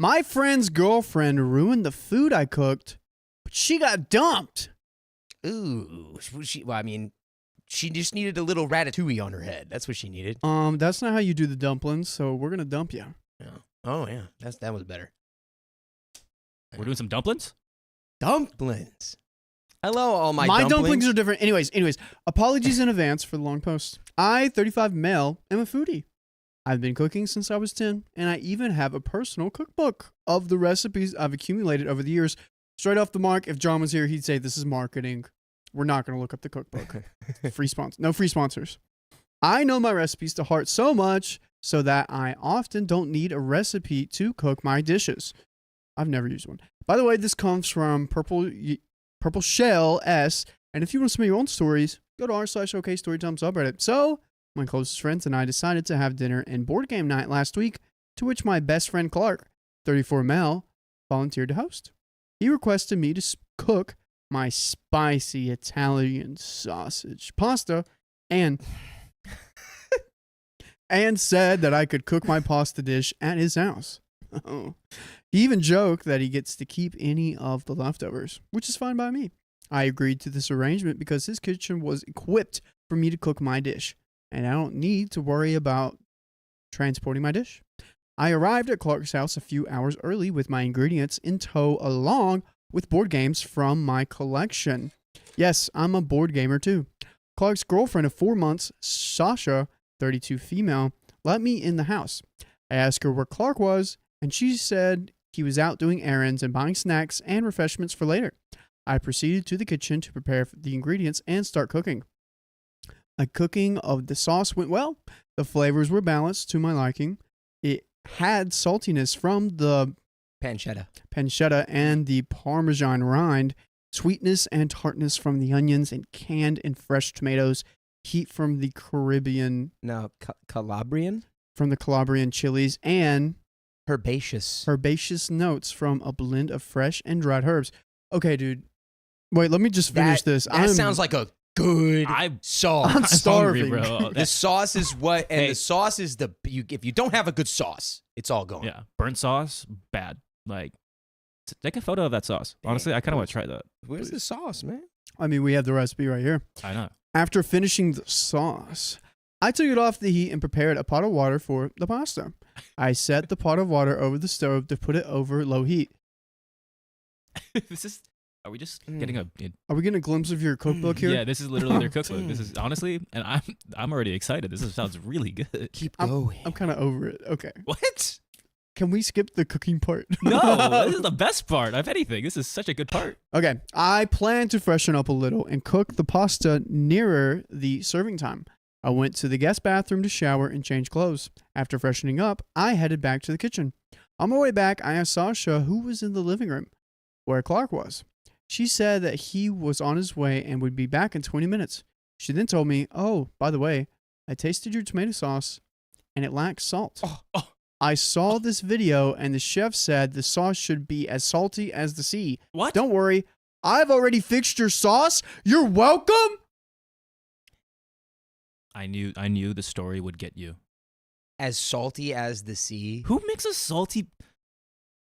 My friend's girlfriend ruined the food I cooked, but she got dumped. Ooh. Well, I mean, she just needed a little ratatouille on her head. That's what she needed. That's not how you do the dumplings, so we're gonna dump you. Yeah. Oh, yeah. That was better. We're doing some dumplings? Dumplings. Hello, all my dumplings are different. Anyways, apologies in advance for the long post. I, 35 male, am a foodie. I've been cooking since I was 10, and I even have a personal cookbook of the recipes I've accumulated over the years. Straight off the mark, if John was here, he'd say this is marketing. We're not going to look up the cookbook. No free sponsors. I know my recipes to heart so much so that I often don't need a recipe to cook my dishes. I've never used one. By the way, this comes from Purple Shell S. And if you want to submit your own stories, go to r/OKStorytime subreddit. So, my closest friends and I decided to have dinner and board game night last week, to which my best friend Clark, 34 male, volunteered to host. He requested me to cook my spicy Italian sausage pasta and said that I could cook my pasta dish at his house. He even joked that he gets to keep any of the leftovers, which is fine by me. I agreed to this arrangement because his kitchen was equipped for me to cook my dish, and I don't need to worry about transporting my dish. I arrived at Clark's house a few hours early with my ingredients in tow, along with board games from my collection. Yes, I'm a board gamer too. Clark's girlfriend of 4 months, Sasha, 32 female, let me in the house. I asked her where Clark was, and she said he was out doing errands and buying snacks and refreshments for later. I proceeded to the kitchen to prepare the ingredients and start cooking. The cooking of the sauce went well. The flavors were balanced to my liking. It had saltiness from the pancetta and the Parmesan rind, sweetness and tartness from the onions and canned and fresh tomatoes, heat from the Calabrian? From the Calabrian chilies, and herbaceous notes from a blend of fresh and dried herbs. Okay, dude. Wait, let me just finish this. That sounds like a good sauce. I'm starving, hungry, bro. The sauce is what, and the sauce is if you don't have a good sauce, it's all gone. Yeah, burnt sauce, bad. Like, take a photo of that sauce. Honestly, I kind of want to try that. Where's the sauce, man? I mean, we have the recipe right here. I know. After finishing the sauce, I took it off the heat and prepared a pot of water for the pasta. I set the pot of water over the stove to put it over low heat. Are we just getting Are we getting a glimpse of your cookbook here? Yeah, this is literally their cookbook. This is honestly, and I'm already excited. This sounds really good. Keep going. I'm kind of over it. Okay. What? Can we skip the cooking part? No, this is the best part of anything. This is such a good part. Okay. I plan to freshen up a little and cook the pasta nearer the serving time. I went to the guest bathroom to shower and change clothes. After freshening up, I headed back to the kitchen. On my way back, I asked Sasha who was in the living room, where Clark was. She said that he was on his way and would be back in 20 minutes. She then told me, oh, by the way, I tasted your tomato sauce and it lacks salt. I saw this video and the chef said the sauce should be as salty as the sea. What? Don't worry. I've already fixed your sauce. You're welcome. I knew the story would get you. As salty as the sea. Who makes a salty?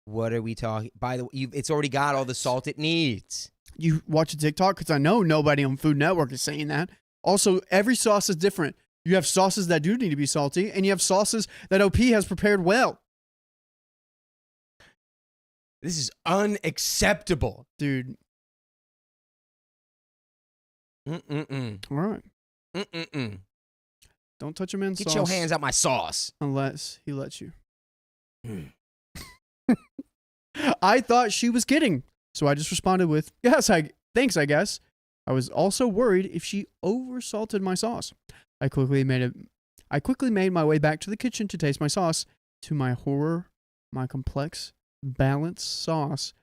What are we talking? By the way, it's already got all the salt it needs. You watch a TikTok? Because I know nobody on Food Network is saying that. Also, every sauce is different. You have sauces that do need to be salty, and you have sauces that OP has prepared well. This is unacceptable. Dude. All right. Don't touch a man's sauce. Get your hands out my sauce. Unless he lets you. I thought she was kidding, so I just responded with, thanks, I guess. I was also worried if she oversalted my sauce. I quickly made my way back to the kitchen to taste my sauce. To my horror, my complex, balanced sauce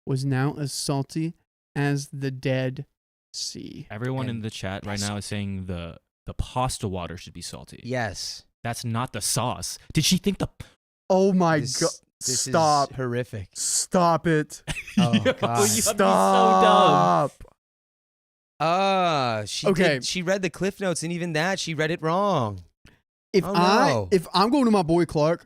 was now as salty as the Dead Sea. Everyone in the chat right now is saying the pasta water should be salty. Yes. That's not the sauce. Did she think the... Oh my God. This Stop. is horrific. Stop it. Oh, God. Stop. She read the Cliff Notes, and even that, she read it wrong. If I'm going to my boy Clark,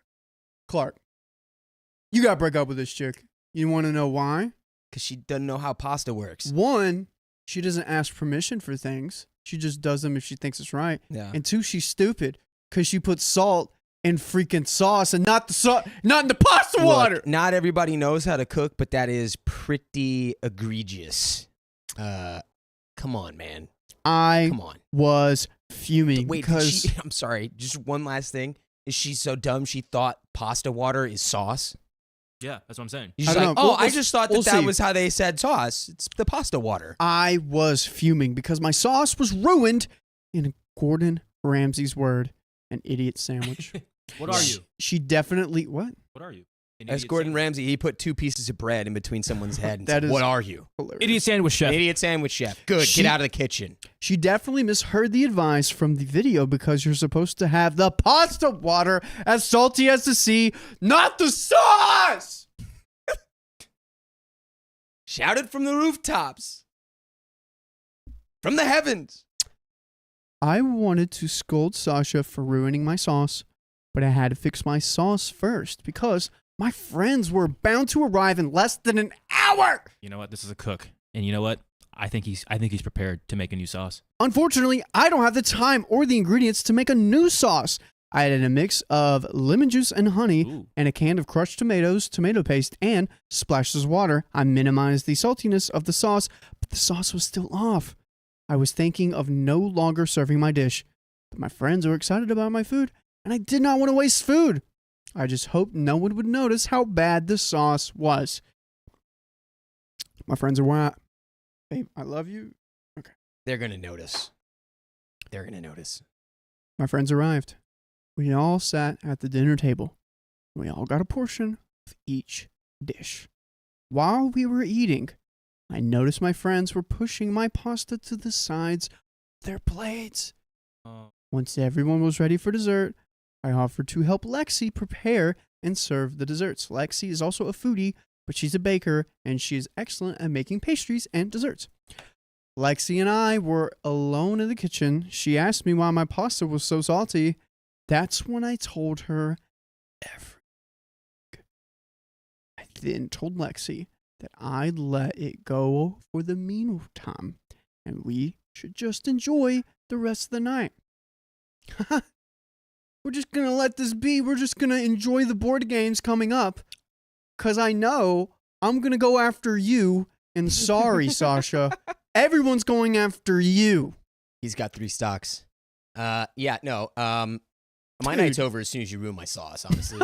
You got to break up with this chick. You want to know why? Because she doesn't know how pasta works. One, she doesn't ask permission for things. She just does them if she thinks it's right. Yeah. And two, she's stupid because she puts salt in freaking sauce and not in the pasta water. Look, not everybody knows how to cook, but that is pretty egregious. Come on, man. Come on. Was fuming. Wait, because I'm sorry. Just one last thing. Is she so dumb she thought pasta water is sauce? Yeah, that's what I'm saying. She's I don't like, know. I just thought we'll that see. was how they said sauce. It's the pasta water. I was fuming because my sauce was ruined in Gordon Ramsay's word, an idiot sandwich. What are you? She definitely what? What are you? As Gordon Ramsay, he put 2 pieces of bread in between someone's head and That said, is what are you? Hilarious. Idiot sandwich chef. Idiot sandwich chef. Good. She- Get out of the kitchen. She definitely misheard the advice from the video because you're supposed to have the pasta water as salty as the sea, not the sauce. Shouted from the rooftops. From the heavens. I wanted to scold Sasha for ruining my sauce, but I had to fix my sauce first because my friends were bound to arrive in less than an hour. You know what? This is a cook, and you know what? I think he's prepared to make a new sauce. Unfortunately, I don't have the time or the ingredients to make a new sauce. I added a mix of lemon juice and honey Ooh. and a can of crushed tomatoes, tomato paste, and splashes of water. I minimized the saltiness of the sauce, but the sauce was still off. I was thinking of no longer serving my dish, but my friends were excited about my food, and I did not want to waste food. I just hoped no one would notice how bad the sauce was. My friends are why. Babe, I love you. They're going to notice. They're going to notice. My friends arrived. We all sat at the dinner table. We all got a portion of each dish. While we were eating, I noticed my friends were pushing my pasta to the sides of their plates. Once everyone was ready for dessert, I offered to help Lexi prepare and serve the desserts. Lexi is also a foodie, but she's a baker, and she is excellent at making pastries and desserts. Lexi and I were alone in the kitchen. She asked me why my pasta was so salty. That's when I told her everything. I then told Lexi that I'd let it go for the meantime, and we should just enjoy the rest of the night. We're just going to let this be. We're just going to enjoy the board games coming up, because I know I'm going to go after you, and sorry, Sasha, everyone's going after you. He's got 3 stocks. My Dude. night's over as soon as you ruin my sauce, honestly.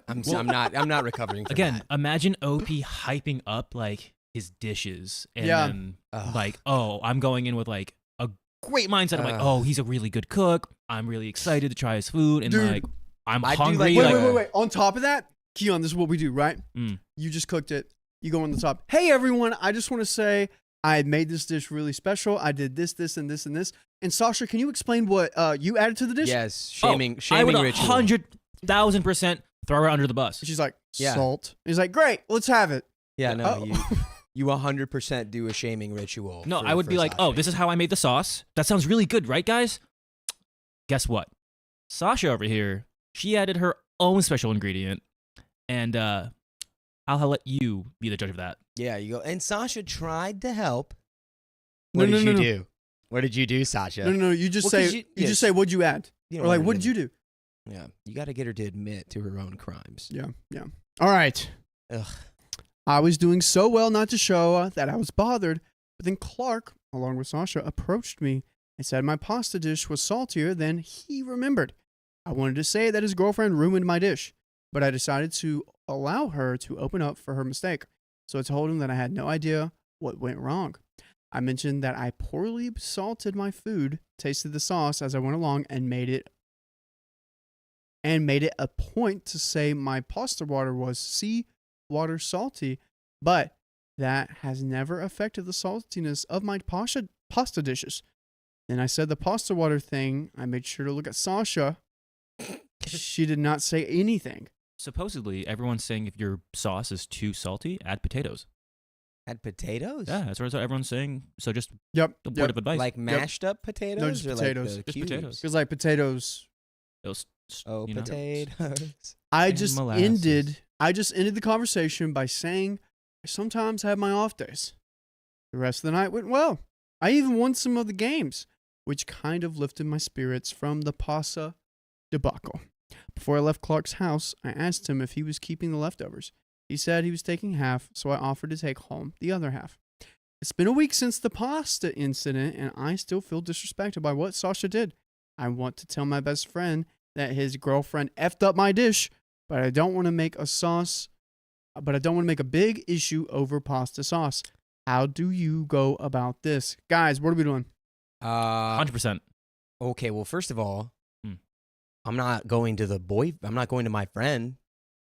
I'm not recovering from Again, that. imagine OP hyping up like his dishes, and Yeah. then Ugh. like, oh, I'm going in with like a great mindset. I'm like, oh, he's a really good cook. I'm really excited to try his food, and Dude, like, I'm I do hungry. like- like, Wait. On top of that, Keon, this is what we do, right? Mm. You just cooked it. You go on the top. Hey, everyone. I just want to say I made this dish really special. I did this, and this, and this. And Sasha, can you explain what you added to the dish? Yes, I shaming would ritual. 100,000% throw her under the bus. She's like, Yeah. salt. He's like, great, let's have it. Yeah, no, Oh. you 100% do a shaming ritual. No, for- I would for be like, Sasha. oh, this is how I made the sauce. That sounds really good, right, guys? Guess what? Sasha over here, she added her own special ingredient, and I'll let you be the judge of that. Yeah, you go. And Sasha tried to help. No, What no, did no, you no. do? What did you do, Sasha? No. You just Well, say, 'cause you yeah, just say, what'd you add? You Or don't like, want what her did to- you do? Yeah, you got to get her to admit to her own crimes. Yeah. All right. Ugh. I was doing so well not to show that I was bothered, but then Clark, along with Sasha, approached me and said my pasta dish was saltier than he remembered. I wanted to say that his girlfriend ruined my dish, but I decided to allow her to open up for her mistake. So I told him that I had no idea what went wrong. I mentioned that I poorly salted my food, tasted the sauce as I went along, and made it a point to say my pasta water was seawater salty, but that has never affected the saltiness of my pasta dishes. Then I said the pasta water thing. I made sure to look at Sasha. She did not say anything. Supposedly, everyone's saying if your sauce is too salty, add potatoes. Add potatoes? Yeah, that's what everyone's saying. So just Yep. the word of advice. Like mashed up potatoes? just or potatoes. Like the Just cubes? potatoes. Because like potatoes, those, Oh, you know. potatoes. I And just molasses. ended I just ended the conversation by saying I sometimes have my off days. The rest of the night went well. I even won some of the games, which kind of lifted my spirits from the pasta debacle. Before I left Clark's house, I asked him if he was keeping the leftovers. He said he was taking half, so I offered to take home the other half. It's been a week since the pasta incident, and I still feel disrespected by what Sasha did. I want to tell my best friend that his girlfriend effed up my dish, but I don't want to make a big issue over pasta sauce. How do you go about this? Guys, what are we doing? 100%. Okay, well, first of all, I'm not going to my friend.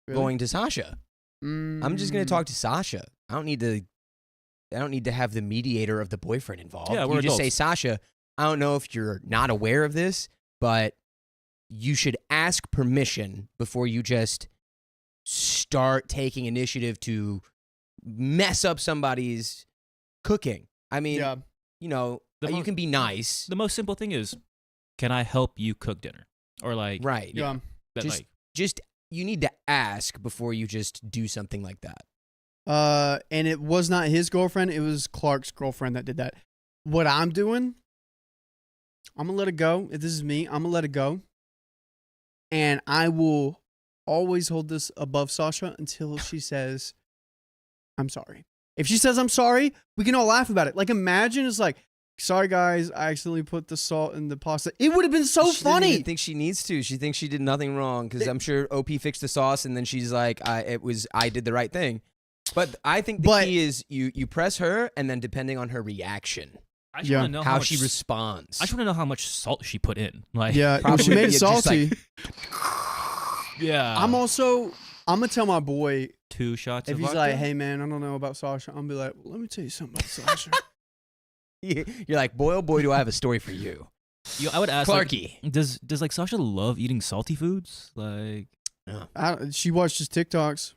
Really? Going to Sasha. I'm just going to talk to Sasha. I don't need to have the mediator of the boyfriend involved. Yeah, we're you just adults. say, Sasha, I don't know if you're not aware of this, but you should ask permission before you just start taking initiative to mess up somebody's cooking. I mean, you know, you can be nice. The most simple thing is, can I help you cook dinner? Or like, Right. Yeah. Just you need to ask before you just do something like that. And it was not his girlfriend. It was Clark's girlfriend that did that. What I'm doing, I'm going to let it go. If this is me, I'm going to let it go. And I will always hold this above Sasha until she says, I'm sorry. If she says I'm sorry, we can all laugh about it. Like, imagine it's like, sorry, guys, I accidentally put the salt in the pasta. It would have been so She funny. doesn't even think she needs to. She thinks she did nothing wrong because I'm sure OP fixed the sauce and then she's like, I did the right thing. But I think the key is you press her and then depending on her reaction, I just want to know how much she responds. I just want to know how much salt she put in. Like, Yeah, Probably she made it just like- salty. yeah. I'm going to tell my boy, 2 shots if of he's vodka. like, hey, man, I don't know about Sasha, I'm going to be like, well, let me tell you something about Sasha. You're like, boy, oh boy, do I have a story for you. I would ask, like, Clarky. does like Sasha love eating salty foods? Like, She watches TikToks.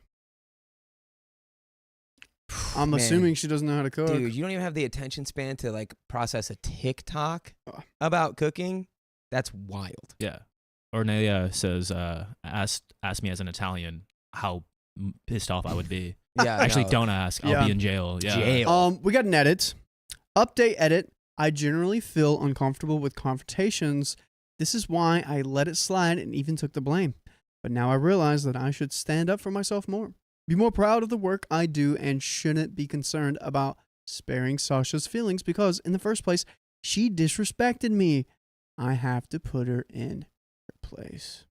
I'm Man. assuming she doesn't know how to cook. Dude, you don't even have the attention span to like process a TikTok Ugh. about cooking. That's wild. yeah. Ornea says, ask me as an Italian how pissed off I would be. Yeah, Actually, no. don't ask. I'll Yeah. be in jail. Yeah. Jail. We got an edit. Update edit. I generally feel uncomfortable with confrontations. This is why I let it slide and even took the blame. But now I realize that I should stand up for myself more. Be more proud of the work I do and shouldn't be concerned about sparing Sasha's feelings because, in the first place, she disrespected me. I have to put her in her place.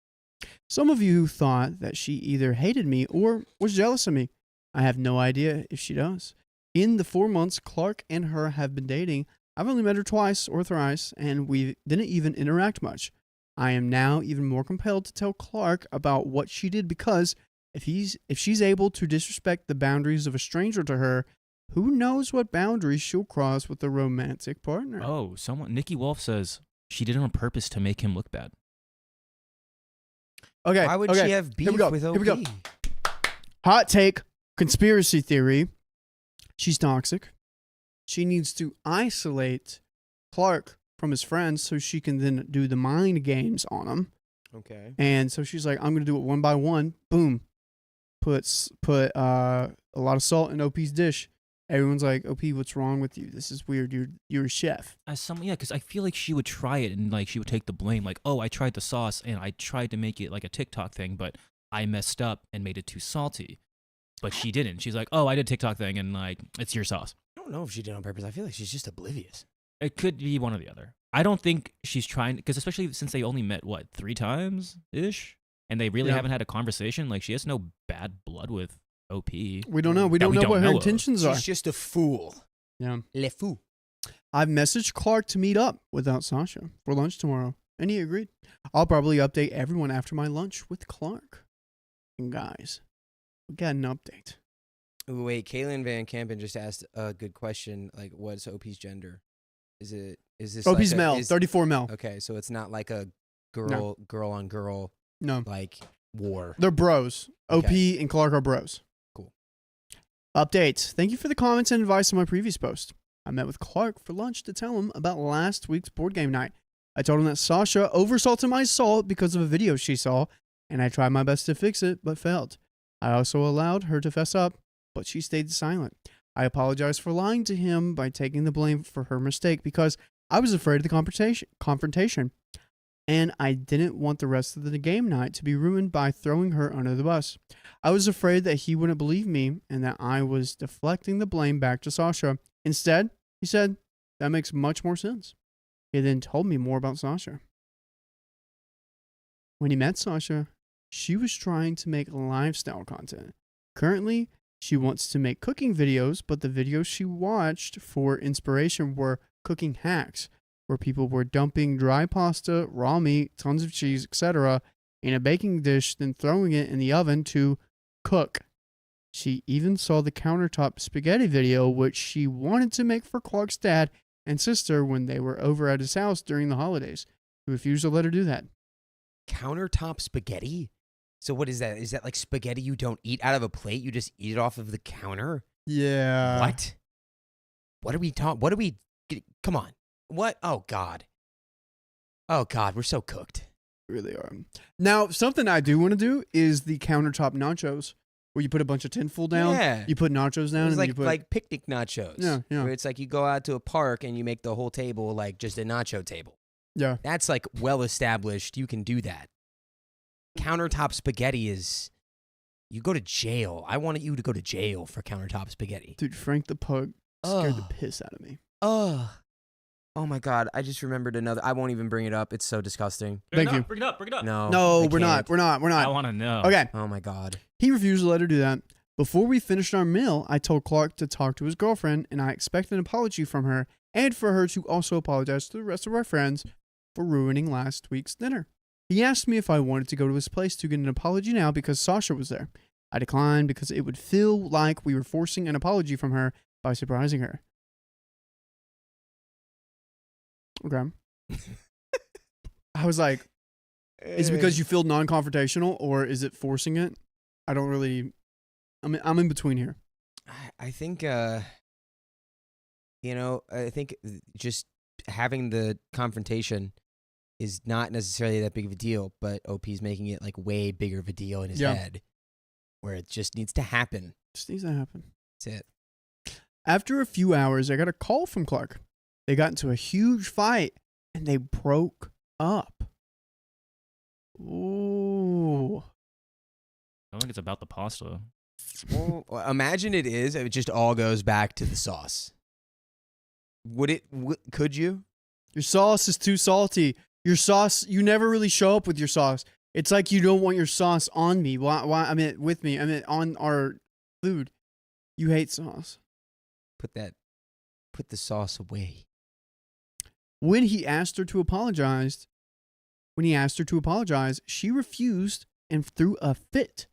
Some of you thought that she either hated me or was jealous of me. I have no idea if she does. In the 4 months Clark and her have been dating, I've only met her twice or thrice, and we didn't even interact much. I am now even more compelled to tell Clark about what she did because if she's able to disrespect the boundaries of a stranger to her, who knows what boundaries she'll cross with a romantic partner. Oh, Nikki Wolf says she did it on purpose to make him look bad. Okay. Why would okay. she have beef Here we go. with OP? Here we go. Hot take, conspiracy theory. She's toxic. She needs to isolate Clark from his friends so she can then do the mind games on him. Okay. And so she's like, I'm going to do it one by one. Boom. Put a lot of salt in OP's dish. Everyone's like, OP, what's wrong with you? This is weird. You're a chef. Because I feel like she would try it and like she would take the blame. Like, oh, I tried the sauce and I tried to make it like a TikTok thing, but I messed up and made it too salty. But she didn't. She's like, oh, I did TikTok thing and like it's your sauce. I don't know if she did it on purpose. I feel like she's just oblivious. It could be one or the other. I don't think she's trying, because especially since they only met, 3 times ish? And they really haven't had a conversation. Like, she has no bad blood with OP. We don't know. We don't know what her intentions are. She's just a fool. Yeah. Le fou. I've messaged Clark to meet up without Sasha for lunch tomorrow, and he agreed. I'll probably update everyone after my lunch with Clark. And guys, we got an update. Ooh, wait, Kaylin Van Kampen just asked a good question. Like, what's OP's gender? Is this OP's like male, 34 male. Okay, so it's not like a girl on girl No, like war. they're bros. Okay. OP and Clark are bros. Cool. Updates. Thank you for the comments and advice on my previous post. I met with Clark for lunch to tell him about last week's board game night. I told him that Sasha oversalted my salt because of a video she saw, and I tried my best to fix it, but failed. I also allowed her to fess up, but she stayed silent. I apologized for lying to him by taking the blame for her mistake because I was afraid of the confrontation, and I didn't want the rest of the game night to be ruined by throwing her under the bus. I was afraid that he wouldn't believe me and that I was deflecting the blame back to Sasha. Instead, he said, "That makes much more sense." He then told me more about Sasha. When he met Sasha, she was trying to make lifestyle content. Currently, she wants to make cooking videos, but the videos she watched for inspiration were cooking hacks, where people were dumping dry pasta, raw meat, tons of cheese, etc., in a baking dish, then throwing it in the oven to cook. She even saw the countertop spaghetti video, which she wanted to make for Clark's dad and sister when they were over at his house during the holidays. He refused to let her do that. Countertop spaghetti? So what is that? Is that like spaghetti you don't eat out of a plate? You just eat it off of the counter? Yeah. What? What are we talking? What are we? Come on. What? Oh, God. Oh, God. We're so cooked. Really are. Now, something I do want to do is the countertop nachos, where you put a bunch of tinfoil down. Yeah. You put nachos down. It's and like, you put like picnic nachos. Yeah. Where it's like you go out to a park and you make the whole table like just a nacho table. Yeah. That's like well established. You can do that. Countertop spaghetti is, you go to jail. I wanted you to go to jail for countertop spaghetti. Dude, Frank the Pug scared the Ugh. piss out of me. Oh my God. I just remembered another. I won't even bring it up. It's so disgusting. Thank you. Bring it up. Bring it up. No. No, I we're not. can't. We're not. I want to know. Okay. Oh my God. He refused to let her do that. Before we finished our meal, I told Clark to talk to his girlfriend, and I expect an apology from her and for her to also apologize to the rest of our friends for ruining last week's dinner. He asked me if I wanted to go to his place to get an apology now because Sasha was there. I declined because it would feel like we were forcing an apology from her by surprising her. Okay. I was like, is it because you feel non-confrontational or is it forcing it? I don't really, I'm in between here. I think, I think just having the confrontation is not necessarily that big of a deal, but OP's making it like way bigger of a deal in his head, where it just needs to happen. Just needs to happen. That's it. After a few hours, I got a call from Clark. They got into a huge fight and they broke up. Ooh. I don't think it's about the pasta. Well, imagine it is. It just all goes back to the sauce. Could you? Your sauce is too salty. Your sauce, you never really show up with your sauce. It's like you don't want your sauce on me. Why? I mean, with me. I mean, on our food. You hate sauce. Put the sauce away. When he asked her to apologize, she refused and threw a fit.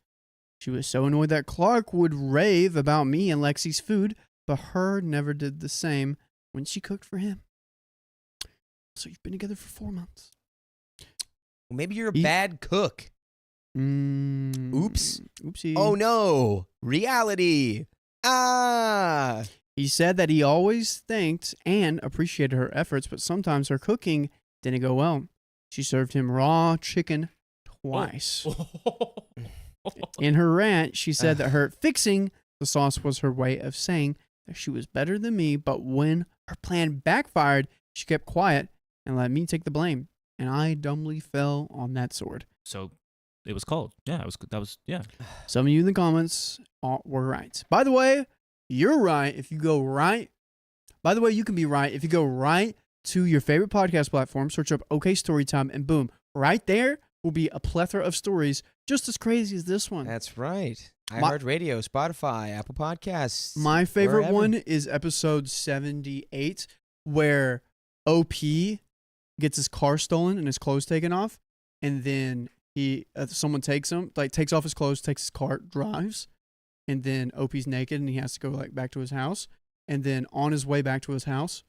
She was so annoyed that Clark would rave about me and Lexi's food, but her never did the same when she cooked for him. So you've been together for 4 months. Well, maybe you're a bad cook. Oops. Oopsie. Oh no. Reality. Ah. He said that he always thanked and appreciated her efforts, but sometimes her cooking didn't go well. She served him raw chicken twice. In her rant, she said that her fixing the sauce was her way of saying that she was better than me, but when her plan backfired, she kept quiet and let me take the blame. And I dumbly fell on that sword. So it was called. Yeah, yeah. Some of you in the comments were right. By the way, you're right if you go right. By the way, you can be right if you go right to your favorite podcast platform, search up OK Storytime, and boom, right there will be a plethora of stories just as crazy as this one. That's right. iHeartRadio, Spotify, Apple Podcasts. My favorite wherever. one is episode 78, where OP gets his car stolen and his clothes taken off, and then someone takes off his clothes, takes his car, drives, and then OP's naked and he has to go back to his house, and then on his way back to his house,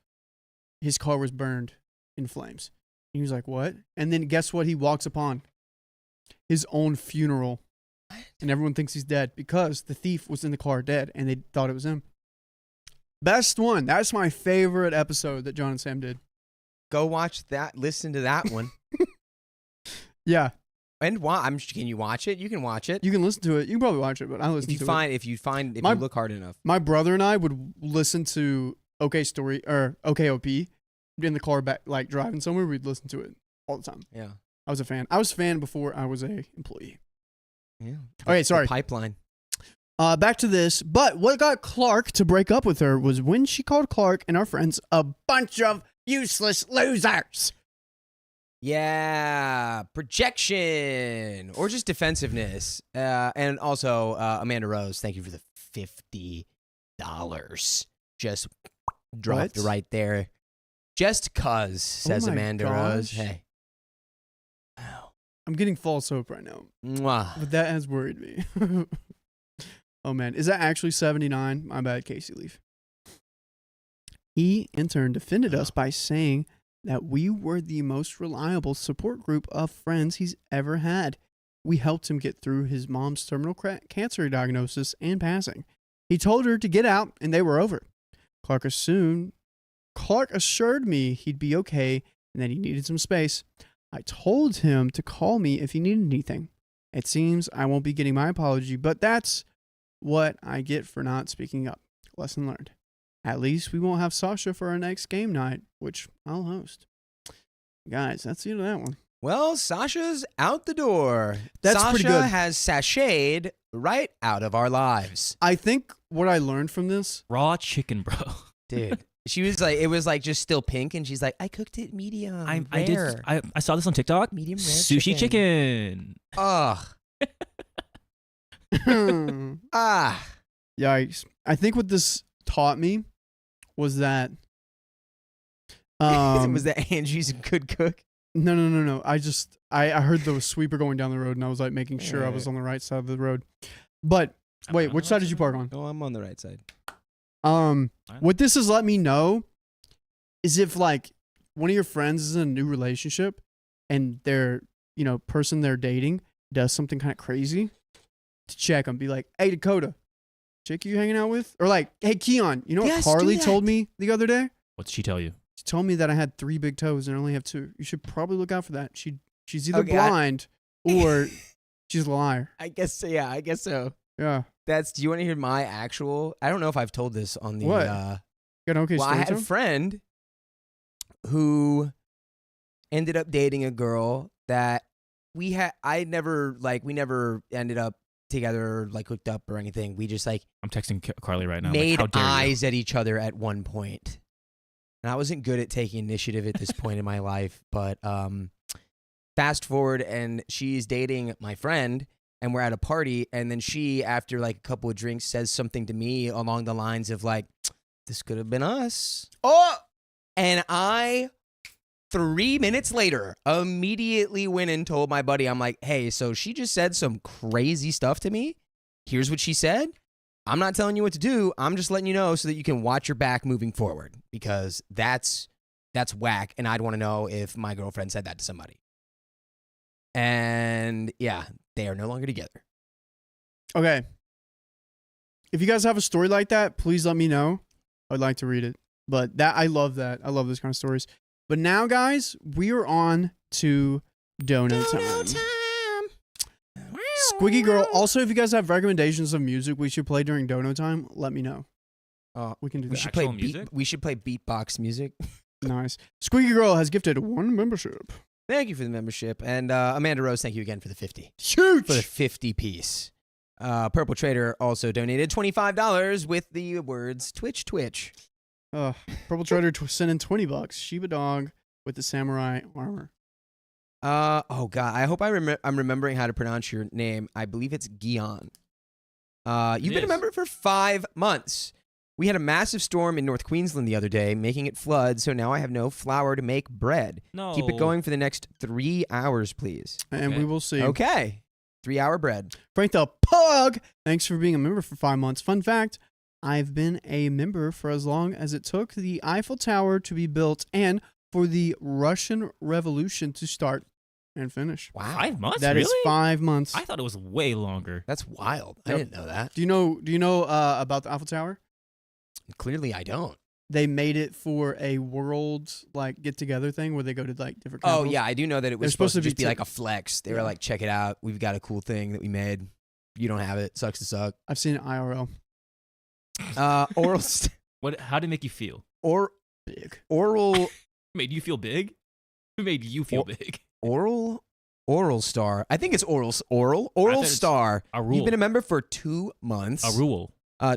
his car was burned in flames. He was like, "What?" And then guess what? He walks upon his own funeral, and everyone thinks he's dead because the thief was in the car dead, and they thought it was him. Best one. That's my favorite episode that John and Sam did. Go watch that. Listen to that one. Yeah. And why? Can you watch it? You can watch it. You can listen to it. You can probably watch it, but I listen If to you it. if you My- look hard enough. My brother and I would listen to OKOP in the car back, like driving somewhere. We'd listen to it all the time. Yeah. I was a fan. I was a fan before I was a employee. Yeah. Okay, sorry. The pipeline. Back to this. But what got Clark to break up with her was when she called Clark and our friends a bunch of useless losers. Yeah, projection or just defensiveness. And also, Amanda Rose, thank you for the $50. Just dropped What? right there. Just cuz, says my Amanda Rose. gosh. Hey. Wow. I'm getting false hope right now, Mwah. but that has worried me. Oh man, is that actually 79? My bad, Casey Leaf. He in turn defended us by saying that we were the most reliable support group of friends he's ever had. We helped him get through his mom's terminal cancer diagnosis and passing. He told her to get out, and they were over. Clark assured me he'd be okay and that he needed some space. I told him to call me if he needed anything. It seems I won't be getting my apology, but that's what I get for not speaking up. Lesson learned. At least we won't have Sasha for our next game night, which I'll host. Guys, that's the end of that one. Well, Sasha's out the door. That's Sasha pretty good. has sashayed right out of our lives. I think what I learned from this, Raw chicken, bro. Dude. She was like, it was like just still pink, and she's like, I cooked it medium. I saw this on TikTok. Medium rare Sushi chicken. Ugh. Ah. yikes. I think what this taught me was that Was that Angie's a good cook? No. I heard the sweeper going down the road, and I was like making sure I was on the right side of the road. But wait, which side did you park on? Oh, I'm on the right side. What this has let me know is if like one of your friends is in a new relationship and their, person they're dating does something kind of crazy, to check them, be like, hey, Dakota, chick you hanging out with? Or like, hey, Keon, you know Yes, what do Carly that. told me the other day? What did she tell you? She told me that I had 3 big toes and I only have 2. You should probably look out for that. She's either Okay, blind or she's a liar. I guess so. Yeah, I guess so. Yeah. Do you want to hear my actual? I don't know if I've told this on the. What? Got an okay Well, I story had a time? friend who ended up dating a girl that we never ended up together, like hooked up or anything. We just like I'm texting Carly right now. made How dare you? eyes at each other at one point. And I wasn't good at taking initiative at this point in my life, but fast forward and she's dating my friend and we're at a party, and then she, after like a couple of drinks, says something to me along the lines of like, this could have been us. Oh! And I 3 minutes later immediately went and told my buddy, I'm like, hey, so she just said some crazy stuff to me. Here's what she said. I'm not telling you what to do. I'm just letting you know so that you can watch your back moving forward, because that's whack. And I'd want to know if my girlfriend said that to somebody. And yeah, they are no longer together. Okay. If you guys have a story like that, please let me know. I'd like to read it. But I love that. I love those kind of stories. But now, guys, we are on to Dono Time. Squiggy Girl. Also, if you guys have recommendations of music we should play during Dono Time, let me know. We can do We that. should play Actual music? we should play beatbox music. Nice. Squiggy Girl has gifted 1 membership. Thank you for the membership. And Amanda Rose, thank you again for the 50. Huge. For the 50 piece. Purple Trader also donated $25 with the words Twitch. Purple Trader sent in $20. Shiba Dog with the samurai armor. Oh God, I hope I'm remembering how to pronounce your name. I believe it's Gion. You've been a member for 5 months. We had a massive storm in North Queensland the other day, making it flood, so now I have no flour to make bread. No. Keep it going for the next 3 hours, please. And we will see. Okay. 3-hour bread. Frank the Pug, thanks for being a member for 5 months. Fun fact, I've been a member for as long as it took the Eiffel Tower to be built and for the Russian Revolution to start and finish. Wow. 5 months? That really? is 5 months. I thought it was way longer. That's wild. I Yep. didn't know that. Do you know about the Eiffel Tower? Clearly, I don't. they made it for a world like get together thing where they go to like different. Oh capitals. yeah, I do know that it was They're supposed to supposed to just be be like a flex. They were Yeah. like, check it out. We've got a cool thing that we made. You don't have it. Sucks to suck. I've seen it IRL. Oral How did it make you feel? Big. oral Made you feel big? Who made you feel big? oral star. I think it's oral thought it's star. A rule. You've been a member for 2 months. A rule.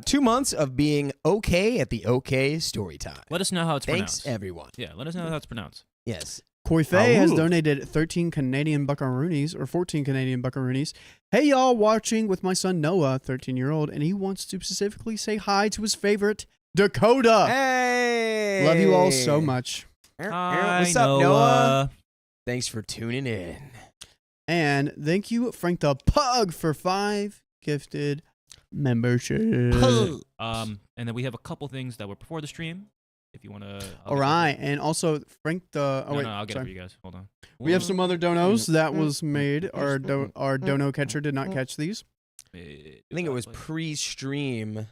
2 months of being okay at the OK Storytime. Let us know how it's Thanks, pronounced. everyone. Yeah, let us know how it's pronounced. Yes. Corey Faye has Ooh. donated 13 Canadian buckaroonies or 14 Canadian buckaroonies. Hey, y'all, watching with my son Noah, 13-year-old, and he wants to specifically say hi to his favorite, Dakota. Hey. Love you all so much. What's up, Noah? Thanks for tuning in. And thank you, Frank the Pug, for 5 gifted memberships. And then we have a couple things that were before the stream. If you want to. All right. And also, Frank the... No, I'll get it for you guys. Hold on. We have some other donos that was made. Our dono catcher did not catch these. I think it was pre-stream.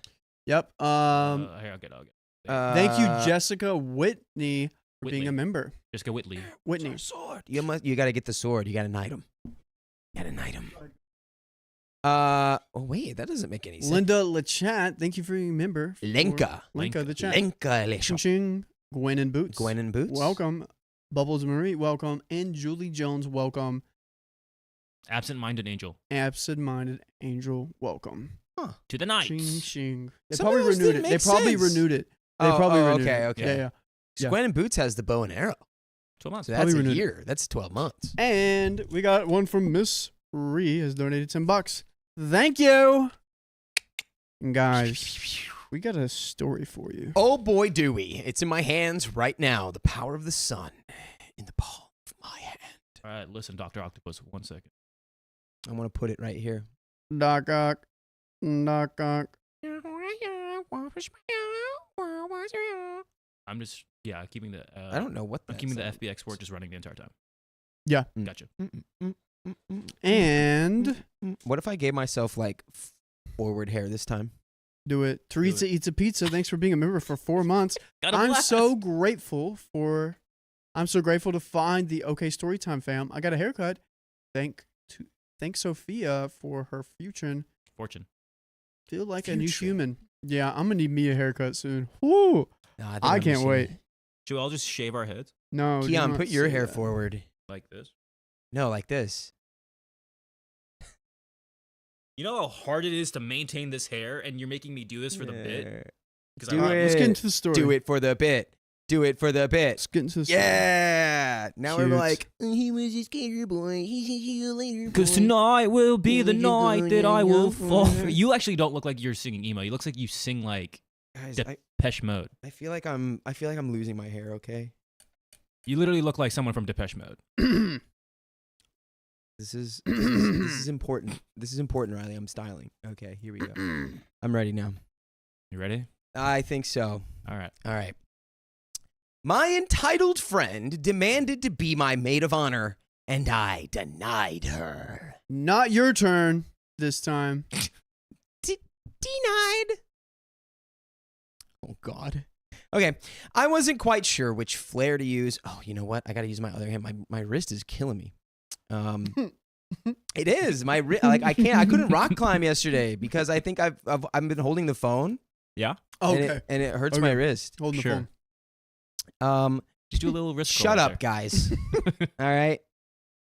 Yep. Here, I'll get it. Thank you, Jessica Whitney, for being Whitley. a member. Jessica Whitley. Whitney. Sword. You got to get the sword. You got to knight him. Oh wait, that doesn't make any sense. Linda Lachat, thank you for being a member. Lenka. Linka the chat. Lenka. Ching Ching. Gwen and Boots. Gwen and Boots. Welcome. Bubbles Marie, welcome. And Julie Jones, welcome. Absent-minded angel. Absent-minded Angel, welcome. To the night. Ching Ching. They Some of probably those renewed didn't it. make They probably sense. renewed it. Okay. Yeah. Yeah. Gwen and Boots has the bow and arrow. 12 months. So that's Probably a renewed. year. That's 12 months. And we got one from Miss Ree has donated $10. Thank you. And guys, we got a story for you. Oh boy, do we. It's in my hands right now. The power of the sun in the palm of my hand. All right, listen, Dr. Octopus, 1 second. I want to put it right here. Doc. I'm just, keeping the. I don't know what I'm that's keeping the like. FB export just running the entire time. Yeah. Gotcha. And What if I gave myself like forward hair this time? do it. Teresa Eats a Pizza. Thanks for being a member for 4 months. Got a I'm blast. so grateful to find the OK Storytime fam. I got a haircut. Thank Sophia for her fortune. Feel like a new Future. human. Yeah, I'm gonna need me a haircut soon. Woo! Nah, think I I'm can't just wait. gonna- Should we all just shave our heads No, do Keon, not put your say hair that. forward. like this? No, like this. You know how hard it is to maintain this hair, and you're making me do this for the bit? Because Do Let's get it. into the story. Do it for the bit. Do it for the bit. Let's get into the story. Yeah. Now we're Cute. like, he was a skater boy. He said see you later. Because boy." tonight will be the night that I will fall. fall. You actually don't look like you're singing emo. You look like you sing like Guys, Depeche Mode. I feel like I'm losing my hair. Okay. You literally look like someone from Depeche Mode. This is important. This is important, Riley. I'm styling. Okay, here we go. I'm ready now. You ready? I think so. All right. All right. My entitled friend demanded to be my maid of honor, and I denied her. Not your turn this time. Denied. Oh, God. Okay. I wasn't quite sure which flare to use. Oh, you know what? I got to use my other hand. My wrist is killing me. It is. I couldn't rock climb yesterday because I think I've been holding the phone. Yeah? Okay. And it hurts Okay. my wrist. Hold the Sure. Um, Just do a little wrist Shut scroll up, right guys. All right.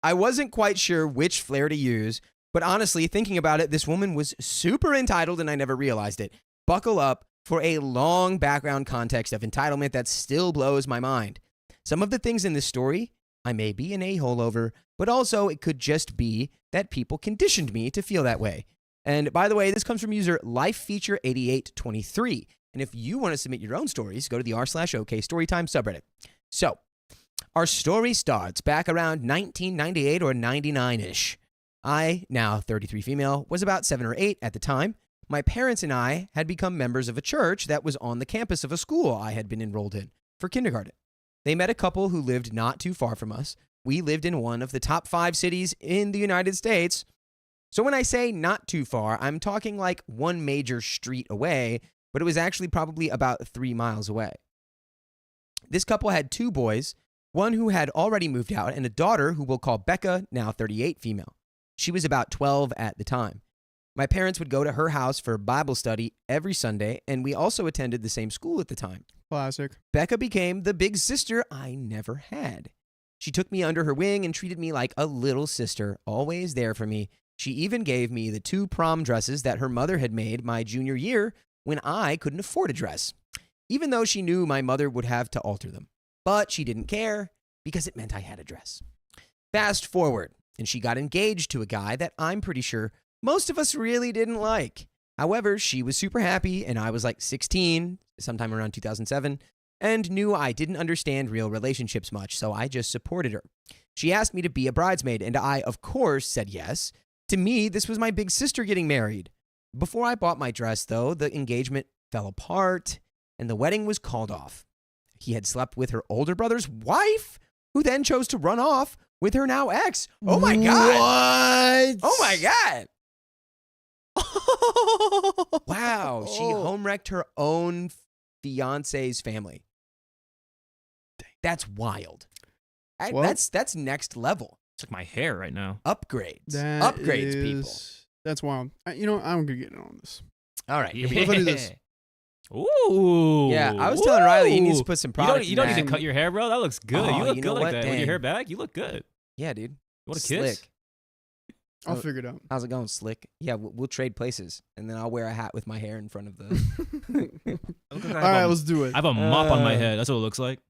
I wasn't quite sure which flare to use, but honestly, thinking about it, this woman was super entitled and I never realized it. Buckle up for a long background context of entitlement that still blows my mind. Some of the things in this story, I may be an a-hole over, but also it could just be that people conditioned me to feel that way. And by the way, this comes from user LifeFeature8823. And if you want to submit your own stories, go to the r/OK Storytime subreddit. So, our story starts back around 1998 or 99-ish. I, now 33 female, was about 7 or 8 at the time. My parents and I had become members of a church that was on the campus of a school I had been enrolled in for kindergarten. They met a couple who lived not too far from us. We lived in one of the top 5 cities in the United States. So when I say not too far, I'm talking like one major street away, but it was actually probably about 3 miles away. This couple had 2 boys, one who had already moved out, and a daughter who we'll call Becca, now 38, female. She was about 12 at the time. My parents would go to her house for Bible study every Sunday, and we also attended the same school at the time. Classic. Becca became the big sister I never had. She took me under her wing and treated me like a little sister, always there for me. She even gave me the 2 prom dresses that her mother had made my junior year when I couldn't afford a dress, even though she knew my mother would have to alter them. But she didn't care because it meant I had a dress. Fast forward, and she got engaged to a guy that I'm pretty sure most of us really didn't like. However, she was super happy, and I was like 16, sometime around 2007, and knew I didn't understand real relationships much, so I just supported her. She asked me to be a bridesmaid, and I, of course, said yes. To me, this was my big sister getting married. Before I bought my dress, though, the engagement fell apart, and the wedding was called off. He had slept with her older brother's wife, who then chose to run off with her now ex. Oh my God. What? Oh my God. Wow. She home-wrecked her own fiance's family. That's wild. Well- That's next level. It's like my hair right now. Upgrades. That Upgrades, is- people. That's wild. I'm going to get in on this. All right. Yeah. Here we What if I do this? Ooh. Yeah, I was telling Riley he needs to put some You product don't, you don't in need to that. cut your hair, bro. That looks good. Oh, you look you good know like what? that. With your Dang. hair back, you look good. Yeah, dude. You want a kiss? Slick. I'll Oh. figure it out. How's it going, Slick? Yeah, we'll trade places, and then I'll wear a hat with my hair in front of the. All right, let's do it. I have a mop on my Uh, head. That's what it looks like.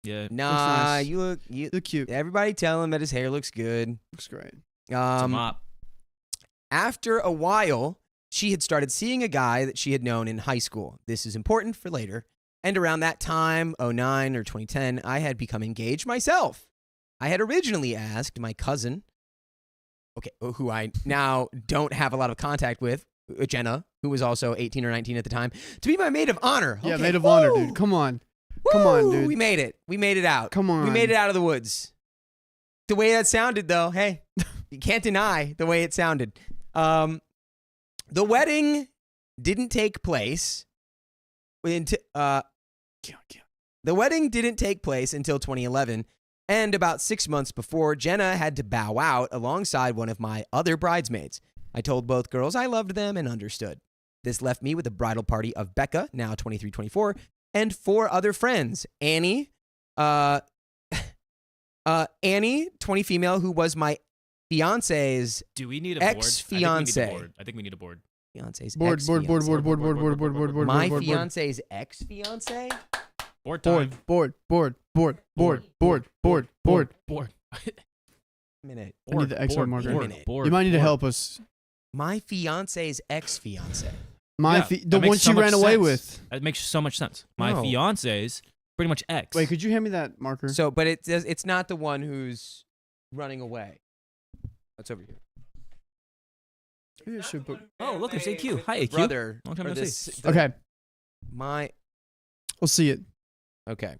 Yeah. Nah, nice. you Look cute. Everybody tell him that his hair looks good. Looks great. It's a mop. After a while, she had started seeing a guy that she had known in high school. This is important for later. And around that time, 2009 or 2010, I had become engaged myself. I had originally asked my cousin, who I now don't have a lot of contact with, Jenna, who was also 18 or 19 at the time, to be my maid of honor. Yeah, Okay, maid of honor, woo! dude. Come on. Come on, Woo! dude. We made it. We made it out. Come on. We made it out of the woods. The way that sounded, though, hey, you can't deny the way it sounded. The wedding didn't take place until the wedding didn't take place until 2011, and about 6 months before, Jenna had to bow out alongside one of my other bridesmaids. I told both girls I loved them and understood. This left me with a bridal party of Becca, now 23, 24, and 4 other friends. Annie, Annie, 20 female, who was my fiance's Do we need a board? ex-fiance. I think we need a board. fiance's Board. ex-fiance. My board. fiance's ex-fiance? Board time. Board. Board. Minute. I need the X-ray marker. Board. You might need to help us. My fiance's ex-fiance. Yeah, The that makes one so she much ran away sense. with. It makes so much sense. My No. fiance's pretty much ex. Wait, could you hand me that marker? So, but it's not the one who's running away. That's over here. Maybe I should put. Oh, look, there's AQ. Hi, AQ. Brother. Long time or no this- see. Okay, My we'll see it. Okay.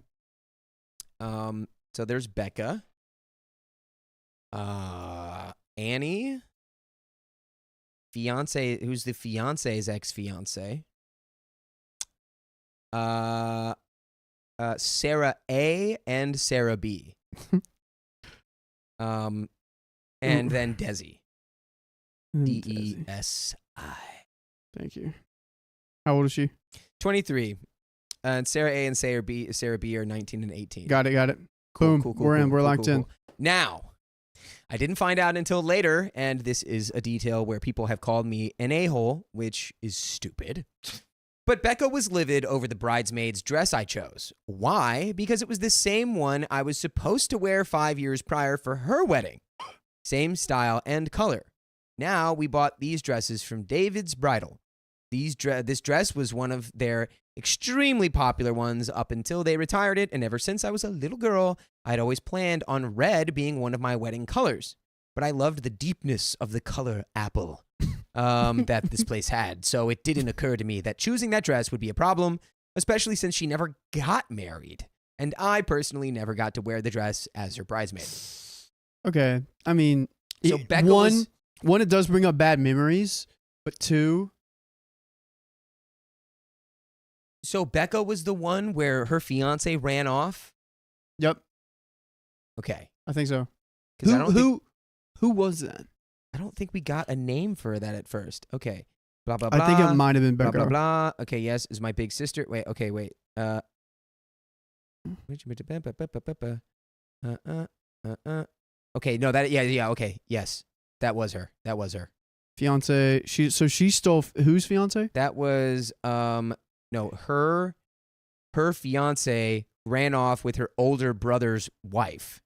So there's Becca. Annie. Fiance, who's the fiance's ex-fiance. Sarah A and Sarah B. And then Desi. D-E-S-I. Thank you. How old is she? 23. And Sarah A and Sarah B are 19 and 18. Got it. Cool, Boom. We're in. We're locked in. Now, I didn't find out until later, and this is a detail where people have called me an a-hole, which is stupid. But Becca was livid over the bridesmaid's dress I chose. Why? Because it was the same one I was supposed to wear 5 years prior for her wedding. Same style and color. Now we bought these dresses from David's Bridal. This dress was one of their extremely popular ones up until they retired it, and ever since I was a little girl, I'd always planned on red being one of my wedding colors. But I loved the deepness of the color apple that this place had, so it didn't occur to me that choosing that dress would be a problem, especially since she never got married, and I personally never got to wear the dress as her bridesmaid. Okay. I mean, So Becca one, was- it does bring up bad memories, but 2, So Becca was the one where her fiance ran off? Yep, Okay. I think so. 'Cause Who was that? I don't think we got a name for that at first. Okay. Blah, blah, I blah. think it might have been Blah, Becca. blah, blah. Okay, yes, is my big sister. Wait, okay, wait. Okay, no, yeah, okay, yes. That was her. Fiance. She stole whose fiance? That was, no, her fiance ran off with her older brother's wife.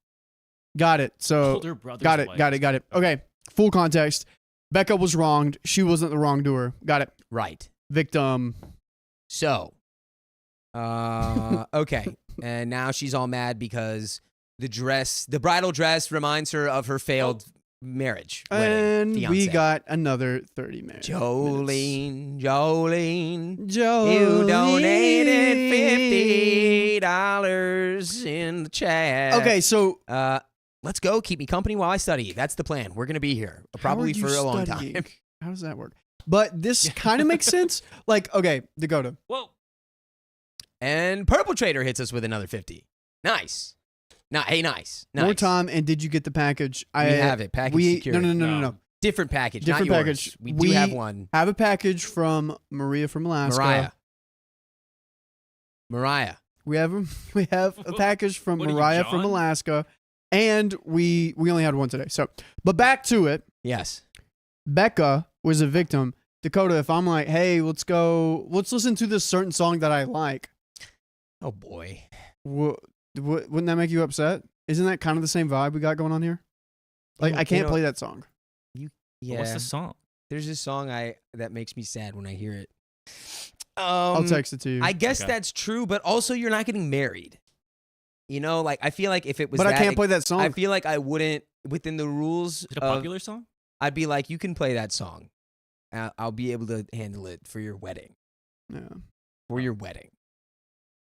Got it. So Older brother's got it. wife. Got it. Okay. Full context. Becca was wronged. She wasn't the wrongdoer. Got it. Right. Victim. So, okay. And now she's all mad because the bridal dress reminds her of her failed marriage. And wedding, we fiancé. got another 30 minutes. Jolene, Jolene. you donated $50 in the chat. Okay, so Let's go. Keep me company while I study. That's the plan. We're gonna be here probably how are for you a long studying? time. How does that work? But this kind of makes sense. Like, okay, Dakota. Whoa. And Purple Trader hits us with another 50. Nice. Nice. More time. And did you get the package? We have it. Package secured. No. Different package. Different not yours. package. We do have one. Have a package from Maria from Alaska. Mariah. We have a package from What are you, Mariah from John? Alaska, and we only had one today. So, but back to it. Yes. Becca was a victim. Dakota, if I'm like, hey, let's listen to this certain song that I like. Oh boy. Wouldn't that make you upset? Isn't that kind of the same vibe we got going on here? Like, I can't play that song. Yeah. What's the song? There's this song that makes me sad when I hear it. I'll text it to you. I guess Okay. that's true, but also you're not getting married. You know, like I feel like if it was But I can't play that song. I feel like I wouldn't within the rules Is it a of, popular song? I'd be like, you can play that song. I'll be able to handle it for your wedding. Yeah. For your wedding.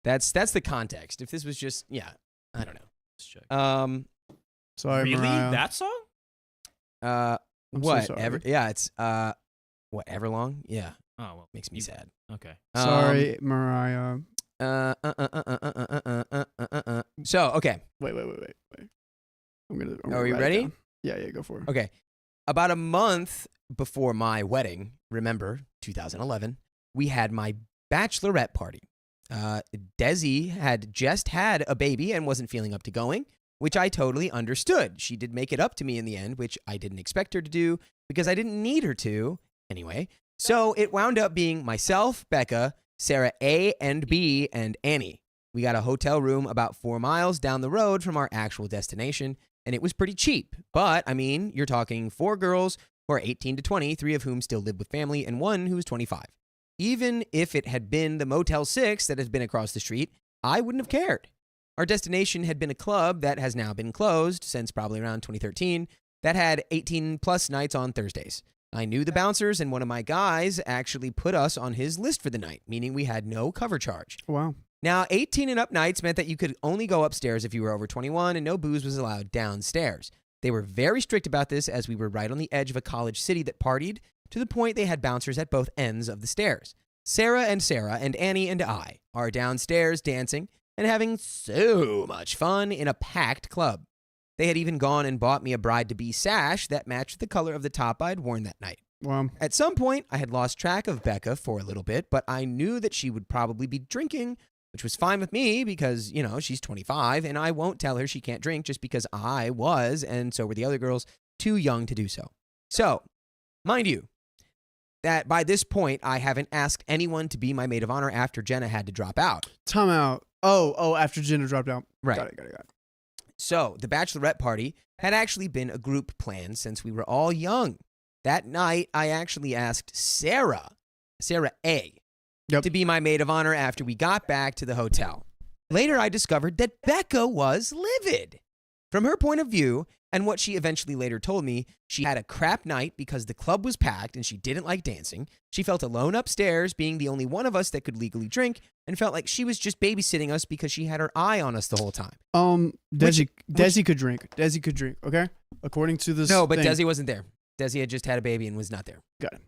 That's the context. If this was just I don't know. Let's check. Sorry, Really? Mariah. That song? I'm so What? sorry. It's what, Everlong? Yeah. Oh, well. Makes me sad. Okay. Sorry, Mariah. So, okay. Wait. I'm gonna Are you write it ready? down. Yeah, go for it. Okay. About a month before my wedding, remember, 2011, we had my bachelorette party. Desi had just had a baby and wasn't feeling up to going, which I totally understood. She did make it up to me in the end, which I didn't expect her to do because I didn't need her to anyway. So it wound up being myself, Becca, Sarah A and B, and Annie. We got a hotel room about 4 miles down the road from our actual destination, and it was pretty cheap. But, I mean, you're talking 4 girls who are 18 to 20, 3 of whom still live with family, and 1 who's 25. Even if it had been the Motel 6 that has been across the street, I wouldn't have cared. Our destination had been a club that has now been closed since probably around 2013 that had 18-plus nights on Thursdays. I knew the bouncers, and one of my guys actually put us on his list for the night, meaning we had no cover charge. Wow. Now, 18 and up nights meant that you could only go upstairs if you were over 21, and no booze was allowed downstairs. They were very strict about this as we were right on the edge of a college city that partied, to the point they had bouncers at both ends of the stairs. Sarah and Annie and I are downstairs dancing and having so much fun in a packed club. They had even gone and bought me a bride-to-be sash that matched the color of the top I'd worn that night. Wow. At some point, I had lost track of Becca for a little bit, but I knew that she would probably be drinking, which was fine with me because, she's 25, and I won't tell her she can't drink just because I was, and so were the other girls, too young to do so. So, mind you, that by this point, I haven't asked anyone to be my maid of honor after Jenna had to drop out. Time out. Oh, after Jenna dropped out. Right. Got it. So, the bachelorette party had actually been a group plan since we were all young. That night, I actually asked Sarah A, to be my maid of honor after we got back to the hotel. Later, I discovered that Becca was livid. From her point of view, and what she eventually later told me, she had a crap night because the club was packed and she didn't like dancing. She felt alone upstairs, being the only one of us that could legally drink, and felt like she was just babysitting us because she had her eye on us the whole time. Desi could drink. Desi could drink, okay? According to this No, but thing. Desi wasn't there. Desi had just had a baby and was not there. Got it.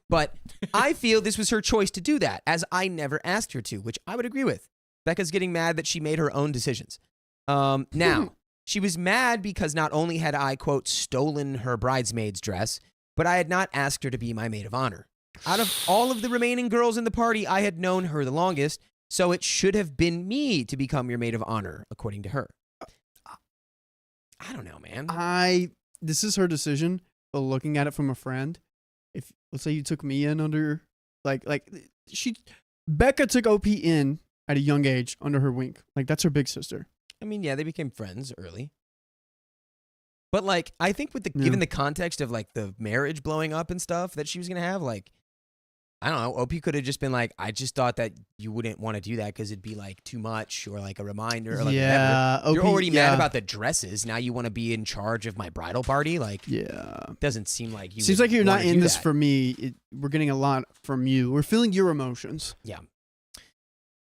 But I feel this was her choice to do that, as I never asked her to, which I would agree with. Becca's getting mad that she made her own decisions. Now, she was mad because not only had I, quote, stolen her bridesmaid's dress, but I had not asked her to be my maid of honor. Out of all of the remaining girls in the party, I had known her the longest, so it should have been me to become your maid of honor, according to her. I don't know, man. This is her decision, but looking at it from a friend, if let's say you took me in under Becca took OP in at a young age under her wing. Like, that's her big sister. I mean, yeah, they became friends early. But like, I think given the context of like the marriage blowing up and stuff that she was gonna have, like, I don't know, OP could have just been like, I just thought that you wouldn't want to do that because it'd be like too much or like a reminder or like whatever. You're already mad about the dresses. Now you want to be in charge of my bridal party? Like, doesn't seem like you. Seems like you're not in this for me. We're getting a lot from you. We're feeling your emotions. Yeah.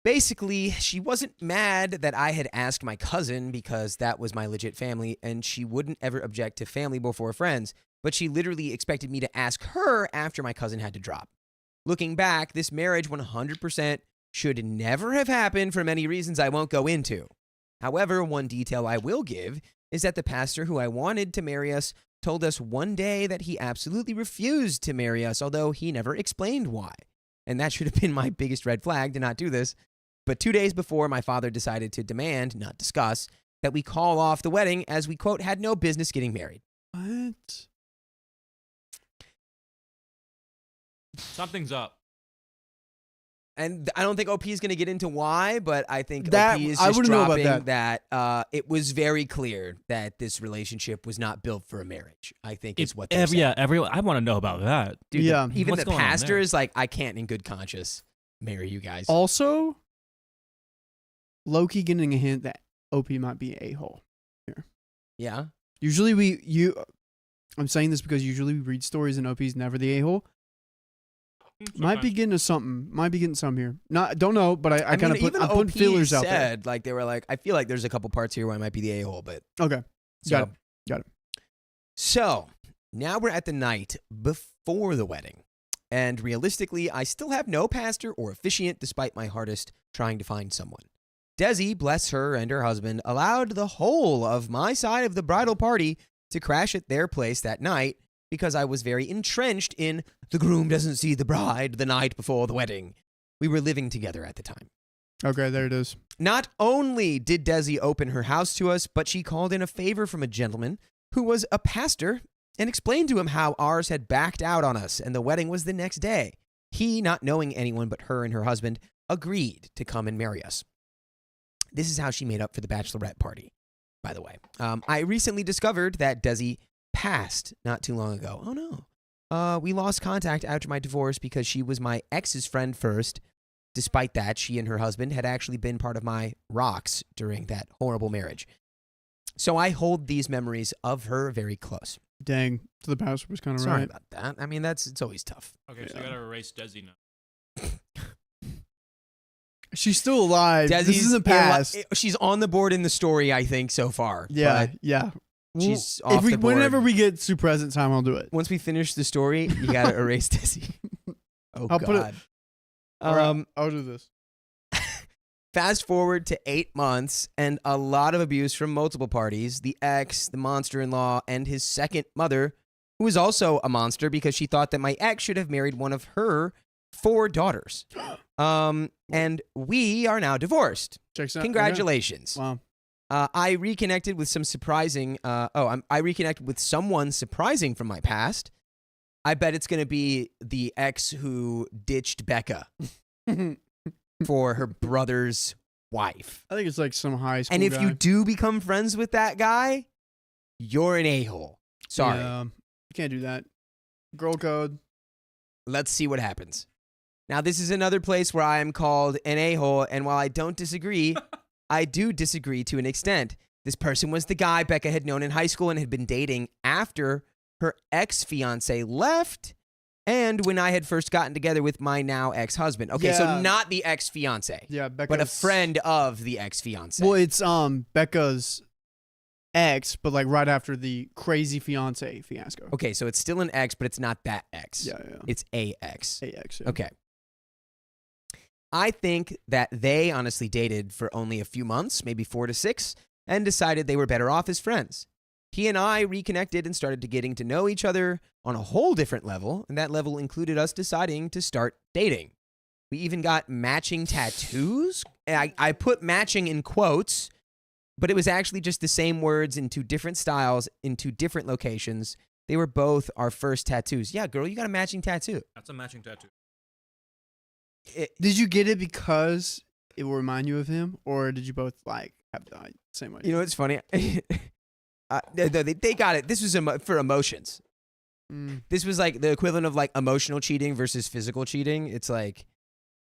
Basically, she wasn't mad that I had asked my cousin because that was my legit family and she wouldn't ever object to family before friends, but she literally expected me to ask her after my cousin had to drop. Looking back, this marriage 100% should never have happened for many reasons I won't go into. However, one detail I will give is that the pastor who I wanted to marry us told us one day that he absolutely refused to marry us, although he never explained why. And that should have been my biggest red flag to not do this. But 2 days before, my father decided to demand, not discuss, that we call off the wedding as we, quote, had no business getting married. What? Something's up. And I don't think OP is going to get into why, but I think that, OP is I just wouldn't know dropping about that. it was very clear that this relationship was not built for a marriage. I think is what they're saying. Yeah, everyone. I want to know about that. Dude, yeah. Even What's the going on pastor there? is like, I can't in good conscience marry you guys. Also, Loki getting a hint that OP might be a-hole here. Yeah. Usually I'm saying this because usually we read stories and OP's never the a-hole. Might be getting to something. Might be getting some here. Don't know, but I kind of put feelers out there. Like they were like, I feel like there's a couple parts here where I might be the a-hole, but okay, got it. So now we're at the night before the wedding, and realistically, I still have no pastor or officiant, despite my hardest trying to find someone. Desi, bless her and her husband, allowed the whole of my side of the bridal party to crash at their place that night because I was very entrenched in the groom doesn't see the bride the night before the wedding. We were living together at the time. Okay, there it is. Not only did Desi open her house to us, but she called in a favor from a gentleman who was a pastor and explained to him how ours had backed out on us and the wedding was the next day. He, not knowing anyone but her and her husband, agreed to come and marry us. This is how she made up for the bachelorette party, by the way. I recently discovered that Desi passed not too long ago. Oh, no. We lost contact after my divorce because she was my ex's friend first. Despite that, she and her husband had actually been part of my rocks during that horrible marriage. So I hold these memories of her very close. Dang. So the pastor was kind of Sorry right. about that. I mean, it's always tough. Okay, so you gotta erase Desi now. She's still alive. Desi's this is the past. She's on the board in the story, I think, so far. Yeah, yeah. She's off the board. Whenever we get to present time, I'll do it. Once we finish the story, you gotta erase Desi. Oh, I'll God. put it. I'll do this. Fast forward to 8 months and a lot of abuse from multiple parties. The ex, the monster-in-law, and his second mother, who is also a monster because she thought that my ex should have married one of her 4 daughters. And we are now divorced. Checks out. Congratulations. Okay. Wow. I reconnected with I reconnected with someone surprising from my past. I bet it's going to be the ex who ditched Becca for her brother's wife. I think it's like some high school And if guy. you do become friends with that guy, you're an a-hole. Sorry. Yeah, you can't do that. Girl code. Let's see what happens. Now, this is another place where I am called an a-hole, and while I don't disagree, I do disagree to an extent. This person was the guy Becca had known in high school and had been dating after her ex-fiance left and when I had first gotten together with my now ex-husband. Okay, Yeah. so not the ex-fiance, Yeah, Becca's. but a friend of the ex-fiance. Well, it's Becca's ex, but like right after the crazy fiance fiasco. Okay, so it's still an ex, but it's not that ex. Yeah. It's a ex. AX. Yeah. Okay. I think that they honestly dated for only a few months, maybe 4 to 6, and decided they were better off as friends. He and I reconnected and started getting to know each other on a whole different level, and that level included us deciding to start dating. We even got matching tattoos. I put matching in quotes, but it was actually just the same words in 2 different styles, in 2 different locations. They were both our first tattoos. Yeah, girl, you got a matching tattoo. That's a matching tattoo. Did you get it because it will remind you of him, or did you both like have the same idea? You know what's funny? They got it. This was for emotions. This was like the equivalent of like emotional cheating versus physical cheating. It's like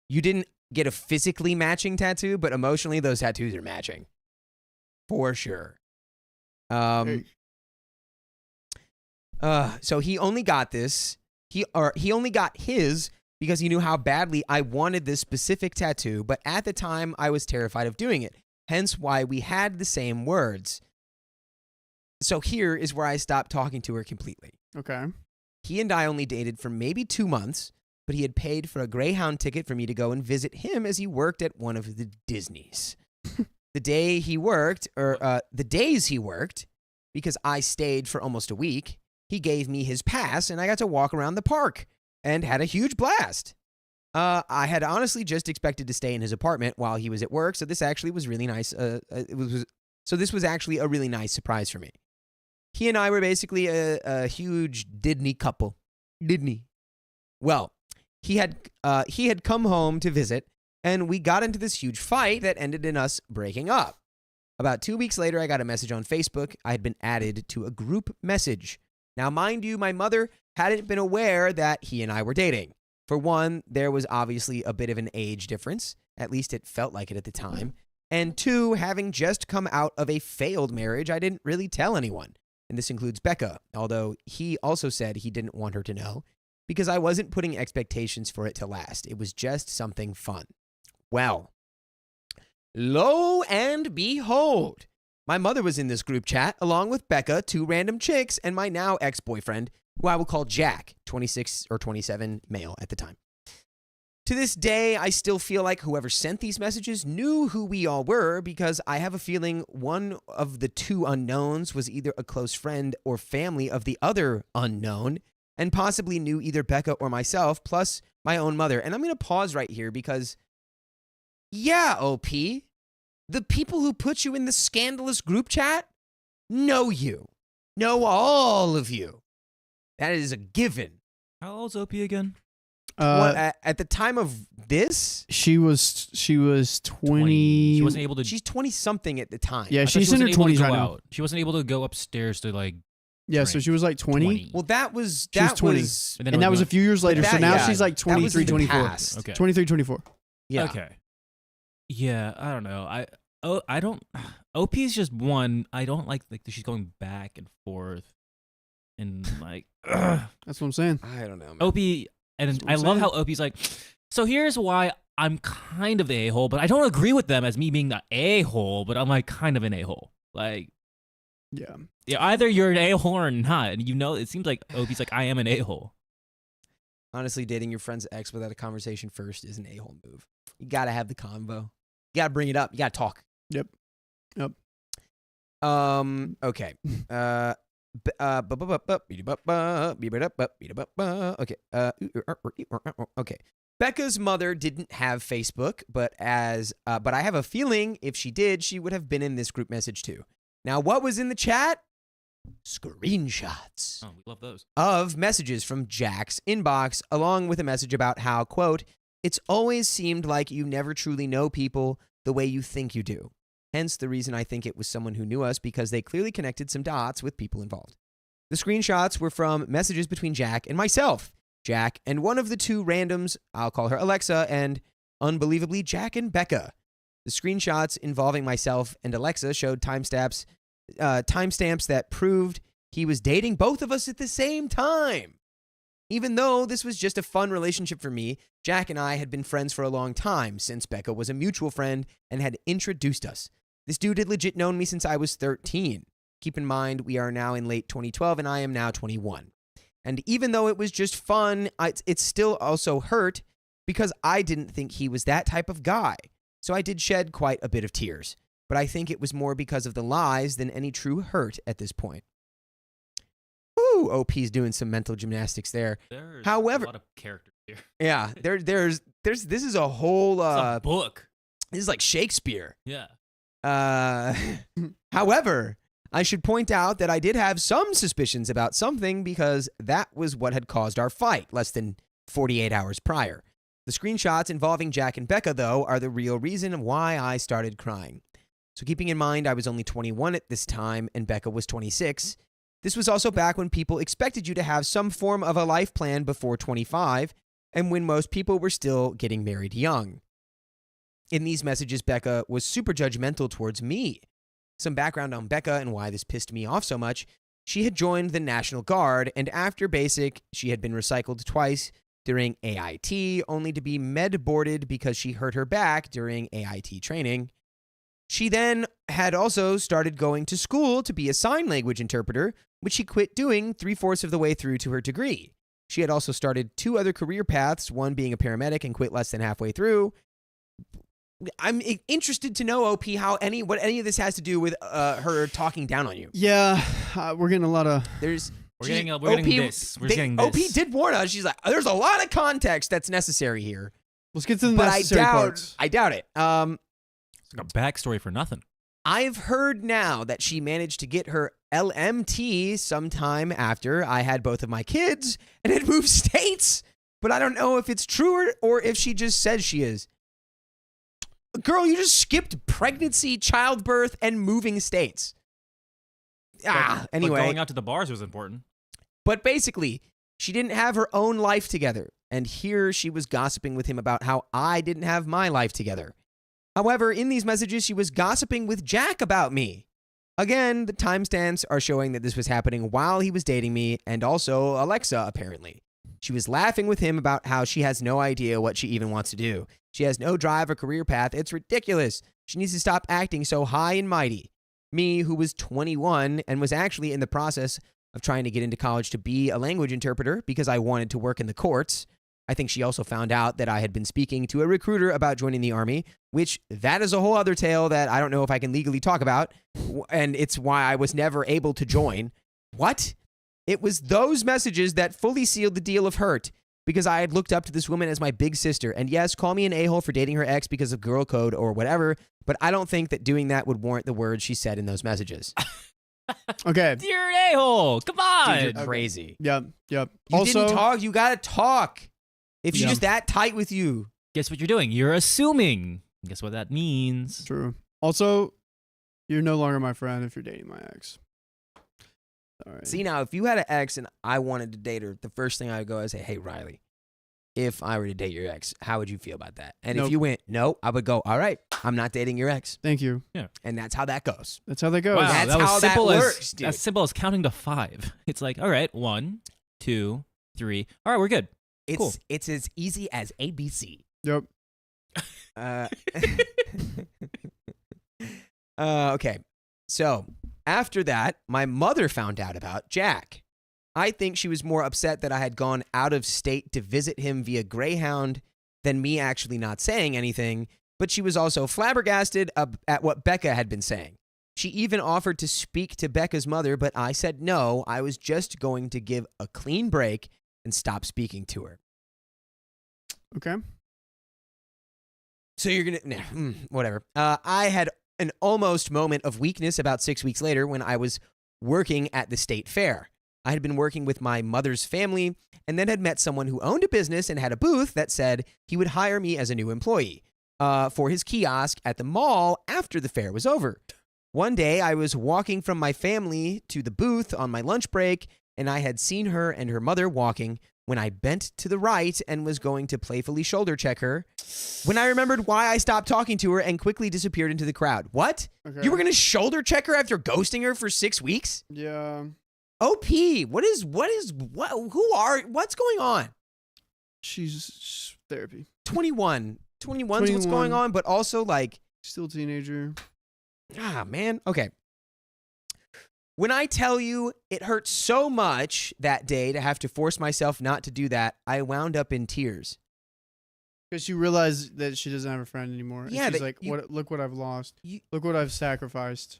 you didn't get a physically matching tattoo, but emotionally those tattoos are matching. For sure. So he only got this. He only got his because he knew how badly I wanted this specific tattoo, but at the time I was terrified of doing it. Hence why we had the same words. So here is where I stopped talking to her completely. Okay. He and I only dated for maybe 2 months, but he had paid for a Greyhound ticket for me to go and visit him as he worked at one of the Disneys. The days he worked, because I stayed for almost a week, he gave me his pass and I got to walk around the park and had a huge blast. I had honestly just expected to stay in his apartment while he was at work, so this actually was really nice. This was actually a really nice surprise for me. He and I were basically a huge Disney couple. Disney. Well, he had come home to visit, and we got into this huge fight that ended in us breaking up. About 2 weeks later, I got a message on Facebook. I had been added to a group message. Now, mind you, my mother hadn't been aware that he and I were dating. For one, there was obviously a bit of an age difference. At least it felt like it at the time. And 2, having just come out of a failed marriage, I didn't really tell anyone. And this includes Becca, although he also said he didn't want her to know because I wasn't putting expectations for it to last. It was just something fun. Well, lo and behold, my mother was in this group chat along with Becca, 2 random chicks, and my now ex-boyfriend, who I will call Jack, 26 or 27, male at the time. To this day, I still feel like whoever sent these messages knew who we all were because I have a feeling one of the 2 unknowns was either a close friend or family of the other unknown and possibly knew either Becca or myself, plus my own mother. And I'm going to pause right here because, yeah, OP, the people who put you in the scandalous group chat know you. Know all of you. That is a given. How old's OP again? At the time of this, she was 20. She wasn't able to. She's 20 something at the time. Yeah, I thought she's in her 20s right now. She wasn't able to go upstairs to like. Yeah, so she was like 20. Well, that was 20. And that was a few years later. So now she's like 23, 24. Okay. 23, 24. Yeah. Okay. Yeah, I don't know. I don't. OP is just one. I don't like that she's going back and forth, and like. That's what I'm saying. I don't know, man. OP. And I love how OP's like, so here's why I'm kind of the a-hole, but I don't agree with them as me being the a-hole, but I'm like kind of an a-hole. Like, yeah, either you're an a-hole or not. And it seems like OP's like, I am an a-hole. Honestly, dating your friend's ex without a conversation first is an a-hole move. You got to have the convo. You got to bring it up. You got to talk. Yep. Okay. Okay. Becca's mother didn't have Facebook, but I have a feeling if she did, she would have been in this group message too. Now, what was in the chat? Screenshots. Oh, we love those. Of messages from Jack's inbox, along with a message about how, quote, it's always seemed like you never truly know people the way you think you do. Hence the reason I think it was someone who knew us because they clearly connected some dots with people involved. The screenshots were from messages between Jack and myself. Jack and one of the 2 randoms, I'll call her Alexa, and unbelievably Jack and Becca. The screenshots involving myself and Alexa showed timestamps that proved he was dating both of us at the same time. Even though this was just a fun relationship for me, Jack and I had been friends for a long time since Becca was a mutual friend and had introduced us. This dude had legit known me since I was 13. Keep in mind, we are now in late 2012 and I am now 21. And even though it was just fun, it still also hurt because I didn't think he was that type of guy. So I did shed quite a bit of tears. But I think it was more because of the lies than any true hurt at this point. Ooh, OP's doing some mental gymnastics there. There's However, a lot of characters here. yeah, there's this is a whole It's a book. This is like Shakespeare. Yeah. However, I should point out that I did have some suspicions about something because that was what had caused our fight less than 48 hours prior. The screenshots involving Jack and Becca, though, are the real reason why I started crying. So keeping in mind I was only 21 at this time and Becca was 26, this was also back when people expected you to have some form of a life plan before 25 and when most people were still getting married young. In these messages, Becca was super judgmental towards me. Some background on Becca and why this pissed me off so much. She had joined the National Guard, and after basic, she had been recycled twice during AIT, only to be med-boarded because she hurt her back during AIT training. She then had also started going to school to be a sign language interpreter, which she quit doing 3/4 of the way through to her degree. She had also started 2 other career paths, one being a paramedic and quit less than halfway through. I'm interested to know, OP, what any of this has to do with her talking down on you. Yeah, we're getting a lot of. We're getting this. OP did warn us. She's like, there's a lot of context that's necessary here. Let's get to the necessary parts. I doubt it. It's like a backstory for nothing. I've heard now that she managed to get her LMT sometime after I had both of my kids and had moved states, but I don't know if it's true or if she just says she is. Girl, you just skipped pregnancy, childbirth, and moving states. Anyway. But going out to the bars was important. But basically, she didn't have her own life together, and here she was gossiping with him about how I didn't have my life together. However, in these messages, she was gossiping with Jack about me. Again, the timestamps are showing that this was happening while he was dating me, and also Alexa, apparently. She was laughing with him about how she has no idea what she even wants to do. She has no drive or career path. It's ridiculous. She needs to stop acting so high and mighty. Me, who was 21 and was actually in the process of trying to get into college to be a language interpreter because I wanted to work in the courts. I think she also found out that I had been speaking to a recruiter about joining the Army, which that is a whole other tale that I don't know if I can legally talk about, and it's why I was never able to join. What? It was those messages that fully sealed the deal of hurt because I had looked up to this woman as my big sister. And yes, call me an a-hole for dating her ex because of girl code or whatever, but I don't think that doing that would warrant the words she said in those messages. Okay. You're an a-hole. Come on. Dude, you're crazy. Yep. You Also, didn't talk. You got to talk. If she's just that tight with you. Guess what you're doing? You're assuming. Guess what that means? True. Also, you're no longer my friend if you're dating my ex. All right. See, now, if you had an ex and I wanted to date her, the first thing I would go is say, hey, Riley, if I were to date your ex, how would you feel about that? And if you went, no, I would go, all right, I'm not dating your ex. Thank you. Yeah. And that's how that goes. That's how that goes. Wow, That's that was how that simple works, dude. as simple as counting to 5. It's like, all right, 1, 2, 3. All right, we're good. Cool. It's as easy as ABC. Yep. Okay. So after that, my mother found out about Jack. I think she was more upset that I had gone out of state to visit him via Greyhound than me actually not saying anything, but she was also flabbergasted at what Becca had been saying. She even offered to speak to Becca's mother, but I said no, I was just going to give a clean break and stop speaking to her. Okay. So you're going to, whatever. I had an almost moment of weakness about 6 weeks later when I was working at the state fair. I had been working with my mother's family and then had met someone who owned a business and had a booth that said he would hire me as a new employee for his kiosk at the mall after the fair was over. One day I was walking from my family to the booth on my lunch break and I had seen her and her mother walking when I bent to the right and was going to playfully shoulder check her, when I remembered why I stopped talking to her and quickly disappeared into the crowd. What? Okay. You were going to shoulder check her after ghosting her for 6 weeks? Yeah. OP, what's going on? She's therapy. 21. 21's what's going on, but also like... Still a teenager. Man. Okay. When I tell you it hurt so much that day to have to force myself not to do that, I wound up in tears. Because she realized that she doesn't have a friend anymore. Yeah, and she's that like, you- look what I've lost. You- Look what I've sacrificed.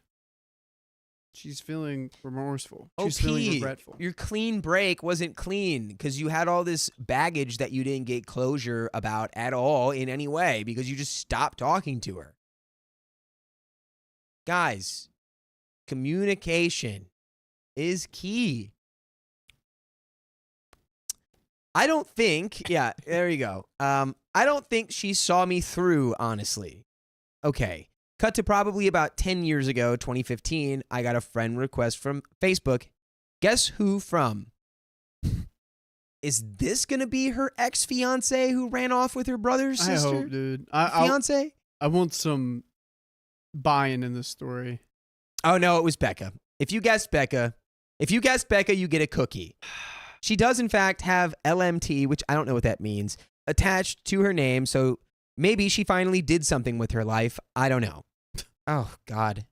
She's feeling remorseful. She's OP, feeling regretful. your clean break wasn't clean because you had all this baggage that you didn't get closure about at all in any way because you just stopped talking to her. Guys, communication is key. I don't think, yeah, there you go. I don't think she saw me through, honestly. Okay. Cut to probably about 10 years ago, 2015, I got a friend request from Facebook. Guess who from? Is this going to be her ex-fiance who ran off with her brother's sister? I hope, dude. I Fiance? want some buy-in in this story. Oh, no, it was Becca. If you guessed Becca, you get a cookie. She does, in fact, have LMT, which I don't know what that means, attached to her name, so maybe she finally did something with her life. I don't know. Oh, God.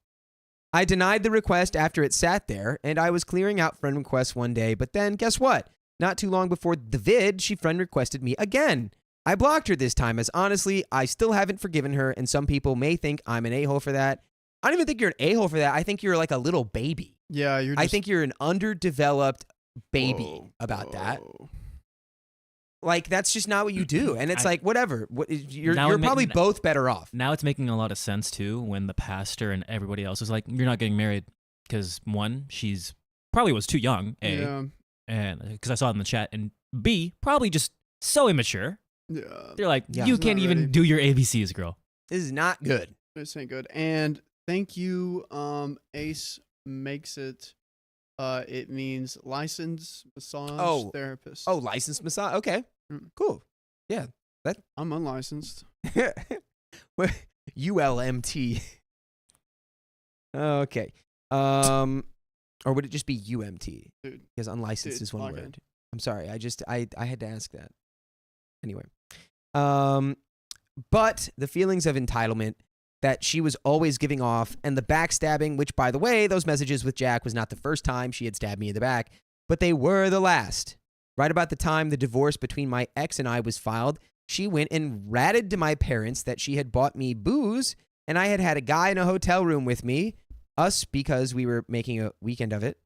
I denied the request after it sat there, and I was clearing out friend requests one day, but then guess what? Not too long before the vid, she friend requested me again. I blocked her this time, as honestly, I still haven't forgiven her, and some people may think I'm an a-hole for that. I don't even think you're an a-hole for that. I think you're like a little baby. Yeah, you're. I think you're an underdeveloped baby about that. Like, that's just not what you do. And it's like, whatever. You're probably both better off. Now it's making a lot of sense, too, when the pastor and everybody else is like, you're not getting married. Because, one, she's probably was too young, A, Yeah. and because I saw it in the chat, and B, probably just so immature. Yeah. They're like, Yeah. you It's can't not even ready. do your ABCs, girl. This is not good. This ain't good. And thank you, Ace makes it. It means licensed massage therapist. Oh, licensed massage. Okay. Mm. Cool. Yeah. I'm unlicensed. ULMT. Okay. Or would it just be UMT? Dude. Because unlicensed Dude, is one log word. in. I'm sorry. I had to ask that. Anyway. But the feelings of entitlement that she was always giving off, and the backstabbing, which, by the way, those messages with Jack was not the first time she had stabbed me in the back, but they were the last. Right about the time the divorce between my ex and I was filed, she went and ratted to my parents that she had bought me booze, and I had had a guy in a hotel room with me, us, because we were making a weekend of it.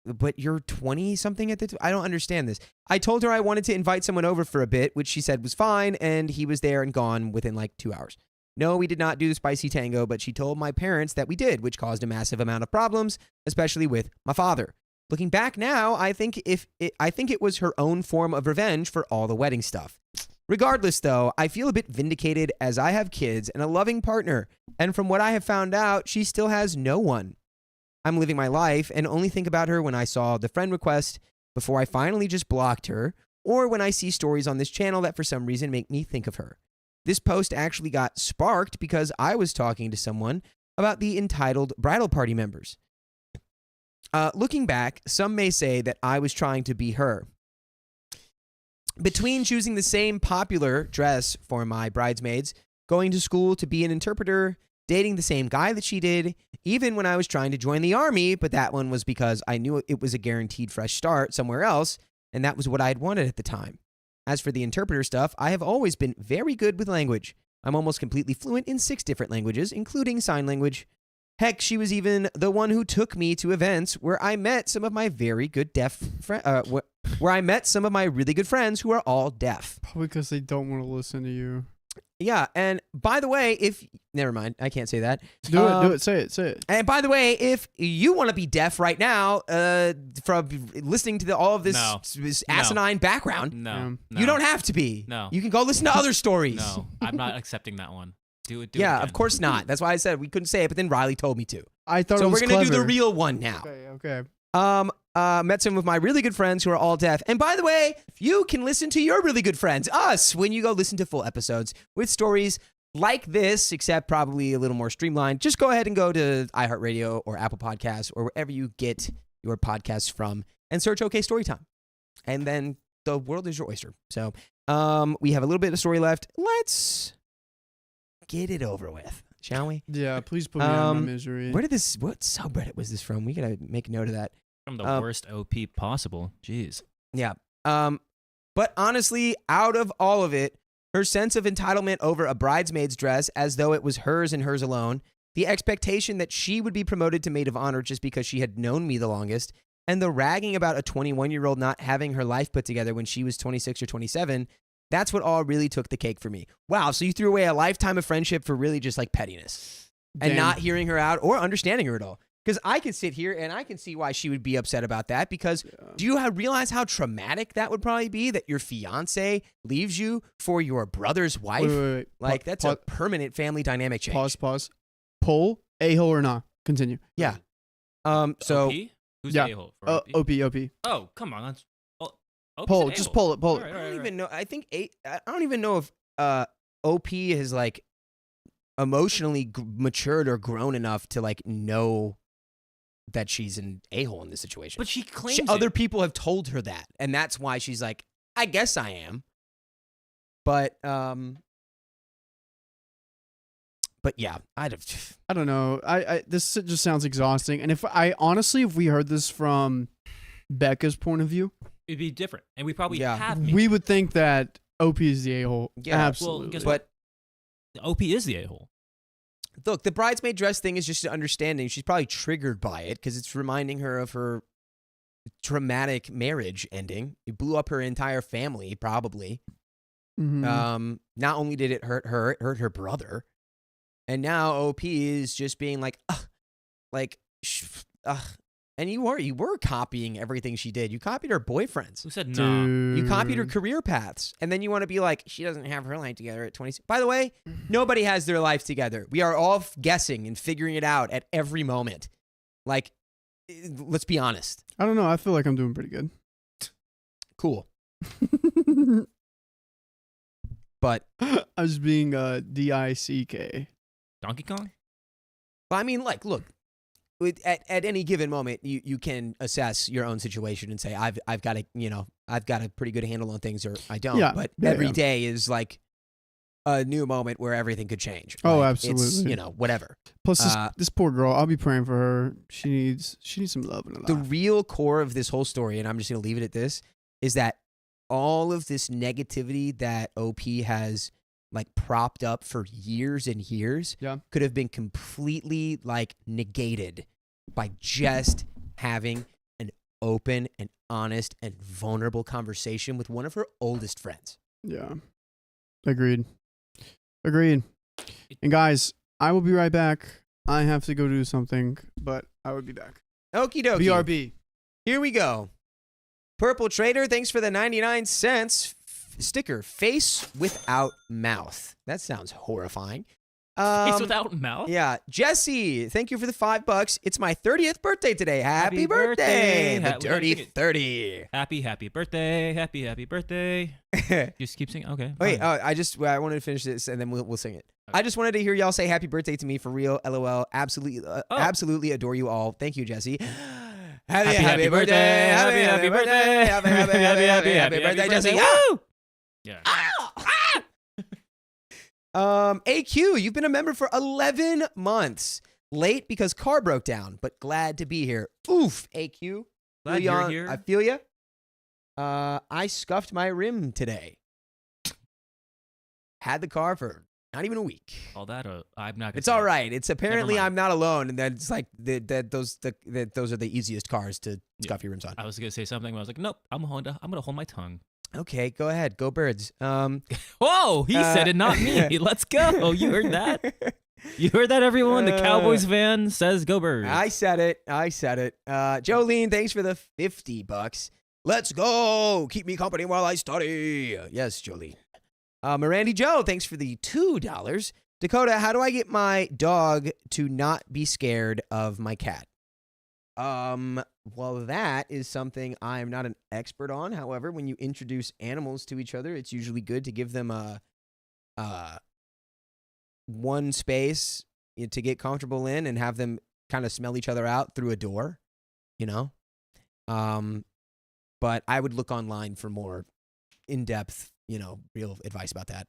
But you're 20-something at the time? I don't understand this. I told her I wanted to invite someone over for a bit, which she said was fine, and he was there and gone within like 2 hours. No, we did not do the spicy tango, but she told my parents that we did, which caused a massive amount of problems, especially with my father. Looking back now, I think it was her own form of revenge for all the wedding stuff. Regardless, though, I feel a bit vindicated as I have kids and a loving partner, and from what I have found out, she still has no one. I'm living my life and only think about her when I saw the friend request before I finally just blocked her, or when I see stories on this channel that for some reason make me think of her. This post actually got sparked because I was talking to someone about the entitled bridal party members. Looking back, some may say that I was trying to be her. Between choosing the same popular dress for my bridesmaids, going to school to be an interpreter, dating the same guy that she did, even when I was trying to join the army, but that one was because I knew it was a guaranteed fresh start somewhere else, and that was what I had wanted at the time. As for the interpreter stuff, I have always been very good with language. I'm almost completely fluent in 6 different languages, including sign language. Heck, she was even the one who took me to events where I met some of my very good where I met some of my really good friends who are all deaf. Probably because they don't want to listen to you. Yeah, and by the way, never mind, I can't say that. Do it, say it. And by the way, if you want to be deaf right now, from listening to all of this asinine background, No. you don't have to be. No. You can go listen to other stories. No, I'm not accepting that one. Do it. Yeah, again. of course not. That's why I said we couldn't say it, but then Riley told me to. I thought So it was we're gonna do the clever. real one now. Okay. Met some of my really good friends who are all deaf. And by the way, you can listen to your really good friends, us, when you go listen to full episodes with stories like this, except probably a little more streamlined. Just go ahead and go to iHeartRadio or Apple Podcasts or wherever you get your podcasts from and search OK Storytime. And then the world is your oyster. So we have a little bit of story left. Let's get it over with, shall we? Yeah, please put me out of my misery. What subreddit was this from? We gotta make a note of that. From the worst OP possible. Jeez. Yeah. But honestly, out of all of it, her sense of entitlement over a bridesmaid's dress as though it was hers and hers alone, the expectation that she would be promoted to maid of honor just because she had known me the longest, and the ragging about a 21-year-old not having her life put together when she was 26 or 27, that's what all really took the cake for me. Wow, so you threw away a lifetime of friendship for really just like pettiness and Damn. not hearing her out or understanding her at all. Because I could sit here and I can see why she would be upset about that. Because do you realize how traumatic that would probably be that your fiance leaves you for your brother's wife? Wait. Like, that's a permanent family dynamic change. Pause. Poll, a-hole or not? Continue. Yeah. So. OP? Who's yeah. the a-hole? For OP. Oh, come on. That's, Poll. Just poll it. All right, I don't even know. I don't even know if OP has like emotionally matured or grown enough to like know that she's an a-hole in this situation. But she claims other people have told her that, and that's why she's like, I guess I am. But yeah, I don't know. This just sounds exhausting. And if we heard this from Becca's point of view, it'd be different, and we probably have. Maybe. We would think that OP is the a-hole. Yeah, absolutely. Well, guess what? The OP is the a-hole. Look, the bridesmaid dress thing is just an understanding. She's probably triggered by it because it's reminding her of her traumatic marriage ending. It blew up her entire family, probably. Mm-hmm. Not only did it hurt her, it hurt her brother. And now OP is just being like, and you were copying everything she did. You copied her boyfriends. Who said no? You copied her career paths. And then you want to be like, she doesn't have her life together at 26. By the way, nobody has their life together. We are all guessing and figuring it out at every moment. Like, let's be honest. I don't know. I feel like I'm doing pretty good. Cool. But I was being DICK. Donkey Kong? Well, I mean, like, look. At any given moment, you can assess your own situation and say, I've got a pretty good handle on things, or I don't. Yeah, but every day is like a new moment where everything could change. Oh, like, absolutely. It's, whatever. Plus, this poor girl, I'll be praying for her. She needs some love in her life. The real core of this whole story, and I'm just going to leave it at this, is that all of this negativity that OP has like propped up for years and years could have been completely like negated by just having an open and honest and vulnerable conversation with one of her oldest friends. Yeah. Agreed. And guys, I will be right back. I have to go do something, but I will be back. Okie dokie. BRB. Here we go. Purple Trader, thanks for the 99 cents. Sticker, face without mouth. That sounds horrifying. Face without mouth? Yeah. Jesse, thank you for the $5. It's my 30th birthday today. Happy birthday. The dirty 30. Happy birthday. Happy birthday. Just keep singing. Okay. Wait, I wanted to finish this and then we'll sing it. Okay. I just wanted to hear y'all say happy birthday to me for real. LOL. Absolutely adore you all. Thank you, Jesse. Happy birthday. Happy birthday. Happy birthday, Jesse. Woo! Yeah. AQ, you've been a member for 11 months. Late because car broke down, but glad to be here. Oof, AQ. Glad you're here. I feel you. I scuffed my rim today. Had the car for not even a week. All that, I'm not. It's all right. It's apparently I'm not alone, and that's like those are the easiest cars to scuff your rims on. I was gonna say something, but I was like, nope. I'm gonna hold my tongue. Okay, go ahead. Go Birds. Whoa, he said it, not me. Let's go. You heard that? You heard that, everyone? The Cowboys fan says go Birds. I said it. Jolene, thanks for the $50. Let's go. Keep me company while I study. Yes, Jolene. Mirandy Joe, thanks for the $2. Dakota, how do I get my dog to not be scared of my cat? Well, that is something I'm not an expert on. However, when you introduce animals to each other, it's usually good to give them one space to get comfortable in and have them kind of smell each other out through a door, But I would look online for more in-depth, real advice about that.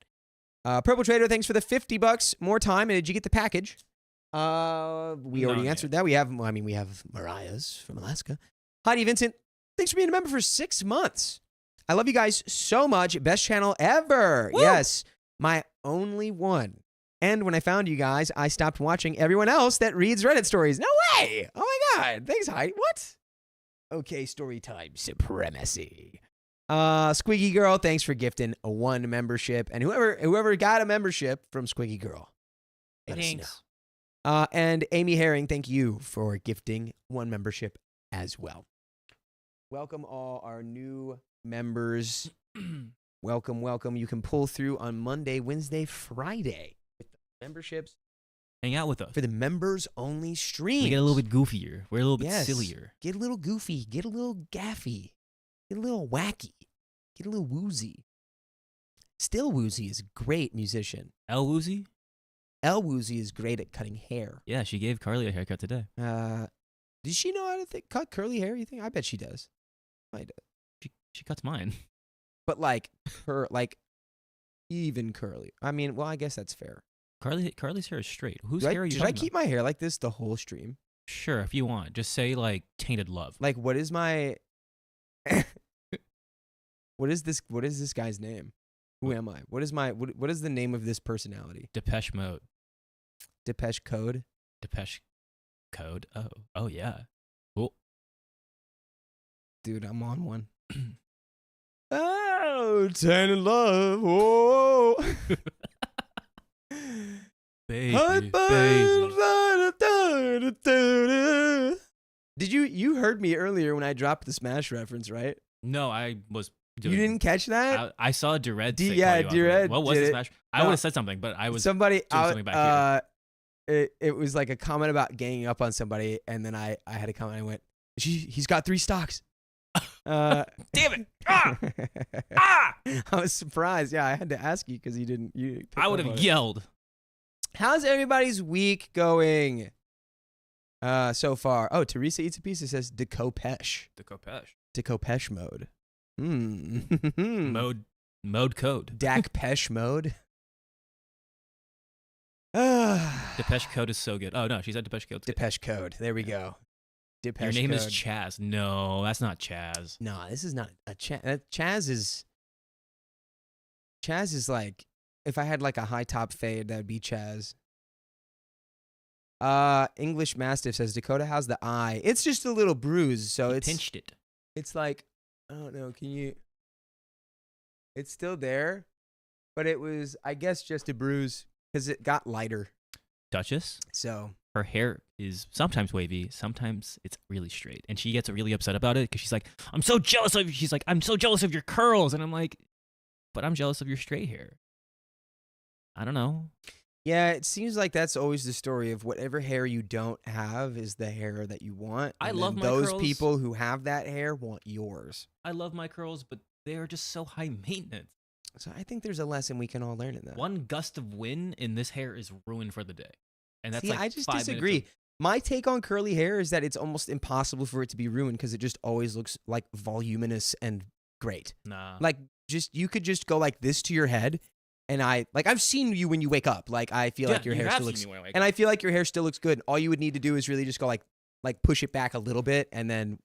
Purple Trader, thanks for the $50 more time. And did you get the package? We already Not answered that. We have Mariah's from Alaska. Heidi Vincent, thanks for being a member for 6 months. I love you guys so much. Best channel ever. Woo! Yes, my only one. And when I found you guys, I stopped watching everyone else that reads Reddit stories. No way. Oh my God. Thanks, Heidi. What? Okay, story time supremacy. Squeaky Girl, thanks for gifting a 1 membership. And whoever got a membership from Squeaky Girl, let us know. And Amy Herring, thank you for gifting 1 membership as well. Welcome all our new members. Welcome, welcome. You can pull through on Monday, Wednesday, Friday with the memberships. Hang out with us. For the members only streams. We get a little bit goofier. We're a little bit Yes. sillier. Get a little goofy. Get a little gaffy. Get a little wacky. Get a little woozy. Still Woozy is a great musician. El Woozy? El Woozy is great at cutting hair. Yeah, she gave Carly a haircut today. Does she know how to cut curly hair, you think? I bet she does. I do. She cuts mine. But even curly. I mean, well, I guess that's fair. Carly's hair is straight. Whose Should hair are you Should talking I keep my hair like this the whole stream? about? Sure, if you want. Just say, like, tainted love. Like, what is my... What is this guy's name? Who am I? What is the name of this personality? Depeche Mode. Depeche Code? Depeche Code. Oh yeah. Cool. Dude, I'm on one. Oh, tainted love. Oh. Baby. Did you heard me earlier when I dropped the Smash reference, right? No, I was doing. You didn't catch that? I saw Dured. Dured. What was did the it. Smash? I would have said something, but I was somebody doing something back here. It was like a comment about ganging up on somebody, and then I had a comment. I went, he's got 3 stocks. Damn it! Ah! Ah! I was surprised. Yeah, I had to ask you because you didn't. I would have yelled. How's everybody's week going? So far. Oh, Teresa Eats a Pizza says Decopesh. Decopesh mode. Mode code. Dak Pesh mode. Depeche Code is so good. Oh no, she said Depeche Code. Depeche Code. There we go. Your name is Chaz. No, that's not Chaz. No, this is not a Chaz. Chaz is like, if I had like a high top fade, that would be Chaz. English Mastiff says Dakota has the eye. It's just a little bruise, so He it's pinched it. It's like, I don't know. It's still there, but it was, I guess, just a bruise because it got lighter. Duchess. So her hair is sometimes wavy, sometimes it's really straight, and she gets really upset about it because she's like, I'm so jealous of you. She's like, I'm so jealous of your curls, and I'm like, but I'm jealous of your straight hair. I don't know. Yeah, it seems like that's always the story of whatever hair you don't have is the hair that you want. I love my those curls. people who have that hair want yours. I love my curls, but they are just so high maintenance. So I think there's a lesson we can all learn in that. One gust of wind in this hair is ruined for the day. And that's See, like I just 5 minutes disagree. of- My take on curly hair is that it's almost impossible for it to be ruined because it just always looks like voluminous and great. Nah. Like you could just go like this to your head, and I've seen you when you wake up. Like I feel like your hair still looks, and I feel like your hair still looks good. All you would need to do is really just go like push it back a little bit, and then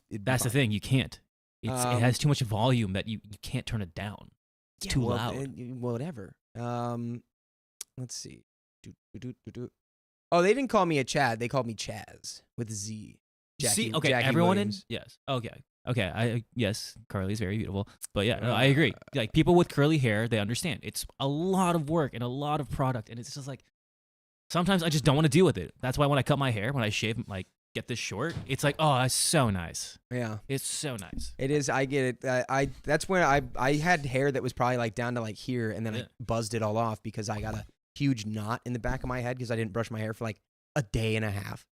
that's the thing. You can't. It has too much volume that you can't turn it down. It's too loud. Whatever. Let's see. Oh, they didn't call me a Chad. They called me Chaz with a Z. See, okay, Jackie everyone Williams. in? Yes. Okay. Yes, Carly's very beautiful. But yeah, no, I agree. Like people with curly hair, they understand. It's a lot of work and a lot of product, and it's just like sometimes I just don't want to deal with it. That's why when I cut my hair, when I shave, like get this short, it's like, oh, it's so nice. Yeah, it's so nice. It is. I get it. That's when I had hair that was probably like down to like here, and then I buzzed it all off because I got a huge knot in the back of my head because I didn't brush my hair for like a day and a half.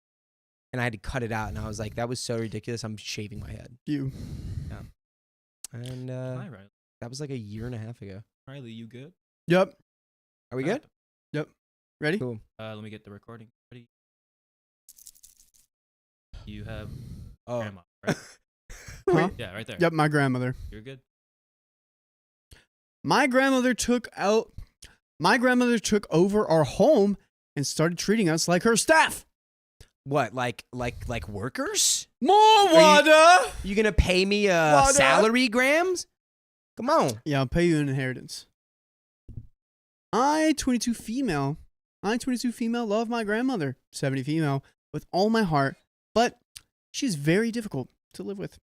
And I had to cut it out, and I was like, that was so ridiculous. I'm shaving my head. Yeah. And Hi, Riley. that was like a year and a half ago. Riley, you good? Yep. Are we good? Yep. Ready? Cool. Let me get the recording ready. You have grandma, right? Huh? Yeah, right there. Yep, my grandmother. You're good. My grandmother took out My grandmother took over our home and started treating us like her staff. What, like workers? More water! You gonna pay me Water. salary, Grams? Come on. Yeah, I'll pay you an inheritance. I, 22 female, love my grandmother, 70 female, with all my heart, but she's very difficult to live with.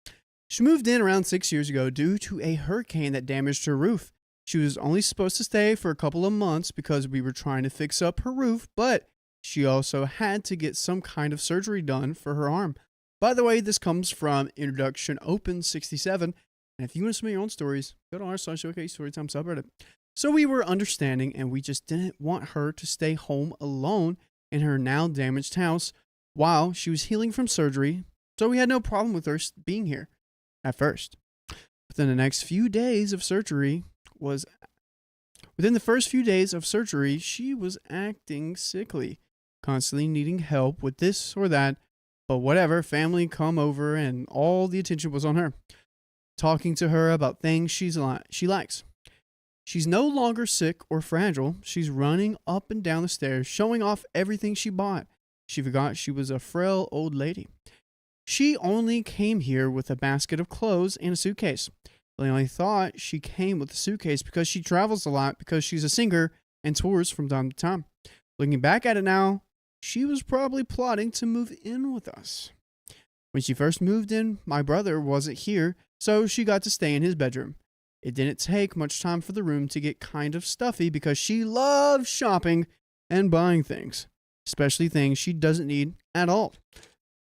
She moved in around 6 years ago due to a hurricane that damaged her roof. She was only supposed to stay for a couple of months because we were trying to fix up her roof, but she also had to get some kind of surgery done for her arm. By the way, this comes from Introduction Open 67. And if you want to submit your own stories, go to r/OK Storytime subreddit. So we were understanding, and we just didn't want her to stay home alone in her now damaged house while she was healing from surgery. So we had no problem with her being here at first. Within the first few days of surgery, she was acting sickly, constantly needing help with this or that. But whatever, family come over, and all the attention was on her. Talking to her about things she likes. She's no longer sick or fragile. She's running up and down the stairs, showing off everything she bought. She forgot she was a frail old lady. She only came here with a basket of clothes and a suitcase. I only thought she came with a suitcase because she travels a lot because she's a singer and tours from time to time. Looking back at it now, she was probably plotting to move in with us. When she first moved in, my brother wasn't here, so she got to stay in his bedroom. It didn't take much time for the room to get kind of stuffy because she loves shopping and buying things, especially things she doesn't need at all.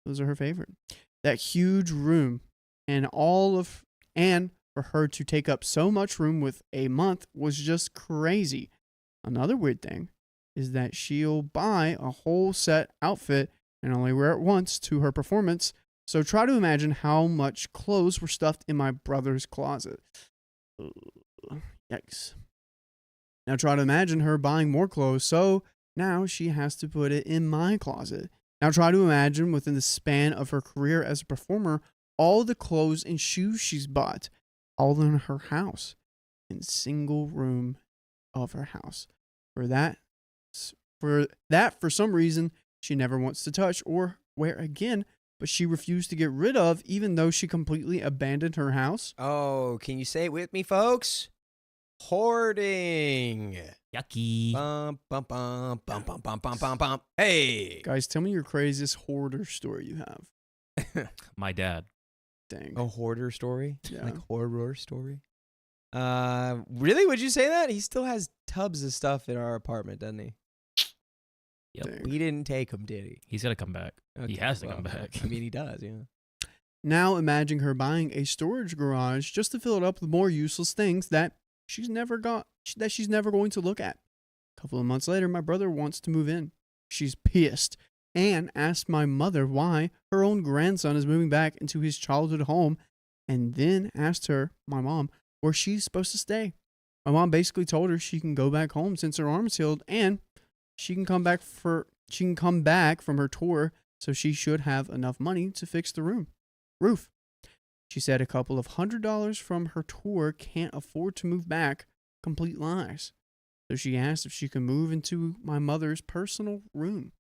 Those are her favorite. That huge room and for her to take up so much room with a month was just crazy. Another weird thing is that she'll buy a whole set outfit and only wear it once to her performance. So try to imagine how much clothes were stuffed in my brother's closet. Yikes. Now try to imagine her buying more clothes, so now she has to put it in my closet. Now try to imagine within the span of her career as a performer, all the clothes and shoes she's bought, all in her house, in single room of her house. For some reason, she never wants to touch or wear again, but she refused to get rid of, even though she completely abandoned her house. Oh, can you say it with me, folks? Hoarding. Yucky. Bum, bum, bum, bum, bum, bum, bum, bum, bum. Hey. Guys, tell me your craziest hoarder story you have. My dad. Dang. A hoarder story? Yeah. Like horror story? Really? Would you say that? He still has tubs of stuff in our apartment, doesn't he? Yep. Dang. We didn't take him, did he? He's got to come back. He has to come back. I mean, he does, yeah. Now imagine her buying a storage garage just to fill it up with more useless things that she's never going to look at. A couple of months later, my brother wants to move in. She's pissed and asked my mother why her own grandson is moving back into his childhood home, and then asked her, my mom, where she's supposed to stay. My mom basically told her she can go back home since her arm is healed, and she can come back from her tour, so she should have enough money to fix the roof. She said a couple of $100 from her tour can't afford to move back. Complete lies. So she asked if she could move into my mother's personal room.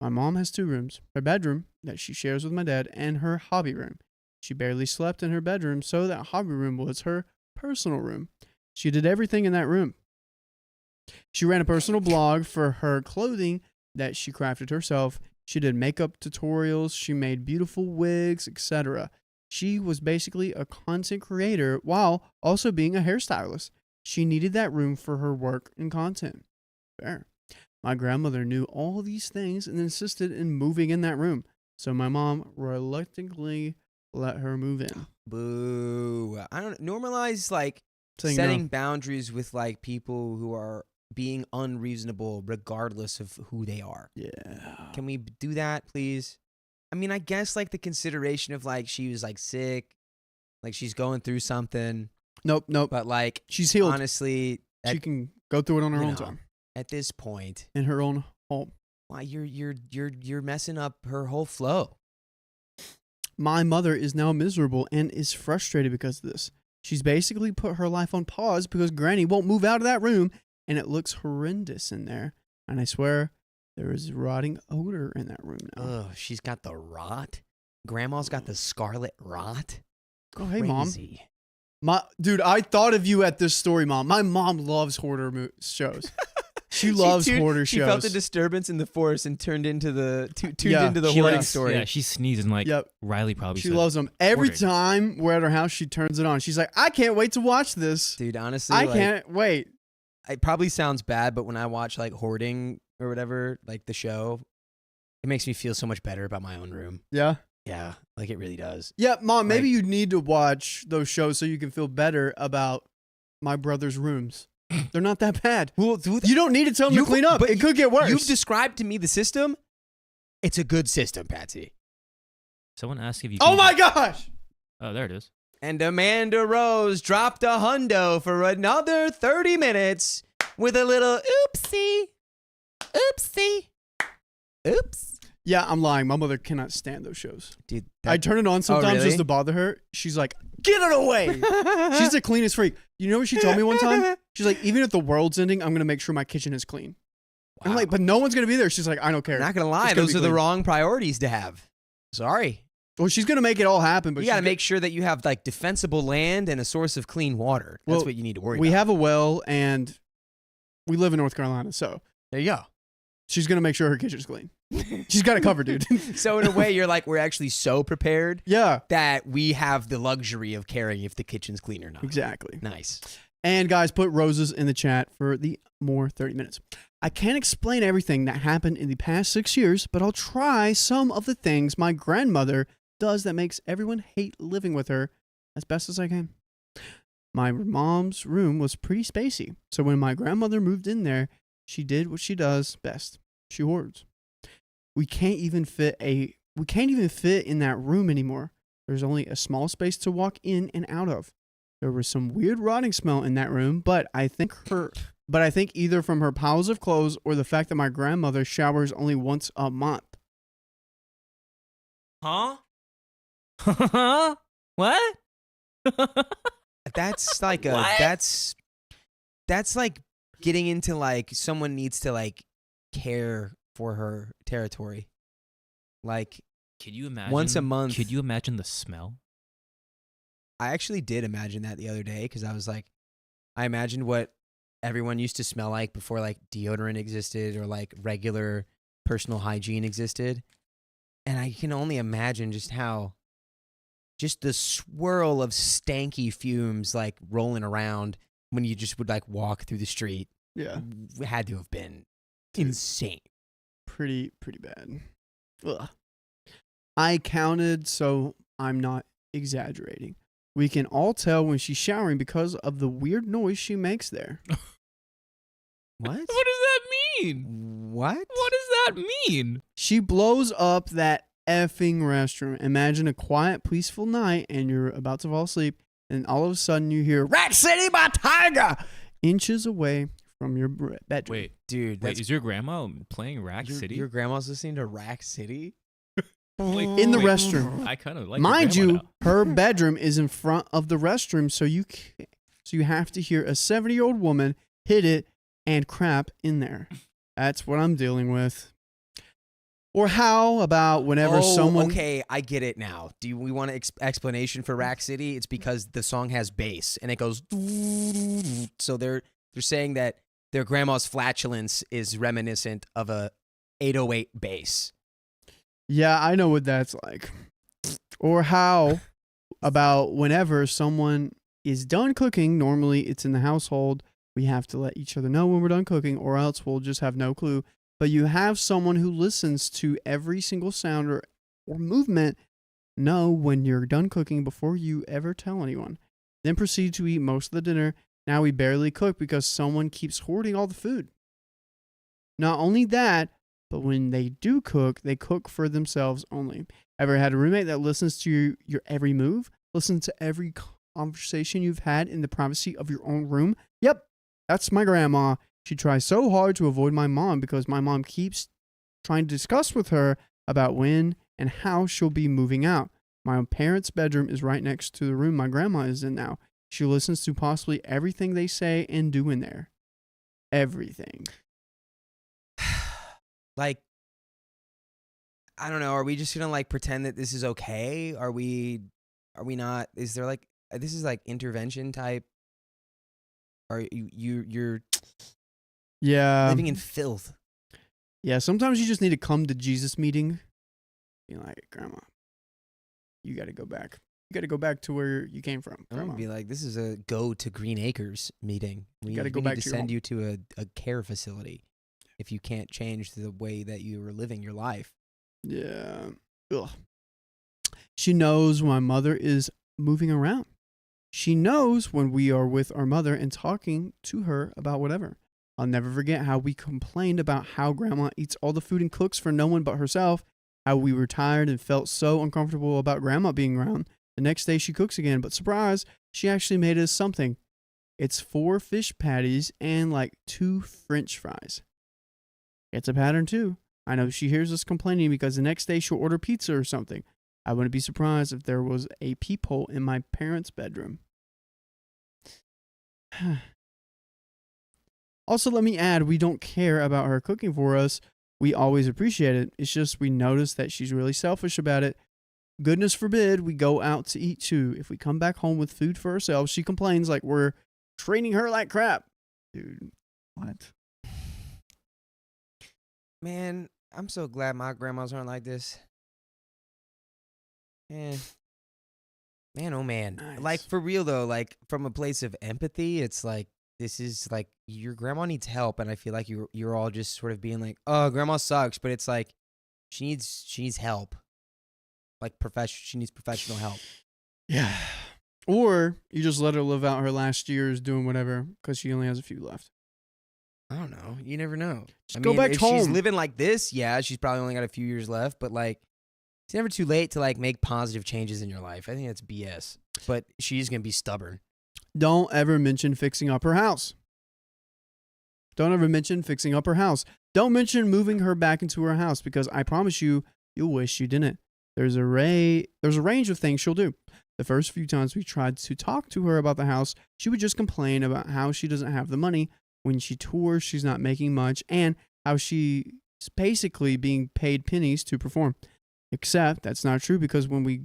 My mom has 2 rooms, her bedroom that she shares with my dad and her hobby room. She barely slept in her bedroom, so that hobby room was her personal room. She did everything in that room. She ran a personal blog for her clothing that she crafted herself. She did makeup tutorials, she made beautiful wigs, etc. She was basically a content creator while also being a hairstylist. She needed that room for her work and content. Fair. My grandmother knew all these things and insisted in moving in that room. So my mom reluctantly let her move in. Boo. I don't normalize like Saying setting no. boundaries with like people who are being unreasonable regardless of who they are. Yeah. Can we do that, please? I mean, I guess like the consideration of like she was like sick, like she's going through something. Nope. But like She's healed. honestly, She can go through it on her you own know, time. at this point, In her own home. why you're messing up her whole flow. My mother is now miserable and is frustrated because of this. She's basically put her life on pause because Granny won't move out of that room and it looks horrendous in there. And I swear there is rotting odor in that room now. Ugh, she's got the rot. Grandma's got the scarlet rot. Oh, hey, Mom. Crazy. Dude, I thought of you at this story, Mom. My mom loves hoarder shows. She loves hoarder she shows. She felt the disturbance in the forest and turned into the She hoarding likes- story. Yeah, she's sneezing like Yep. Riley probably She said. loves them. Every Hoarding. time we're at her house, she turns it on. She's like, I can't wait to watch this. Dude, honestly, I like, can't wait. it probably sounds bad, but when I watch like hoarding or whatever, like the show, it makes me feel so much better about my own room. Yeah. Yeah, like it really does. Yeah, Mom, maybe Like- you need to watch those shows so you can feel better about my brother's rooms. They're not that bad. Well, You don't need to tell them to clean up. but It could get worse. You've described to me the system. It's a good system, Patsy. Someone asked if you. Oh can- my gosh! Oh, there it is. And Amanda Rose dropped a hundo for another 30 minutes with a little oopsie. Oopsie. Oops. Yeah, I'm lying. My mother cannot stand those shows. Dude, I turn it on sometimes really? just to bother her. She's like, get it away. She's the cleanest freak. You know what she told me one time? She's like, even if the world's ending, I'm going to make sure my kitchen is clean. I'm Wow. like, but no one's going to be there. She's like, I don't care. Not gonna lie, It's gonna those be are the clean. wrong priorities to have. Sorry. Well, she's going to make it all happen. But You got to she's make sure that you have like defensible land and a source of clean water. That's Well, what you need to worry we about. have a well, and we live in North Carolina, so There you go. she's going to make sure her kitchen's clean. She's got it covered, dude. So in a way, you're like, we're actually so prepared Yeah, that we have the luxury of caring if the kitchen's clean or not. exactly. Nice. And guys, put roses in the chat for the more 30 minutes. I can't explain everything that happened in the past 6 years, but I'll try some of the things my grandmother does that makes everyone hate living with her as best as I can. My mom's room was pretty spacey, so when my grandmother moved in there, she did what she does best. She hoards. We can't even fit in that room anymore. There's only a small space to walk in and out of. There was some weird rotting smell in that room, but I think either from her piles of clothes or the fact that my grandmother showers only once a month. Huh? What? That's like What? that's like getting into like someone needs to like care for her territory. Like Could you imagine? once a month. Could you imagine the smell? I actually did imagine that the other day because I was like, I imagined what everyone used to smell like before like deodorant existed or like regular personal hygiene existed. And I can only imagine just the swirl of stanky fumes like rolling around when you just would like walk through the street. Yeah, Had to have been insane. pretty bad. Ugh. I counted, so I'm not exaggerating. We can all tell when she's showering because of the weird noise she makes there. What? What does that mean? What? What does that mean? She blows up that effing restroom. Imagine a quiet, peaceful night and you're about to fall asleep, and all of a sudden you hear "Rat City by Tiger" inches away from your bedroom. Wait, Dude, wait, that's is your grandma playing Rack City? Your grandma's listening to Rack City? In the restroom. I kind of like. Mind your you, grandma her bedroom is in front of the restroom, so you have to hear a 70-year-old woman hit it and crap in there. That's what I'm dealing with. Or how about whenever someone... Okay, I get it now. Do we want an explanation for Rack City? It's because the song has bass and it goes. So they're saying that their grandma's flatulence is reminiscent of a 808 bass. Yeah, I know what that's like. Or how about whenever someone is done cooking, normally it's in the household, we have to let each other know when we're done cooking, or else we'll just have no clue. But you have someone who listens to every single sound or movement, know when you're done cooking before you ever tell anyone. Then proceed to eat most of the dinner. Now we barely cook because someone keeps hoarding all the food. Not only that, but when they do cook, they cook for themselves only. Ever had a roommate that listens to your every move? Listens to every conversation you've had in the privacy of your own room? Yep, that's my grandma. She tries so hard to avoid my mom because my mom keeps trying to discuss with her about when and how she'll be moving out. My parents' bedroom is right next to the room my grandma is in now. She listens to possibly everything they say and do in there. everything. Like, I don't know. Are we just gonna like pretend that this is okay? Are we not? Is there like this is like intervention type? Are you're Yeah. living in filth? Yeah, sometimes you just need to come to Jesus meeting. Be like, Grandma, you got to go back. You got to go back to where you came from. I'm Grandma. gonna be like, this is a go to Green Acres meeting. We gotta go need back to to your send home. you to a care facility if you can't change the way that you are living your life. Yeah. Ugh. She knows my mother is moving around. She knows when we are with our mother and talking to her about whatever. I'll never forget how we complained about how Grandma eats all the food and cooks for no one but herself, how we were tired and felt so uncomfortable about Grandma being around. The next day she cooks again, but surprise, she actually made us something. It's 4 fish patties and like 2 French fries. It's a pattern too. I know she hears us complaining because the next day she'll order pizza or something. I wouldn't be surprised if there was a peephole in my parents' bedroom. Also, let me add, we don't care about her cooking for us. We always appreciate it. It's just we notice that she's really selfish about it. Goodness forbid we go out to eat too. If we come back home with food for ourselves, she complains like we're treating her like crap. Dude, what? Man, I'm so glad my grandmas aren't like this. Man, oh man. Nice. Like for real though, like from a place of empathy, it's like this is like your grandma needs help, and I feel like you're all just sort of being like, oh, grandma sucks, but it's like she needs help. Like she needs professional help. Yeah. Or you just let her live out her last years doing whatever because she only has a few left. I don't know. You never know. Just go back if home. she's living like this, yeah, she's probably only got a few years left, but like it's never too late to like make positive changes in your life. I think that's BS. But she's going to be stubborn. Don't ever mention fixing up her house. Don't ever mention fixing up her house. Don't mention moving her back into her house because I promise you, you'll wish you didn't. There's a range of things she'll do. The first few times we tried to talk to her about the house, she would just complain about how she doesn't have the money. When she tours, she's not making much, and how she's basically being paid pennies to perform. Except that's not true because when we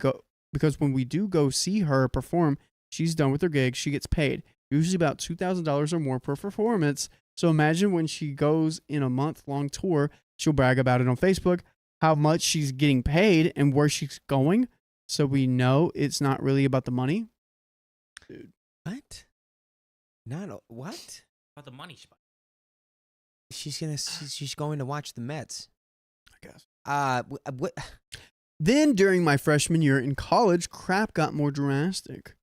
do go see her perform, she's done with her gig, she gets paid, usually about $2,000 or more per performance. So imagine when she goes in a month-long tour, she'll brag about it on Facebook, how much she's getting paid and where she's going. So we know it's not really about the money. Dude. What? What? About the money spot. She's going to watch the Mets. I guess. What? Then during my freshman year in college, crap got more drastic.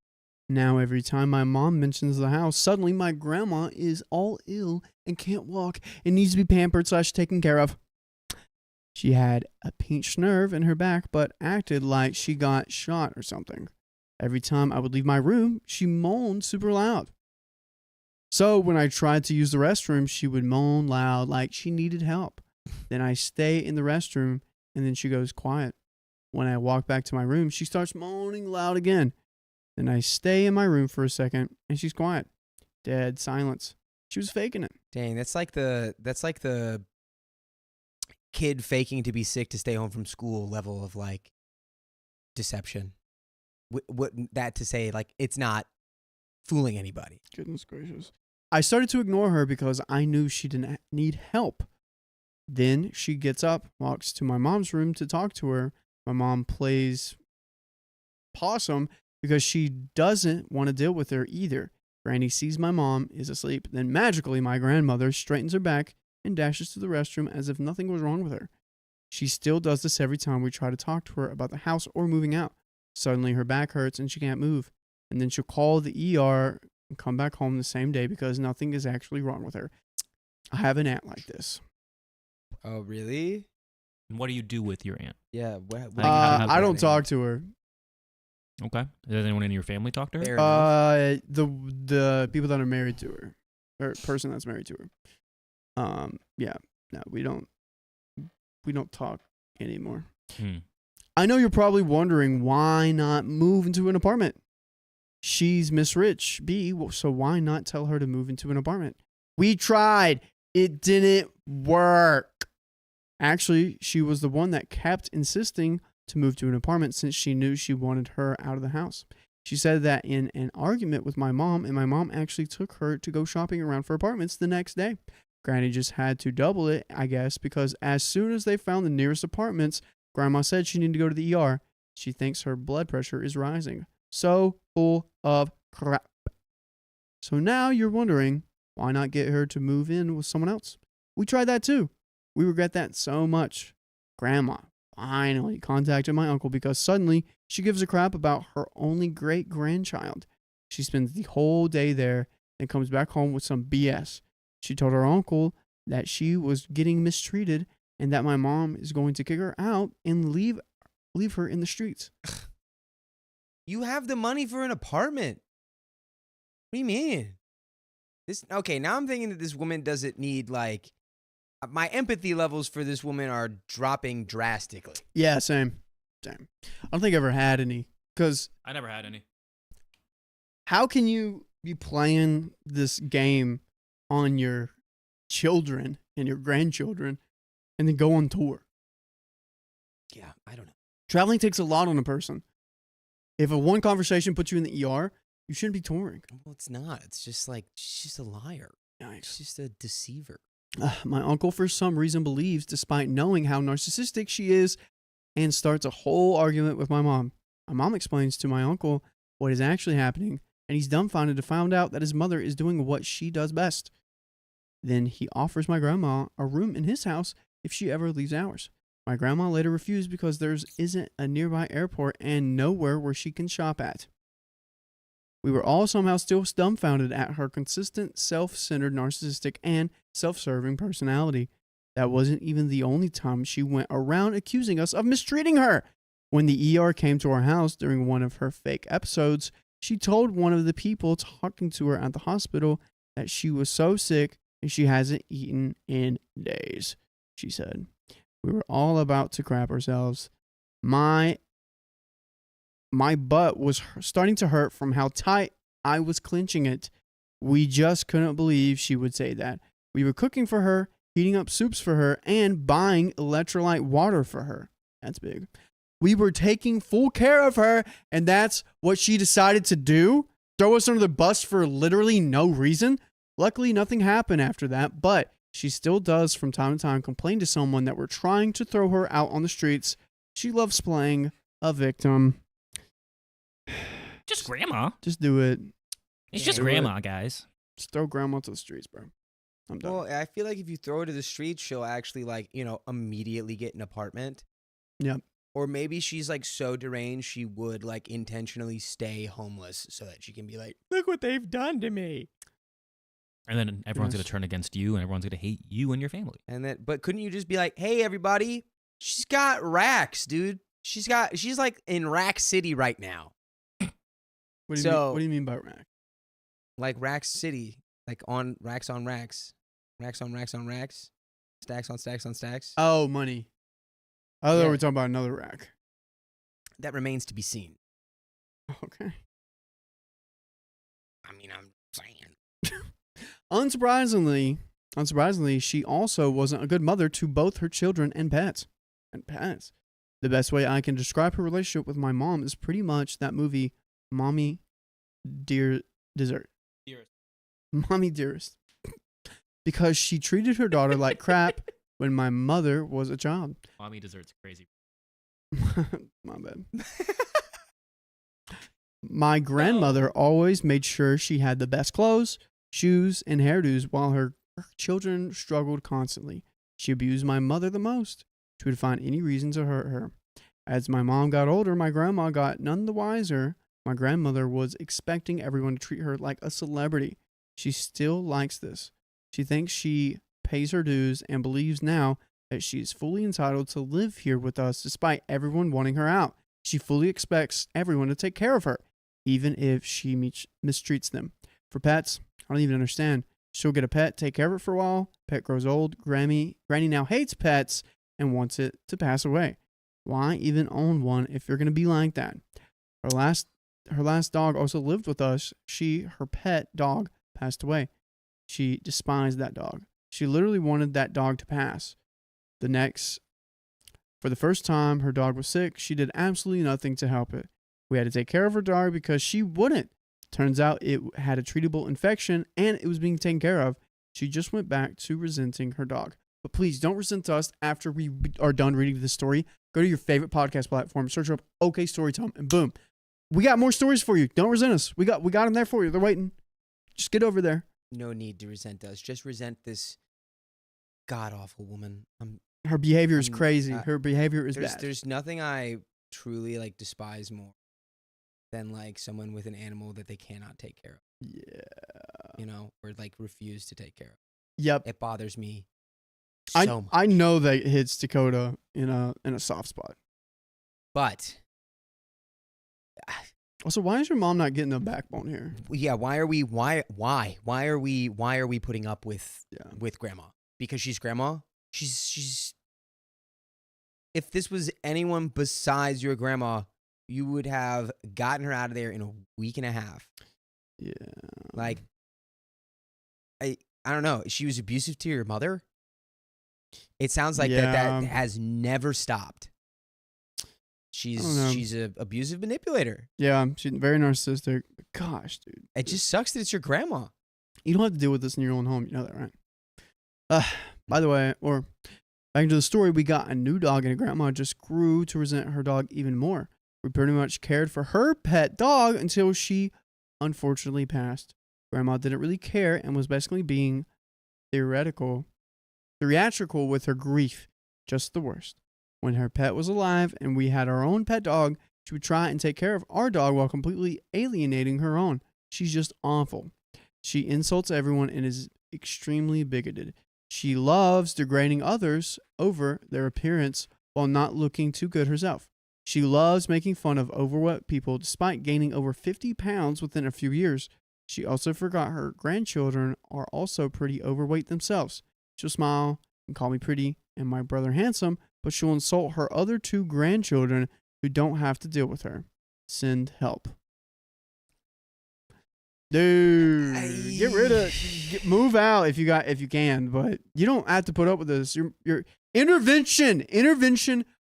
Now every time my mom mentions the house, suddenly my grandma is all ill and can't walk and needs to be pampered / taken care of. She had a pinched nerve in her back, but acted like she got shot or something. Every time I would leave my room, she moaned super loud. So when I tried to use the restroom, she would moan loud like she needed help. Then I stay in the restroom, and then she goes quiet. When I walk back to my room, she starts moaning loud again. Then I stay in my room for a second, and she's quiet. Dead silence. She was faking it. Dang, that's like the kid faking to be sick to stay home from school level of like deception. What that to say, like it's not fooling anybody. Goodness gracious. I started to ignore her because I knew she didn't need help. Then she gets up, walks to my mom's room to talk to her. My mom plays possum because she doesn't want to deal with her either. Granny sees my mom is asleep. Then magically my grandmother straightens her back and dashes to the restroom as if nothing was wrong with her. She still does this every time we try to talk to her about the house or moving out. Suddenly her back hurts and she can't move. And then she'll call the ER and come back home the same day because nothing is actually wrong with her. I have an aunt like this. Oh, really? And what do you do with your aunt? Yeah. I don't talk to her. Okay. Does anyone in your family talk to her? Fair enough. The people that are married to her, or person that's married to her. Yeah. No, we don't talk anymore. I know you're probably wondering why not move into an apartment. She's Miss Rich B, so why not tell her to move into an apartment? We tried. It didn't work. Actually, she was the one that kept insisting to move to an apartment since she knew she wanted her out of the house. She said that in an argument with my mom, and my mom actually took her to go shopping around for apartments the next day. Granny just had to double it, I guess, because as soon as they found the nearest apartments, Grandma said she needed to go to the ER. She thinks her blood pressure is rising. So full of crap. So now you're wondering, why not get her to move in with someone else? We tried that too. We regret that so much. Grandma finally contacted my uncle because suddenly she gives a crap about her only great-grandchild. She spends the whole day there and comes back home with some BS. She told her uncle that she was getting mistreated and that my mom is going to kick her out and leave her in the streets. You have the money for an apartment. What do you mean? Okay, now I'm thinking that this woman doesn't need, like, my empathy levels for this woman are dropping drastically. Yeah, same. I don't think I ever had any. Because I never had any. how can you be playing this game on your children and your grandchildren and then go on tour? Yeah, I don't know. Traveling takes a lot on a person. If a one conversation puts you in the ER, you shouldn't be touring. Well, it's not. It's just like, she's just a liar. Yikes. She's just a deceiver. My uncle, for some reason, believes, despite knowing how narcissistic she is, and starts a whole argument with my mom. My mom explains to my uncle what is actually happening, and he's dumbfounded to find out that his mother is doing what she does best. Then he offers my grandma a room in his house if she ever leaves ours. My grandma later refused because there isn't a nearby airport and nowhere where she can shop at. We were all somehow still dumbfounded at her consistent, self-centered, narcissistic, and self-serving personality. That wasn't even the only time she went around accusing us of mistreating her. When the ER came to our house during one of her fake episodes, she told one of the people talking to her at the hospital that she was so sick and she hasn't eaten in days, she said. We were all about to crap ourselves. My butt was starting to hurt from how tight I was clenching it. We just couldn't believe she would say that. We were cooking for her, heating up soups for her, and buying electrolyte water for her. That's big. We were taking full care of her, and that's what she decided to do? Throw us under the bus for literally no reason? Luckily, nothing happened after that, but she still does from time to time complain to someone that we're trying to throw her out on the streets. She loves playing a victim. Just grandma. Just do it. It's just grandma, guys. Just throw grandma to the streets, bro. I'm done. Well, I feel like if you throw her to the streets, she'll actually, like, immediately get an apartment. Yep. Or maybe she's, like, so deranged she would, like, intentionally stay homeless so that she can be like, look what they've done to me. And then everyone's going to turn against you, and everyone's going to hate you and your family. But couldn't you just be like, hey, everybody, she's got racks, dude. She's like in Rack City right now. What do you mean by rack? Like Rack City, like on racks on racks, racks on racks on racks, stacks on stacks on stacks. Oh, money. I thought we were talking about another rack. That remains to be seen. Okay. I mean, I'm saying. Unsurprisingly, she also wasn't a good mother to both her children and pets. The best way I can describe her relationship with my mom is pretty much that movie, Mommy Dear Dessert. Mommy Dearest. Because she treated her daughter like crap when my mother was a child. Mommy Dessert's crazy. My bad. My grandmother always made sure she had the best clothes, shoes, and hairdos while her children struggled constantly. She abused my mother the most. She would find any reason to hurt her. As my mom got older, my grandma got none the wiser. My grandmother was expecting everyone to treat her like a celebrity. She still likes this. She thinks she pays her dues and believes now that she is fully entitled to live here with us despite everyone wanting her out. She fully expects everyone to take care of her, even if she mistreats them. For pets, I don't even understand. She'll get a pet, take care of it for a while. Pet grows old. Granny now hates pets and wants it to pass away. Why even own one if you're going to be like that? Her last dog also lived with us. Her pet dog, passed away. She despised that dog. She literally wanted that dog to pass. For the first time her dog was sick, she did absolutely nothing to help it. We had to take care of her dog because she wouldn't. Turns out it had a treatable infection and it was being taken care of. She just went back to resenting her dog. But please don't resent us after we are done reading this story. Go to your favorite podcast platform, search up OK Storytime, and boom. We got more stories for you. Don't resent us. We got them there for you. They're waiting. Just get over there. No need to resent us. Just resent this god-awful woman. Her behavior is crazy. Her behavior is bad. There's nothing I truly like despise more than like someone with an animal that they cannot take care of. Yeah. You know, or like refuse to take care of. Yep. It bothers me so much. I know that it hits Dakota in a soft spot. But also, why is your mom not getting a backbone here? yeah, why are we putting up with grandma? Because she's grandma? She's if this was anyone besides your grandma, you would have gotten her out of there in a week and a half. Yeah. Like I don't know. She was abusive to your mother? It sounds like that has never stopped. She's an abusive manipulator. Yeah, she's very narcissistic. Gosh, dude. It just sucks that it's your grandma. You don't have to deal with this in your own home. You know that, right? By the way, or back into the story, we got a new dog and grandma just grew to resent her dog even more. We pretty much cared for her pet dog until she unfortunately passed. Grandma didn't really care and was basically being theatrical with her grief. Just the worst. When her pet was alive and we had our own pet dog, she would try and take care of our dog while completely alienating her own. She's just awful. She insults everyone and is extremely bigoted. She loves degrading others over their appearance while not looking too good herself. She loves making fun of overweight people despite gaining over 50 pounds within a few years. She also forgot her grandchildren are also pretty overweight themselves. She'll smile and call me pretty and my brother handsome, but she'll insult her other 2 grandchildren who don't have to deal with her. Send help. Dude, get rid of, move out if you can, but you don't have to put up with this. Your intervention.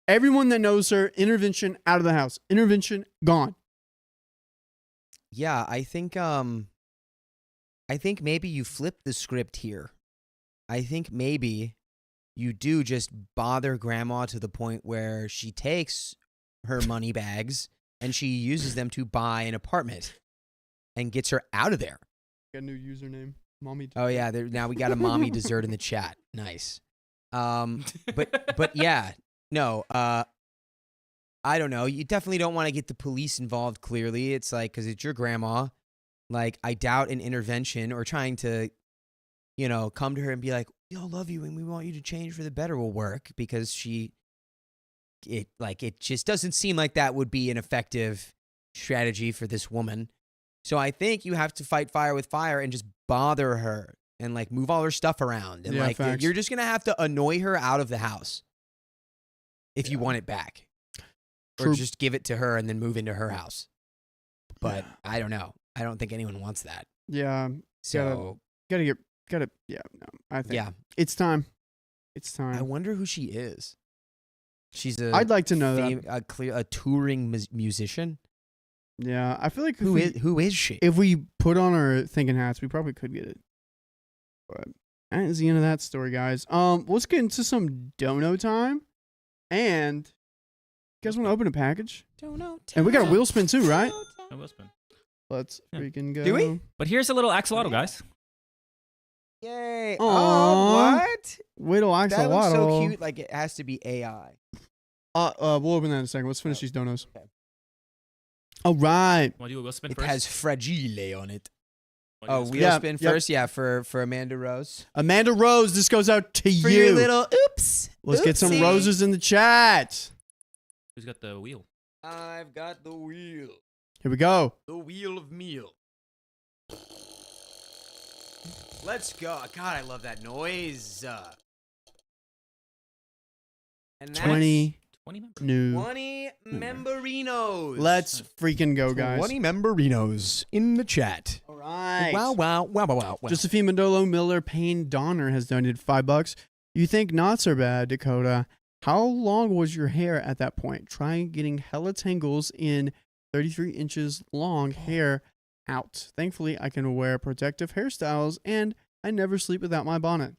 Everyone that knows her, intervention out of the house. Intervention gone. Yeah, I think maybe you flip the script here. I think maybe you do just bother grandma to the point where she takes her money bags and she uses them to buy an apartment and gets her out of there. Got a new username, mommy. Oh yeah, now we got a mommy dessert in the chat. Nice. But yeah, no. I don't know. You definitely don't want to get the police involved. Clearly, it's like because it's your grandma. Like I doubt an intervention or trying to, come to her and be like, "We all love you and we want you to change for the better" will work because it just doesn't seem like that would be an effective strategy for this woman. So I think you have to fight fire with fire and just bother her and like move all her stuff around. And facts. You're just going to have to annoy her out of the house if you want it back. True. Or just give it to her and then move into her house. But I don't know. I don't think anyone wants that. Yeah. So I think it's time. It's time. I wonder who she is. I'd like to know that. A touring musician. Yeah, I feel like who is she? If we put on our thinking hats, we probably could get it. But that is the end of that story, guys. Let's get into some dono time. And you guys want to open a package? Dono time. And we got a wheel spin too, right? A wheel spin. Let's freaking go. Do we? But here's a little axolotl, guys. Yay! Aww. Oh, what? Little axolotl. That looks so cute. Like it has to be AI. We'll open that in a second. Let's finish these donos. Okay. All right. Want to do a wheel spin it first? It has fragile on it. Oh, wheel spin first? Yeah, for Amanda Rose. Amanda Rose, this goes out to you. For your little oops. Let's get some roses in the chat. Who's got the wheel? I've got the wheel. Here we go. The wheel of meal. Let's go. God, I love that noise. And 20 new 20 memberinos. Let's freaking go, guys. 20 memberinos in the chat. All Right. Wow. Josephine Mandolo Miller Payne Donner has donated $5. You think knots are bad, Dakota? How long was your hair at that point? Try getting hella tangles in 33 inches long hair out. Thankfully, I can wear protective hairstyles and I never sleep without my bonnet.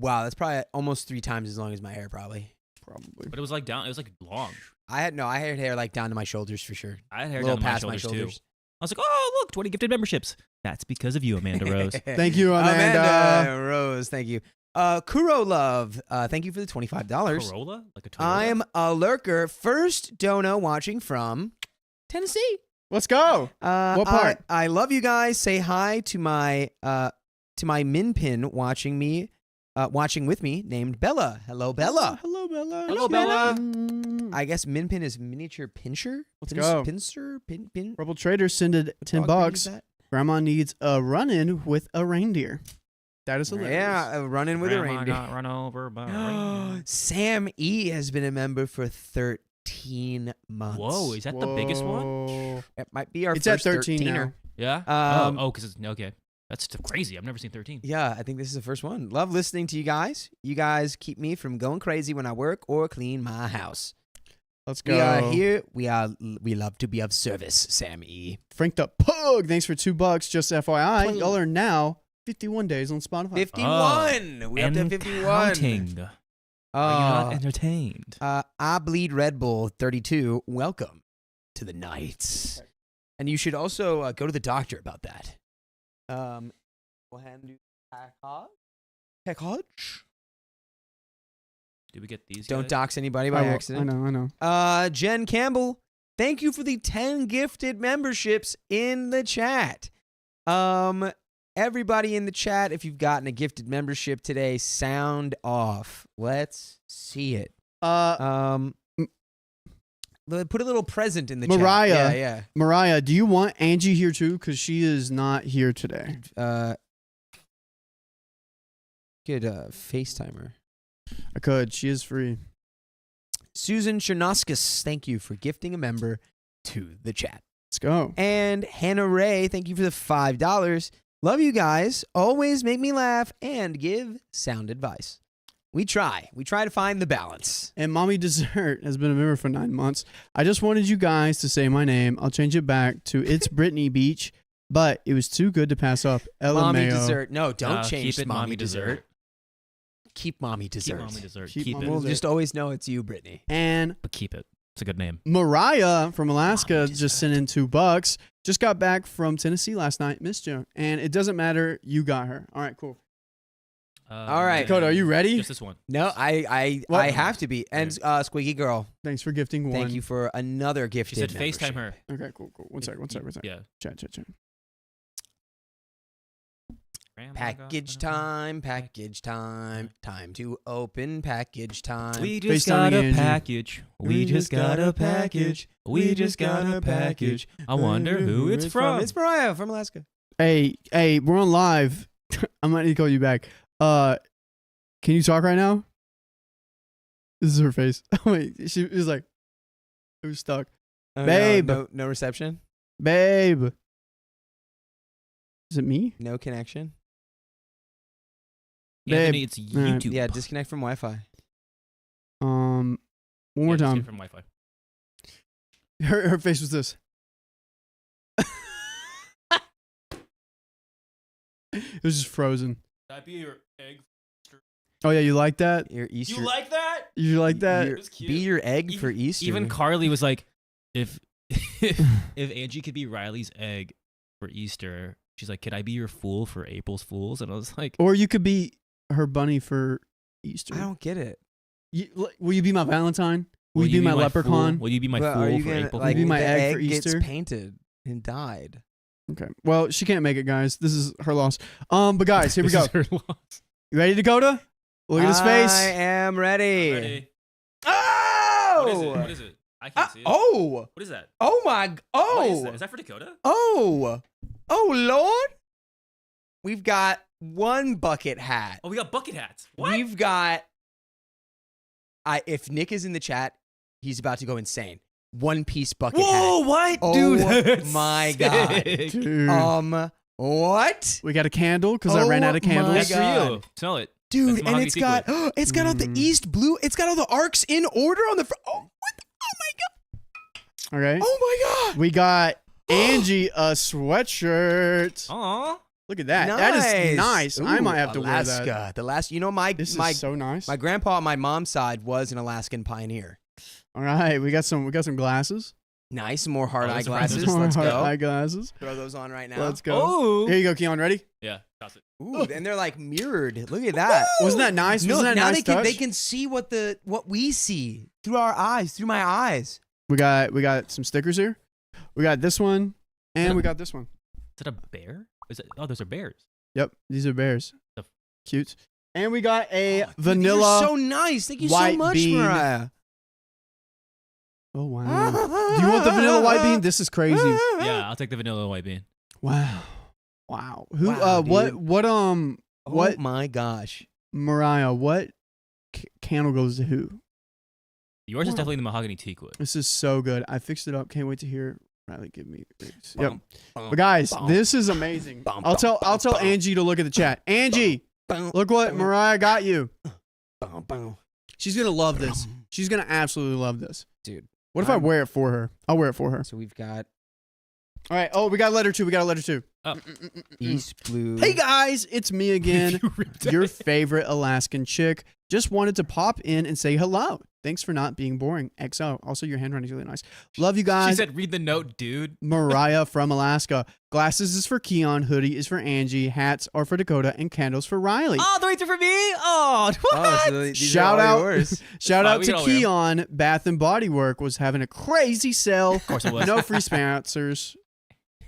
Wow, that's probably almost 3 times as long as my hair, probably. Probably. But it was like down. It was like long. I had hair like down to my shoulders for sure. I had hair A little down to past my my shoulders, shoulders. too. I was like, oh look, 20 gifted memberships. That's because of you, Amanda Rose. Thank you, Amanda. Rose, thank you. Kuro Love, thank you for the $25. Corolla, like a Toyota. I'm a lurker. First dono watching from Tennessee. Let's go. What part? I love you guys. Say hi to my min pin watching with me named Bella. Hello, Bella. Hello, Bella. Hello, Bella. I guess min pin is miniature pincher. Let's go. Pincer, pin. Rebel Trader sent What dog breed is $10. that? Grandma needs a run-in with a reindeer. That is hilarious. Yeah, running with a Grandma reindeer. got run over by a reindeer. Sam E has been a member for 13 months. Whoa, is that the biggest one? Whoa. It might be our It's first at 13 13er. now. Yeah. Um, Because it's okay. That's crazy. I've never seen 13. Yeah, I think this is the first one. Love listening to you guys. You guys keep me from going crazy when I work or clean my house. Let's go. We are here. We love to be of service, Sam E. Frank the Pug, thanks for $2. Just FYI, Pug. y'all are now 51 days on Spotify. 51. We up to And 51. counting. Are you not entertained? I bleed Red Bull 32. Welcome to the nights. And you should also go to the doctor about that. Go ahead and do package. Did we get these? Don't guys? dox anybody by accident. I know. Jen Campbell, thank you for the 10 gifted memberships in the chat. Everybody in the chat, if you've gotten a gifted membership today, sound off. Let's see it. Put a little present in the Mariah. chat. Yeah. Mariah, do you want Angie here too? Because she is not here today. Good FaceTimer. I could. She is free. Susan Chernoskus, thank you for gifting a member to the chat. Let's go. And Hannah Ray, thank you for the $5. Love you guys. Always make me laugh and give sound advice. We try. We try to find the balance. And Mommy Dessert has been a member for 9 months. I just wanted you guys to say my name. I'll change it back to It's Brittany Beach, but it was too good to pass up. Mommy LMAO. Dessert. No, don't change keep it Mommy Dessert. Keep Mommy Dessert. Keep Mommy Dessert. Keep Keep Mommy it. We'll Dessert. just always know it's you, Brittany. And But keep it. It's a good name. Mariah from Alaska Mommy just Dessert. sent in $2. Just got back from Tennessee last night. Missed you. And it doesn't matter. You got her. All right, cool. All right. Dakota, are you ready? Just this one. No, I What? have to be. And Squeaky Girl, Thanks for gifting one. thank you for another She gifted said membership. FaceTime her. Okay, cool. One sec. Yeah. Chat. Package time. Time to open package time. We just FaceTiming got a Angie. package. We just got a package. We just got a package. I wonder who it's from. It's Mariah from Alaska. Hey, we're on live. I might need to call you back. Can you talk right now? This is her face. Wait, she was like, it was stuck. Oh, Babe. No reception. Babe. Is it me? No connection. Anthony, Babe. it's YouTube. Yeah, disconnect from Wi-Fi. One more Yeah, just time. get From Wi-Fi. Her face was this. It was just frozen. That'd be your egg. Oh yeah, you like that? Your Easter. You like that? You like that? Your- was cute. Be your egg for Even- Easter. Even Carly was like, if Angie could be Riley's egg for Easter, she's like, could I be your fool for April's Fools? And I was like, Or you could be her bunny for Easter. I don't get it. Will you be my Valentine? Will, will you be my fool? leprechaun? Will you be my But fool are you for gonna, April like, Be Fools? my the egg for gets Easter? painted and dyed. Okay. Well, she can't make it, guys. This is her loss. But guys, here we This go. is her loss. You ready, Dakota? Look at his I face. am ready. Ready? Oh! What is it? What is it? I can't see it. Oh! What is that? Oh my! What is Oh! that? Is that for Dakota? Oh! Oh Lord! We've got one bucket hat. Oh, we got bucket hats. What? We've got. If Nick is in the chat, he's about to go insane. One piece bucket Whoa! hat. What, Oh dude? That's my sick. God. Dude. What? We got a candle because I ran out of Oh my candles. That's for God. you. Smell it. Dude, That's and mahogany it's got it's got all the East blue. It's got all the arcs in order on the front. Oh, what? Oh my god. All right. Oh my god. We got Angie a sweatshirt. Aw. Look at that. That is nice. I Ooh, might have to wear Alaska. that. The last, This my is so nice. my grandpa on my mom's side was an Alaskan pioneer. All right, we got some glasses. Nice, more hard Oh, eye that's right. glasses. More Let's hard go. eyeglasses. Throw those on right now. Let's go. Oh. Here you go, Keon. Ready? Yeah. Toss it. Ooh, and they're like mirrored. Look at that. Wasn't that nice? No, Wasn't that now nice they touch? can see what we see through our eyes, through my eyes. We got some stickers here. We got this one, and we got this one. Is it a bear? Is it? Oh, those are bears. Yep, these are bears. The- Cute. And we got a Dude, vanilla. these are so nice. Thank you so white much, bean. Mariah. Oh wow! Do you want the vanilla white bean? This is crazy. Yeah, I'll take the vanilla white bean. Wow, wow. Who? Wow, dude. What? Oh What? my gosh. Mariah, what candle goes to who? Yours is Wow. definitely the mahogany teak wood. This is so good. I fixed it up. Can't wait to hear Riley give me. Yep. Bum, bum, But guys, bum, this is amazing. bum, I'll tell bum, bum. Angie to look at the chat. Angie, bum, look what bum, Mariah got you. bum, bum. She's gonna love this. She's gonna absolutely love this. Dude. What if I wear it for her? I'll wear it for her. So we've got All right. Oh, we got a letter two. We got a letter two. Oh. East blue. Hey guys, it's me again. You ripped Your it. favorite Alaskan chick. Just wanted to pop in and say hello. Thanks for not being boring. XO. Also, your handwriting's really nice. Love you She guys. said, "Read the note, dude." Mariah from Alaska. Glasses is for Keon. Hoodie is for Angie. Hats are for Dakota. And candles for Riley. Oh, the rates are for me. Oh, what? Oh, so these Shout are all out, yours. shout Fine, out we to can all wear 'em. Keon. Bath and Body Work was having a crazy sale. Of course it was. No free sponsors.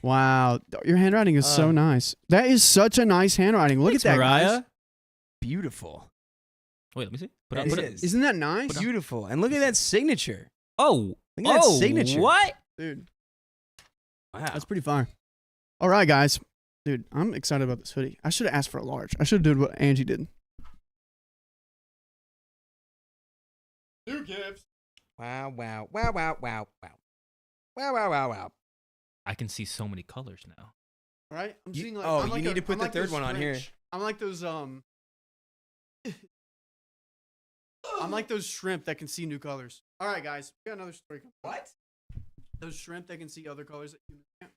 Wow, your handwriting is so Uh, nice. That is such a nice handwriting. Look Thanks, at that, Mariah. guys. Beautiful. Wait, let me see. It Put is. Isn't that nice, Beautiful. And look at that signature. Oh, Look at that signature. What? dude? Wow. That's pretty fire. All right, guys. Dude, I'm excited about this hoodie. I should have asked for a large. I should have did what Angie did. New gifts. Wow, wow, wow, wow, wow, wow. Wow, wow, wow, wow. I can see so many colors now. All right. I'm You- seeing oh, I'm you like need to put I'm the like third those one on here. shrimp. I'm like those I'm like those shrimp that can see new colors. All right, guys. We got another story. What? Those shrimp that can see other colors that you can't.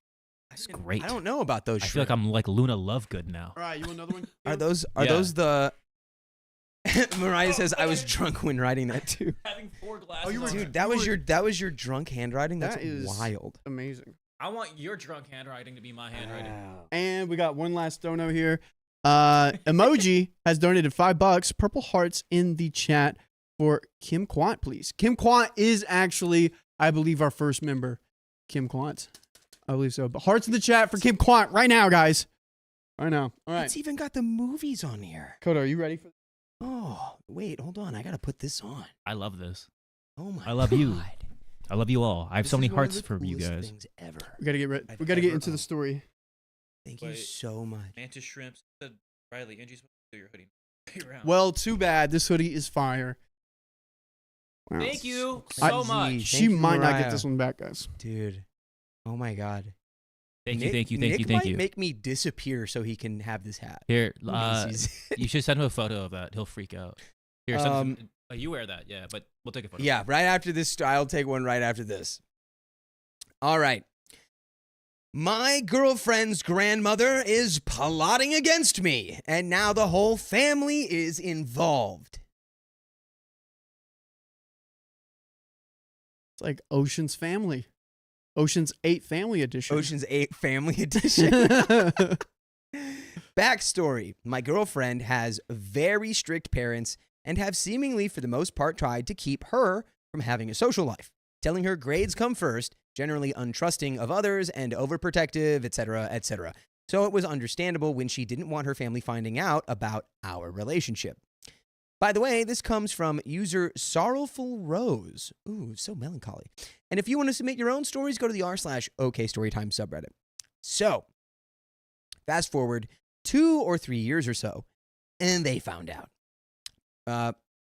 That's great. I don't know about those I feel shrimp. like I'm like Luna Lovegood now. All right, you want another one? Are Keon? those Yeah. the Mariah says I was drunk when writing that too. Having 4 glasses. Oh, you were- Dude, that was your drunk handwriting? That's That is- wild. amazing? I want your drunk handwriting to be my handwriting. Wow. And we got one last dono here. Emoji has donated $5. Purple hearts in the chat for Kim Quant, please. Kim Quant is actually, I believe, our first member. Kim Quant. I believe so. But hearts in the chat for Kim Quant right now, guys. Right now. All right. It's even got the movies on here. Kodo, are you ready for this? Oh, wait, hold on. I gotta put this on. I love this. Oh my I love you. God. I love you all. I have This so is many one of hearts the for you coolest guys. things ever. We gotta get ready. I've We gotta get ever into the owned. story. Thank you Wait. so much. Mantis shrimps. Riley, Angie's supposed to do your hoodie. Well, too bad. This hoodie is fire. Wow. Thank you I- so much. She Thank you, might not Mariah. get this one back, guys. Dude. Oh my God. Thank you, Nick- thank you, thank Nick you, thank might you. make me disappear so he can have this hat. Here, Macy's. you should send him a photo of that. He'll freak out. Here, you wear that, yeah, but we'll take a photo. Yeah, right after this, I'll take one right after this. All right. My girlfriend's grandmother is plotting against me, and now the whole family is involved. It's like Ocean's Family. Ocean's 8 Family Edition. Ocean's 8 Family Edition. Backstory. My girlfriend has very strict parents and have seemingly, for the most part, tried to keep her from having a social life, telling her grades come first, generally untrusting of others and overprotective, etc., etc. So it was understandable when she didn't want her family finding out about our relationship. By the way, this comes from user Sorrowful Rose. Ooh, so melancholy. And if you want to submit your own stories, go to the r/OKStorytime subreddit. So, fast forward 2 or 3 years or so, and they found out.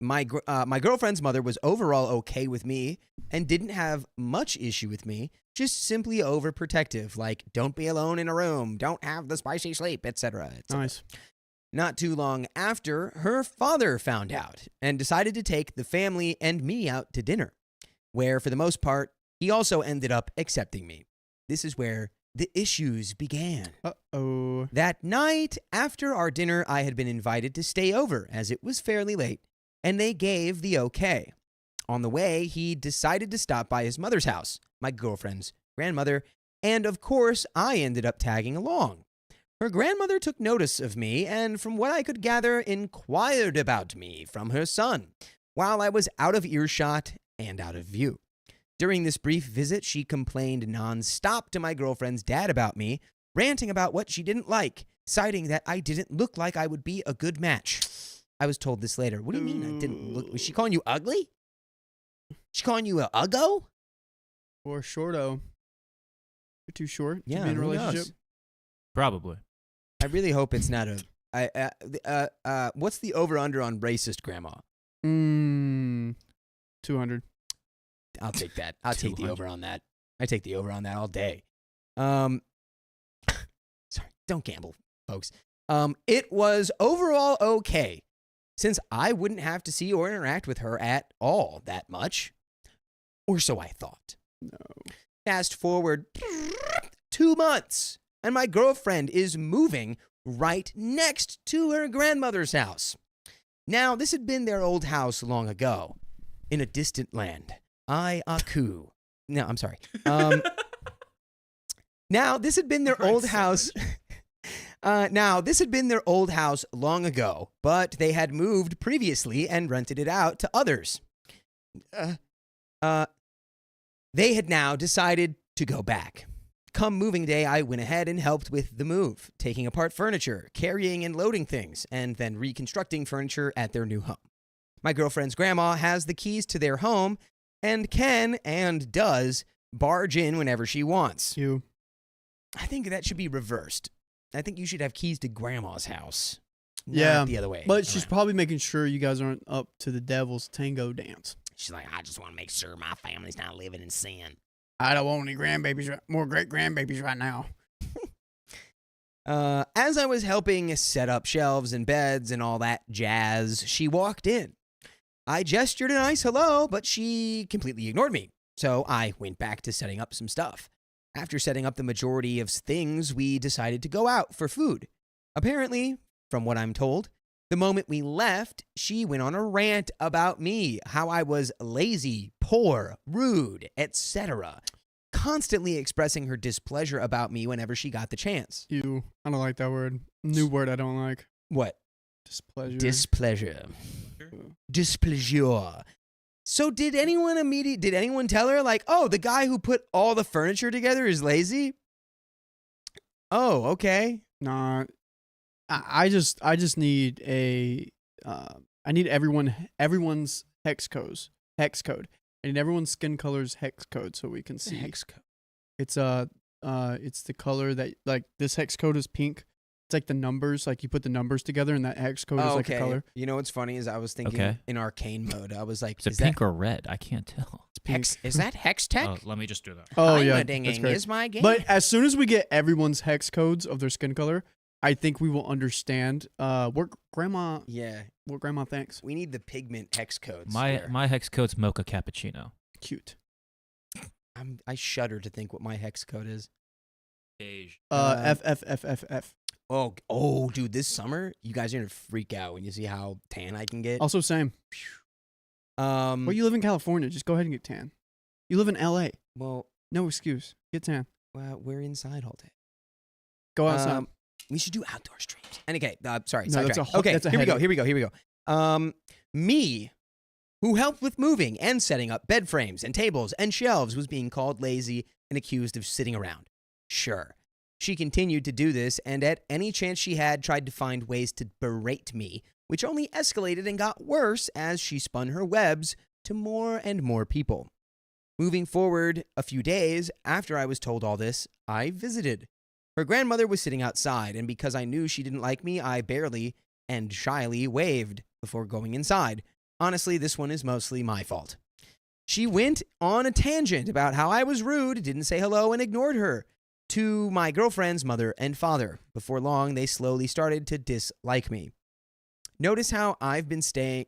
My girlfriend's mother was overall okay with me and didn't have much issue with me, just simply overprotective, like don't be alone in a room, don't have the spicy sleep, etc. Nice. Not too long after, her father found out and decided to take the family and me out to dinner, where for the most part, he also ended up accepting me. This is where the issues began. Uh-oh. That night, after our dinner, I had been invited to stay over as it was fairly late, and they gave the okay. On the way, he decided to stop by his mother's house, my girlfriend's grandmother, and of course, I ended up tagging along. Her grandmother took notice of me and, from what I could gather, inquired about me from her son, while I was out of earshot and out of view. During this brief visit, she complained nonstop to my girlfriend's dad about me, ranting about what she didn't like, citing that I didn't look like I would be a good match. I was told this later. What do you mean I didn't look? Was she calling you ugly? She calling you a uggo? Or shorto. You're too short to Yeah, be in a who relationship. knows? Probably. I really hope it's not a. What's the over/under on racist grandma? 200. I'll take that. I'll take the 200. over on that. I take the over on that all day. Sorry, don't gamble, folks. It was overall okay, since I wouldn't have to see or interact with her at all that much, or so I thought. No. Fast forward 2 months, and my girlfriend is moving right next to her grandmother's house. Now, this had been their old house long ago, in a distant land. Aku. No, I'm sorry. Now, this had been their old house. This had been their old house long ago, but they had moved previously and rented it out to others. They had now decided to go back. Come moving day, I went ahead and helped with the move, taking apart furniture, carrying and loading things, and then reconstructing furniture at their new home. My girlfriend's grandma has the keys to their home and can and does barge in whenever she wants. You. I think that should be reversed. I think you should have keys to grandma's house. Yeah, Not the other way. But she's around. probably making sure you guys aren't up to the devil's tango dance. She's like, I just want to make sure my family's not living in sin. I don't want any grandbabies, more great grandbabies right now. As I was helping set up shelves and beds and all that jazz, she walked in. I gestured a nice hello, but she completely ignored me. So I went back to setting up some stuff. After setting up the majority of things, we decided to go out for food. Apparently, from what I'm told, the moment we left, she went on a rant about me, how I was lazy, poor, rude, etc., constantly expressing her displeasure about me whenever she got the chance. You. I don't like that word. New word I don't like. What? Displeasure. Displeasure. Displeasure. So did anyone tell her, like, oh, the guy who put all the furniture together is lazy? Oh, okay. Nah. I just need I need everyone's hex code. I need everyone's skin color's hex code so we can see. Hex code. It's the color that, like, this hex code is pink. It's like the numbers, like you put the numbers together and that hex code is like a color. You know what's funny is I was thinking in arcane mode. I was like, Is it pink or red? I can't tell. It's pink. hex? Is that hex tech? Oh, let me just do that. Oh yeah, Heimerdinger that's great. is my game. But as soon as we get everyone's hex codes of their skin color, I think we will understand what grandma thinks. We need the pigment hex codes. My hex code's mocha cappuccino. Cute. I shudder to think what my hex code is. Beige. F. Oh, dude, this summer you guys are gonna freak out when you see how tan I can get. Also same. Well, you live in California. Just go ahead and get tan. You live in LA. Well, No excuse. Get tan. well, we're inside all day. Go outside. We should do outdoor streams. And okay, sorry, No, that's sidetrack. a Okay, that's a here we go. headache. Me, who helped with moving and setting up bed frames and tables and shelves, was being called lazy and accused of sitting around. Sure. She continued to do this, and at any chance she had, tried to find ways to berate me, which only escalated and got worse as she spun her webs to more and more people. Moving forward a few days after I was told all this, I visited. Her grandmother was sitting outside, and because I knew she didn't like me, I barely and shyly waved before going inside, Honestly, this one is mostly my fault. She went on a tangent about how I was rude, didn't say hello, and ignored her to my girlfriend's mother and father. Before long, they slowly started to dislike me. Notice how I've been saying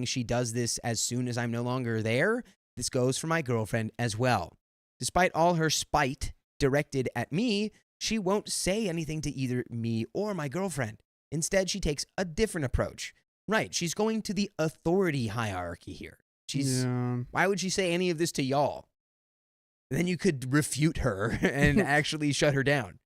she does this as soon as I'm no longer there. This goes for my girlfriend as well. Despite all her spite directed at me, she won't say anything to either me or my girlfriend. Instead, she takes a different approach. Right, she's going to the authority hierarchy here. Why would she say any of this to y'all? Then you could refute her and actually shut her down.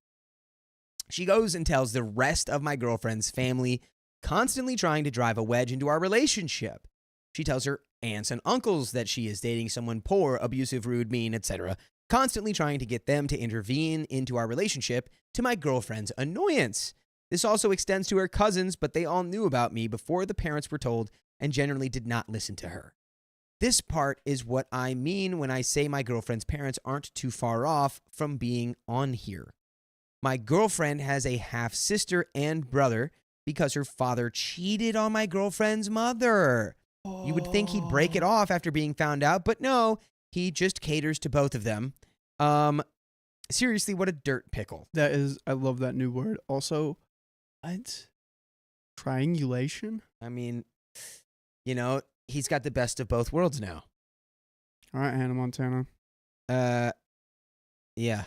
She goes and tells the rest of my girlfriend's family, constantly trying to drive a wedge into our relationship. She tells her aunts and uncles that she is dating someone poor, abusive, rude, mean, etc., constantly trying to get them to intervene into our relationship to my girlfriend's annoyance. This also extends to her cousins, but they all knew about me before the parents were told and generally did not listen to her. This part is what I mean when I say my girlfriend's parents aren't too far off from being on here. My girlfriend has a half-sister and brother because her father cheated on my girlfriend's mother. You would think he'd break it off after being found out, but no, he just caters to both of them. Seriously, what a dirt pickle. That is, I love that new word. Also, what? Triangulation? I mean, you know, he's got the best of both worlds now. All right, Hannah Montana. Yeah,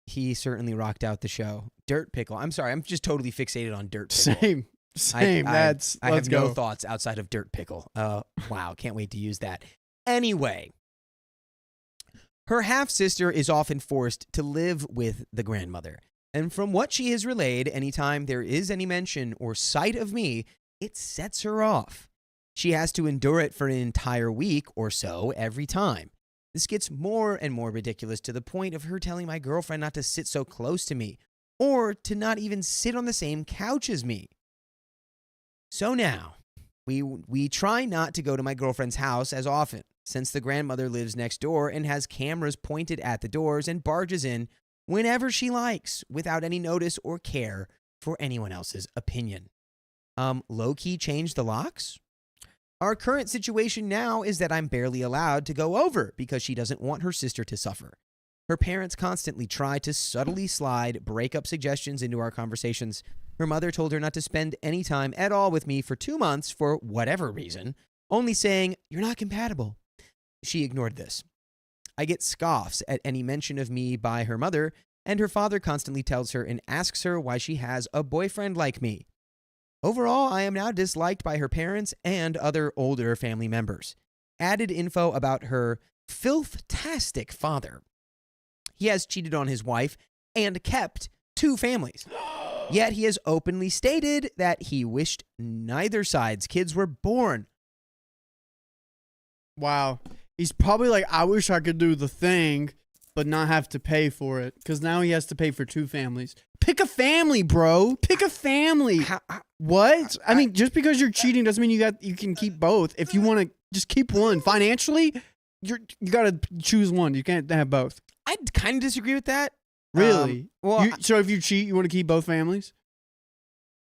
he certainly rocked out the show. Dirt pickle. I'm sorry, I'm just totally fixated on dirt pickle. Same. I have no thoughts outside of dirt pickle. Wow, can't wait to use that. Anyway, her half-sister is often forced to live with the grandmother. And from what she has relayed, anytime there is any mention or sight of me, it sets her off. She has to endure it for an entire week or so every time. This gets more and more ridiculous to the point of her telling my girlfriend not to sit so close to me or to not even sit on the same couch as me. So now, we try not to go to my girlfriend's house as often, since the grandmother lives next door and has cameras pointed at the doors and barges in whenever she likes, without any notice or care for anyone else's opinion. Low-key change the locks? Our current situation now is that I'm barely allowed to go over because she doesn't want her sister to suffer. Her parents constantly try to subtly slide breakup suggestions into our conversations. Her mother told her not to spend any time at all with me for 2 months for whatever reason, only saying, "You're not compatible." She ignored this. I get scoffs at any mention of me by her mother, and her father constantly tells her and asks her why she has a boyfriend like me. Overall, I am now disliked by her parents and other older family members. Added info about her filth-tastic father. He has cheated on his wife and kept 2 families. Yet he has openly stated that he wished neither side's kids were born. Wow. He's probably like, I wish I could do the thing, but not have to pay for it. Because now he has to pay for 2 families. Pick a family, bro. Pick a family. What? I mean, just because you're cheating doesn't mean you can keep both. If you want to just keep one financially, you got to choose one. You can't have both. I kind of disagree with that. Really? So if you cheat, you want to keep both families?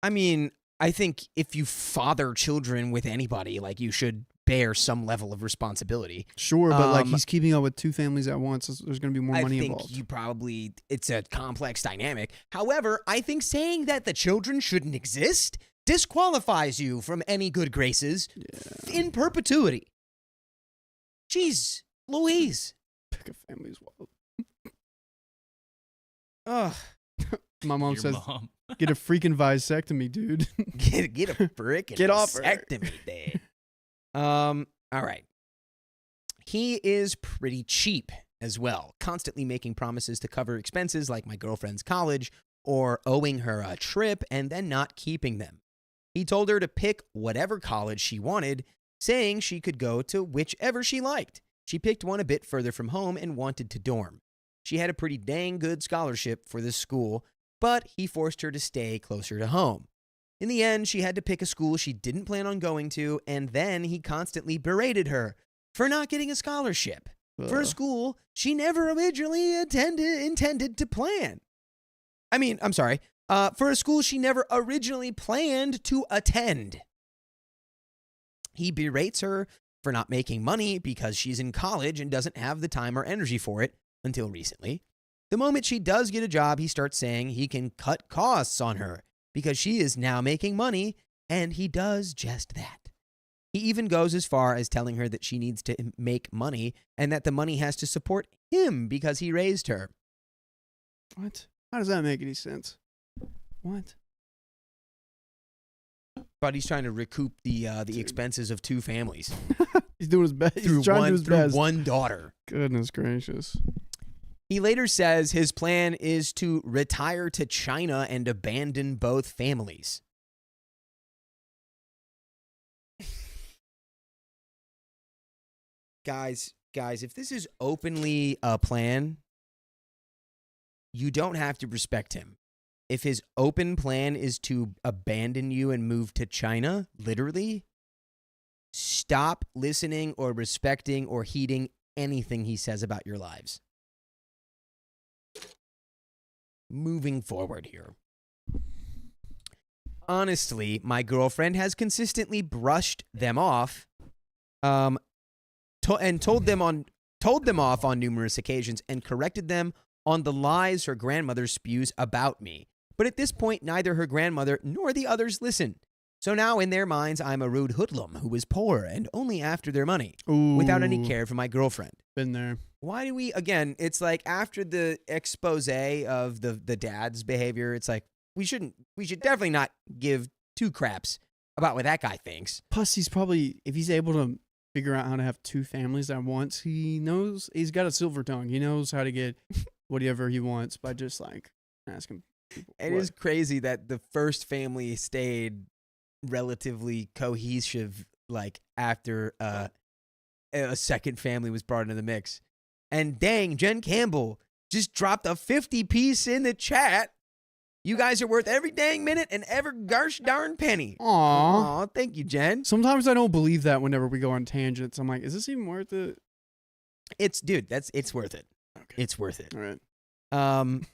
I mean, I think if you father children with anybody, like, you should bear some level of responsibility. Sure, but like, he's keeping up with 2 families at once. So there's going to be more money involved. I think it's a complex dynamic. However, I think saying that the children shouldn't exist disqualifies you from any good graces in perpetuity. Jeez, Louise. Pick a family as well. Ugh. My mom says, get a freaking vasectomy, dude. get a freaking vasectomy, Dad. All right. He is pretty cheap as well, constantly making promises to cover expenses like my girlfriend's college or owing her a trip and then not keeping them. He told her to pick whatever college she wanted, saying she could go to whichever she liked. She picked one a bit further from home and wanted to dorm. She had a pretty dang good scholarship for this school, but he forced her to stay closer to home. In the end, she had to pick a school she didn't plan on going to, and then he constantly berated her for not getting a scholarship for a school she never originally intended to plan. For a school she never originally planned to attend. He berates her for not making money because she's in college and doesn't have the time or energy for it until recently. The moment she does get a job, he starts saying he can cut costs on her because she is now making money, and he does just that. He even goes as far as telling her that she needs to make money and that the money has to support him because he raised her. What? How does that make any sense? What? But he's trying to recoup the expenses of 2 families He's doing his best. through He's trying to do his best. one daughter. Goodness gracious. He later says his plan is to retire to China and abandon both families. Guys, if this is openly a plan, you don't have to respect him. If his open plan is to abandon you and move to China, literally, stop listening or respecting or heeding anything he says about your lives. Moving forward here. Honestly, my girlfriend has consistently brushed them off, and told them off on numerous occasions and corrected them on the lies her grandmother spews about me. But at this point, neither her grandmother nor the others listen. So now in their minds, I'm a rude hoodlum who is poor and only after their money, without any care for my girlfriend. Been there. Why do we, again, it's like after the expose of the dad's behavior, it's like we should definitely not give 2 craps about what that guy thinks. Plus, he's probably, if he's able to figure out how to have 2 families at once, he knows, he's got a silver tongue. He knows how to get whatever he wants by just like asking people. It is crazy that the first family stayed relatively cohesive, like after a second family was brought into the mix. And dang, Jen Campbell just dropped a 50 piece in the chat. You guys are worth every dang minute and every gosh darn penny. Aw. Thank you, Jen. Sometimes I don't believe that whenever we go on tangents. I'm like, is this even worth it? It's worth it. Okay. It's worth it. All right.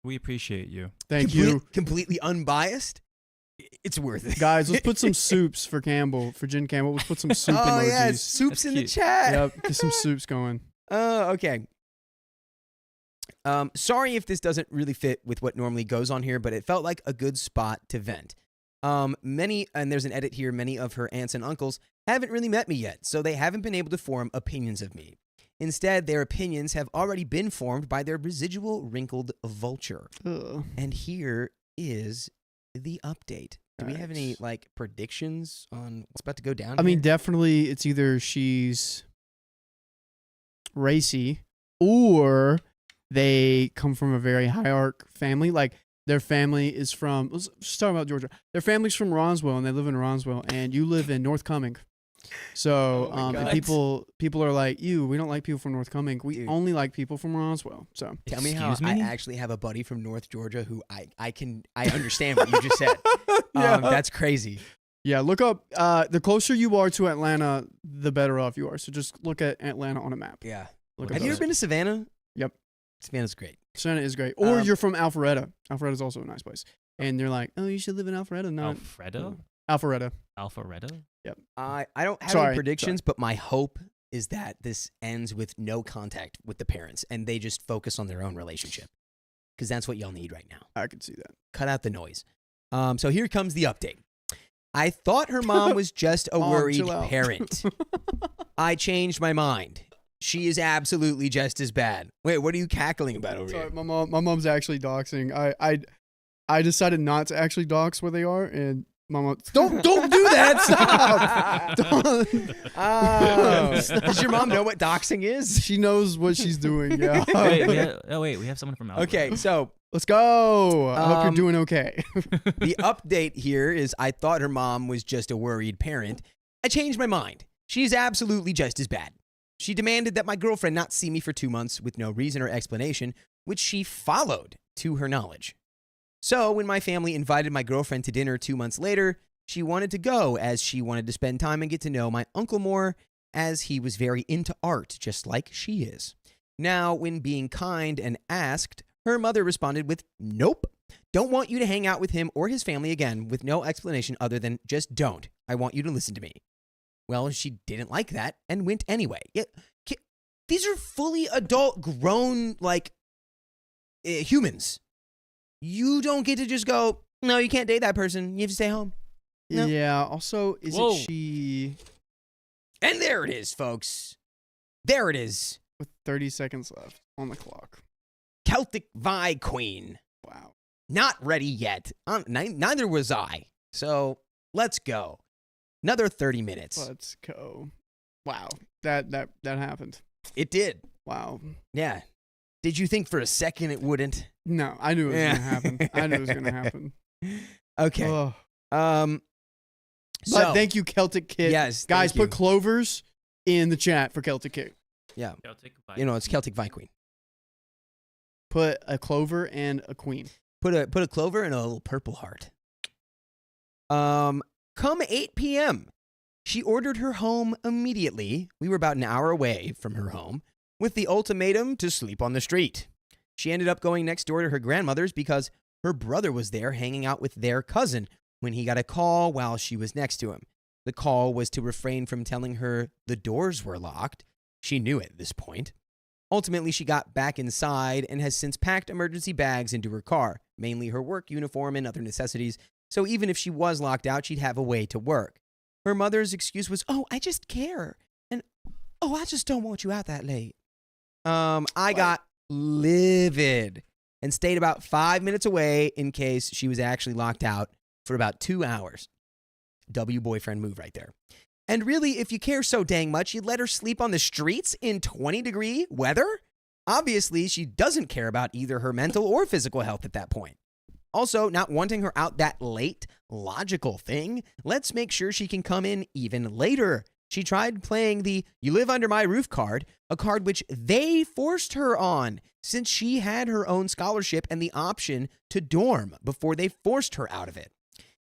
We appreciate you. Thank you. Completely unbiased. It's worth it. Guys, let's put some soups for Campbell, for Jen Campbell. Let's put some soup Oh, emojis. yeah, soups That's in the cute. chat. Yep, get some soups going. Okay. Sorry if this doesn't really fit with what normally goes on here, but it felt like a good spot to vent. And there's an edit here, many of her aunts and uncles haven't really met me yet, so they haven't been able to form opinions of me. Instead, their opinions have already been formed by their residual wrinkled vulture. Ugh. And here is the update. Do we have any Nice. like predictions on what's about to go down? I mean, here? definitely it's either she's racy or they come from a very hierarch family. Like their family is from, let's just talk about Georgia. Their family's from Roswell and they live in Roswell, and you live in North Cumming. So Oh my and God. people are like, we don't like people from North Cumming. We Dude. only like people from Roswell. So Tell me how Excuse me? I actually have a buddy from North Georgia who I understand what you just said. Yeah. That's crazy. yeah, look up, the closer you are to Atlanta, the better off you are. So just look at Atlanta on a map. Yeah. Look Have at you those. ever been to Savannah? Yep. Savannah's great. Savannah is great. Or Um, you're from Alpharetta. Alpharetta's also a nice place. And they're like, oh, you should live in Alpharetta. No. Alfredo? Alpharetta. Alpharetto? I don't have Sorry, any predictions, but my hope is that this ends with no contact with the parents and they just focus on their own relationship. Because that's what y'all need right now. I could see that. Cut out the noise. So here comes the update. I thought her mom was just a Mom, worried chill out. parent. I changed my mind. She is absolutely just as bad. Wait, what are you cackling about over Sorry, here? my mom's actually doxing. I decided not to actually dox where they are, and my mom, don't do that. Stop. Don't. Oh. Does your mom know what doxing is? She knows what she's doing. Yeah. wait, we have someone from Alpharetto. Okay, so Let's go. I hope you're doing okay. the update here is I thought her mom was just a worried parent. I changed my mind. She's absolutely just as bad. She demanded that my girlfriend not see me for 2 months with no reason or explanation, which she followed to her knowledge. So when my family invited my girlfriend to dinner 2 months later, she wanted to go as she wanted to spend time and get to know my uncle more, as he was very into art, just like she is. Now, when being kind and asked, her mother responded with, nope, don't want you to hang out with him or his family again with no explanation other than just don't. I want you to listen to me. Well, she didn't like that and went anyway. Yeah, these are fully adult, grown, like, humans. You don't get to just go, no, you can't date that person. You have to stay home. No. Yeah. Also, Whoa. isn't she And there it is, folks. There it is. with 30 seconds left on the clock? Celtic Vi Queen. Wow. Not ready yet. Neither was I. So let's go. Another 30 minutes. Let's go. Wow. That happened. It did. Wow. Yeah. Did you think for a second it wouldn't? No, I knew it was Yeah. gonna happen. I knew it was gonna happen. Okay. Ugh. But But thank you, Celtic Kid. Yes, Guys, thank you. put clovers in the chat for Celtic Kid. Yeah. Celtic Vi. You know, it's Celtic Vi Queen. Put a clover and a queen. Put a clover and a little purple heart. Come 8 p.m. She ordered her home immediately. We were about an hour away from her home, with the ultimatum to sleep on the street. She ended up going next door to her grandmother's because her brother was there hanging out with their cousin when he got a call while she was next to him. The call was to refrain from telling her the doors were locked. She knew it at this point. Ultimately, she got back inside and has since packed emergency bags into her car, mainly her work uniform and other necessities, so even if she was locked out, she'd have a way to work. Her mother's excuse was, oh, I just care, and oh, I just don't want you out that late. I got livid and stayed about 5 minutes away in case she was actually locked out for about 2 hours. W boyfriend move right there. And really, if you care so dang much, you'd let her sleep on the streets in 20-degree weather? Obviously, she doesn't care about either her mental or physical health at that point. Also, not wanting her out that late, logical thing, let's make sure she can come in even later. She tried playing the "you live under my roof" card, a card which they forced her on, since she had her own scholarship and the option to dorm before they forced her out of it.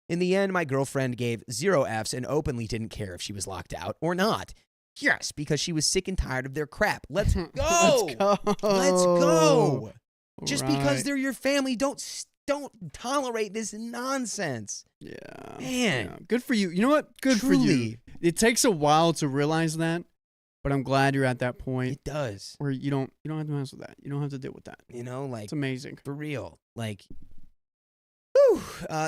In the end, my girlfriend gave 0 Fs and openly didn't care if she was locked out or not. Yes, because she was sick and tired of their crap. Let's go. Let's go. Let's go. Just because Right. they're your family, don't tolerate this nonsense. Yeah. Man. Yeah. Good for you. You know what? Good for you. Truly. It takes a while to realize that, but I'm glad you're at that point It does. where you don't have to mess with that. You don't have to deal with that. You know, like, It's amazing. for real. Like, whew.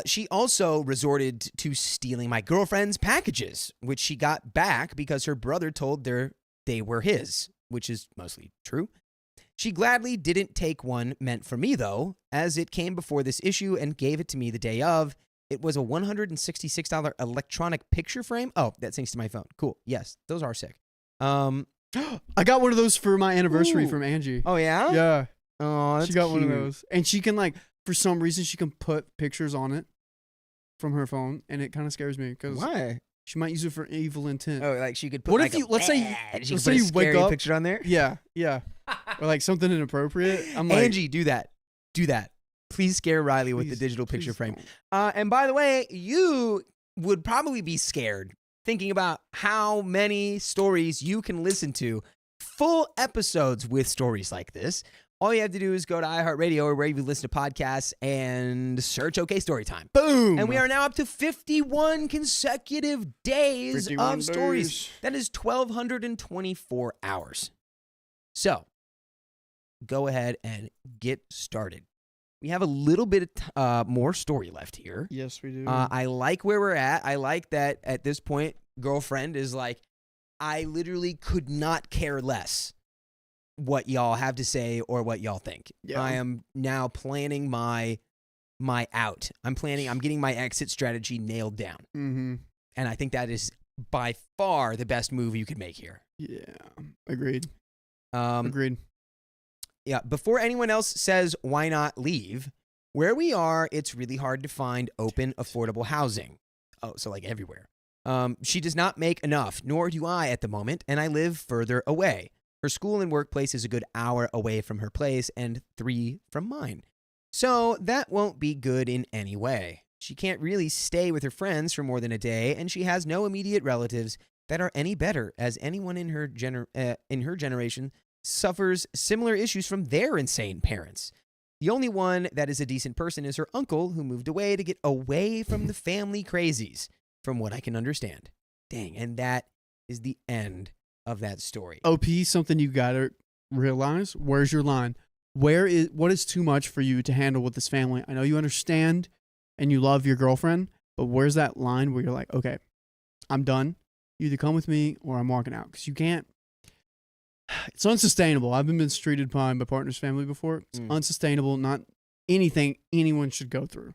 She also resorted to stealing my girlfriend's packages, which she got back because her brother told her they were his, which is mostly true. She gladly didn't take one meant for me, though, as it came before this issue and gave it to me the day of. It was a $166 electronic picture frame. Oh, that syncs to my phone. Cool. Yes, those are sick. I got one of those for my anniversary Ooh. from Angie. Oh, yeah? Yeah. Oh, that's She got one of cute. those. And she can, like, for some reason, she can put pictures on it from her phone, and it kind of scares me because Why? she might use it for evil intent. Oh, like she could put What like if you- a, let's say- she let's could put say a you wake scary up- picture on there. Yeah, yeah. Or, like, something inappropriate. I'm like, Angie, do that. Do that. Please scare Riley with the please- digital picture please frame. don't. And by the way, you would probably be scared thinking about how many stories you can listen to, full episodes with stories like this. All you have to do is go to iHeartRadio or wherever you listen to podcasts and search OK Storytime. Boom. And we are now up to 51 consecutive days 51 of stories. days. That is 1,224 hours. So, go ahead and get started. We have a little bit of more story left here. Yes, we do. I like where we're at. I like that at this point, girlfriend is like, I literally could not care less what y'all have to say or what y'all think. Yeah. I am now planning my out. I'm getting my exit strategy nailed down. Mm-hmm. And I think that is by far the best move you could make here. Yeah. Agreed. Um, Agreed. Yeah, before anyone else says why not leave, where we are, it's really hard to find open, affordable housing. Oh, so like everywhere. She does not make enough, nor do I at the moment, and I live further away. Her school and workplace is a good hour away from her place and 3 from mine. So that won't be good in any way. She can't really stay with her friends for more than a day, and she has no immediate relatives that are any better, as anyone in her generation suffers similar issues from their insane parents. The only one that is a decent person is her uncle, who moved away to get away from the family crazies, from what I can understand. Dang, and that is the end of that story. OP, something you gotta realize. Where's your line? What is too much for you to handle with this family? I know you understand and you love your girlfriend, but where's that line where you're like, okay, I'm done. You either come with me or I'm walking out. Because you can't. It's unsustainable. I've been mistreated by my partner's family before. It's unsustainable. Not anything anyone should go through.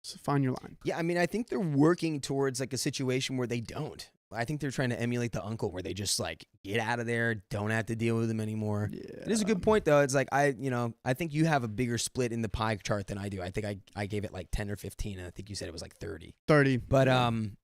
So find your line. Yeah, I mean, I think they're working towards like a situation where they don't. I think they're trying to emulate the uncle where they just like get out of there, don't have to deal with them anymore. Yeah. It is a good point though. It's like I think you have a bigger split in the pie chart than I do. I think I gave it like 10 or 15 and I think you said it was like 30. 30. But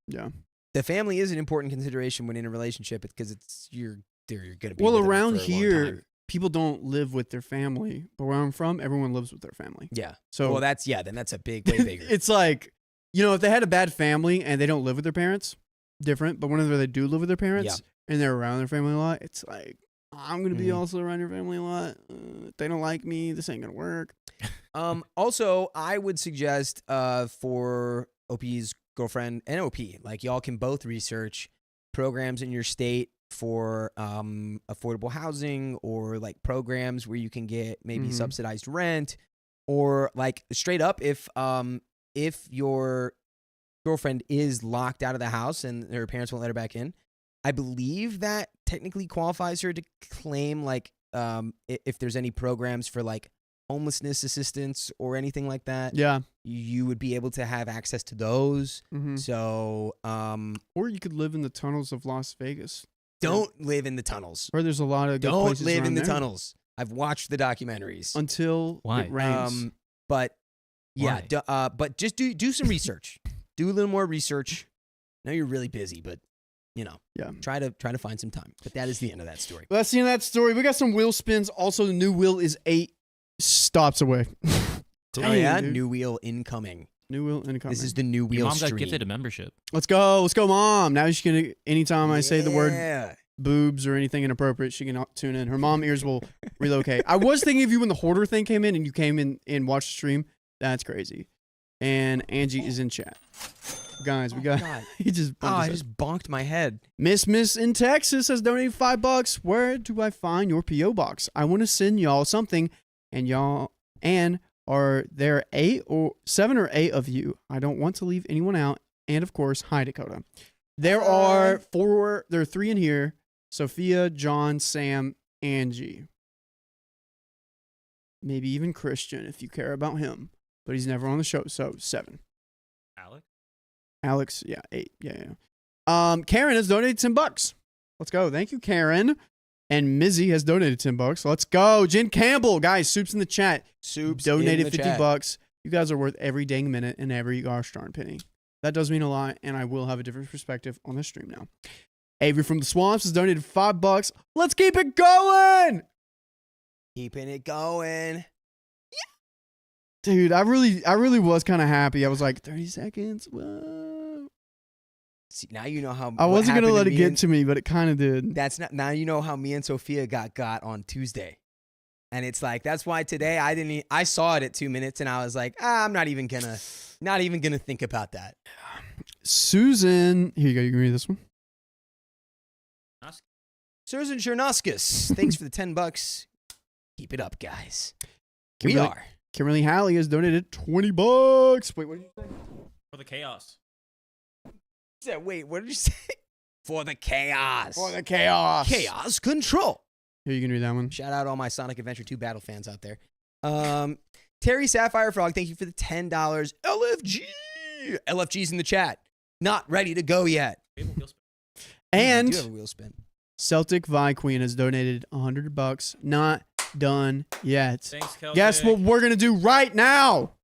yeah. The family is an important consideration when in a relationship because you're going to be well with them around for a long here time. people don't live with their family, but where I'm from, everyone lives with their family. Yeah. So well, then that's a way bigger. It's like, if they had a bad family and they don't live with their parents, different. But whenever they do live with their parents and they're around their family a lot, it's like, I'm going to be also around your family a lot. If they don't like me, this ain't going to work. Also, I would suggest for OP's girlfriend and OP, like y'all can both research programs in your state for affordable housing or like programs where you can get maybe subsidized rent or like straight up if your girlfriend is locked out of the house and her parents won't let her back in, I believe that technically qualifies her to claim like if there's any programs for like homelessness assistance or anything like that. Yeah. You would be able to have access to those. Mm-hmm. So or you could live in the tunnels of Las Vegas. Don't live in the tunnels. Where there's a lot of good Don't places live in around the there. tunnels. I've watched the documentaries. Until Why? it rains. But yeah, Why? but just do some research. Do a little more research. I know you're really busy, but try to find some time. But that is the end of that story. Well, that's the end of that story. We got some wheel spins. Also, the new wheel is 8 stops away. Oh yeah, dude. new wheel incoming. New wheel incoming. This is the new Your wheel mom got stream. gifted a membership. Let's go, Mom. Now she's gonna. Anytime I say the word Yeah. boobs or anything inappropriate, she can tune in. Her mom ears will relocate. I was thinking of you when the hoarder thing came in and you came in and watched the stream. That's crazy. And Angie is in chat. Guys, we got. God. He just. I just bonked my head. Miss in Texas has donated $5. Where do I find your PO box? I want to send y'all something, and are there 7 or 8 of you? I don't want to leave anyone out. And of course, hi Dakota. There are 4. There are 3 in here: Sophia, John, Sam, Angie. Maybe even Christian if you care about him, but he's never on the show. So 7. Alex, yeah, 8. Yeah. Karen has donated $10. Let's go. Thank you, Karen. And Mizzy has donated $10. Let's go. Jen Campbell, guys, Soup's in the chat. Soup's donated in the $50. You guys are worth every dang minute and every gosh darn penny. That does mean a lot, and I will have a different perspective on the stream now. Avery from the Swamps has donated $5. Let's keep it going. Keeping it going. Dude, I really was kind of happy. I was like, 30 seconds. Whoa. See, now you know how I wasn't going to let it get me to me, but it kind of did. That's not. Now you know how me and Sophia got on Tuesday. And it's like, that's why today I saw it at 2 minutes and I was like, I'm not even gonna think about that. Susan, here you go. You can read this one. Susan Chernoskus, thanks for the $10. Keep it up, guys. Kimberly Halley has donated $20. Wait, what did you say? For the chaos. Wait, what did you say? For the chaos. For the chaos. Chaos control. Here, you can read that one. Shout out all my Sonic Adventure 2 battle fans out there. Terry Sapphire Frog, thank you for the $10. LFG. LFG's in the chat. Not ready to go yet. And we do have a wheel spin. Celtic Vi Queen has donated $100. Not done yet. Thanks, Celtic. Guess what we're gonna do right now?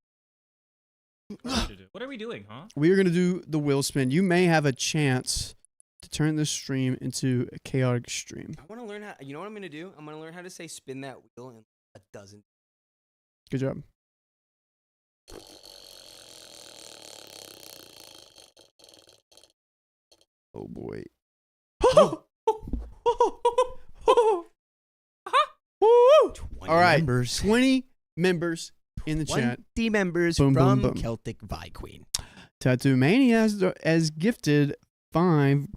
What are we doing, huh? We are gonna do the wheel spin. You may have a chance to turn this stream into a chaotic stream. I want to learn how. You know what I'm gonna do? I'm gonna learn how to say spin that wheel in a dozen. Good job. Oh boy. All right, 20 members in the chat. 20 members Boom, from boom, boom. Celtic Vi Queen. Tattoo Mania has gifted $5.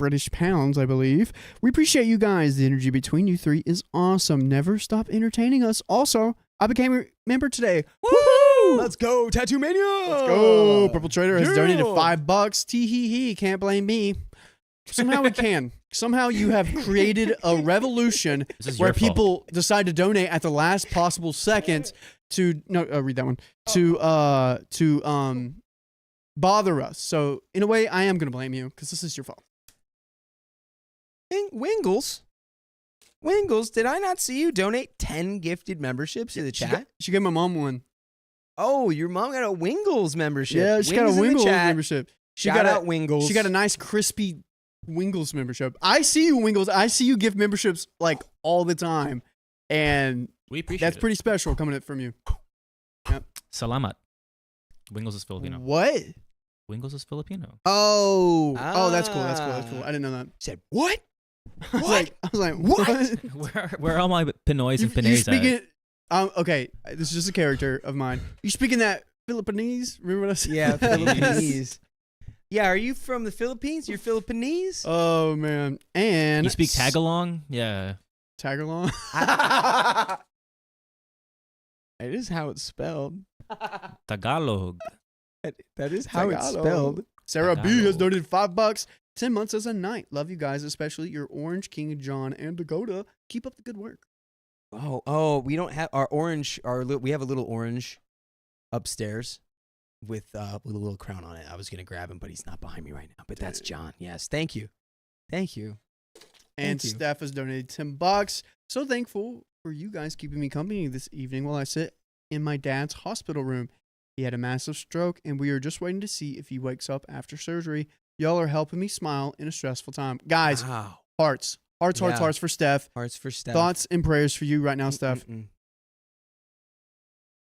British pounds, I believe. We appreciate you guys. The energy between you three is awesome. Never stop entertaining us. Also, I became a member today. Woohoo! Let's go, Tattoo Mania! Let's go. Purple Trader has Yeah. donated $5. Tee hee hee. Can't blame me. Somehow we can. Somehow you have created a revolution This is where your fault. people decide to donate at the last possible second to read that one to bother us. So in a way, I am gonna blame you because this is your fault. Wingles, did I not see you donate 10 gifted memberships to the chat? She gave my mom one. Oh, your mom got a Wingles membership. Yeah, she got a Wings in the Wingles chat. membership. She Shout got out Wingles. She got a nice crispy Wingles membership. I see you, Wingles. I see you give memberships like all the time, and We appreciate that's it. pretty special coming from you. Salamat. Wingles is Filipino. What? Wingles is Filipino. Oh, that's cool. That's cool. That's cool. I didn't know that. Said what? I was like, what? Where are all my Pinoys and You Pinays speaking? at? Okay, this is just a character of mine. You speaking that Philippines? Remember what I said? Yeah, Philippines. Yeah, are you from the Philippines? You're Philippines? Oh man, and You speak Tagalong? Yeah. Tagalong. It is how it's spelled. Tagalog. That is how it's Tagalog. spelled. Sarah B has Tagalog. donated $5. 10 months as a knight. Love you guys, especially your Orange King, John, and Dakota. Keep up the good work. We don't have our orange. We have a little orange upstairs with a little crown on it. I was gonna grab him, but he's not behind me right now. But that's John. Yes, thank you. And Thank you. Steph has donated $10. So thankful for you guys keeping me company this evening while I sit in my dad's hospital room. He had a massive stroke, and we are just waiting to see if he wakes up after surgery. Y'all are helping me smile in a stressful time. Guys, Wow. hearts for Steph. Hearts for Steph. Thoughts and prayers for you right now, Steph.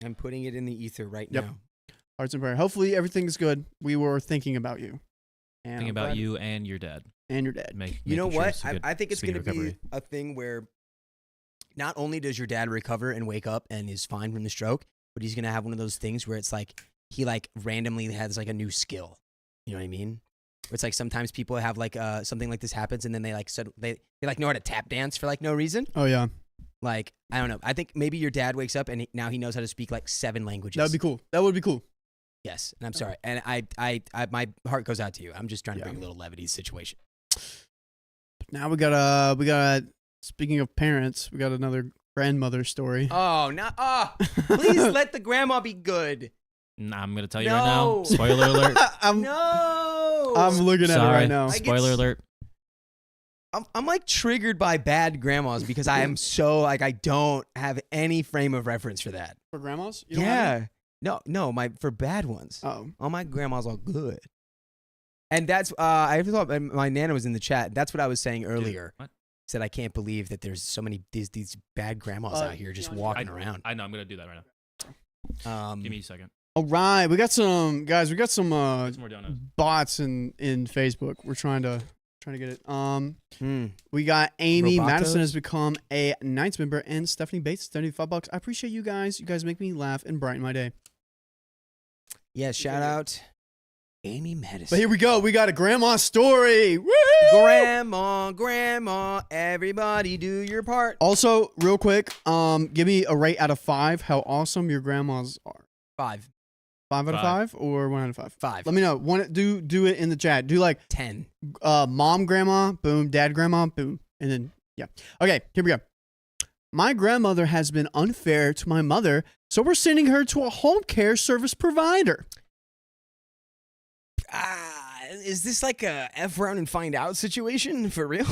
I'm putting it in the ether right Yep. now. Hearts and prayers. Hopefully everything is good. We were thinking about you. And Thinking I'm about glad- you and your dad. and your dad. You know making sure what? it's a good, I think it's speedy going to be recovery. a thing where not only does your dad recover and wake up and is fine from the stroke, but he's going to have one of those things where it's like he like randomly has like a new skill. You know what I mean? Where it's like sometimes people have like something like this happens and then they like they like know how to tap dance for like no reason. Oh yeah, Like I don't know. I think maybe your dad wakes up and now he knows how to speak like 7 languages. that would be cool. That would be cool. Yes, and I'm sorry. And I my heart goes out to you. I'm just trying to Yeah. bring a little levity to the situation. Now we got speaking of parents, we got another grandmother story. Oh, no. Oh, please let the grandma be good. Nah, I'm gonna tell you right now. No. Spoiler alert. No. I'm looking at it Sorry. right now. I get Spoiler alert. I'm like triggered by bad grandmas because I am so like I don't have any frame of reference for that. For grandmas? You don't have any? No, for bad ones. Oh. All my grandmas are good. And that's I thought my nana was in the chat. That's what I was saying earlier. What? Said I can't believe that there's so many these bad grandmas out here just yeah, walking around. I know. I'm gonna do that right now. Give me a second. All right, we got some guys. We got some Some more donuts. bots in Facebook. We're trying to get it. Hmm. We got Amy Robotos? Madison has become a Knights member, and Stephanie Bates $75. I appreciate you guys. You guys make me laugh and brighten my day. Yeah, shout out Amy Madison. But here we go. We got a grandma story. Woo! Grandma, everybody do your part. Also, real quick, give me a rate out of 5 how awesome your grandmas are. 5. 5 out of 5 or 1 out of 5? 5. Let me know. Do it in the chat. Do like 10. mom grandma, boom, dad grandma, boom. And then yeah. Okay, here we go. My grandmother has been unfair to my mother, so we're sending her to a home care service provider. Is this like a F around and find out situation for real?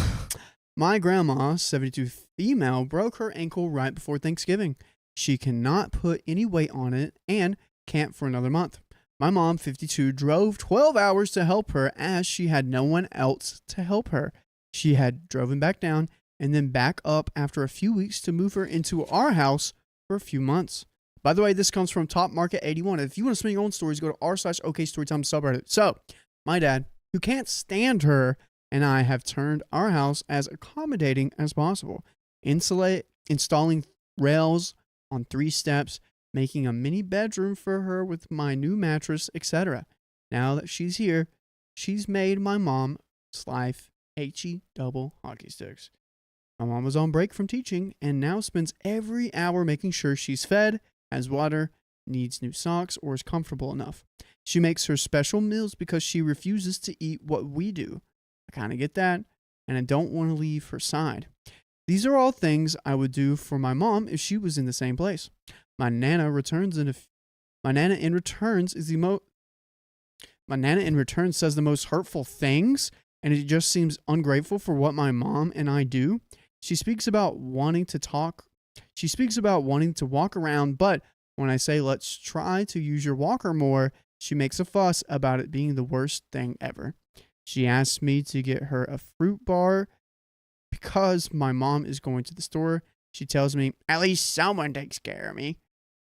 My grandma, 72 female, broke her ankle right before Thanksgiving. She cannot put any weight on it and can't for another month. My mom, 52, drove 12 hours to help her as she had no one else to help her. She had driven back down and then back up after a few weeks to move her into our house for a few months. By the way, this comes from Top Market 81. If you want to submit your own stories, go to r/OKStorytime subreddit. So, my dad, who can't stand her, and I have turned our house as accommodating as possible. Installing rails on 3 steps, making a mini bedroom for her with my new mattress, etc. Now that she's here, she's made my mom's life H-E double hockey sticks. My mom was on break from teaching and now spends every hour making sure she's fed, has water, needs new socks, or is comfortable enough. She makes her special meals because she refuses to eat what we do. I kind of get that, and I don't want to leave her side. These are all things I would do for my mom if she was in the same place. My nana in return says the most hurtful things, and it just seems ungrateful for what my mom and I do. She speaks about wanting to walk around, but when I say let's try to use your walker more, she makes a fuss about it being the worst thing ever. She asks me to get her a fruit bar because my mom is going to the store. She tells me, at least someone takes care of me.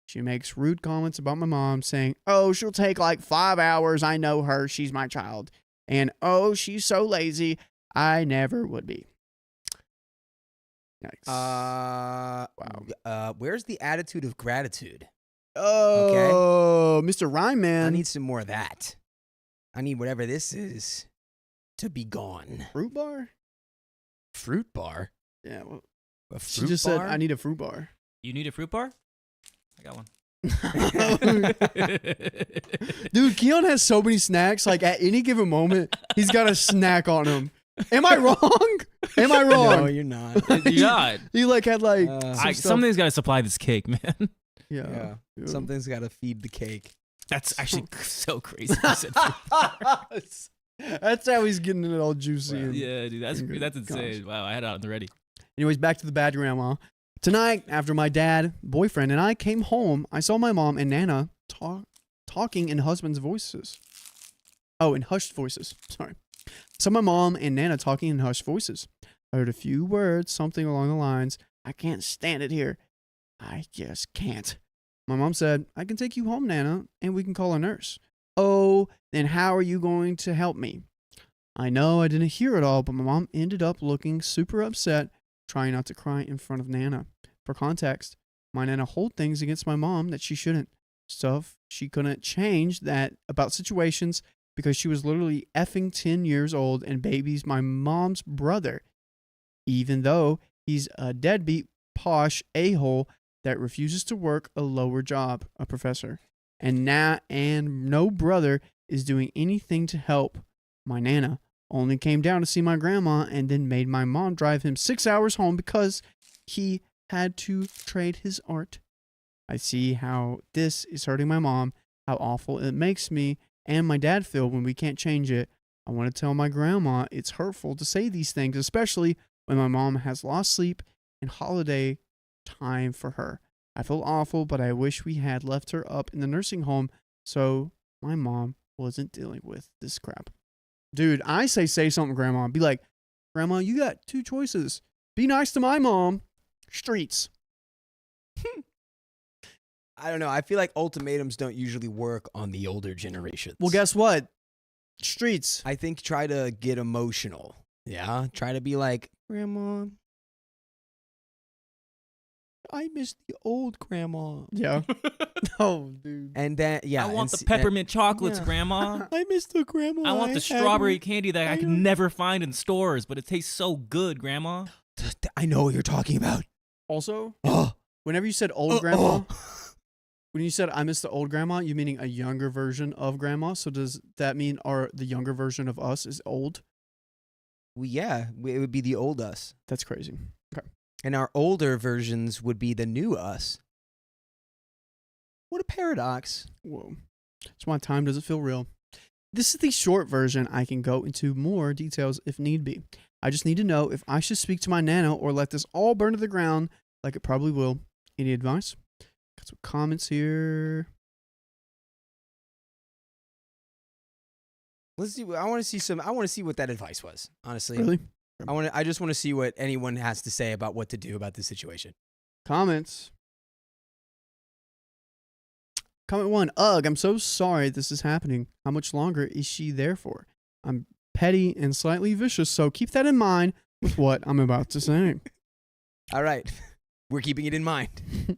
She makes rude comments about my mom, saying, oh, she'll take like 5 hours. I know her. She's my child. And, oh, she's so lazy. I never would be. Yikes. Wow. Where's the attitude of gratitude? Oh, okay. Mr. Rhyme Man. I need some more of that. I need whatever this is to be gone. Fruit bar? Fruit bar? Yeah. Well, a she fruit just bar? said, I need a fruit bar. You need a fruit bar? I got one. Dude, Keon has so many snacks. Like at any given moment, he's got a snack on him. Am I wrong? Am I wrong? No, you're not. You're not. He like had like something's got to supply this cake, man. Yeah. Something's got to feed the cake. That's actually so crazy. You said fruit bar. That's how he's getting it all juicy. Wow. And Yeah, dude, that's insane. Gosh. Wow, I had it out on the ready. Anyways, back to the bad grandma. Tonight, after my dad, boyfriend, and I came home, I saw my mom and Nana talking in husband's voices. Oh, in hushed voices. Sorry. I saw my mom and Nana talking in hushed voices. I heard a few words, something along the lines, I can't stand it here. I just can't. My mom said, I can take you home, Nana, and we can call a nurse. Oh, then how are you going to help me? I know I didn't hear it all, but my mom ended up looking super upset, trying not to cry in front of Nana. For context, my Nana hold things against my mom that she shouldn't. Stuff she couldn't change that about situations because she was literally effing 10 years old and babies my mom's brother, even though he's a deadbeat, posh a-hole that refuses to work a lower job, a professor. And no brother is doing anything to help. My Nana only came down to see my grandma and then made my mom drive him 6 hours home because he had to trade his art. I see how this is hurting my mom, how awful it makes me and my dad feel when we can't change it. I want to tell my grandma it's hurtful to say these things, especially when my mom has lost sleep and holiday time for her. I feel awful, but I wish we had left her up in the nursing home so my mom wasn't dealing with this crap. Dude, I say something, Grandma. Be like, Grandma, you got 2 choices. Be nice to my mom. Streets. I don't know. I feel like ultimatums don't usually work on the older generations. Well, guess what? Streets. I think try to get emotional. Yeah? Try to be like, Grandma, I miss the old grandma. Yeah. Oh, dude. And then, yeah. I want the peppermint chocolates, yeah. Grandma. I miss the grandma. I want the strawberry candy that I can never find in stores, but it tastes so good, Grandma. I know what you're talking about. Also, Oh. whenever you said old grandma, when you said I miss the old grandma, you meaning a younger version of grandma? So does that mean the younger version of us is old? Well, yeah, it would be the old us. That's crazy. Okay. And our older versions would be the new us. What a paradox. Whoa. That's why time doesn't feel real. This is the short version. I can go into more details if need be. I just need to know if I should speak to my Nana or let this all burn to the ground like it probably will. Any advice? Got some comments here. Let's see. I want to see what that advice was. Honestly, Really? I just want to see what anyone has to say about what to do about this situation. Comments. Comment 1. Ugh, I'm so sorry this is happening. How much longer is she there for? I'm petty and slightly vicious, so keep that in mind with what I'm about to say. All right. We're keeping it in mind.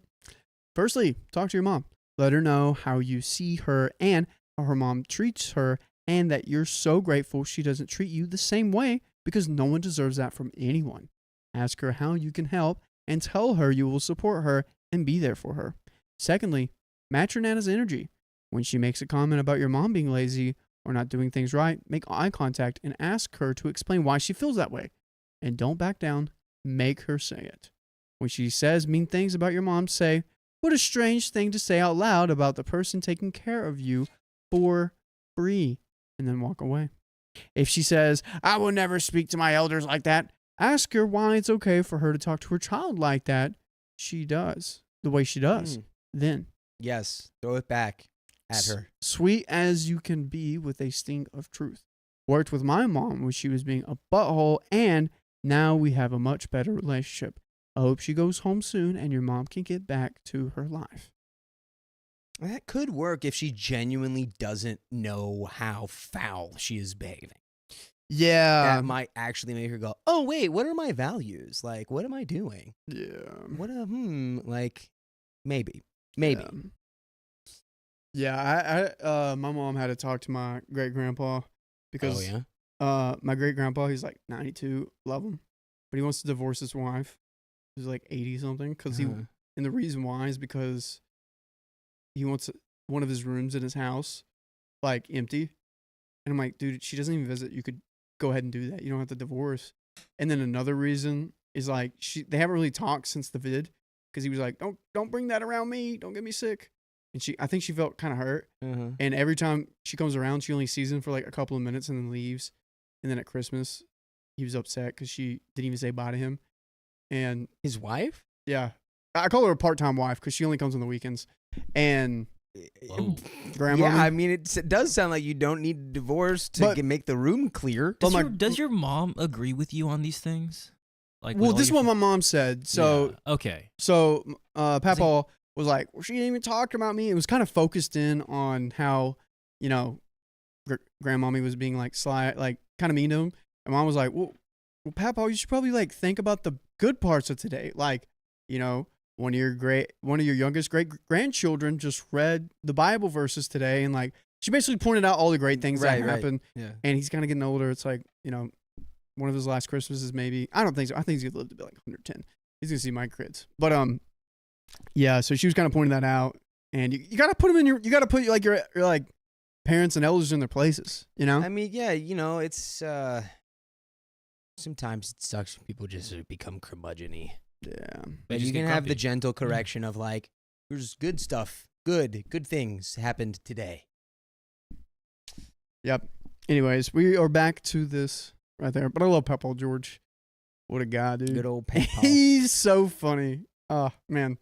Firstly, talk to your mom. Let her know how you see her and how her mom treats her and that you're so grateful she doesn't treat you the same way because no one deserves that from anyone. Ask her how you can help and tell her you will support her and be there for her. Secondly, match your Nana's energy. When she makes a comment about your mom being lazy or not doing things right, make eye contact and ask her to explain why she feels that way. And don't back down. Make her say it. When she says mean things about your mom, say, "What a strange thing to say out loud about the person taking care of you for free," and then walk away. If she says, "I will never speak to my elders like that," ask her why it's okay for her to talk to her child like that. She does, the way she does. Then, Yes, throw it back at her. sweet as you can be with a sting of truth. Worked with my mom when she was being a butthole, and now we have a much better relationship. I hope she goes home soon and your mom can get back to her life. That could work if she genuinely doesn't know how foul she is behaving. Yeah. That might actually make her go, "Oh, wait, what are my values? Like, what am I doing? Yeah. Like, maybe. Maybe. Yeah, my mom had to talk to my great grandpa because my great grandpa, he's like 92, love him, but he wants to divorce his wife. He's like 80 something and the reason why is because he wants one of his rooms in his house like empty. And I'm like, dude, she doesn't even visit. You could go ahead and do that. You don't have to divorce. And then another reason is like they haven't really talked since the vid because he was like, don't bring that around me. Don't get me sick. And I think she felt kind of hurt. And every time she comes around, she only sees him for like a couple of minutes and then leaves. And then at Christmas, he was upset because she didn't even say bye to him. And his wife? Yeah. I call her a part-time wife because she only comes on the weekends. And grandma. Yeah, I mean, it does sound like you don't need a divorce to make the room clear. Does your mom agree with you on these things? Like, well, this is what my mom said. So okay. So Papa was like, well, she didn't even talk about me. It was kind of focused in on how, grandmommy was being like sly, like kind of mean to him. And mom was like, well, Papa, you should probably like think about the good parts of today. Like, one of your youngest great grandchildren just read the Bible verses today, and like she basically pointed out all the great things that happened. Yeah. And he's kind of getting older. It's like, one of his last Christmases, maybe. I don't think so. I think he's gonna live to be like 110. He's gonna see my kids. But yeah. So she was kind of pointing that out, and you gotta put them in you gotta put like your like parents and elders in their places. I mean, yeah. It's sometimes it sucks when people just become curmudgeon-y. Yeah. But you can have the gentle correction of like, there's good stuff, good things happened today. Yep. Anyways, we are back to this right there. But I love Papa George. What a guy, dude. Good old Papa. He's so funny. Oh, man.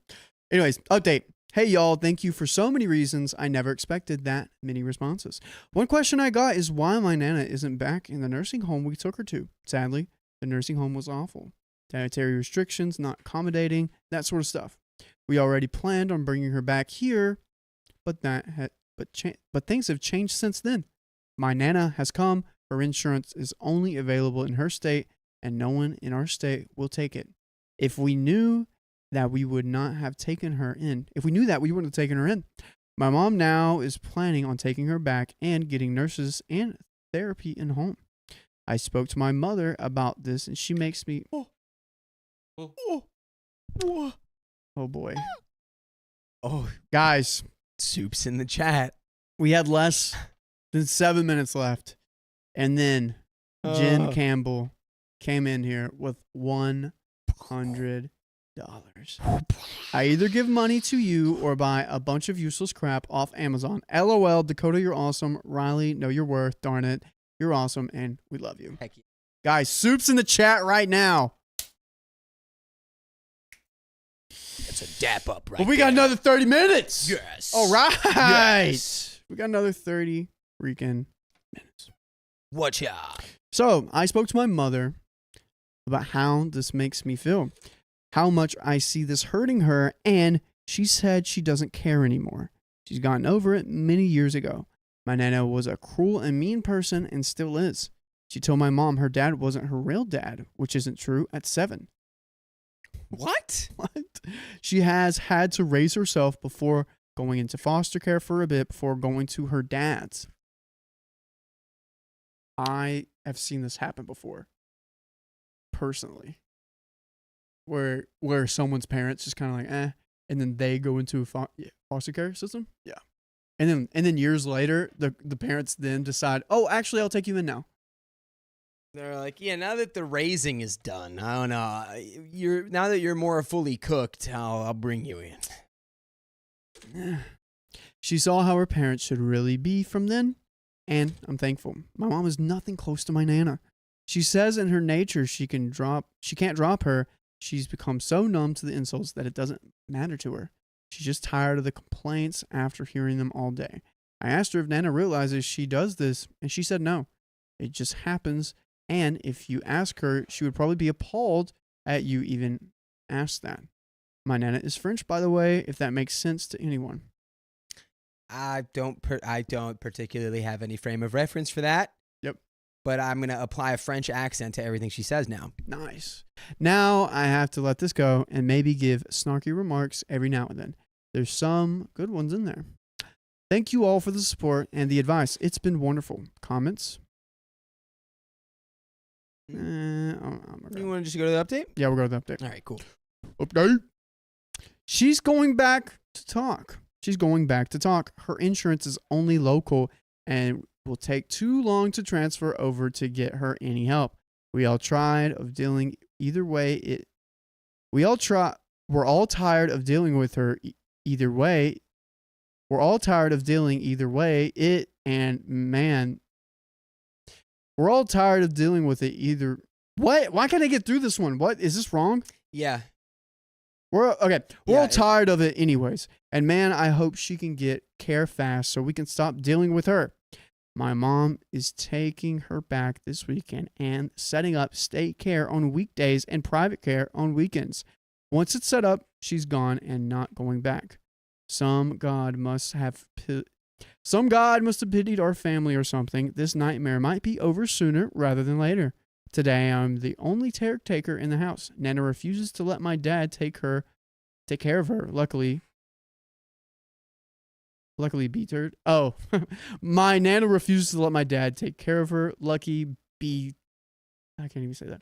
Anyways, update. Hey, y'all. Thank you for so many reasons. I never expected that many responses. One question I got is why my Nana isn't back in the nursing home we took her to. Sadly, the nursing home was awful. Dietary restrictions, not accommodating, that sort of stuff. We already planned on bringing her back here, but things have changed since then. My Nana has come. Her insurance is only available in her state, and no one in our state will take it. If we knew that, we would not have taken her in. If we knew that, we wouldn't have taken her in. My mom now is planning on taking her back and getting nurses and therapy in home. I spoke to my mother about this, and she makes me... Oh boy. Oh, guys. Soup's in the chat. We had less than 7 minutes left. And then Jen Campbell came in here with $100. I either give money to you or buy a bunch of useless crap off Amazon. LOL, Dakota, you're awesome. Riley, know your worth. Darn it. You're awesome, and we love you. Heck yeah. Guys, Soup's in the chat right now. It's a dap up right But we got another 30 minutes. Yes. All right. Yes. We got another 30 freaking minutes. Watch out. So I spoke to my mother about how this makes me feel, how much I see this hurting her, and she said she doesn't care anymore. She's gotten over it many years ago. My Nana was a cruel and mean person and still is. She told my mom her dad wasn't her real dad, which isn't true, at 7. What? She has had to raise herself before going into foster care for a bit before going to her dad's. I have seen this happen before. personally, where someone's parents just kind of like and then they go into a foster care system. Yeah, and then years later, the parents then decide, oh, actually, I'll take you in now. They're like, yeah, now that the raising is done, I don't know. Now that you're more fully cooked, I'll bring you in. She saw how her parents should really be from then, and I'm thankful. My mom is nothing close to my Nana. She says in her nature she can't drop her. She's become so numb to the insults that it doesn't matter to her. She's just tired of the complaints after hearing them all day. I asked her if Nana realizes she does this, and she said no. It just happens, and if you ask her, she would probably be appalled at you even ask that. My Nana is French, by the way, if that makes sense to anyone. I don't particularly have any frame of reference for that. Yep. But I'm going to apply a French accent to everything she says now. Nice. Now I have to let this go and maybe give snarky remarks every now and then. There's some good ones in there. Thank you all for the support and the advice. It's been wonderful. Comments? You want to just go to the update? Yeah, we'll go to the update. All right, cool. Update. She's going back to talk. Her insurance is only local and will take too long to transfer over to get her any help. We're all tired of dealing with her either way. We're all tired of dealing either way. We're all tired of dealing with it either. What? Why can't I get through this one? What? Is this wrong? Yeah. We're all tired of it anyways. And man, I hope she can get care fast so we can stop dealing with her. My mom is taking her back this weekend and setting up state care on weekdays and private care on weekends. Once it's set up, she's gone and not going back. Some God must have pitied our family or something. This nightmare might be over sooner rather than later. Today, I'm the only caretaker in the house. Nana refuses to let my dad take care of her. Luckily beatered. Oh, my Nana refuses to let my dad take care of her. I can't even say that.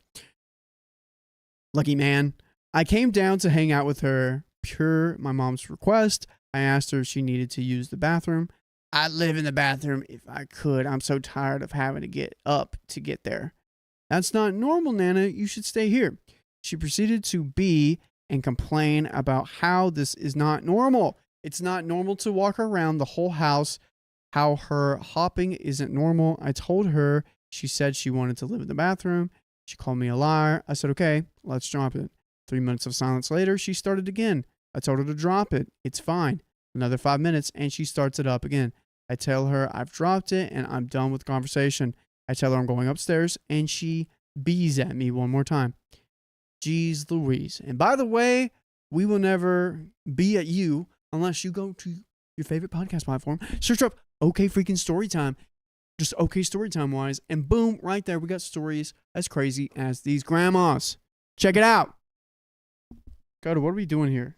Lucky man. I came down to hang out with her. Per my mom's request, I asked her if she needed to use the bathroom. I'd live in the bathroom if I could. I'm so tired of having to get up to get there. That's not normal, Nana. You should stay here. She proceeded to be and complain about how this is not normal. It's not normal to walk around the whole house, how her hopping isn't normal. I told her. She said she wanted to live in the bathroom. She called me a liar. I said, okay, let's drop it. 3 minutes of silence later, she started again. I told her to drop it. It's fine. Another 5 minutes, and she starts it up again. I tell her I've dropped it, and I'm done with the conversation. I tell her I'm going upstairs, and she bees at me one more time. Jeez Louise. And by the way, we will never be at you unless you go to your favorite podcast platform, search up OK freaking Storytime, just OK Storytime wise, and boom, right there, we got stories as crazy as these grandmas. Check it out. God, what are we doing here?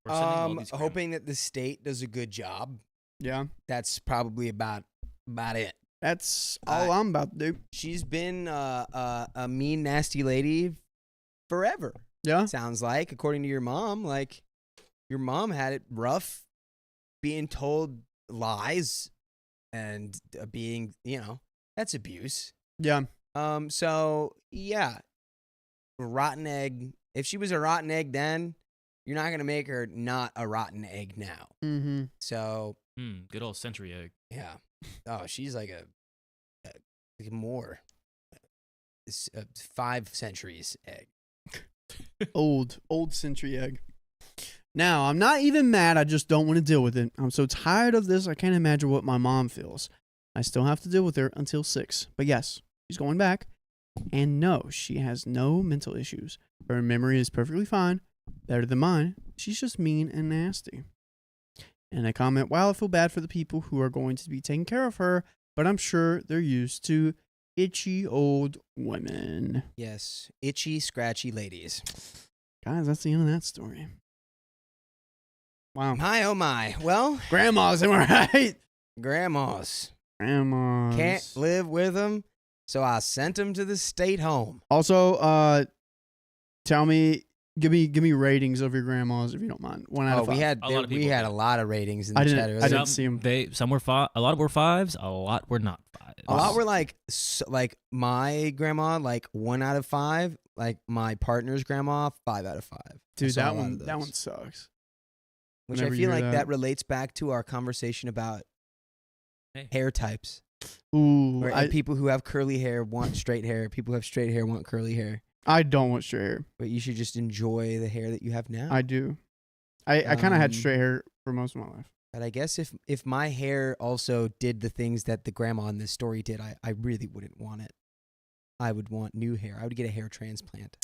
Hoping that the state does a good job. Yeah. That's probably about it. That's all I'm about to do. She's been a mean, nasty lady forever. Yeah. Sounds like, according to your mom. Like, your mom had it rough being told lies and being, that's abuse. Yeah. So, yeah. Rotten egg. If she was a rotten egg then, you're not going to make her not a rotten egg now. Mm-hmm. So. Good old century egg. Yeah. Oh, she's like a 5 centuries egg. Old century egg. Now, I'm not even mad. I just don't want to deal with it. I'm so tired of this. I can't imagine what my mom feels. I still have to deal with her until 6. But yes, she's going back. And no, she has no mental issues. Her memory is perfectly fine. Better than mine. She's just mean and nasty. And I comment, wow, I feel bad for the people who are going to be taking care of her, but I'm sure they're used to itchy old women. Yes, itchy, scratchy ladies. Guys, that's the end of that story. Wow. My, oh my. Well. Grandmas, am I right? Grandmas. Grandmas. Can't live with them. So I sent him to the state home. Also, give me ratings of your grandmas if you don't mind. 1 out of 5. we had A lot of we people had did. a lot of ratings in the I chat didn't- earlier. I didn't see 'em. Some were a lot were 5s, a lot were not 5s. A lot were like my grandma, like 1 out of 5. Like my partner's grandma, 5 out of 5. I Dude, saw a that lot of one those. sucks. Which I Whenever you feel hear like that. that relates back to our conversation about Hey. hair types. Ooh, Where people who have curly hair want straight hair. People who have straight hair want curly hair. I don't want straight hair. But you should just enjoy the hair that you have now. I do. I kind of had Um, straight hair for most of my life. But I guess if my hair also did the things that the grandma in this story did, I really wouldn't want it. I would want new hair. I would get a hair transplant.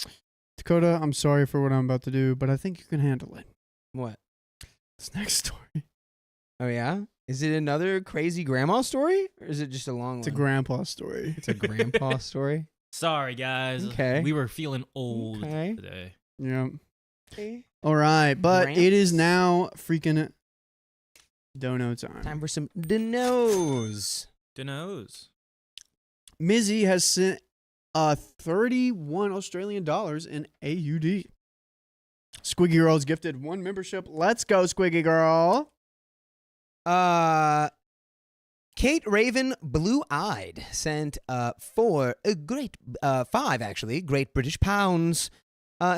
Dakota, I'm sorry for what I'm about to do, but I think you can handle it. What? This next story. Oh, yeah? Is it another crazy grandma story? Or is it just a long It's a one? grandpa story. It's a grandpa story? Sorry, guys. Okay. We were feeling old Okay. today. Yeah. Okay. All right, but it is Gramps? now freaking dono time. Time for some dinos. Dunnos. Mizzy has sent 31 Australian dollars in AUD. Squiggy Girl is gifted 1 membership. Let's go, Squiggy Girl. Kate Raven Blue Eyed sent 5 actually, Great British Pounds.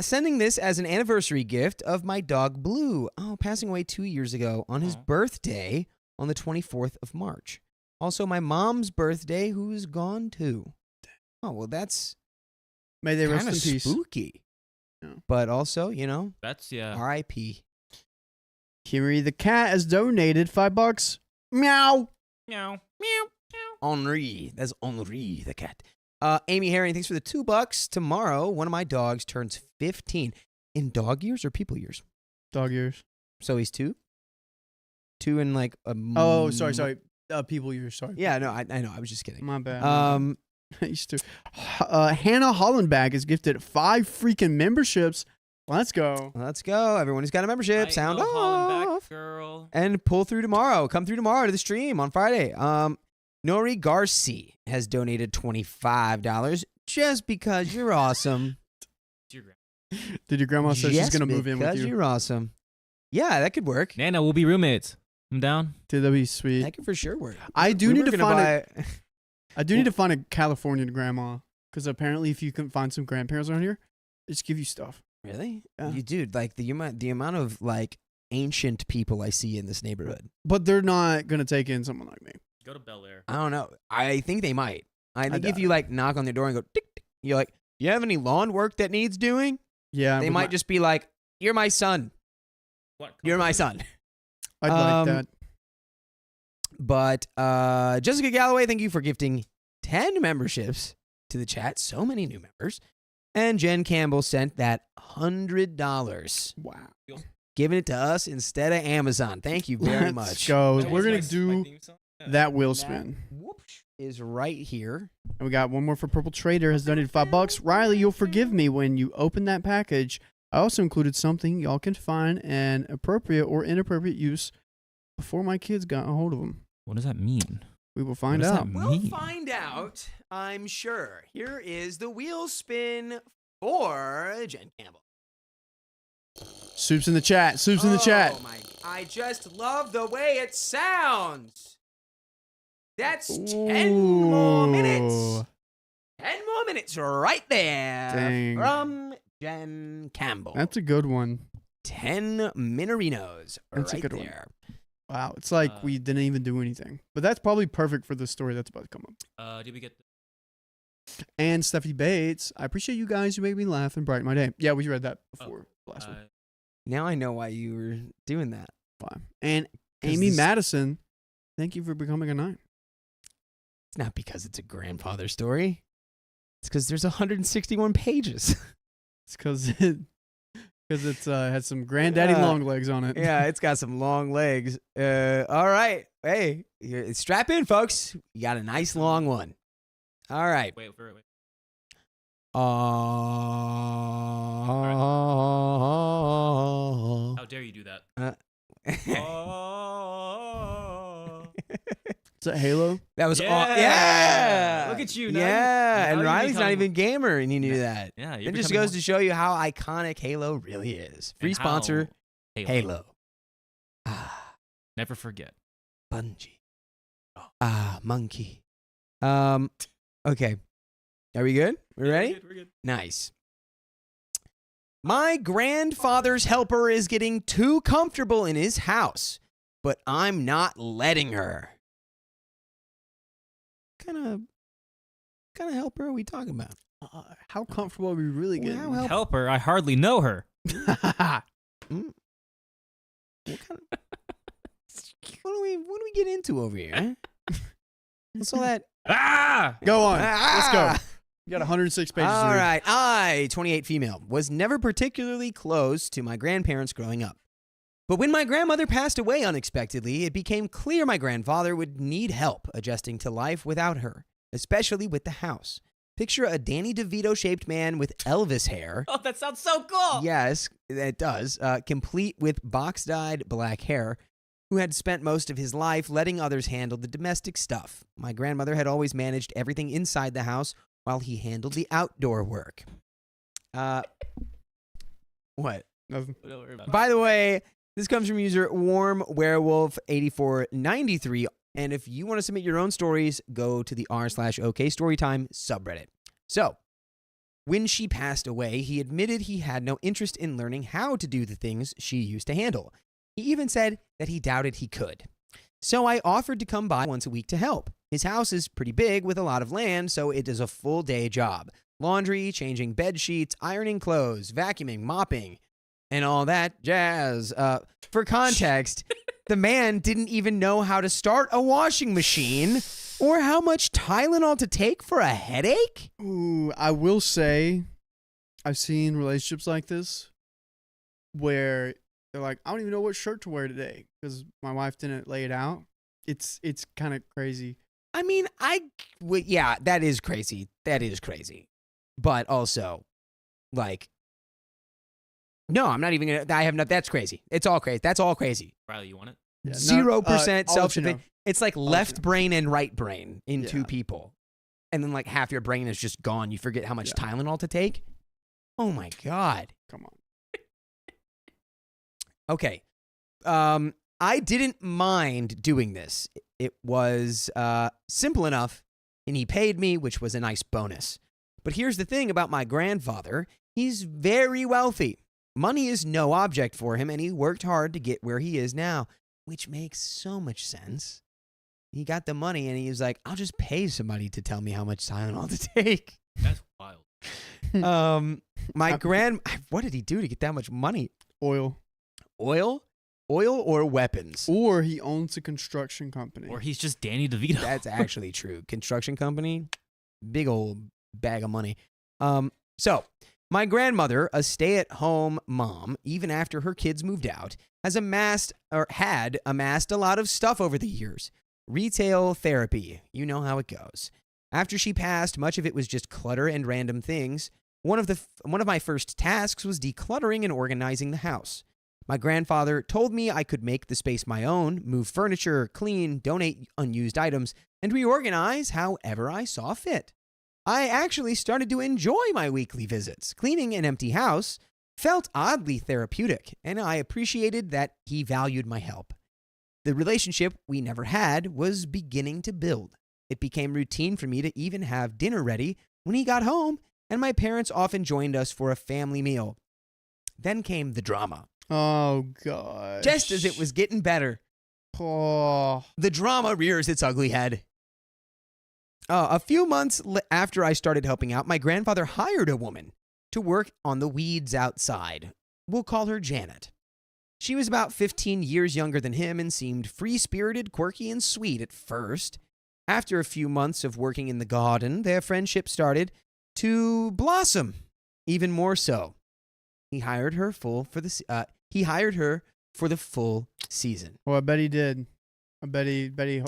Sending this as an anniversary gift of my dog Blue. Oh, passing away 2 years ago on his Aw. birthday on the 24th of March. Also, my mom's birthday, who's gone too. Oh, well, that's May they rest kind in of peace. spooky. Yeah. But also, That's, yeah. R.I.P. Kimmy the cat has donated $5. Meow. Meow. Meow. Henri. That's Henri the cat. Amy Herring, thanks for the $2. Tomorrow, one of my dogs turns 15. In dog years or people years? Dog ears. So he's 2? 2 in like a Oh, sorry. People ears. Sorry. Yeah, no, I know. I was just kidding. My bad. I used to. Hannah Hollenbach is gifted 5 freaking memberships. Let's go. Let's go. Everyone who's got a membership, sound Holland off. back, girl. And pull through tomorrow. Come through tomorrow to the stream on Friday. Nori Garcia has donated $25 just because you're awesome. It's your grand- Did your grandma say she's Just going to move in with because you? you're awesome. Yeah, that could work. Nana, we'll be roommates. I'm down. Dude, that'd be sweet. That could for sure work. I do We need were to gonna find buy. I do need to find a Californian grandma because apparently if you can find some grandparents around here, they just give you stuff. Really? Yeah. You dude, like the amount of like ancient people I see in this neighborhood. But they're not going to take in someone like me. Go to Bel Air. I don't know. I think they might. I think if doubt you like knock on their door and go tick, tick, you're like, you have any lawn work that needs doing? Yeah. They with might just be like, you're my son. What? You're my son. I'd um, like that. But Jessica Galloway, thank you for gifting 10 memberships to the chat. So many new members. And Jen Campbell sent that $100. Wow. Giving it to us instead of Amazon. Thank you very Let's much. go. That We're was going my- to do my theme song? Yeah. that wheel That spin. whoosh is right here. And we got one more for Purple Trader has donated $5. Riley, you'll forgive me when you open that package. I also included something y'all can find an appropriate or inappropriate use before my kids got a hold of them. What does that mean? We will find does that out. mean? We'll Me. find out, I'm sure. Here is the wheel spin for Jen Campbell. Soup's in the chat. Soup's in the chat. Oh my! I just love the way it sounds. That's 10 more minutes. Ooh. 10 more minutes right there Dang. from Jen Campbell. That's a good one. 10 Minorinos That's a right good one. there. Wow. It's like we didn't even do anything. But that's probably perfect for the story that's about to come up. Did we get And Steffi Bates, I appreciate you guys who make me laugh and brighten my day. Yeah, we read that before last one. Now I know why you were doing that. Fine. And 'Cause Amy this- Madison, thank you for becoming a 9. It's not because it's a grandfather story. It's because there's 161 pages. It's because it's had some granddaddy Yeah. long legs on it. Yeah, it's got some long legs. All right. Hey, strap in, folks. You got a nice long one. All right. Wait. How dare you do that? Oh. Is that Halo? That was Yeah. yeah. Look at you, now Yeah, and you're Riley's not becoming- even gamer, and you knew that. Yeah, you're It just becoming goes to show you how iconic Halo really is. Free and sponsor, how Halo. Ah, Never forget. Bungie. Oh. Ah, monkey. Okay. Are we good? We ready? We're good. Nice. My grandfather's helper is getting too comfortable in his house, but I'm not letting her. Kind of helper are we talking about? How comfortable are we really Well, getting? how help- Help her. I hardly know her. Mm. What do we get into over here? Huh? What's all that? Ah! Go on. Let's go. Ah! You got 106 pages. to All read. right. I, 28 female, was never particularly close to my grandparents growing up. But when my grandmother passed away unexpectedly, it became clear my grandfather would need help adjusting to life without her, especially with the house. Picture a Danny DeVito-shaped man with Elvis hair. Oh, that sounds so cool. Yes, it does. Complete with box-dyed black hair, who had spent most of his life letting others handle the domestic stuff. My grandmother had always managed everything inside the house while he handled the outdoor work. What? Nothing. By the way, this comes from user WarmWerewolf8493. And if you want to submit your own stories, go to the r/OK Storytime subreddit. So, when she passed away, he admitted he had no interest in learning how to do the things she used to handle. He even said that he doubted he could. So I offered to come by once a week to help. His house is pretty big with a lot of land, so it is a full day job. Laundry, changing bed sheets, ironing clothes, vacuuming, mopping, and all that jazz. For context, the man didn't even know how to start a washing machine or how much Tylenol to take for a headache. Ooh, I will say, I've seen relationships like this where they're like, I don't even know what shirt to wear today because my wife didn't lay it out. It's kind of crazy. I mean, yeah, that is crazy. That is crazy. But also, like, no, I'm not even gonna. I have not. That's crazy. It's all crazy. That's all crazy. Riley, you want it? Yeah, 0% I'll let you self-sufficient. know. It's like left know. brain and right brain in Yeah. two people, and then like half your brain is just gone. You forget how much Yeah. Tylenol to take. Oh my god. Come on. Okay. I didn't mind doing this. It was simple enough, and he paid me, which was a nice bonus. But here's the thing about my grandfather. He's very wealthy. Money is no object for him, and he worked hard to get where he is now, which makes so much sense. He got the money, and he was like, I'll just pay somebody to tell me how much Tylenol to take. That's wild. What did he do to get that much money? Oil. Oil or weapons? Or he owns a construction company. Or he's just Danny DeVito. That's actually true. Construction company, big old bag of money. So my grandmother, a stay-at-home mom, even after her kids moved out, had amassed a lot of stuff over the years. Retail therapy, you know how it goes. After she passed, much of it was just clutter and random things. One of my first tasks was decluttering and organizing the house. My grandfather told me I could make the space my own, move furniture, clean, donate unused items, and reorganize however I saw fit. I actually started to enjoy my weekly visits. Cleaning an empty house felt oddly therapeutic, and I appreciated that he valued my help. The relationship we never had was beginning to build. It became routine for me to even have dinner ready when he got home, and my parents often joined us for a family meal. Then came the drama. Oh, God. Just as it was getting better, Oh. the drama rears its ugly head. A few months after I started helping out, my grandfather hired a woman to work on the weeds outside. We'll call her Janet. She was about 15 years younger than him and seemed free-spirited, quirky, and sweet at first. After a few months of working in the garden, their friendship started to blossom even more so. He hired her for the full season. Well, I bet he did. I bet he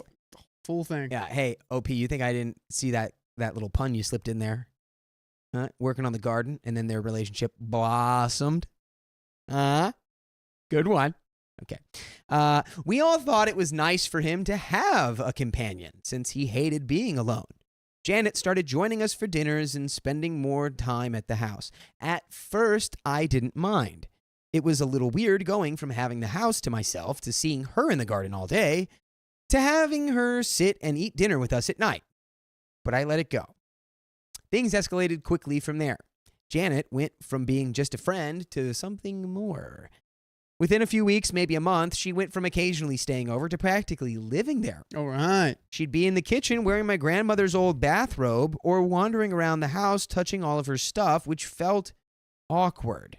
full thing. Yeah. Hey, OP, you think I didn't see that little pun you slipped in there? Working on the garden, and then their relationship blossomed. Good one. Okay. We all thought it was nice for him to have a companion since he hated being alone. Janet started joining us for dinners and spending more time at the house. At first, I didn't mind. It was a little weird going from having the house to myself to seeing her in the garden all day to having her sit and eat dinner with us at night. But I let it go. Things escalated quickly from there. Janet went from being just a friend to something more. Within a few weeks, maybe a month, she went from occasionally staying over to practically living there. All right. She'd be in the kitchen wearing my grandmother's old bathrobe or wandering around the house touching all of her stuff, which felt awkward.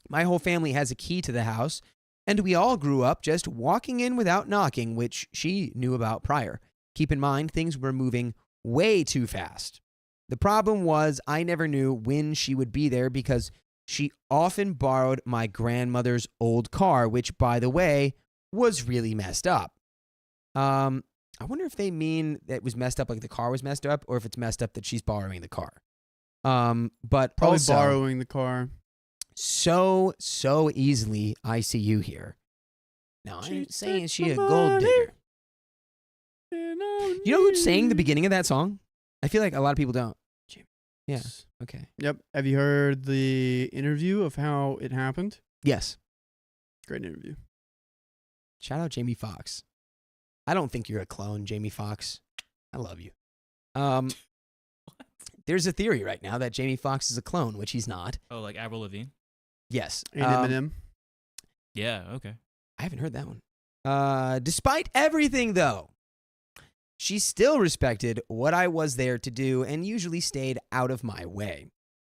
My whole family has a key to the house, and we all grew up just walking in without knocking, which she knew about prior. Keep in mind, things were moving way too fast. The problem was I never knew when she would be there because she often borrowed my grandmother's old car, which, by the way, was really messed up. I wonder if they mean that it was messed up like the car was messed up, or if it's messed up that she's borrowing the car. But Probably also, borrowing the car. so easily ICU here. Now, I ain't saying she a gold money. digger. You know who sang the beginning of that song? I feel like a lot of people don't. Yeah. Okay. Yep. Have you heard the interview of how it happened? Yes. Great interview. Shout out Jamie Foxx. I don't think you're a clone, Jamie Foxx. I love you. There's a theory right now that Jamie Foxx is a clone, which he's not. Oh, like Avril Lavigne? Yes. And Eminem. Yeah, okay. I haven't heard that one. Despite everything, though, she still respected what I was there to do and usually stayed out of my way.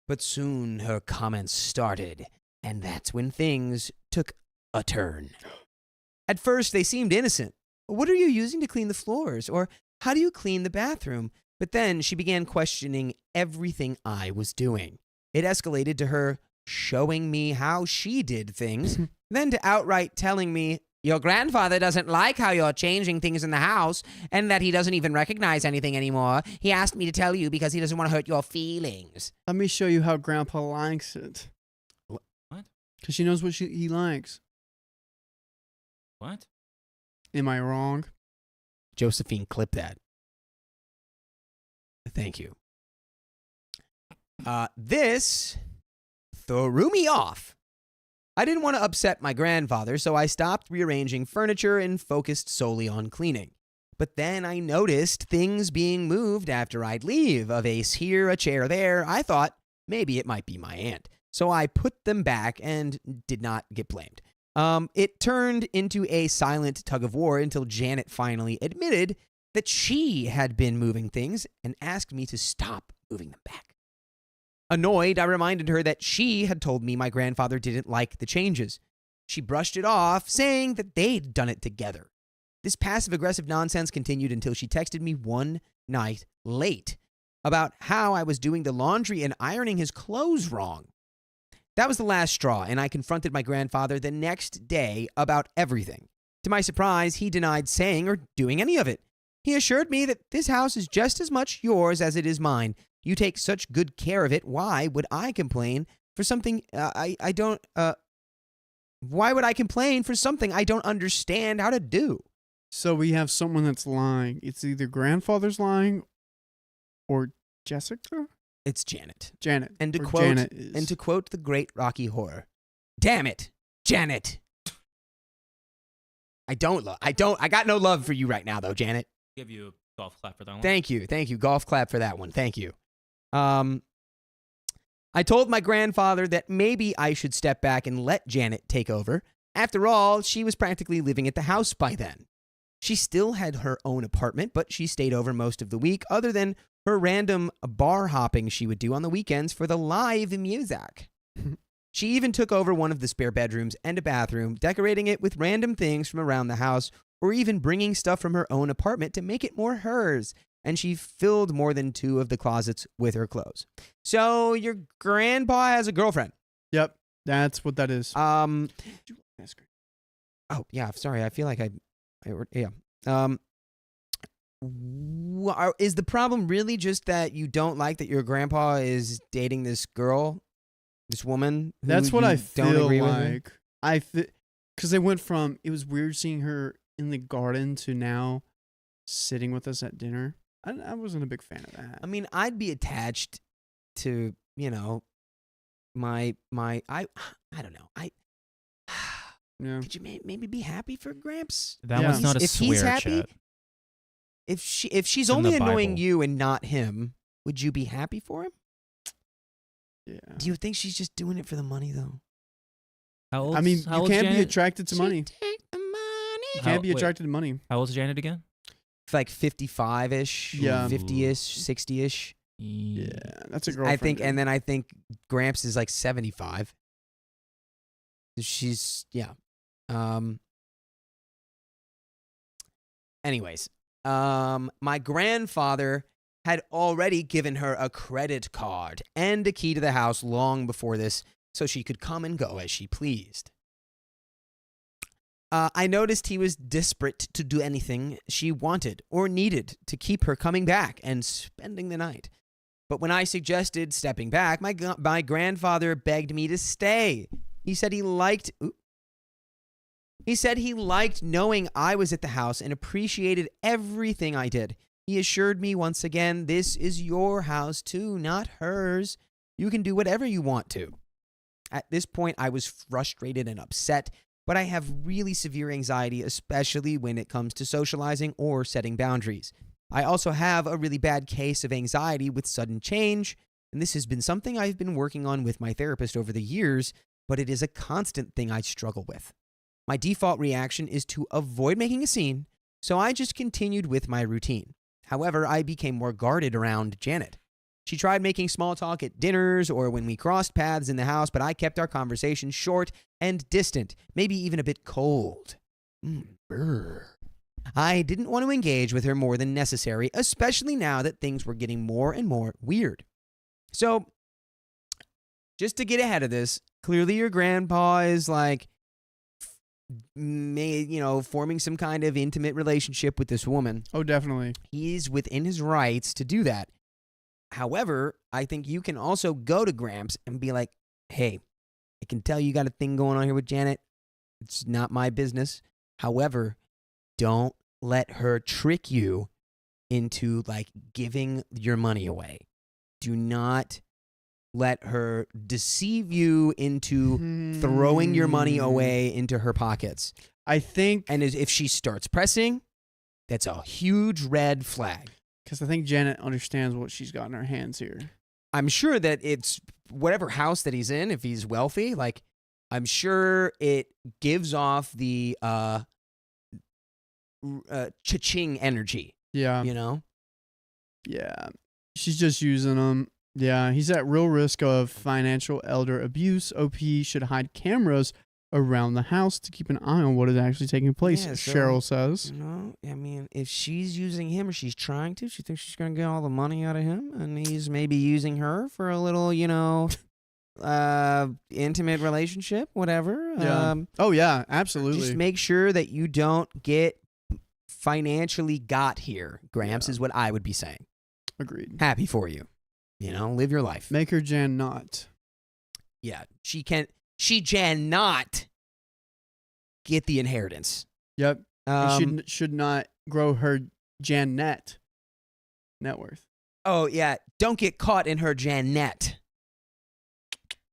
But soon her comments started, and that's when things took a turn. At first, they seemed innocent. What are you using to clean the floors? Or how do you clean the bathroom? But then she began questioning everything I was doing. It escalated to her showing me how she did things, then to outright telling me, your grandfather doesn't like how you're changing things in the house and that he doesn't even recognize anything anymore. He asked me to tell you because he doesn't want to hurt your feelings. Let me show you how Grandpa likes it. What? Because she knows what he likes. What? Am I wrong? Josephine, clip that. Thank you. This threw me off. I didn't want to upset my grandfather, so I stopped rearranging furniture and focused solely on cleaning. But then I noticed things being moved after I'd leave. A vase here, a chair there. I thought maybe it might be my aunt. So I put them back and did not get blamed. It turned into a silent tug of war until Janet finally admitted that she had been moving things and asked me to stop moving them back. Annoyed, I reminded her that she had told me my grandfather didn't like the changes. She brushed it off, saying that they'd done it together. This passive-aggressive nonsense continued until she texted me one night late about how I was doing the laundry and ironing his clothes wrong. That was the last straw, and I confronted my grandfather the next day about everything. To my surprise, he denied saying or doing any of it. He assured me that this house is just as much yours as it is mine. You take such good care of it. Why would I complain for something I don't... Why would I complain for something I don't understand how to do? So we have someone that's lying. It's either grandfather's lying or Jessica? It's Janet. Janet. And to Or quote Janet is. and to quote the great Rocky Horror, damn it, Janet. I got no love for you right now though, Janet. Give you a golf clap for that one. Thank you. Golf clap for that one. Thank you. I told my grandfather that maybe I should step back and let Janet take over. After all, she was practically living at the house by then. She still had her own apartment, but she stayed over most of the week, other than her random bar hopping she would do on the weekends for the live music. She even took over one of the spare bedrooms and a bathroom, decorating it with random things from around the house, or even bringing stuff from her own apartment to make it more hers. And she filled more than 2 of the closets with her clothes. So your grandpa has a girlfriend. Yep. That's what that is. Oh yeah, sorry. I feel like yeah. Is the problem really just that you don't like that your grandpa is dating this girl, this woman? That's what I feel like. Because they went from, it was weird seeing her in the garden to now sitting with us at dinner. I wasn't a big fan of that. I mean, I'd be attached to, you know, my I don't know. Yeah. Could you maybe be happy for Gramps? That Yeah. was not a If he's swear happy, chat. if she's in only the annoying Bible. you and not him, would you be happy for him? Yeah. Do you think she's just doing it for the money though? How old? I mean, how you old's can't be Janet? attracted to money. Take the money. You How- can't be wait. attracted to money. How old's Janet again? Like 55-ish, Yeah. 50-ish, 60-ish. Yeah, that's a girlfriend. I think, dude. and then I think Gramps is like 75. She's Anyways, my grandfather had already given her a credit card and a key to the house long before this, so she could come and go as she pleased. I noticed he was desperate to do anything she wanted or needed to keep her coming back and spending the night. But when I suggested stepping back, my grandfather begged me to stay. He said he liked knowing I was at the house and appreciated everything I did. He assured me once again, this is your house too, not hers. You can do whatever you want to. At this point, I was frustrated and upset, but I have really severe anxiety, especially when it comes to socializing or setting boundaries. I also have a really bad case of anxiety with sudden change, and this has been something I've been working on with my therapist over the years, but it is a constant thing I struggle with. My default reaction is to avoid making a scene, so I just continued with my routine. However, I became more guarded around Janet. She tried making small talk at dinners or when we crossed paths in the house, but I kept our conversation short and distant, maybe even a bit cold. Brr. I didn't want to engage with her more than necessary, especially now that things were getting more and more weird. So, just to get ahead of this, clearly your grandpa is like, forming some kind of intimate relationship with this woman. Oh, definitely. He's within his rights to do that. However, I think you can also go to Gramps and be like, hey, I can tell you got a thing going on here with Janet. It's not my business. However, don't let her trick you into like giving your money away. Do not let her deceive you into throwing your money away into her pockets. I think, And if she starts pressing, that's a huge red flag. because I think Janet understands what she's got in her hands here. I'm sure that it's whatever house that he's in, if he's wealthy, like I'm sure it gives off the cha-ching energy, Yeah. you know? Yeah. She's just using them. Yeah. He's at real risk of financial elder abuse. OP should hide cameras around the house to keep an eye on what is actually taking place, Yeah, so- Cheryl says. You know, I mean, if she's using him or she's trying to, she thinks she's going to get all the money out of him, and he's maybe using her for a little, intimate relationship, whatever. Yeah. Oh, yeah. Absolutely. Just make sure that you don't get financially got here, Gramps, Yeah. is what I would be saying. Agreed. Happy for you. Live your life. Make her Jan not. Yeah, she cannot get the inheritance. Yep. Um, Should not grow her Janet net worth. oh, yeah, don't get caught in her Janette,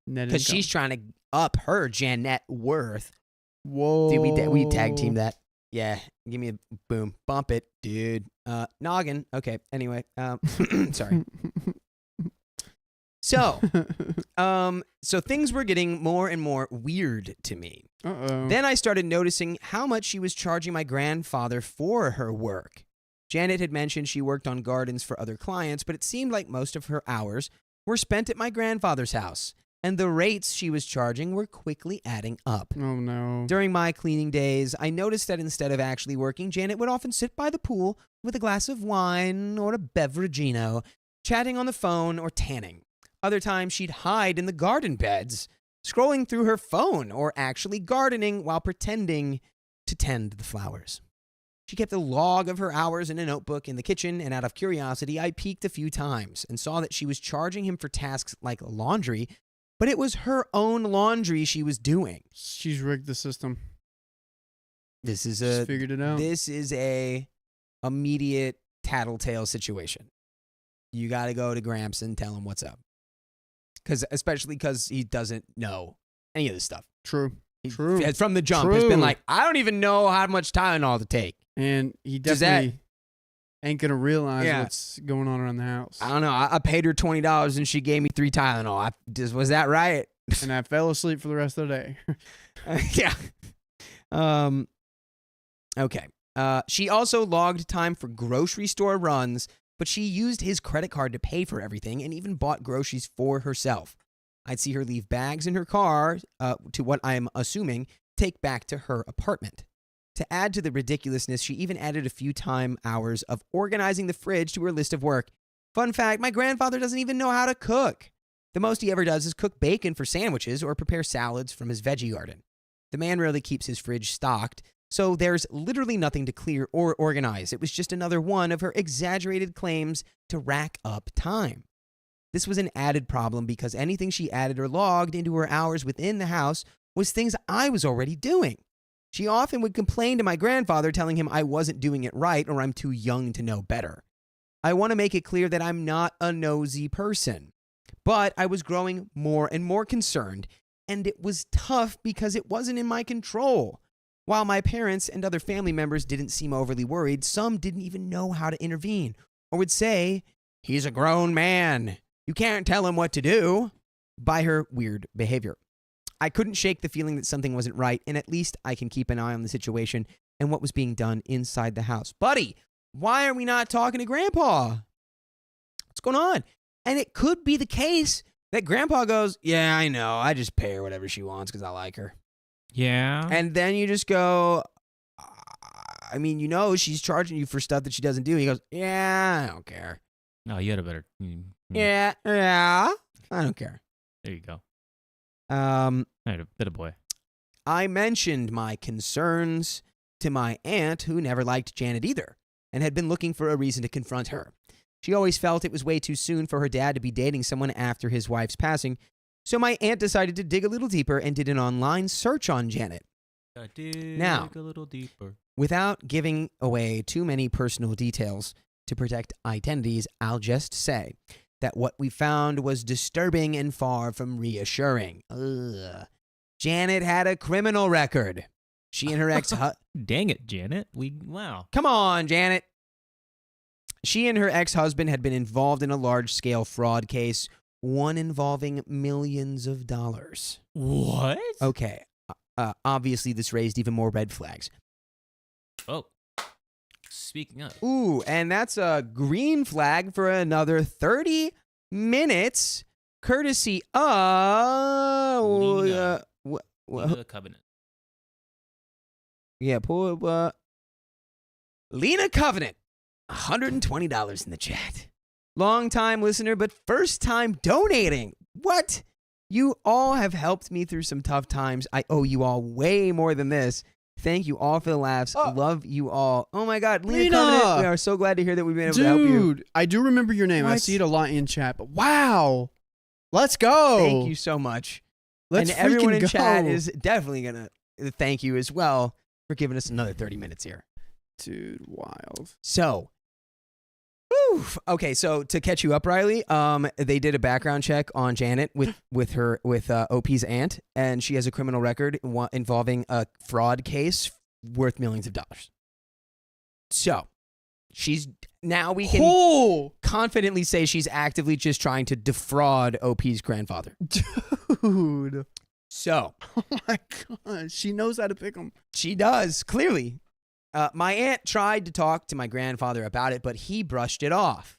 Net because income. she's trying to up her Janette worth. Whoa. Dude, we tag team that. Yeah, give me a boom. Bump it, dude. Noggin. Okay, anyway. Sorry. So things were getting more and more weird to me. Uh-oh. Then I started noticing how much she was charging my grandfather for her work. Janet had mentioned she worked on gardens for other clients, but it seemed like most of her hours were spent at my grandfather's house, and the rates she was charging were quickly adding up. Oh, no. During my cleaning days, I noticed that instead of actually working, Janet would often sit by the pool with a glass of wine or a beveragino, chatting on the phone or tanning. Other times, she'd hide in the garden beds, scrolling through her phone or actually gardening while pretending to tend the flowers. She kept a log of her hours in a notebook in the kitchen, and out of curiosity, I peeked a few times and saw that she was charging him for tasks like laundry, but it was her own laundry she was doing. She's rigged the system. This is Just figured it out. This is a immediate tattletale situation. You got to go to Gramps and tell him what's up. Especially because he doesn't know any of this stuff. True. He, True. From the jump, has been like, I don't even know how much Tylenol to take. And he definitely ain't going to realize what's going on around the house. I don't know. I paid her $20 and she gave me 3 Tylenol. Was that right? And I fell asleep for the rest of the day. Yeah. Okay. She also logged time for grocery store runs, but she used his credit card to pay for everything and even bought groceries for herself. I'd see her leave bags in her car to what I'm assuming take back to her apartment. To add to the ridiculousness, she even added a few time hours of organizing the fridge to her list of work. Fun fact, my grandfather doesn't even know how to cook. The most he ever does is cook bacon for sandwiches or prepare salads from his veggie garden. The man rarely keeps his fridge stocked, so there's literally nothing to clear or organize. It was just another one of her exaggerated claims to rack up time. This was an added problem because anything she added or logged into her hours within the house was things I was already doing. She often would complain to my grandfather, telling him I wasn't doing it right or I'm too young to know better. I want to make it clear that I'm not a nosy person, but I was growing more and more concerned, and it was tough because it wasn't in my control. While my parents and other family members didn't seem overly worried, some didn't even know how to intervene or would say, "He's a grown man. You can't tell him what to do," by her weird behavior. I couldn't shake the feeling that something wasn't right, and at least I can keep an eye on the situation and what was being done inside the house. Buddy, why are we not talking to Grandpa? What's going on? And it could be the case that Grandpa goes, "Yeah, I know. I just pay her whatever she wants because I like her." Yeah. And then you just go, I mean, you know, she's charging you for stuff that she doesn't do. He goes, "Yeah, I don't care." No, you had a better. Yeah, I don't care. There you go. Um, All right, a bit of boy. I mentioned my concerns to my aunt, who never liked Janet either, and had been looking for a reason to confront her. She always felt it was way too soon for her dad to be dating someone after his wife's passing, so my aunt decided to dig a little deeper and did an online search on Janet. Now, a little deeper. Without giving away too many personal details to protect identities, I'll just say that what we found was disturbing and far from reassuring. Ugh. Janet had a criminal record. She and her Dang it, Janet. Wow. Come on, Janet. She and her ex-husband had been involved in a large-scale fraud case, one involving millions of dollars. What? Okay. Obviously, this raised even more red flags. Oh. Speaking of. Ooh, and that's a green flag for another 30 minutes, courtesy of Lena. Lena Covenant. Yeah, pull Lena Covenant, $120 in the chat. Long-time listener, but first-time donating. What? You all have helped me through some tough times. I owe you all way more than this. Thank you all for the laughs. Love you all. Oh my God, Lena Covenant, we are so glad to hear that we've been able to help you. Dude, I do remember your name. I see it a lot in chat. But wow, let's go. Thank you so much. Let's and everyone in go. chat is definitely gonna thank you as well for giving us another 30 minutes here. Dude, wild. So, okay, so to catch you up, Riley, they did a background check on Janet with OP's aunt, and she has a criminal record involving a fraud case worth millions of dollars. So, we can confidently say she's actively just trying to defraud OP's grandfather. Dude. So. Oh my God. She knows how to pick them. She does, clearly. My aunt tried to talk to my grandfather about it, but he brushed it off.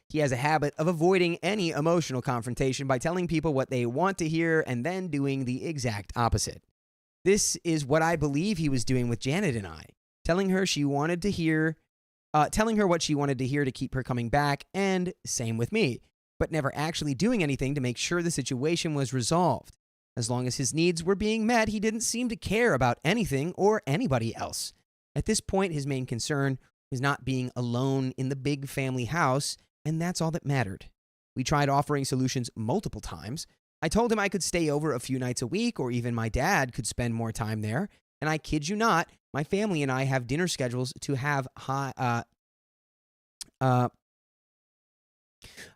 He has a habit of avoiding any emotional confrontation by telling people what they want to hear and then doing the exact opposite. This is what I believe he was doing with Janet and I, telling her what she wanted to hear to keep her coming back, and same with me, but never actually doing anything to make sure the situation was resolved. As long as his needs were being met, he didn't seem to care about anything or anybody else. At this point, his main concern was not being alone in the big family house, and that's all that mattered. We tried offering solutions multiple times. I told him I could stay over a few nights a week, or even my dad could spend more time there, And I kid you not, my family and I have dinner schedules to have and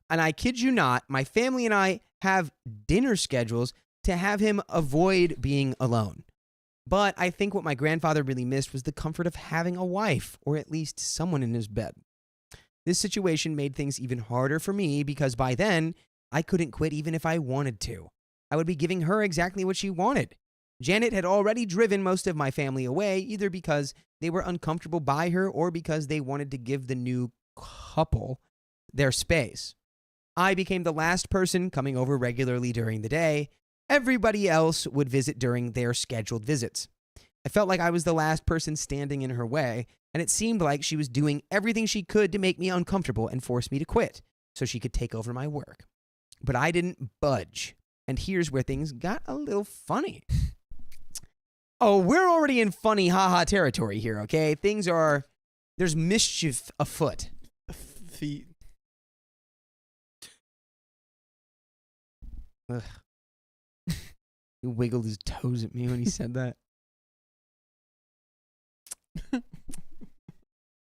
I kid you not, my family and I have dinner schedules to have him avoid being alone. But I think what my grandfather really missed was the comfort of having a wife, or at least someone in his bed. This situation made things even harder for me because by then, I couldn't quit even if I wanted to. I would be giving her exactly what she wanted. Janet had already driven most of my family away, either because they were uncomfortable by her or because they wanted to give the new couple their space. I became the last person coming over regularly during the day. Everybody else would visit during their scheduled visits. I felt like I was the last person standing in her way, and it seemed like she was doing everything she could to make me uncomfortable and force me to quit so she could take over my work. But I didn't budge, and here's where things got a little funny. Oh, we're already in funny haha territory here, okay? There's mischief afoot. Feet. Ugh. He wiggled his toes at me when he said that.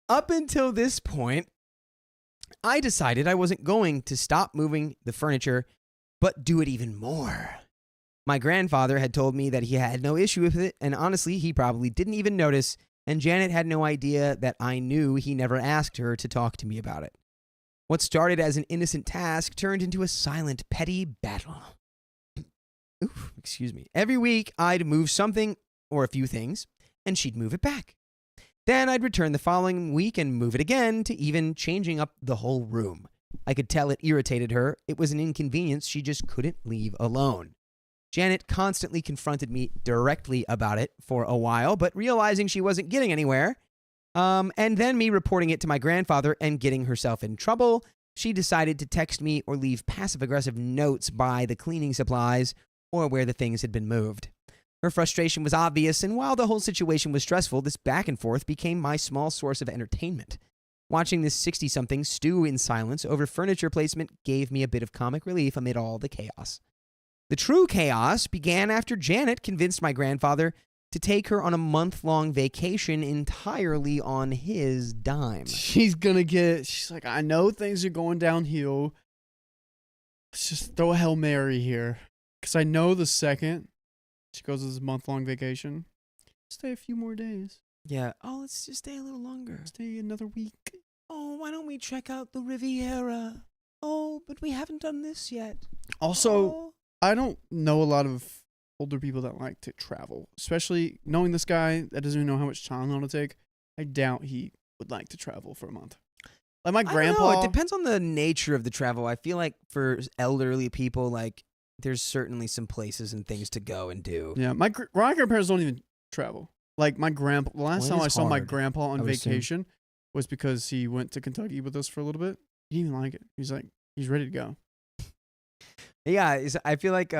Up until this point, I decided I wasn't going to stop moving the furniture, but do it even more. My grandfather had told me that he had no issue with it, and honestly, he probably didn't even notice, and Janet had no idea that I knew he never asked her to talk to me about it. What started as an innocent task turned into a silent, petty battle. Oof, excuse me. Every week, I'd move something or a few things, and she'd move it back. Then I'd return the following week and move it again to even changing up the whole room. I could tell it irritated her. It was an inconvenience she just couldn't leave alone. Janet constantly confronted me directly about it for a while, but realizing she wasn't getting anywhere, and then me reporting it to my grandfather and getting herself in trouble, she decided to text me or leave passive-aggressive notes by the cleaning supplies or where the things had been moved. Her frustration was obvious, and while the whole situation was stressful, this back and forth became my small source of entertainment. Watching this 60-something stew in silence over furniture placement gave me a bit of comic relief amid all the chaos. The true chaos began after Janet convinced my grandfather to take her on a month-long vacation entirely on his dime. She's like, I know things are going downhill. Let's just throw a Hail Mary here. Because I know the second she goes on this month-long vacation, stay a few more days. Yeah. Oh, let's just stay a little longer. Stay another week. Oh, why don't we check out the Riviera? Oh, but we haven't done this yet. Also, I don't know a lot of older people that like to travel, especially knowing this guy that doesn't even know how much time it'll take. I doubt he would like to travel for a month. Like my grandpa. I don't know. It depends on the nature of the travel. I feel like for elderly people, like there's certainly some places and things to go and do. Yeah, my grandparents don't even travel. Like my grandpa, the last time I saw my grandpa on vacation was because he went to Kentucky with us for a little bit. He didn't even like it. He's like, he's ready to go. Yeah, I feel like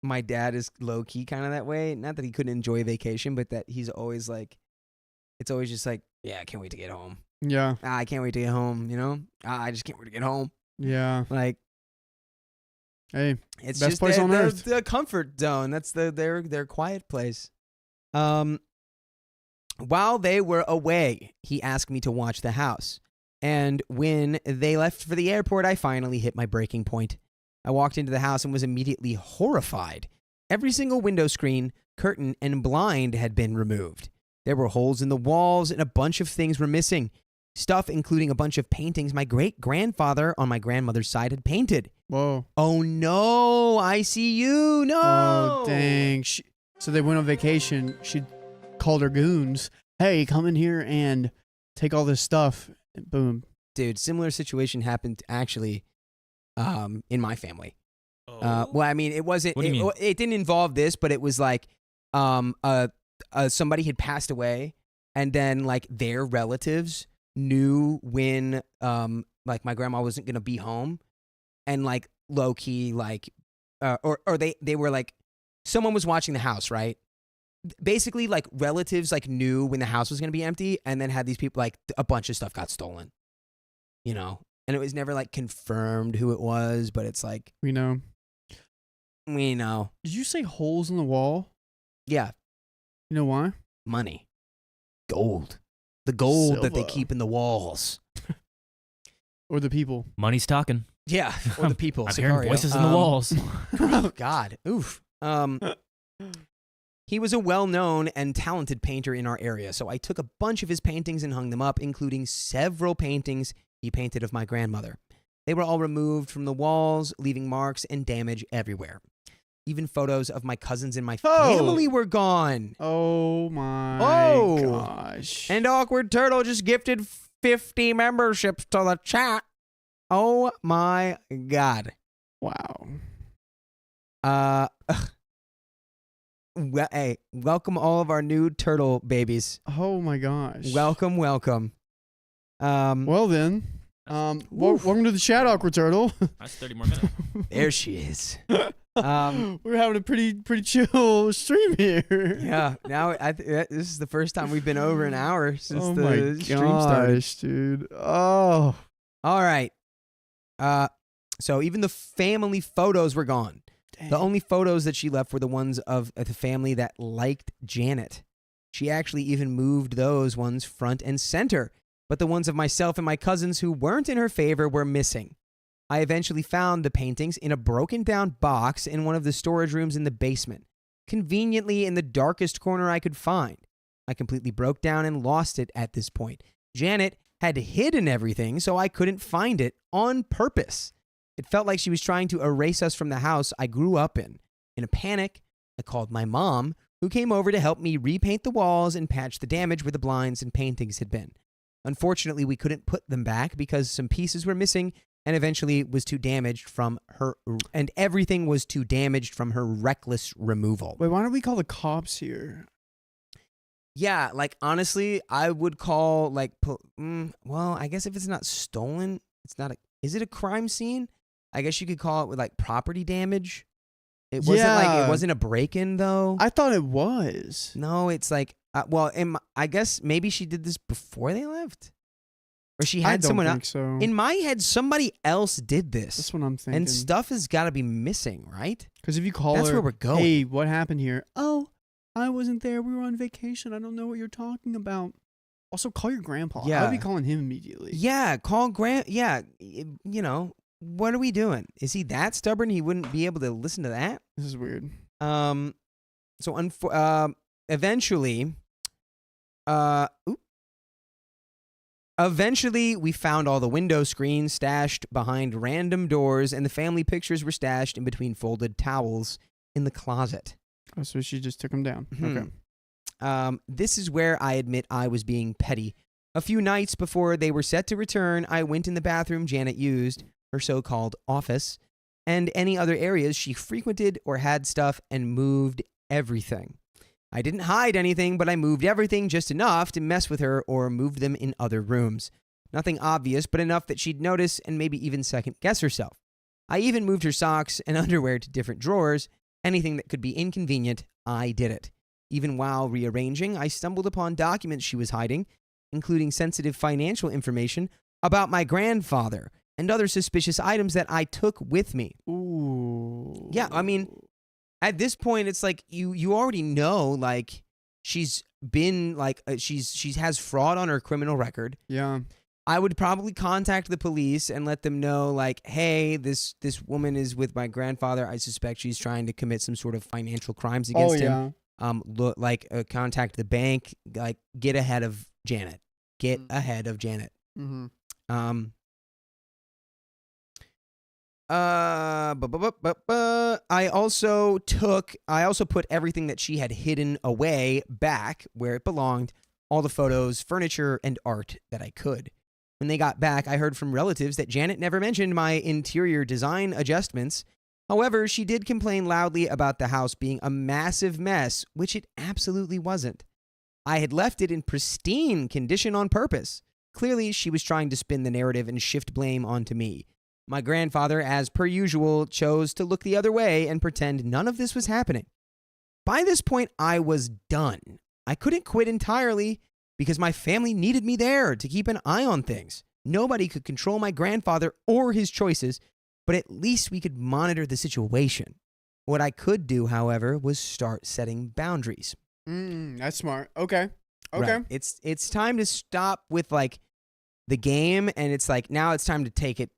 my dad is low key kind of that way. Not that he couldn't enjoy vacation, but that he's always like, it's always just like, yeah, I can't wait to get home. Yeah, I can't wait to get home. You know, I just can't wait to get home. Yeah. Like, hey, it's best just place on earth. The comfort zone. That's their quiet place. While they were away, he asked me to watch the house. And when they left for the airport, I finally hit my breaking point. I walked into the house and was immediately horrified. Every single window screen, curtain, and blind had been removed. There were holes in the walls and a bunch of things were missing. Stuff including a bunch of paintings my great-grandfather on my grandmother's side had painted. Whoa. Oh no, I see you. No. Oh, dang. So they went on vacation. She called her goons. Hey, come in here and take all this stuff. And boom. Dude, similar situation happened actually in my family. Oh. Well, I mean, it wasn't. What do you mean? It didn't involve this, but it was like somebody had passed away, and then like their relatives knew when like my grandma wasn't gonna be home, and like low key like or they were like someone was watching the house, right? Basically, like relatives like knew when the house was gonna be empty, and then had these people like a bunch of stuff got stolen, you know, and it was never like confirmed who it was, but it's like We know. we know. Did you say holes in the wall? Yeah, You know why? money. Gold. The gold that they Silver. keep in the walls. Or the people? Money's talking. Yeah, or the people. I'm hearing Sicario. voices in the walls. Oh, God. Oof. He was a well-known and talented painter in our area, so I took a bunch of his paintings and hung them up, including several paintings he painted of my grandmother. They were all removed from the walls, leaving marks and damage everywhere. Even photos of my cousins and my family were gone. Oh my gosh. And Awkward Turtle just gifted 50 memberships to the chat. Oh my God. Wow. Well, hey, welcome all of our new turtle babies. Oh my gosh. Welcome. Well then. Welcome to the chat, Awkward Turtle. That's 30 more minutes. There she is. We're having a pretty chill stream here. Yeah. Now this is the first time we've been over an hour since Oh the my stream gosh, started. dude. Oh. All right. So even the family photos were gone. Dang. The only photos that she left were the ones of the family that liked Janet. She actually even moved those ones front and center, but the ones of myself and my cousins who weren't in her favor were missing. I eventually found the paintings in a broken down box in one of the storage rooms in the basement, conveniently in the darkest corner I could find. I completely broke down and lost it at this point. Janet had hidden everything, so I couldn't find it on purpose. It felt like she was trying to erase us from the house I grew up in. In a panic, I called my mom, who came over to help me repaint the walls and patch the damage where the blinds and paintings had been. Unfortunately, we couldn't put them back because some pieces were missing and eventually was too damaged from her, and everything was too damaged from her reckless removal. Wait, why don't we call the cops here? Yeah, like honestly, I would call like, well, I guess if it's not stolen, it's not a, is it a crime scene? I guess you could call it with like property damage. It wasn't like, it wasn't a break-in though. I thought it was. No, it's like, well, I guess maybe she did this before they left. Or she had someone else. So. In my head, somebody else did this. That's what I'm thinking. And stuff has got to be missing, right? Because if you call That's her, where we're going. hey, what happened here? Oh, I wasn't there. We were on vacation. I don't know what you're talking about. Also, call your grandpa. Yeah. I'll be calling him immediately. Yeah, call Yeah, you know, what are we doing? Is he that stubborn he wouldn't be able to listen to that? This is weird. Eventually, we found all the window screens stashed behind random doors, and the family pictures were stashed in between folded towels in the closet. Oh, so she just took him down. Okay. This is where I admit I was being petty. A few nights before they were set to return, I went in the bathroom Janet used, her so-called office, and any other areas she frequented or had stuff, and moved everything. I didn't hide anything, but I moved everything just enough to mess with her or moved them in other rooms. Nothing obvious, but enough that she'd notice and maybe even second-guess herself. I even moved her socks and underwear to different drawers. Anything that could be inconvenient, I did it. Even while rearranging, I stumbled upon documents she was hiding, including sensitive financial information about my grandfather and other suspicious items that I took with me. Ooh. Yeah, I mean, at this point, it's like you already know, like, she's been, like, she has fraud on her criminal record. Yeah. I would probably contact the police and let them know, like, hey, this woman is with my grandfather. I suspect she's trying to commit some sort of financial crimes against him. Contact the bank, like, get ahead of Janet. Get ahead of Janet. Mm-hmm. I also put everything that she had hidden away back where it belonged, all the photos, furniture, and art that I could. When they got back, I heard from relatives that Janet never mentioned my interior design adjustments. However, she did complain loudly about the house being a massive mess, which it absolutely wasn't. I had left it in pristine condition on purpose. Clearly, she was trying to spin the narrative and shift blame onto me. My grandfather, as per usual, chose to look the other way and pretend none of this was happening. By this point, I was done. I couldn't quit entirely because my family needed me there to keep an eye on things. Nobody could control my grandfather or his choices, but at least we could monitor the situation. What I could do, however, was start setting boundaries. That's smart. Okay. Right. It's time to stop with like the game, and it's like now it's time to take it,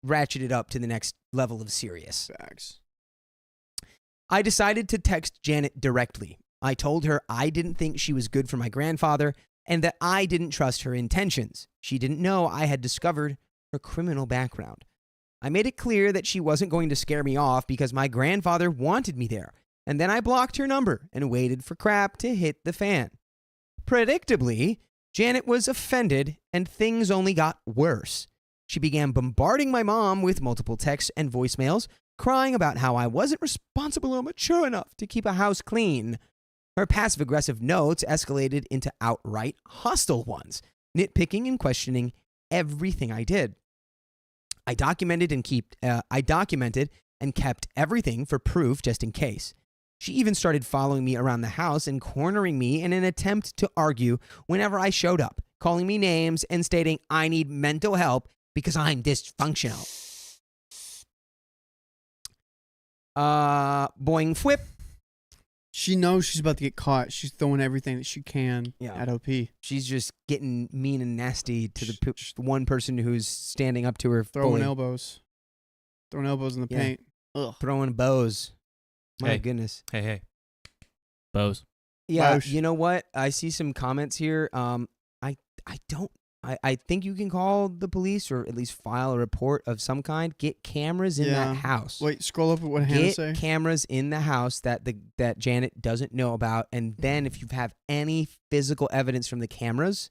ratchet it up to the next level of serious. Facts. I decided to text Janet directly. I told her I didn't think she was good for my grandfather and that I didn't trust her intentions. She didn't know I had discovered her criminal background. I made it clear that she wasn't going to scare me off because my grandfather wanted me there, and then I blocked her number and waited for crap to hit the fan. Predictably, Janet was offended and things only got worse. She began bombarding my mom with multiple texts and voicemails, crying about how I wasn't responsible or mature enough to keep a house clean. Her passive-aggressive notes escalated into outright hostile ones, nitpicking and questioning everything I did. I documented and kept everything for proof just in case. She even started following me around the house and cornering me in an attempt to argue whenever I showed up, calling me names and stating I need mental help because I'm dysfunctional. Boing flip. She knows she's about to get caught. She's throwing everything that she can Yeah. at OP. She's just getting mean and nasty to the one person who's standing up to her. Throwing fully. elbows. Throwing elbows in the Yeah. paint. Ugh. Throwing bows. My Hey. goodness. Hey. Bose. Yeah, Bosh. you know what? I see some comments here. I think you can call the police or at least file a report of some kind. Get cameras in Yeah. that house. Wait, scroll up at what Hannah Get say. cameras in the house that Janet doesn't know about, and then if you have any physical evidence from the cameras,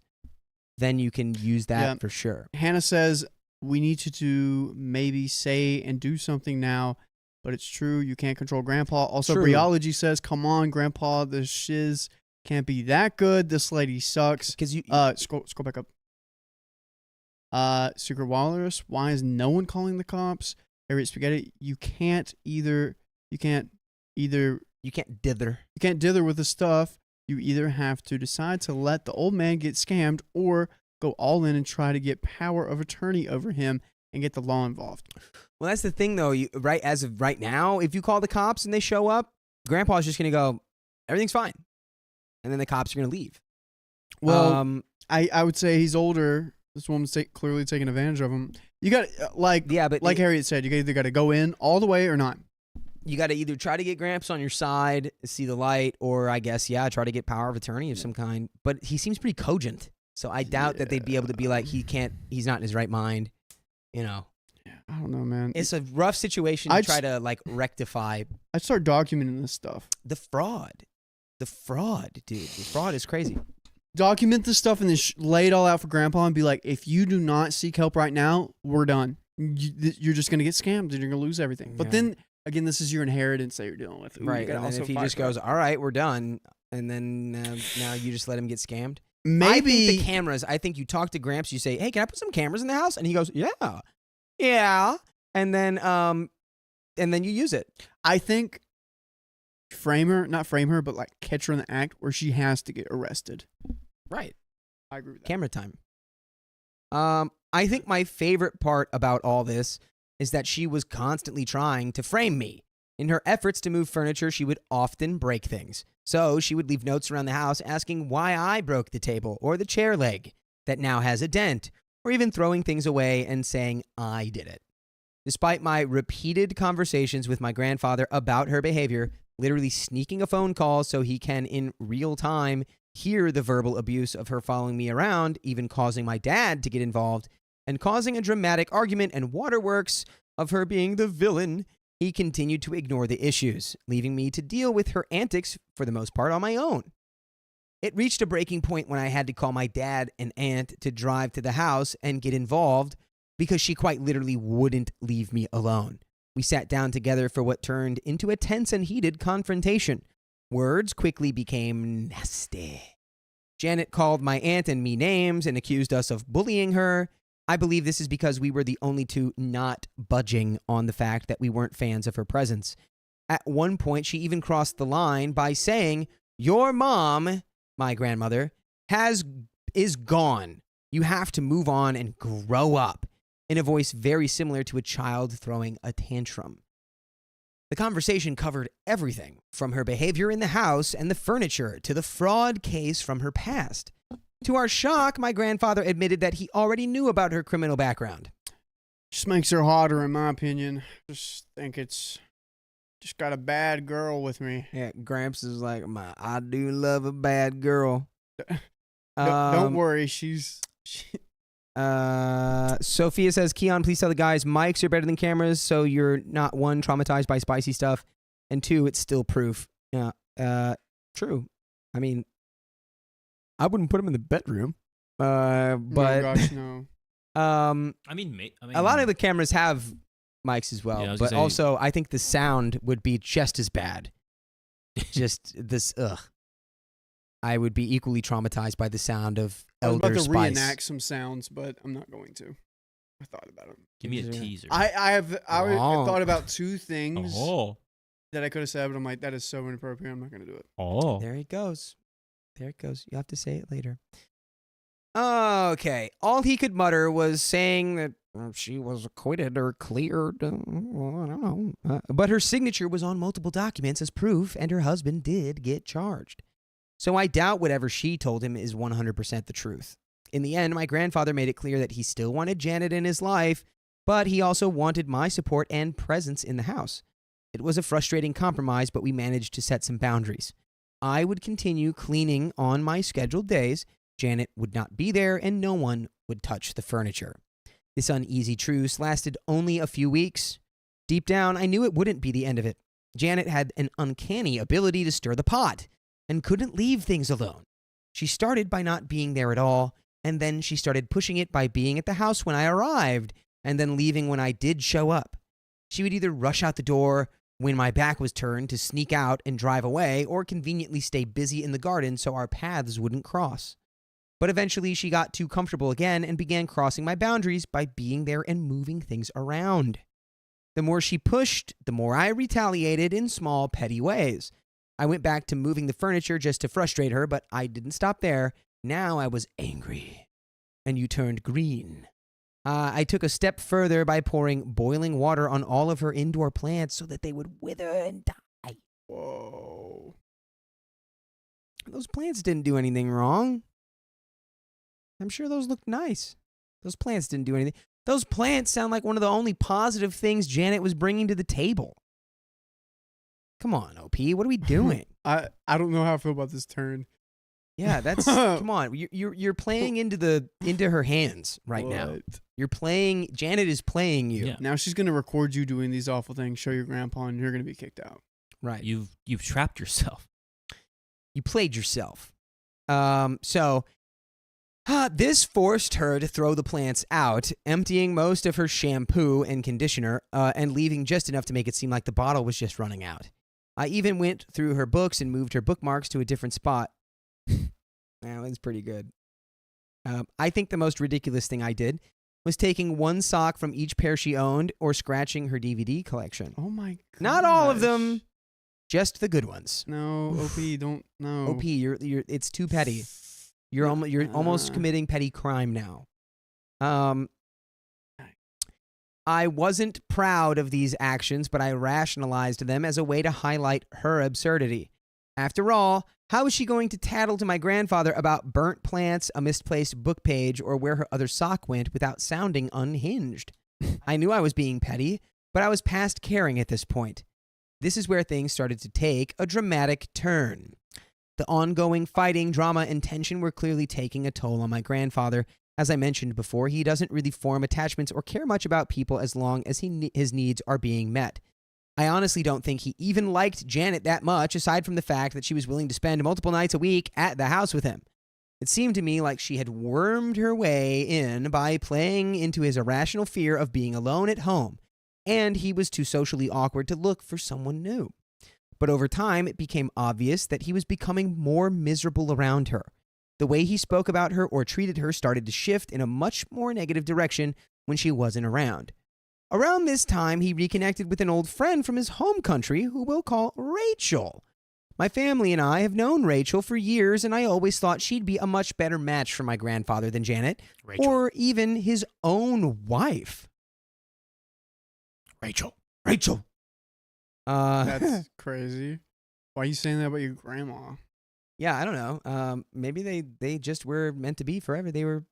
then you can use that Yeah. for sure. Hannah says, we need you to maybe say and do something now, but it's true. You can't control Grandpa. Also, True. Briology says, come on, Grandpa, the shiz can't be that good. This lady sucks. Because you Scroll back up. Secret Walrus, why is no one calling the cops? Harriet Spaghetti, you can't dither with the stuff. You either have to decide to let the old man get scammed or go all in and try to get power of attorney over him and get the law involved. Well, that's the thing, though. As of right now, if you call the cops and they show up, Grandpa's just going to go, everything's fine. And then the cops are going to leave. Well, I would say he's older. This woman's clearly taking advantage of him. You got like Harriet said, you either got to go in all the way or not. You got to either try to get Gramps on your side, see the light, or I guess, try to get power of attorney of some kind. But he seems pretty cogent. So I doubt that they'd be able to be like, he's not in his right mind. You know. Yeah, I don't know, man. It's a rough situation to try to like rectify. I'd start documenting this stuff. The fraud, dude. The fraud is crazy. Document this stuff and then lay it all out for Grandpa and be like, if you do not seek help right now, we're done. You're just going to get scammed and you're going to lose everything. But then, again, this is your inheritance that you're dealing with. Ooh, right. And then if he just goes, all right, we're done. And then now you just let him get scammed. Maybe. I think the cameras, I think you talk to Gramps, you say, hey, can I put some cameras in the house? And he goes, yeah. And then you use it. I think not frame her, but like catch her in the act where she has to get arrested. Right. I agree with that. Camera time. I think my favorite part about all this is that she was constantly trying to frame me. In her efforts to move furniture, she would often break things. So she would leave notes around the house asking why I broke the table or the chair leg that now has a dent, or even throwing things away and saying I did it. Despite my repeated conversations with my grandfather about her behavior, literally sneaking a phone call so he can, in real time, hear the verbal abuse of her following me around, even causing my dad to get involved, and causing a dramatic argument and waterworks of her being the villain, he continued to ignore the issues, leaving me to deal with her antics for the most part on my own. It reached a breaking point when I had to call my dad and aunt to drive to the house and get involved because she quite literally wouldn't leave me alone. We sat down together for what turned into a tense and heated confrontation. Words quickly became nasty. Janet called my aunt and me names and accused us of bullying her. I believe this is because we were the only two not budging on the fact that we weren't fans of her presence. At one point, she even crossed the line by saying, your mom, my grandmother, is gone. You have to move on and grow up, in a voice very similar to a child throwing a tantrum. The conversation covered everything from her behavior in the house and the furniture to the fraud case from her past. To our shock, my grandfather admitted that he already knew about her criminal background. Just makes her hotter, in my opinion. Just think it's just got a bad girl with me. Yeah, Gramps is like, I do love a bad girl. Don't worry, Sophia says, Keon, please tell the guys mics are better than cameras, so you're not, one, traumatized by spicy stuff, and two, it's still proof. Yeah, true. I mean, I wouldn't put them in the bedroom. But oh gosh, no. I mean, a lot of the cameras have mics as well, Yeah, I was but gonna say- also I think the sound would be just as bad. Just this, I would be equally traumatized by the sound of I was elder about to spice. reenact some sounds, but I'm not going to. I thought about it. Give me a teaser. I Oh. thought about two things Oh. that I could have said, but I'm like, that is so inappropriate. I'm not going to do it. Oh. There it goes. There it goes. You have to say it later. Okay. All he could mutter was saying that she was acquitted or cleared. I don't know. But her signature was on multiple documents as proof, and her husband did get charged. So I doubt whatever she told him is 100% the truth. In the end, my grandfather made it clear that he still wanted Janet in his life, but he also wanted my support and presence in the house. It was a frustrating compromise, but we managed to set some boundaries. I would continue cleaning on my scheduled days, Janet would not be there, and no one would touch the furniture. This uneasy truce lasted only a few weeks. Deep down, I knew it wouldn't be the end of it. Janet had an uncanny ability to stir the pot and couldn't leave things alone. She started by not being there at all, and then she started pushing it by being at the house when I arrived, and then leaving when I did show up. She would either rush out the door when my back was turned to sneak out and drive away, or conveniently stay busy in the garden so our paths wouldn't cross. But eventually she got too comfortable again and began crossing my boundaries by being there and moving things around. The more she pushed, the more I retaliated in small, petty ways. I went back to moving the furniture just to frustrate her, but I didn't stop there. Now I was angry. And you turned green. I took a step further by pouring boiling water on all of her indoor plants so that they would wither and die. Whoa. Those plants didn't do anything wrong. I'm sure those looked nice. Those plants didn't do anything. Those plants sound like one of the only positive things Janet was bringing to the table. Come on, OP, what are we doing? I don't know how I feel about this turn. Yeah, that's come on. You're playing into her hands right now. What? You're playing. Janet is playing you. Yeah. Now she's going to record you doing these awful things, show your grandpa, and you're going to be kicked out. Right. You've trapped yourself. You played yourself. This forced her to throw the plants out, emptying most of her shampoo and conditioner, and leaving just enough to make it seem like the bottle was just running out. I even went through her books and moved her bookmarks to a different spot. That was pretty good. I think the most ridiculous thing I did was taking one sock from each pair she owned or scratching her DVD collection. Oh my god. Not all of them, just the good ones. No, OP, don't. No. OP, it's too petty. You're almost committing petty crime now. I wasn't proud of these actions, but I rationalized them as a way to highlight her absurdity. After all, how was she going to tattle to my grandfather about burnt plants, a misplaced book page, or where her other sock went without sounding unhinged? I knew I was being petty, but I was past caring at this point. This is where things started to take a dramatic turn. The ongoing fighting, drama, and tension were clearly taking a toll on my grandfather. As I mentioned before, he doesn't really form attachments or care much about people as long as his needs are being met. I honestly don't think he even liked Janet that much, aside from the fact that she was willing to spend multiple nights a week at the house with him. It seemed to me like she had wormed her way in by playing into his irrational fear of being alone at home, and he was too socially awkward to look for someone new. But over time, it became obvious that he was becoming more miserable around her. The way he spoke about her or treated her started to shift in a much more negative direction when she wasn't around. Around this time, he reconnected with an old friend from his home country who we'll call Rachel. My family and I have known Rachel for years, and I always thought she'd be a much better match for my grandfather than Janet, Rachel. or even his own wife. Rachel. Rachel. That's crazy. Why are you saying that about your grandma? Yeah, I don't know. Maybe they just were meant to be forever. They were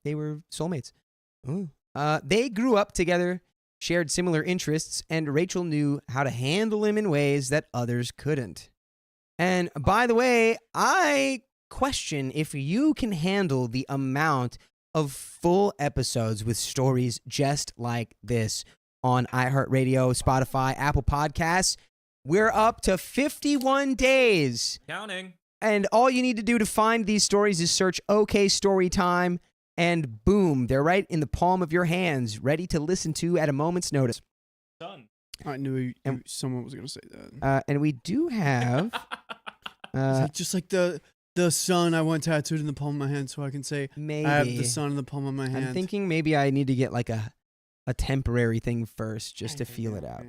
soulmates. Ooh. They grew up together, shared similar interests, and Rachel knew how to handle him in ways that others couldn't. And by the way, I question if you can handle the amount of full episodes with stories just like this on iHeartRadio, Spotify, Apple Podcasts. We're up to 51 days. Counting. And all you need to do to find these stories is search OK Storytime, and boom, they're right in the palm of your hands, ready to listen to at a moment's notice. Done. I knew someone was going to say that. And we do have... just like the sun I want tattooed in the palm of my hand so I can say, maybe. I have the sun in the palm of my hand. I'm thinking maybe I need to get like a temporary thing first just to feel it out.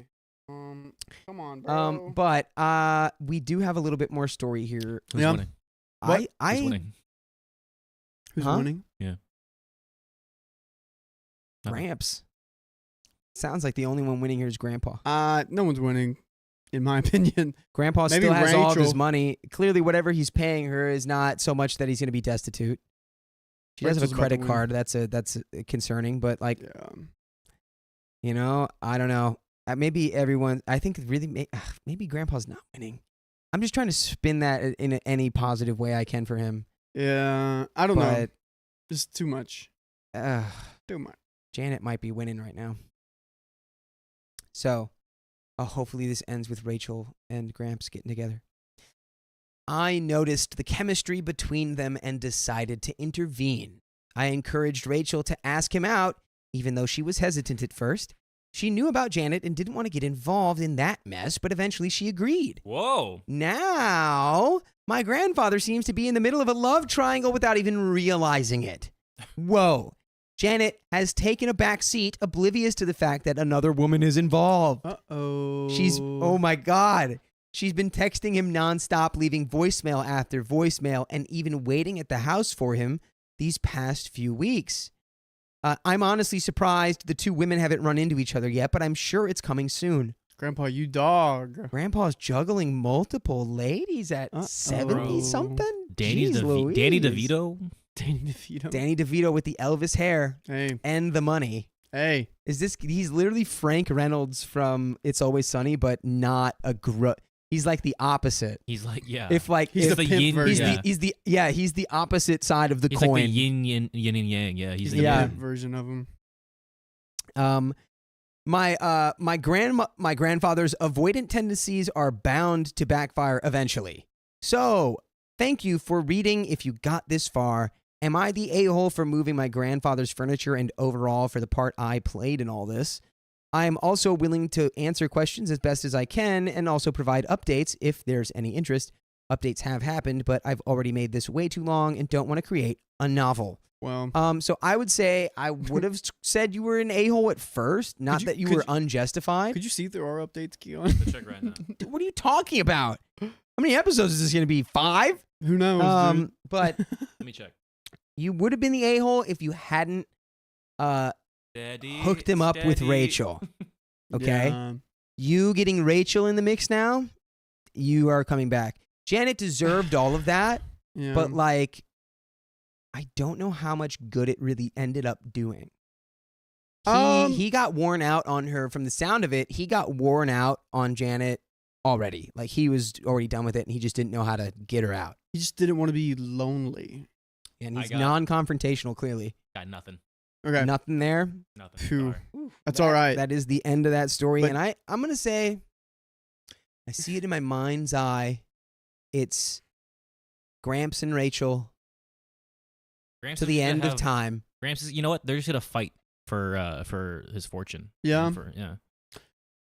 Come on, bro. But we do have a little bit more story here. Who's winning? Who's winning? Who's Huh? winning? Yeah. Gramps. Sounds like the only one winning here is Grandpa. No one's winning, in my opinion. Grandpa Maybe still has all of his Rachel. money. Clearly, whatever he's paying her is not so much that he's going to be destitute. She does have Rachel's a about to credit win. card. That's concerning. But like, Yeah. you know, I don't know. Maybe everyone. I think really, maybe Grandpa's not winning. I'm just trying to spin that in any positive way I can for him. Yeah. I don't know. But Just too much. Too much. Janet might be winning right now. So, hopefully this ends with Rachel and Gramps getting together. I noticed the chemistry between them and decided to intervene. I encouraged Rachel to ask him out, even though she was hesitant at first. She knew about Janet and didn't want to get involved in that mess, but eventually she agreed. Whoa. Now, my grandfather seems to be in the middle of a love triangle without even realizing it. Whoa. Janet has taken a back seat, oblivious to the fact that another woman is involved. Uh-oh. Oh my God. She's been texting him nonstop, leaving voicemail after voicemail, and even waiting at the house for him these past few weeks. I'm honestly surprised the two women haven't run into each other yet, but I'm sure it's coming soon. Grandpa, you dog. Grandpa's juggling multiple ladies at Uh-oh. 70-something? Danny Jeez Louise. DeVito. Danny DeVito. Danny DeVito with the Elvis hair Hey. and the money. Hey. He's literally Frank Reynolds from It's Always Sunny, but not he's like the opposite. He's like, yeah. If like He's if the yin, pimp version. he's the opposite side of the He's coin. like the yin and yang. Yeah, He's the the Yeah. pimp version of him. My grandfather's avoidant tendencies are bound to backfire eventually. So, thank you for reading if you got this far. Am I the a-hole for moving my grandfather's furniture and overall for the part I played in all this? I am also willing to answer questions as best as I can and also provide updates if there's any interest. Updates have happened, but I've already made this way too long and don't want to create a novel. Well, So I would say I would have said you were an a-hole at first, not that you were unjustified. could you see through our updates, Keon? Let's check right now. What are you talking about? How many episodes is this going to be? 5? Who knows, dude? But Let me check. you would have been the a-hole if you hadn't Steady, hooked him up with steady. Rachel. Okay? Yeah. You getting Rachel in the mix now, you are coming back. Janet deserved all of that, Yeah. but like, I don't know how much good it really ended up doing. He got worn out on her. From the sound of it, he got worn out on Janet already. Like, he was already done with it, and he just didn't know how to get her out. he just didn't want to be lonely. And I he's got- non-confrontational, clearly. Got nothing. Okay. Nothing there. Nothing. Phew. Sorry. That's all right. That is the end of that story. But- And I'm going to say, I see it in my mind's eye. It's Gramps and Rachel Gramps to is the gonna end of have- time. Gramps is, you know what? They're just gonna fight for his fortune. Yeah. Yeah.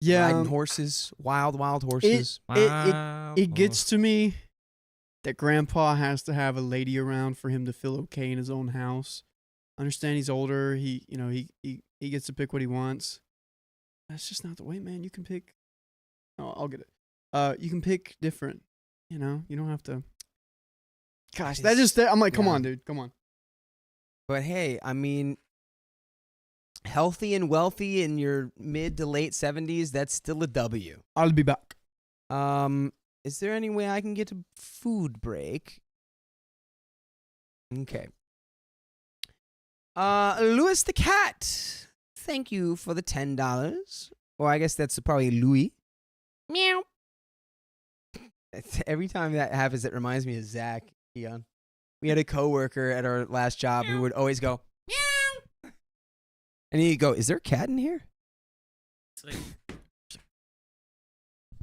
Yeah. Riding horses, wild horses. It gets to me that Grandpa has to have a lady around for him to feel okay in his own house. I understand he's older. He gets to pick what he wants. That's just not the way, man. You can pick. Oh, I'll get it. You can pick different. You know, you don't have to. Gosh, that just. I'm like, come yeah. on, dude, come on. But hey, I mean, healthy and wealthy in your mid to late 70s, that's still a W. I'll be back. Is there any way I can get a food break? Okay. Louis the cat. Thank you for the $10. Or I guess that's probably Louis. Meow. Every time that happens, it reminds me of Zach. Keon. We had a coworker at our last job who would always go, meow. And he'd go, is there a cat in here? It's like,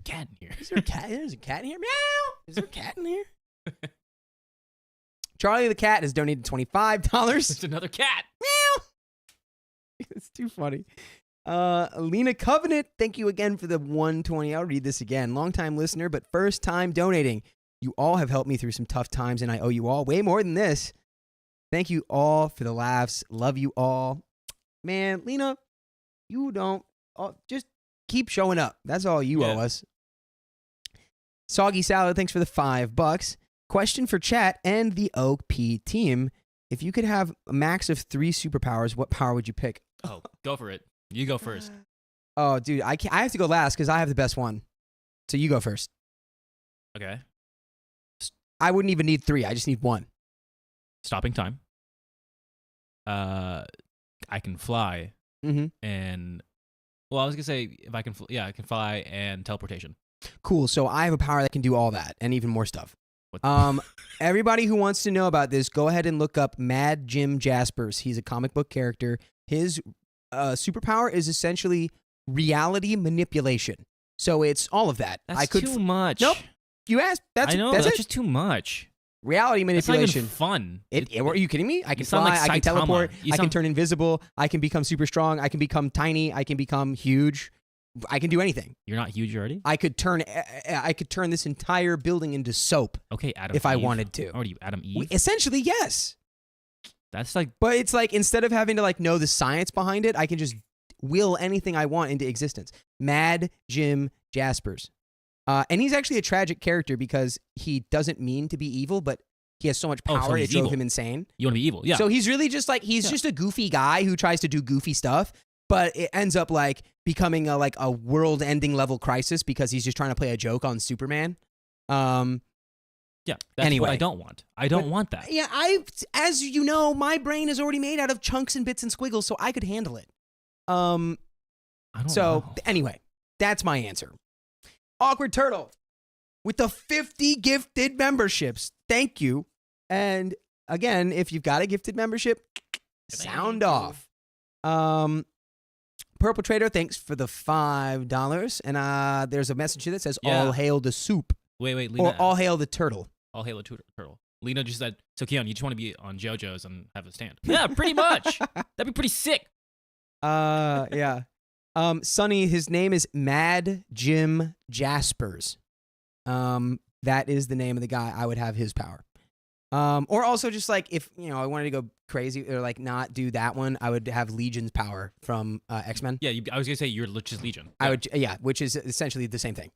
cat in here. Is there a cat? There's a cat in here? Meow. Is there a cat in here? Charlie the cat has donated $25. It's another cat. Meow. It's too funny. Lena Covenant, thank you again for the 120. I'll read this again. Long-time listener, but first time donating. You all have helped me through some tough times, and I owe you all way more than this. Thank you all for the laughs. Love you all. Man, Lena, you don't. Just keep showing up. That's all you owe us. Soggy Salad, thanks for the $5. Question for chat and the OP team. If you could have a max of 3 superpowers, what power would you pick? Oh, go for it. You go first. Oh, dude, I have to go last because I have the best one. So you go first. Okay. I wouldn't even need 3. I just need 1. Stopping time. I can fly. Mm-hmm. And, well, I was going to say, if I can, I can fly and teleportation. Cool. So I have a power that can do all that and even more stuff. What Everybody who wants to know about this, go ahead and look up Mad Jim Jaspers. He's a comic book character. His superpower is essentially reality manipulation. So it's all of that. That's too much. Nope. You asked. I know. That's it. just too much. Reality manipulation. It's not even fun. Are you kidding me? I can sound fly. like I can Saitama. teleport. I can turn invisible. I can become super strong. I can become tiny. I can become huge. I can do anything. You're not huge already? I could turn this entire building into soap. Okay, Adam. If Eve. I wanted to. Oh, are you Adam Eve? Essentially, yes. That's like. But it's like instead of having to like know the science behind it, I can just will anything I want into existence. Mad Jim Jaspers. And he's actually a tragic character because he doesn't mean to be evil, but he has so much power so it he's drove evil. him insane. You want to be evil, yeah. So he's really just like, he's just a goofy guy who tries to do goofy stuff, but it ends up like becoming a world-ending level crisis because he's just trying to play a joke on Superman. Yeah, that's anyway. what I don't want. I don't want that. Yeah, as you know, my brain is already made out of chunks and bits and squiggles, so I could handle it. I don't know. Anyway, that's my answer. Awkward Turtle with the 50 gifted memberships. Thank you. And again, if you've got a gifted membership, sound off. Purple Trader, thanks for the $5. And there's a message here that says, all hail the soup. Wait, Lena. Or all hail the turtle. All hail the turtle. Lena just said, so Keon, you just want to be on JoJo's and have a stand. Yeah, pretty much. That'd be pretty sick. Yeah. Sonny, his name is Mad Jim Jaspers. That is the name of the guy. I would have his power. Or also just like if, I wanted to go crazy or like not do that one, I would have Legion's power from X-Men. Yeah, I was going to say you're just Legion. I would, which is essentially the same thing.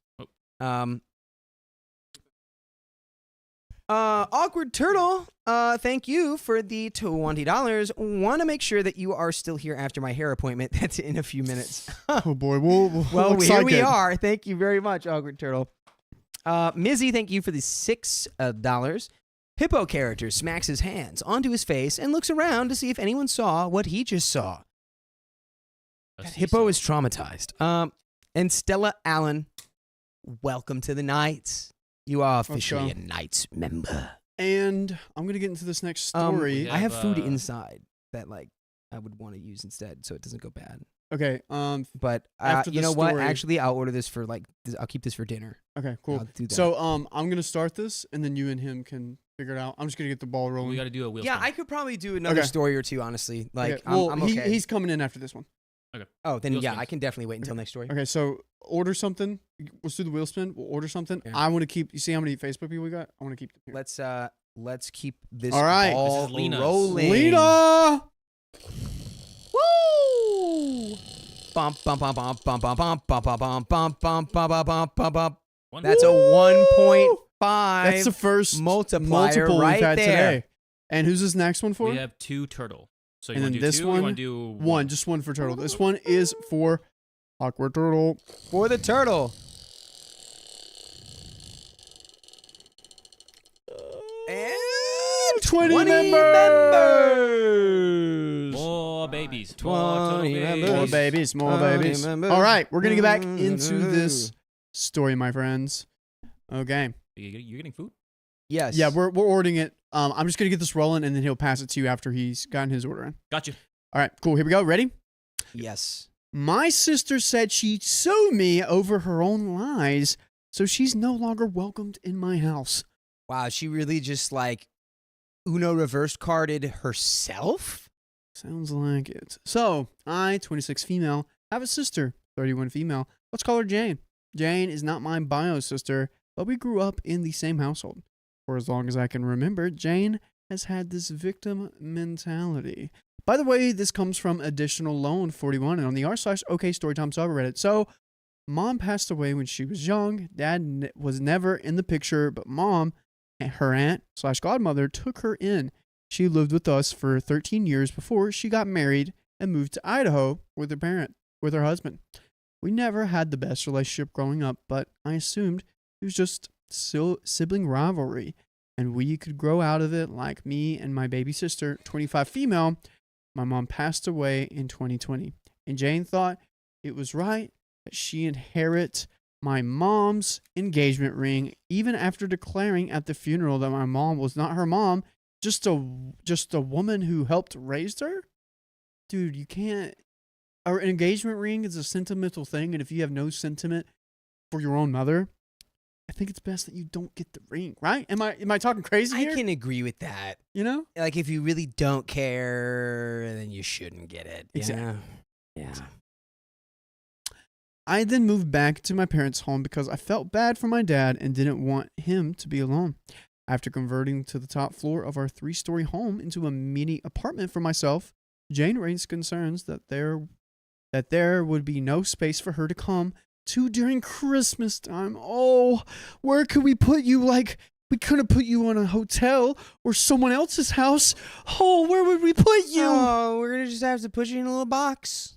Awkward Turtle, thank you for the $20. Want to make sure that you are still here after my hair appointment. That's in a few minutes. Oh boy, well here we are. Thank you very much, Awkward Turtle. Mizzy, thank you for the $6. Hippo character smacks his hands onto his face and looks around to see if anyone saw what he just saw. Hippo is traumatized. And Stella Allen, welcome to the Knights. You are officially a Knights member. And I'm going to get into this next story. I have food inside that I would want to use instead so it doesn't go bad. Okay. But you know what? Actually, I'll order this for I'll keep this for dinner. Okay, cool. I'll do that. So I'm going to start this and then you and him can figure it out. I'm just going to get the ball rolling. We got to do a wheel Yeah, spin. I could probably do another story or two, honestly. I'm okay. He's coming in after this one. Okay. Oh, then Wheel yeah, spins. I can definitely wait until next story. Okay, so order something. Let's do the wheel spin. We'll order something. Yeah. I want to keep. You see how many Facebook people we got? I want to keep them here. Let's keep this all right. ball This is Lena's. rolling. Lena! Woo! Bump bump bump bump bump bump bump bump bump bump bump bump bump bump bump bump. That's a 1.5. That's the first multiplier multiple right we've had there. Today. And who's this next one for? We have 2 turtle. So you and want then to do this 2 one, or you want to do one, just one for turtle. This one is for Awkward Turtle. For the turtle. 20 20 members. More babies. 20 members. More babies. More 20 babies. members. All right, we're going to get back into this story, my friends. Okay. You're getting food? Yes. Yeah, we're ordering it. I'm just going to get this rolling, and then he'll pass it to you after he's gotten his order in. Gotcha. All right, cool. Here we go. Ready? Yes. My sister said she'd sue me over her own lies, so she's no longer welcomed in my house. Wow, she really just like Uno reverse carded herself? Sounds like it. So, I, 26 female, have a sister, 31 female. Let's call her Jane. Jane is not my bio sister, but we grew up in the same household. For as long as I can remember, Jane has had this victim mentality. By the way, this comes from Additional Loan 41 and on the r/OK Storytime subreddit. So, mom passed away when she was young. Dad was never in the picture, but mom, her aunt/godmother, took her in. She lived with us for 13 years before she got married and moved to Idaho with her husband. We never had the best relationship growing up, but I assumed it was just sibling rivalry, and we could grow out of it like me and my baby sister, 25 female. My mom passed away in 2020, and Jane thought it was right that she inherit my mom's engagement ring, even after declaring at the funeral that my mom was not her mom, just a woman who helped raise her. Dude, you can't. An engagement ring is a sentimental thing, and if you have no sentiment for your own mother, I think it's best that you don't get the ring, right? Am I talking crazy here? I can agree with that. You know? Like, if you really don't care, then you shouldn't get it. Exactly. Yeah. I then moved back to my parents' home because I felt bad for my dad and didn't want him to be alone. After converting to the top floor of our 3-story home into a mini apartment for myself, Jane raised concerns that there would be no space for her to come to during Christmas time. Oh, where could we put you? Like, we couldn't put you in a hotel or someone else's house. Oh, where would we put you? Oh, we're going to just have to put you in a little box.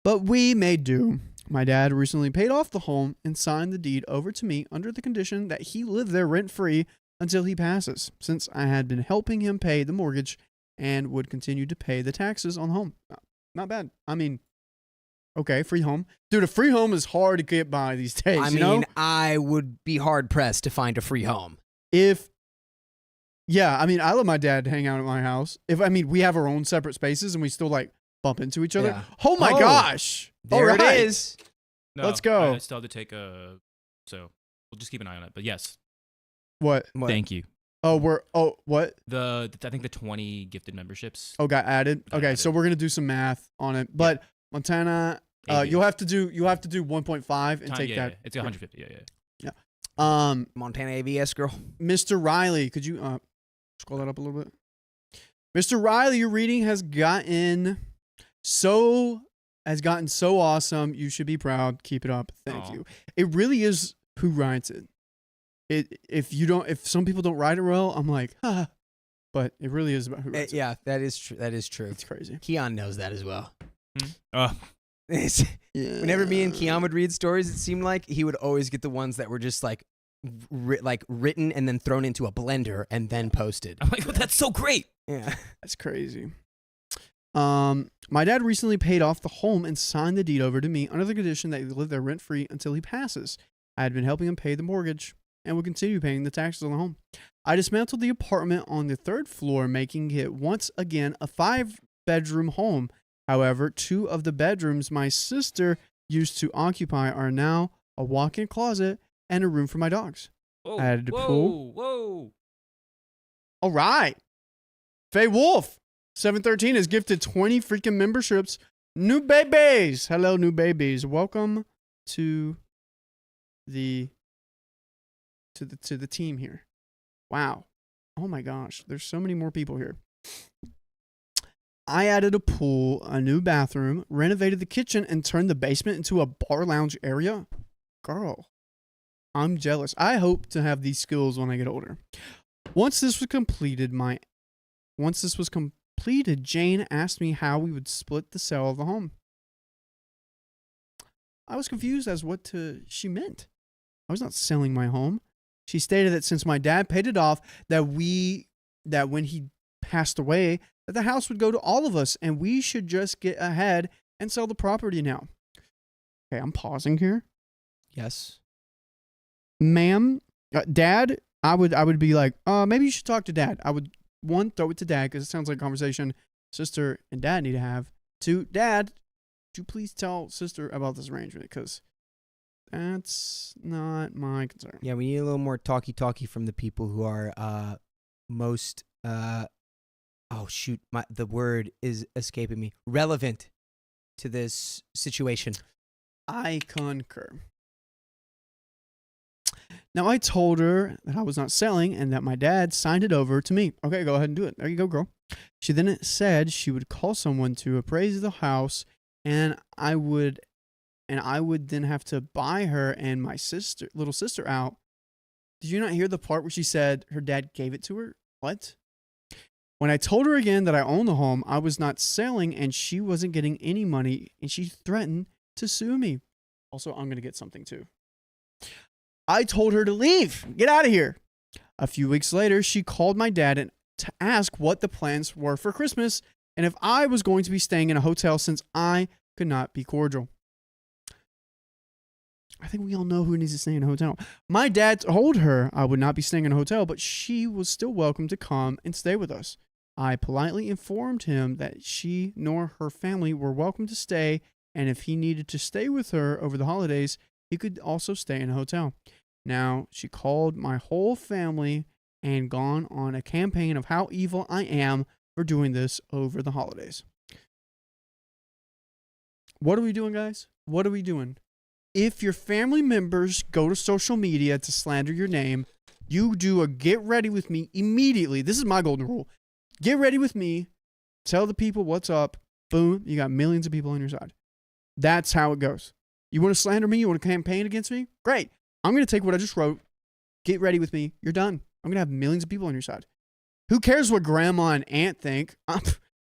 But we made do. My dad recently paid off the home and signed the deed over to me under the condition that he live there rent-free until he passes, since I had been helping him pay the mortgage and would continue to pay the taxes on the home. Not bad. I mean, okay, free home. Dude, a free home is hard to get by these days, I you mean, know? I would be hard-pressed to find a free home. Yeah, I mean, I let my dad hang out at my house. We have our own separate spaces and we still, like, bump into each other. Yeah. Oh, my gosh. There All right. it is. No, Let's go. I still have to take a. So we'll just keep an eye on it. But yes, What? thank you. Oh, what? I think the 20 gifted memberships. Oh, got added? Got Okay, added. so we're going to do some math on it. But Montana, AV. you'll have to do 1.5 and take that. Yeah. It's 150. Yeah. Montana AVS girl. Mr. Riley, could you scroll that up a little bit? Mr. Riley, your reading has gotten so awesome. You should be proud. Keep it up. Thank Aw. you. It really is who writes it. If some people don't write it well, I'm like, but it really is about who writes it. Yeah, that is true. That is true. It's crazy. Keon knows that as well. Hmm? Yeah. Whenever me and Keon would read stories, it seemed like he would always get the ones that were just like written and then thrown into a blender and then posted. I'm like, that's so great. Yeah. That's crazy. My dad recently paid off the home and signed the deed over to me under the condition that he live there rent-free until he passes. I had been helping him pay the mortgage and would continue paying the taxes on the home. I dismantled the apartment on the 3rd floor, making it once again a 5-bedroom home. However, 2 of the bedrooms my sister used to occupy are now a walk-in closet and a room for my dogs. Whoa, I added a pool. Whoa. All right. Faye Wolf, 713, has gifted 20 freaking memberships. New babies. Hello, new babies. Welcome to the team here. Wow. Oh my gosh. There's so many more people here. I added a pool, a new bathroom, renovated the kitchen, and turned the basement into a bar lounge area. Girl, I'm jealous. I hope to have these skills when I get older. Once this was completed, Jane asked me how we would split the sale of the home. I was confused as what she meant. I was not selling my home. She stated that since my dad paid it off, that we that when he passed away, that the house would go to all of us and we should just get ahead and sell the property now. Okay, I'm pausing here. Yes. Ma'am, Dad, I would be like, maybe you should talk to Dad. I would, one, throw it to Dad because it sounds like a conversation sister and Dad need to have. Two, Dad, would you please tell sister about this arrangement because that's not my concern. Yeah, we need a little more talky from the people who are most oh shoot, the word is escaping me. Relevant to this situation. I concur. Now, I told her that I was not selling and that my dad signed it over to me. Okay, go ahead and do it. There you go, girl. She then said she would call someone to appraise the house, and I would then have to buy her and my little sister out. Did you not hear the part where she said her dad gave it to her? What? When I told her again that I owned the home, I was not selling and she wasn't getting any money, and she threatened to sue me. Also, I'm going to get something too. I told her to leave. Get out of here. A few weeks later, she called my dad to ask what the plans were for Christmas and if I was going to be staying in a hotel since I could not be cordial. I think we all know who needs to stay in a hotel. My dad told her I would not be staying in a hotel, but she was still welcome to come and stay with us. I politely informed him that she nor her family were welcome to stay, and if he needed to stay with her over the holidays, he could also stay in a hotel. Now, she called my whole family and gone on a campaign of how evil I am for doing this over the holidays. What are we doing, guys? What are we doing? If your family members go to social media to slander your name, you do a get ready with me immediately. This is my golden rule. Get ready with me. Tell the people what's up. Boom. You got millions of people on your side. That's how it goes. You want to slander me? You want to campaign against me? Great. I'm going to take what I just wrote. Get ready with me. You're done. I'm going to have millions of people on your side. Who cares what grandma and aunt think?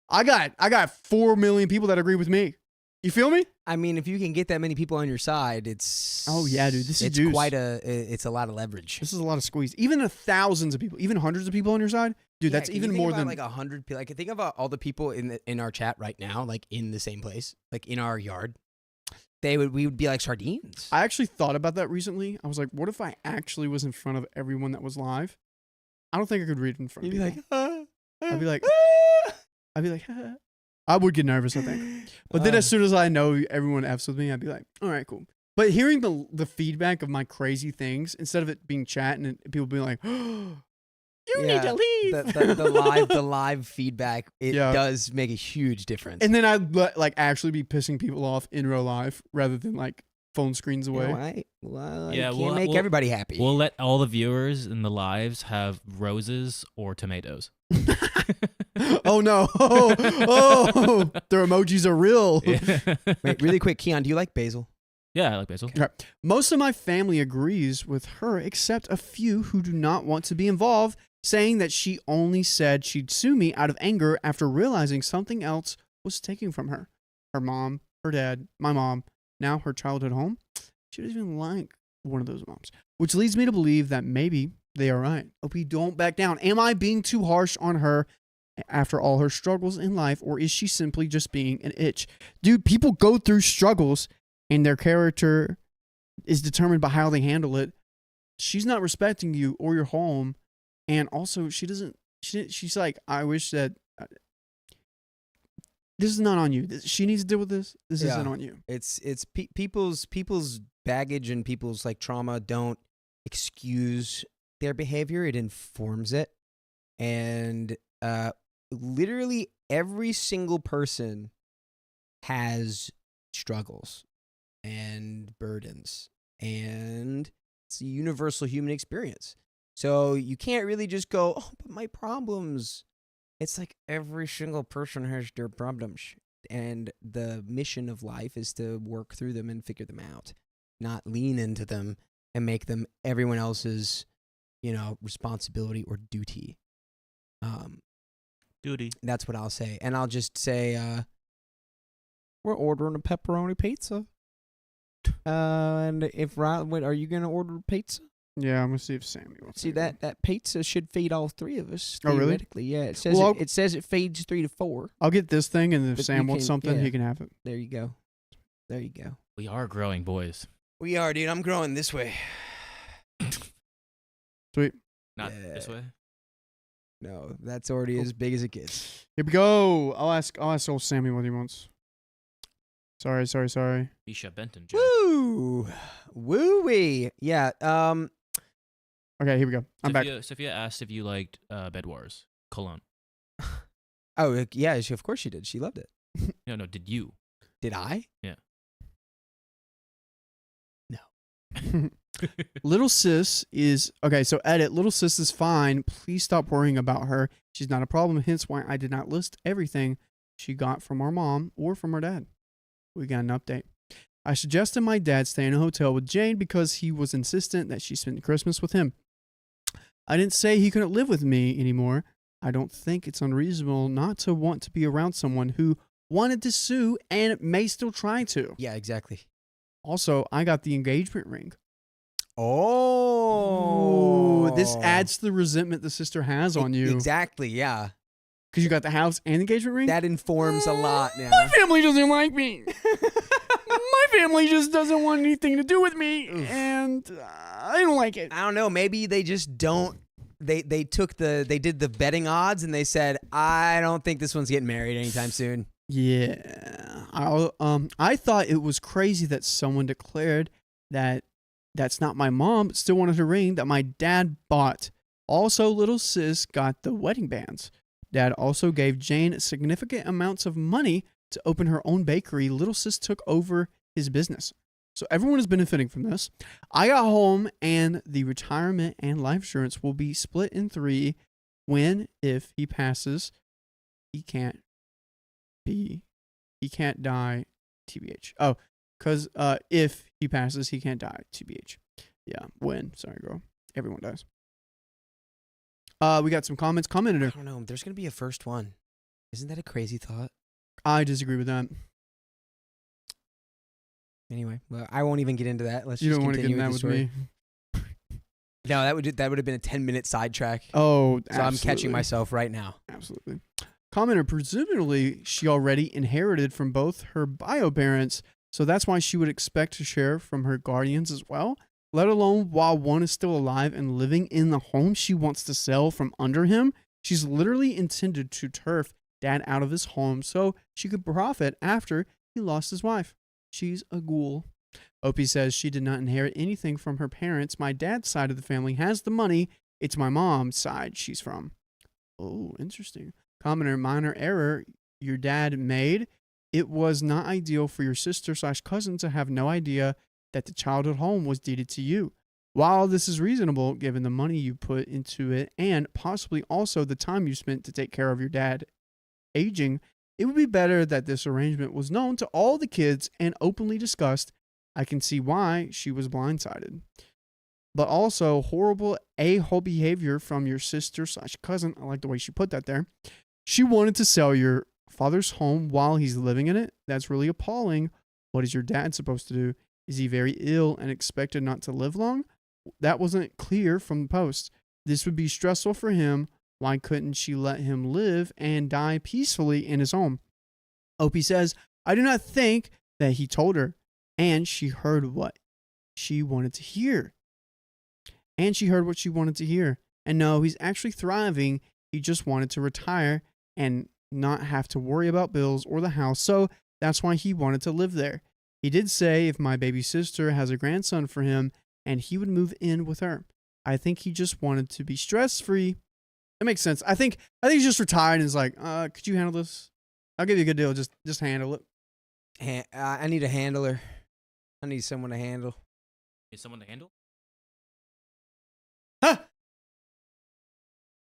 I got 4 million people that agree with me. You feel me? I mean, if you can get that many people on your side, it's oh yeah, dude. This is it's juice. It's a lot of leverage. This is a lot of squeeze. Even thousands of people, even hundreds of people on your side, dude. Yeah, that's even more than like 100 people. Like, think about all the people in our chat right now, like in the same place, like in our yard. We would be like sardines. I actually thought about that recently. I was like, what if I actually was in front of everyone that was live? I don't think I could read in front of people. I'd be like, I would get nervous, I think. But then as soon as I know everyone F's with me, I'd be like, all right, cool. But hearing the feedback of my crazy things, instead of it being chat and people being like, you need to leave. The live feedback, it does make a huge difference. And then I'd like actually be pissing people off in real life rather than like phone screens away. You can't make everybody happy. We'll let all the viewers in the lives have roses or tomatoes. Oh no! Oh, their emojis are real. Yeah. Wait, really quick, Keon, do you like basil? Yeah, I like basil. Okay. Most of my family agrees with her, except a few who do not want to be involved, saying that she only said she'd sue me out of anger after realizing something else was taken from her. Her mom, her dad, my mom, now her childhood home. She doesn't even like one of those moms, which leads me to believe that maybe they are right. OP, don't back down. Am I being too harsh on her after all her struggles in life, or is she simply just being an itch? Dude, people go through struggles and their character is determined by how they handle it. She's not respecting you or your home, and also she's like, I wish that this is not on you. She needs to deal with this. This isn't on you. It's people's baggage and people's like trauma don't excuse their behavior. It informs it. And literally every single person has struggles and burdens, and it's a universal human experience. So you can't really just go, oh, but my problems. It's like every single person has their problems, and the mission of life is to work through them and figure them out, not lean into them and make them everyone else's, responsibility or duty. Duty. That's what I'll say. And I'll just say, we're ordering a pepperoni pizza. And if Riley, are you going to order pizza? Yeah, I'm gonna see if Sammy wants See, to. that pizza should feed all three of us. Oh, really? Theoretically, yeah. It says Well, it says it feeds 3 to 4. I'll get this thing, and if But Sam you wants can- something, yeah. he can have it. There you go. There you go. We are growing, boys. We are, dude. I'm growing this way. Sweet. Not Yeah. this way. No, that's already Cool. as big as it gets. Here we go. I'll ask old Sammy what he wants. Sorry. Bisha Benton. Jack. Woo! Woo-wee. Yeah. Okay, here we go. I'm back. Sophia asked if you liked Bed Wars. Cologne. Oh, yeah. Of course she did. She loved it. No. Did you? Did I? Yeah. No. Little sis is okay. So edit. Little sis is fine. Please stop worrying about her. She's not a problem. Hence why I did not list everything she got from our mom or from our dad. We got an update. I suggested my dad stay in a hotel with Jane because he was insistent that she spend Christmas with him. I didn't say he couldn't live with me anymore. I don't think it's unreasonable not to want to be around someone who wanted to sue and may still try to. Yeah, exactly. Also, I got the engagement ring. Oh. Ooh, this adds to the resentment the sister has on you. Exactly, yeah. Because you got the house and engagement ring? That informs a lot now. My family doesn't like me. My family just doesn't want anything to do with me, and I don't like it. I don't know. Maybe they just don't. They did the betting odds and they said, I don't think this one's getting married anytime soon. Yeah. I thought it was crazy that someone declared that that's not my mom, but still wanted a ring that my dad bought. Also, little sis got the wedding bands. Dad also gave Jane significant amounts of money to open her own bakery. Little sis took over his business. So everyone is benefiting from this. I got home, and the retirement and life insurance will be split in 3 when, if he passes, he can't die, TBH. Oh, because if he passes, he can't die, TBH. Yeah, when. Sorry, girl. Everyone dies. We got some comments. I Commented. don't know. There's going to be a first one. Isn't that a crazy thought? I disagree with that. Anyway, well, I won't even get into that. Let's You just don't want to get in continue that the with story. me. No, that would have been a 10-minute sidetrack. Oh, So I'm catching absolutely. myself right now. Absolutely. Commenter, presumably she already inherited from both her bio parents, so that's why she would expect to share from her guardians as well, let alone while one is still alive and living in the home she wants to sell from under him. She's literally intended to turf dad out of his home so she could profit after he lost his wife. She's a ghoul. Opie says she did not inherit anything from her parents. My dad's side of the family has the money. It's my mom's side she's from. Oh, interesting. Commenter, minor error your dad made. It was not ideal for your sister/cousin to have no idea that the childhood home was deeded to you. While this is reasonable, given the money you put into it and possibly also the time you spent to take care of your dad aging, it would be better that this arrangement was known to all the kids and openly discussed. I can see why she was blindsided. But also horrible a-hole behavior from your sister/cousin. I like the way she put that there. She wanted to sell your father's home while he's living in it. That's really appalling. What is your dad supposed to do? Is he very ill and expected not to live long? That wasn't clear from the post. This would be stressful for him. Why couldn't she let him live and die peacefully in his home? Opie says, I do not think that he told her, and she heard what she wanted to hear. And no, he's actually thriving. He just wanted to retire and not have to worry about bills or the house, so that's why he wanted to live there. He did say if my baby sister has a grandson for him, and he would move in with her. I think he just wanted to be stress-free. That makes sense. I think he's just retired and is like, could you handle this? I'll give you a good deal. Just handle it. I need a handler. I need someone to handle. Is someone to handle? Huh!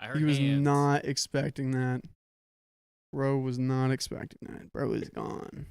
I heard He was hands. not expecting that. Bro was not expecting that. Bro is gone.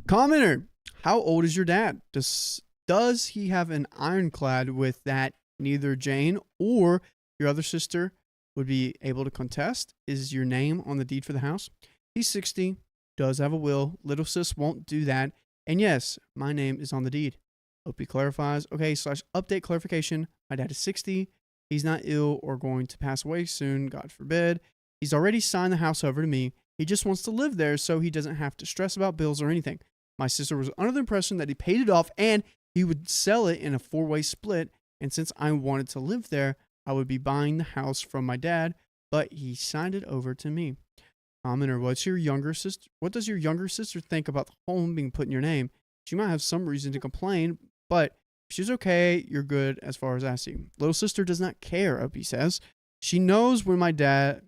Commenter, how old is your dad? Does he have an ironclad with that neither Jane or your other sister would be able to contest? Is your name on the deed for the house? He's 60, does have a will. Little sis won't do that. And yes, my name is on the deed. OP clarifies. Okay, / update clarification. My dad is 60. He's not ill or going to pass away soon, God forbid. He's already signed the house over to me. He just wants to live there so he doesn't have to stress about bills or anything. My sister was under the impression that he paid it off and he would sell it in a 4-way split. And since I wanted to live there, I would be buying the house from my dad, but he signed it over to me. Commenter, what does your younger sister think about the home being put in your name? She might have some reason to complain, but if she's okay, you're good as far as I see. Little sister does not care, Opie says. She knows when my dad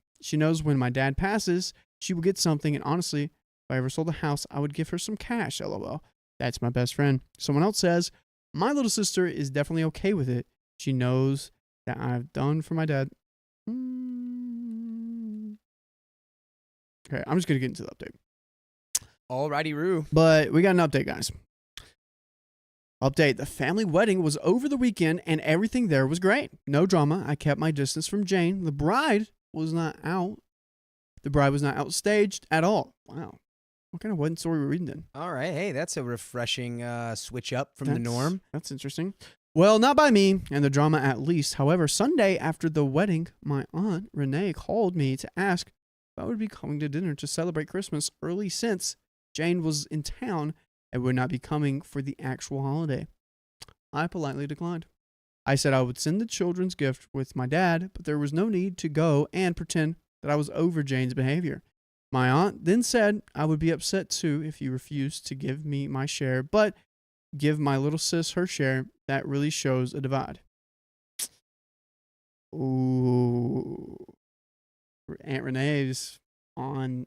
passes, she will get something, and honestly, if I ever sold the house, I would give her some cash, lol. That's my best friend. Someone else says, my little sister is definitely okay with it. She knows that I've done for my dad. Okay, I'm just going to get into the update. Alrighty, Roo. But we got an update, guys. Update. The family wedding was over the weekend and everything there was great. No drama. I kept my distance from Jane. The bride was not out. The bride was not outstaged at all. Wow. What kind of wedding story we're reading then? All right. Hey, that's a refreshing switch up from the norm. That's interesting. Well, not by me and the drama at least. However, Sunday after the wedding, my aunt Renee called me to ask if I would be coming to dinner to celebrate Christmas early since Jane was in town and would not be coming for the actual holiday. I politely declined. I said I would send the children's gift with my dad, but there was no need to go and pretend that I was over Jane's behavior. My aunt then said I would be upset too if you refused to give me my share, but give my little sis her share. That really shows a divide. Ooh. Aunt Renee's on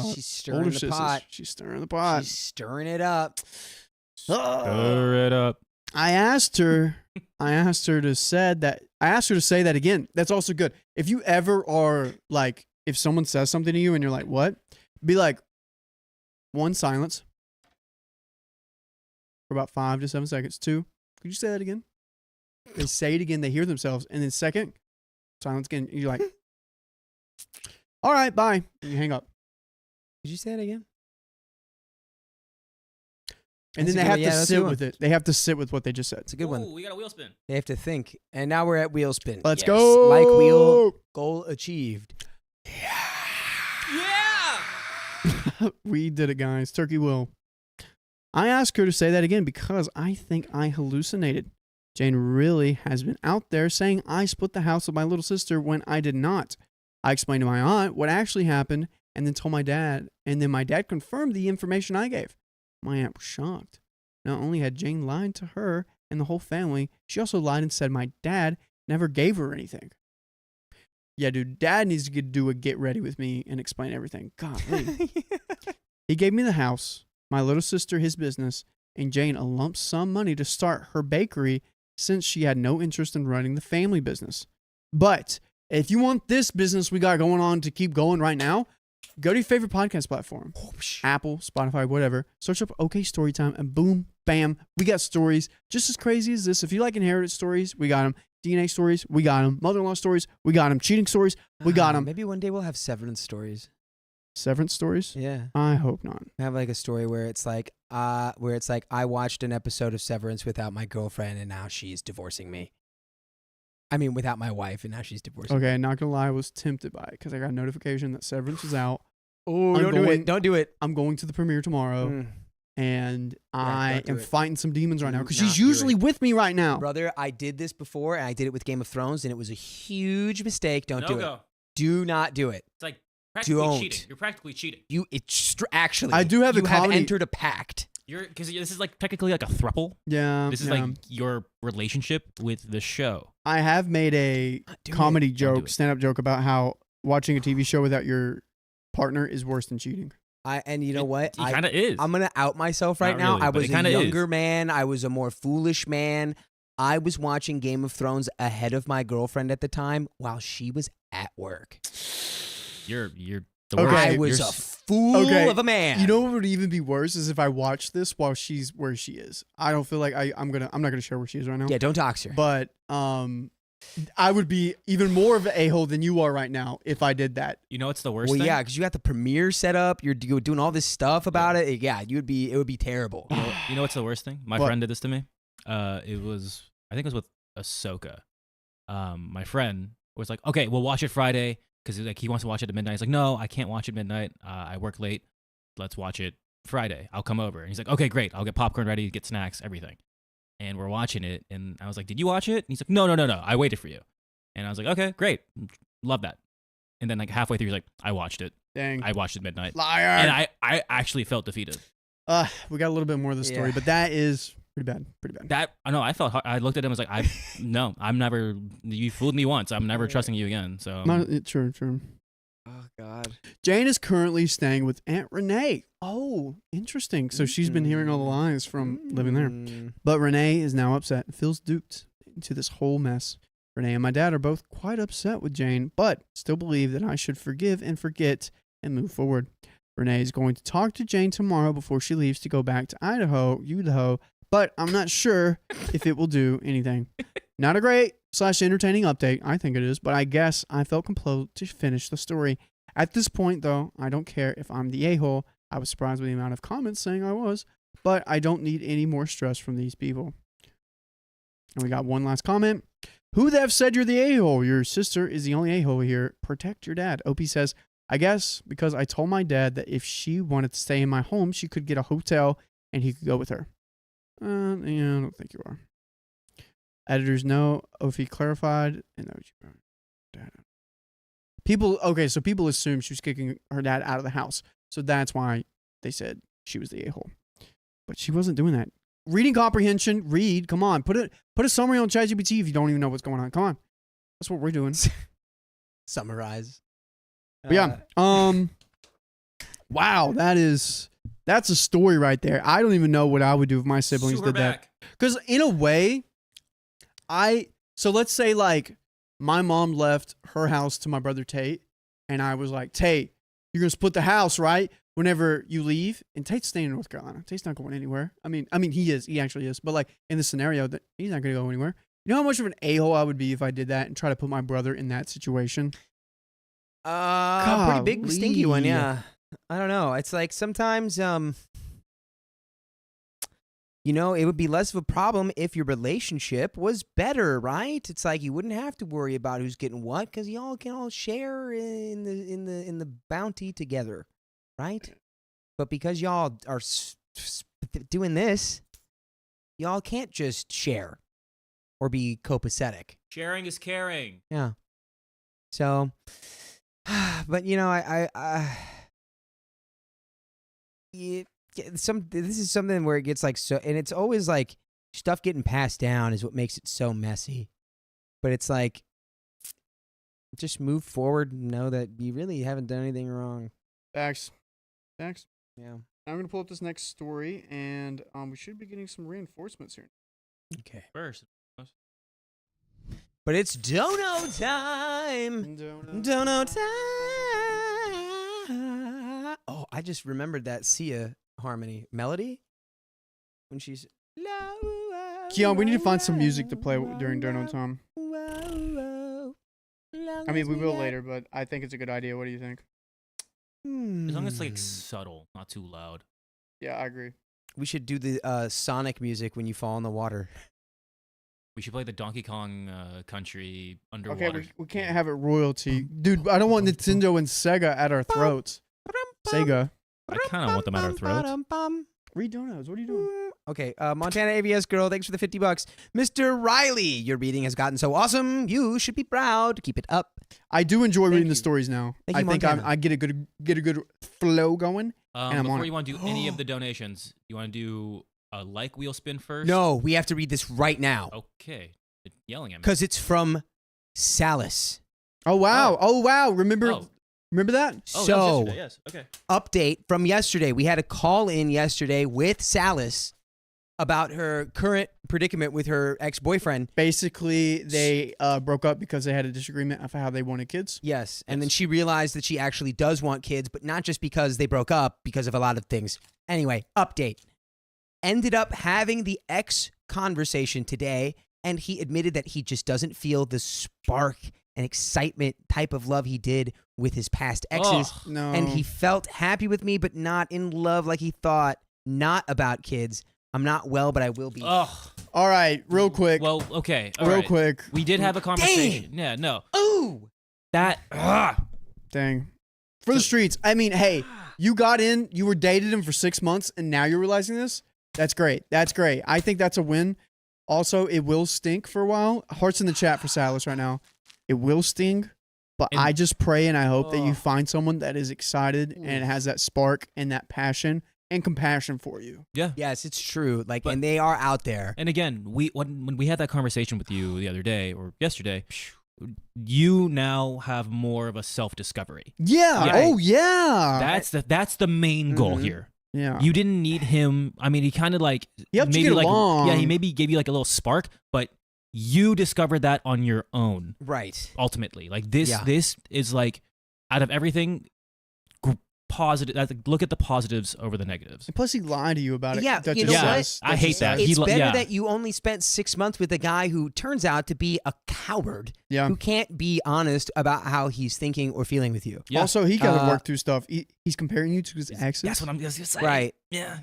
she's stirring older the sisters. pot. She's stirring the pot. She's stirring it up. Stir it up. I asked her to say that again. That's also good. If you ever are like, if someone says something to you and you're like, what? Be like, 1, silence for about 5 to 7 seconds. 2, could you say that again? They say it again. They hear themselves. And then 2nd, silence again. You're like, all right, bye. And you hang up. Did you say it again? And then they have to sit with it. They have to sit with what they just said. It's a good one. We got a wheel spin. They have to think. And now we're at wheel spin. Let's Yes. go. Like wheel, goal achieved. Yeah. We did it, guys. Turkey will. I asked her to say that again because I think I hallucinated. Jane really has been out there saying I split the house with my little sister when I did not. I explained to my aunt what actually happened and then told my dad, and then my dad confirmed the information I gave. My aunt was shocked. Not only had Jane lied to her and the whole family, she also lied and said my dad never gave her anything. Yeah, dude, dad needs to do a get ready with me and explain everything. Golly. He gave me the house, my little sister his business, and Jane a lump sum money to start her bakery since she had no interest in running the family business. But if you want this business we got going on to keep going right now, go to your favorite podcast platform. Apple, Spotify, whatever. Search up OK Storytime and boom, bam, we got stories just as crazy as this. If you like inherited stories, we got them. DNA stories, we got them. Mother-in-law stories, we got them. Cheating stories, we got them. Maybe one day we'll have severance stories. Severance stories? Yeah. I hope not. Have like a story where it's like I watched an episode of Severance without my girlfriend and now she's divorcing me. I mean, without my wife and now she's divorcing me. Okay, not gonna lie, I was tempted by it because I got a notification that Severance was out. Oh, don't do it. I'm going to the premiere tomorrow, and I am fighting some demons right now because she's usually with me right now. Brother, I did this before, and I did it with Game of Thrones, and it was a huge mistake. Don't do it. Do not do it. It's like practically cheating. You're practically cheating. Actually, I do have you have entered a pact. Because this is like technically like a throuple. Yeah. This is like your relationship with the show. I have made a comedy joke, stand-up joke about how watching a TV show without your partner is worse than cheating. And you know what? It kind of is. I'm gonna out myself right now. Really, I was a younger man. I was a more foolish man. I was watching Game of Thrones ahead of my girlfriend at the time while she was at work. You're the Okay. worst. I was a fool of a man. You know what would even be worse is if I watch this while she's where she is. I don't feel like I'm not gonna share where she is right now. Yeah, don't dox her. But I would be even more of an a-hole than you are right now if I did that. You know what's the worst Well, thing? yeah, because you got the premiere set up. You're doing all this stuff about it. Yeah, it would be terrible. You know what's the worst thing? My What? friend did this to me. I think it was with Ahsoka. My friend was like, okay, we'll watch it Friday because like he wants to watch it at midnight. He's like, no, I can't watch it midnight. I work late. Let's watch it Friday. I'll come over. And he's like, okay, great. I'll get popcorn ready, get snacks, everything. And we're watching it. And I was like, did you watch it? And he's like, no. I waited for you. And I was like, okay, great. Love that. And then like halfway through, he's like, I watched it. Dang. I watched it midnight. Liar. And I actually felt defeated. We got a little bit more of the story, Yeah. but that is pretty bad. That I know. I felt. I looked at him. I was like, I'm never. You fooled me once. I'm never trusting you again. So True. Oh God. Jane is currently staying with Aunt Renee. Oh, interesting. So she's been hearing all the lies from living there. But Renee is now upset and feels duped into this whole mess. Renee and my dad are both quite upset with Jane, but still believe that I should forgive and forget and move forward. Renee is going to talk to Jane tomorrow before she leaves to go back to Idaho, but I'm not sure if it will do anything. Not a great / entertaining update, I think it is, but I guess I felt compelled to finish the story. At this point, though, I don't care if I'm the a-hole. I was surprised with the amount of comments saying I was, but I don't need any more stress from these people. And we got one last comment. Who the F said you're the a-hole? Your sister is the only a-hole here. Protect your dad. OP says, I guess because I told my dad that if she wanted to stay in my home, she could get a hotel and he could go with her. Yeah, I don't think you are. Editors know. OP clarified. And that was dad. So people assume she was kicking her dad out of the house. So that's why they said she was the a-hole. But she wasn't doing that. Reading comprehension, read. Come on. Put a summary on ChatGPT if you don't even know what's going on. Come on. That's what we're doing. Summarize. But yeah. Wow, that's a story right there. I don't even know what I would do if my siblings did that. Because in a way, so let's say like my mom left her house to my brother Tate, and I was like, Tate, you're gonna split the house, right? Whenever you leave, and Tate's staying in North Carolina. Tate's not going anywhere. I mean, he actually is. But like in the scenario that he's not gonna go anywhere. You know how much of an a-hole I would be if I did that and try to put my brother in that situation? Pretty big stinky one, Golly. yeah. I don't know. It's like sometimes, it would be less of a problem if your relationship was better, right? It's like you wouldn't have to worry about who's getting what because y'all can all share in the bounty together, right? But because y'all are doing this, y'all can't just share or be copacetic. Sharing is caring. Yeah. So, but this is something where it gets like so, and it's always like stuff getting passed down is what makes it so messy. But it's like, just move forward and know that you really haven't done anything wrong. Facts. Yeah. I'm gonna pull up this next story, and we should be getting some reinforcements here. Okay. First. But it's dono time. Dono time. Oh, I just remembered that Sia harmony melody when she's. Keon, we need to find some music to play during Dono time. I mean, we will later, but I think it's a good idea. What do you think? As long as it's like subtle, not too loud. Yeah, I agree. We should do the Sonic music when you fall in the water. We should play the Donkey Kong country underwater. Okay, we can't have it royalty. Dude, I don't want Nintendo and Sega at our throats. Sega. I kind of want them at our throats. Read donuts. What are you doing? Okay, Montana AVS girl, thanks for the $50. Mr. Riley, your reading has gotten so awesome. You should be proud. Keep it up. I do enjoy reading the you. stories now. Thank I you, think Montana. I get a good flow going. And I'm on Before it. you want to do any of the donations, you want to do a like wheel spin first? No, we have to read this right now Okay. They're yelling at me. because it's from Salis. Oh wow! Oh wow! Remember Oh. that? Oh, So, that was yesterday, yes. Okay. update from yesterday. We had a call in yesterday with Salis about her current predicament with her ex-boyfriend. Basically, they broke up because they had a disagreement of how they wanted kids. Yes, and then she realized that she actually does want kids, but not just because they broke up, because of a lot of things. Anyway, update. Ended up having the ex conversation today, and he admitted that he just doesn't feel the spark and excitement type of love he did with his past exes. Ugh. No. And he felt happy with me, but not in love like he thought. Not about kids. I'm not well, but I will be. Ugh. All right, real quick. Well, okay. all real right. quick. We did have a conversation. Yeah, no. Ooh. That. Dang. For the streets. I mean, hey, you got in, you were dated him for 6 months, and now you're realizing this? That's great. That's great. I think that's a win. Also, it will stink for a while. Hearts in the chat for Salas right now. It will sting, but And- I just pray and I hope that you Ugh. find someone that is excited and has that spark and that passion and compassion for you. Yeah. Yes, it's true. Like, But- and they are out there. And again, when we had that conversation with you the other day or yesterday, you now have more of a self-discovery. Yeah. Yeah. Oh, yeah. That's the main goal Mhm. here. Yeah. You didn't need him. I mean, he kind of like He helped you maybe get like along. yeah, he maybe gave you like a little spark, but you discovered that on your own Right. ultimately. Like this Yeah. this is like out of everything positive. Look at the positives over the negatives. And plus, he lied to you about it. Yeah, That you just know what? says- I hate just that. says- He It's li- better yeah. that you only spent 6 months with a guy who turns out to be a coward Yeah. who can't be honest about how he's thinking or feeling with you. Yeah. Also, he got to Uh, work through stuff. He's comparing you to his exes. That's what I'm gonna say. Right. Yeah.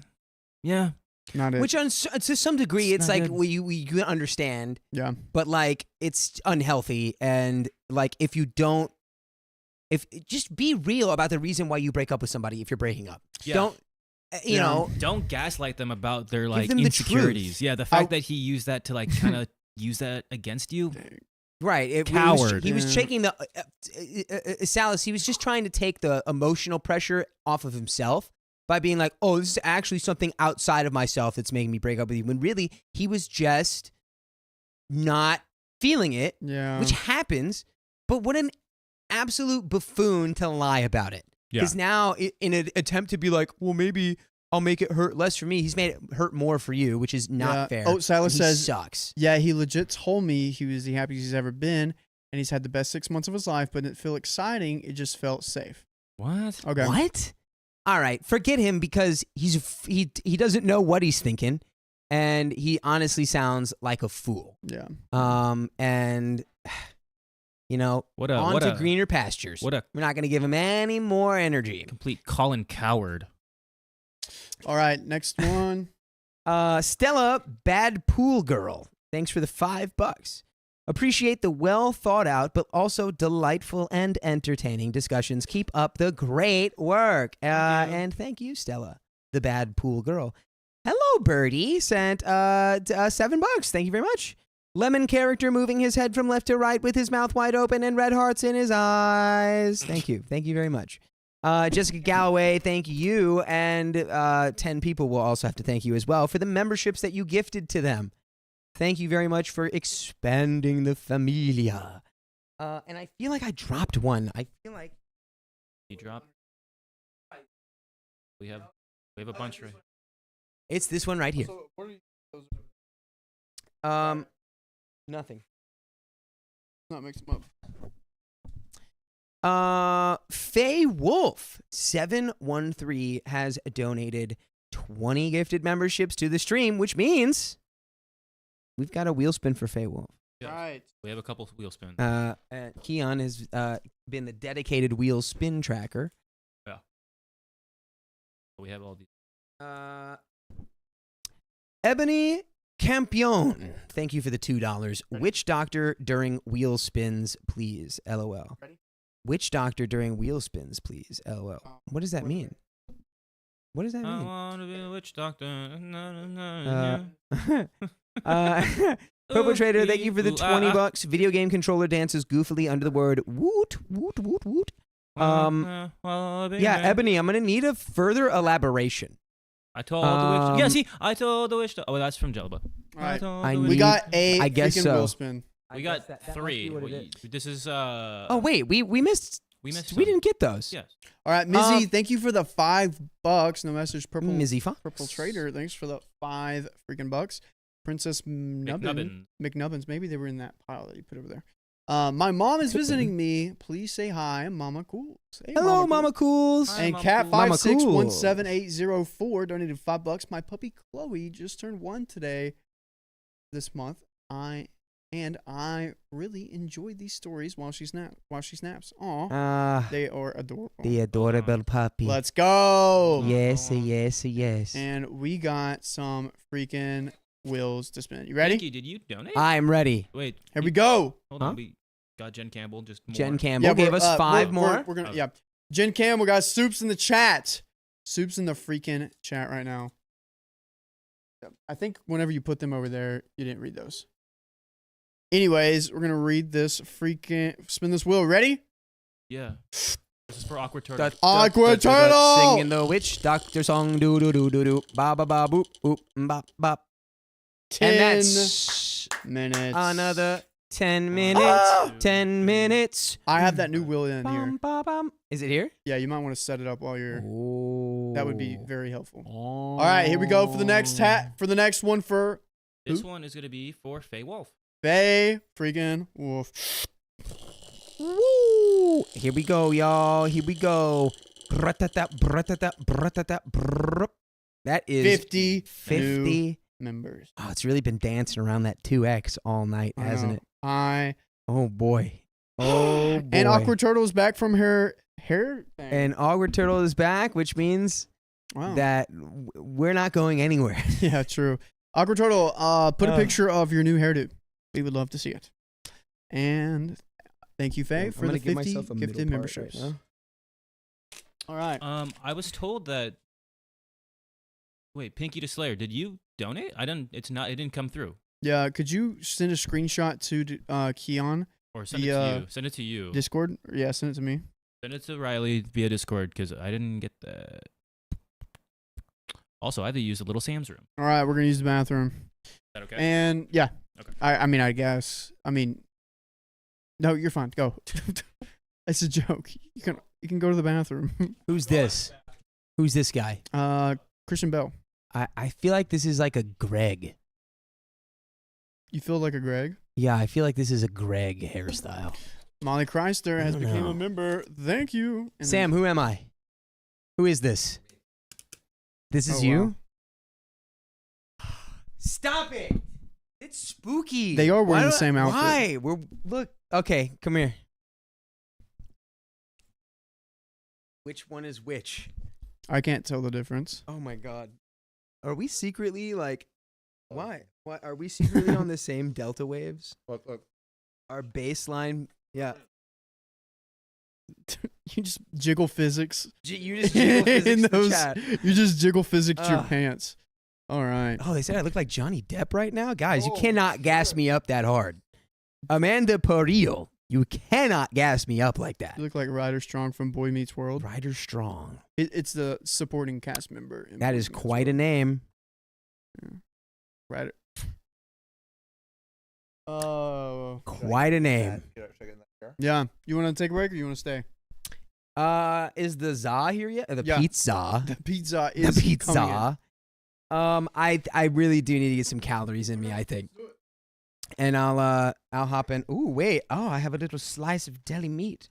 Yeah. Not it. Which to some degree, It's it's not like good. we can understand, yeah. but like it's unhealthy. And like if just be real about the reason why you break up with somebody if you're breaking up. Yeah. Don't, you Yeah. know, Don't gaslight them about their like them the insecurities. truth. Yeah, the fact that he used that to like kind of use that against you. right. Coward. He was Yeah. taking the, Salas, he was just trying to take the emotional pressure off of himself by being like, oh, this is actually something outside of myself that's making me break up with you. When really he was just not feeling it, Yeah. which happens, but what an absolute buffoon to lie about it. Yeah. Because now, in an attempt to be like, well, maybe I'll make it hurt less for me, he's made it hurt more for you, which is not Yeah. fair. Oh, Silas And he says, sucks. yeah, he legit told me he was the happiest he's ever been, and he's had the best 6 months of his life, but it didn't feel exciting. It just felt safe. What? Okay. What? All right, forget him because he doesn't know what he's thinking, and he honestly sounds like a fool. Yeah. And you know, What a on what to a greener pastures. what a We're not going to give him any more energy. complete Colin Coward. All right. Next one. Stella, bad pool girl. Thanks for the $5. Appreciate the well thought out, but also delightful and entertaining discussions. Keep up the great work. And thank you, Stella, the bad pool girl. Hello, Birdie sent $7. Thank you very much. Lemon character moving his head from left to right with his mouth wide open and red hearts in his eyes. Thank you. Thank you very much. Jessica Galloway, thank you. And 10 people will also have to thank you as well for the memberships that you gifted to them. Thank you very much for expanding the familia. And I feel like I dropped one. I feel like He dropped. We have a bunch right. it's this one right here. Nothing. Not mix them up. Faye Wolf 713 has donated 20 gifted memberships to the stream, which means we've got a wheel spin for Faye Wolf. Yeah. Right. We have a couple wheel spins. Keon has been the dedicated wheel spin tracker. We have all these. Ebony Campion, thank you for the $2. Witch doctor during wheel spins, please. LOL. Ready? Witch doctor during wheel spins, please. LOL. What does that mean? What does that I mean? want to be a witch doctor. Na, na, na, Perpetrator, thank you for the Ooh, ah, $20. Video game controller dances goofily under the word woot, woot, woot, woot. Yeah, Ebony, I'm going to need a further elaboration. I told the witch. Yeah, see, I told the witch. Oh, that's from Jelba. All right. I We need- got a I guess freaking so. wheel spin. We got three. This is Oh, wait, we missed. we missed. We some. didn't get those. Yes. All right, Mizzy, thank you for the $5. No message. Purple Mizzy Fox. Purple Trader, thanks for the $5 freaking bucks. Princess McNubbin. McNubbins. Maybe they were in that pile that you put over there. My mom is visiting me. Please say hi, Mama Cools. Hey, Hello, Mama Cools. Hi, And Mama Cat Cools. Mama 5617804 donated $5. My puppy Chloe just turned 1 today, this month. I really enjoyed these stories while she snaps. Aw, they are adorable. The adorable puppy. Let's go. Yes, yes, yes. And we got some freaking wheels to spin. You ready? Pinky, did you donate? I'm ready. Wait. Here we go. Hold Huh? on. We got Jen Campbell. Just more. Jen Campbell gave us 5 more. We're gonna Jen Campbell got Soups in the chat. Soups in the freaking chat right now. I think whenever you put them over there, you didn't read those. Anyways, we're gonna read this freaking spin this wheel. Ready? Yeah. This is for Awkward Turtle. Awkward Turtle! Singing the witch doctor song. Do do do do do. Ba ba ba boop boop bop bop. 10 And that's minutes. another 10 minutes. Ah! 10 minutes. I have that new wheel in here. Bum, ba, bum. Is it here? Yeah, you might want to set it up while you're. Oh. That would be very helpful. Oh. All right, here we go for the next for the next one for This one is going to be for Faye Wolf. Faye freaking Wolf. Woo! Here we go, y'all. Here we go. Bratata, bratata, bratata, brrrr. That is 50 50 members. Oh, it's really been dancing around that 2X all night, hasn't it? Oh boy. Oh boy. And Awkward Turtle is back from her hair thing. And Awkward Turtle is back, which means that we're not going anywhere. Yeah, true. Awkward Turtle, put a picture of your new hairdo. We would love to see it. And thank you, Faye, for the 50 gifted memberships. Right now. All right. I was told that. Wait, Pinky to Slayer, did you donate? I didn't. It didn't come through. Yeah, could you send a screenshot to Keon? Or send it to you. Send it to you. Discord? Yeah, send it to me. Send it to Riley via Discord because I didn't get that. Also, I had to use a Little Sam's room. All right, we're gonna use the bathroom. Is that okay? And yeah, Okay. I mean, I guess. I mean, no, you're fine. Go. It's a joke. You can go to the bathroom. Who's this? Who's this guy? Christian Bell. I feel like this is like a Greg. You feel like a Greg? Yeah, I feel like this is a Greg hairstyle. Molly Chrysler has become know. a member. Thank you. And Sam, who am I? Who is this? This is Oh, you? Stop it! It's spooky. They are wearing the same outfit. Why? Look. Okay, come here. Which one is which? I can't tell the difference. Oh my god. Are we secretly like why? Why are we secretly on the same delta waves? Look. Our baseline, yeah. You just jiggle physics. You just jiggle physics in the those. chat. You just jiggle physics your Ugh. pants. All right. Oh, they said I look like Johnny Depp right now? Guys, you cannot gas me up that hard. Amanda Perillo, you cannot gas me up like that. You look like Ryder Strong from Boy Meets World. Ryder Strong. It's the supporting cast member. in That Boy is Meets quite a World. name. Yeah. Ryder. Oh. Quite a name. Yeah. You want to take a break or you want to stay? Is the za here yet? The Yeah. pizza. The pizza is The coming in. pizza. I really do need to get some calories in me, I think. And I'll hop in. Ooh, wait. Oh, I have a little slice of deli meat.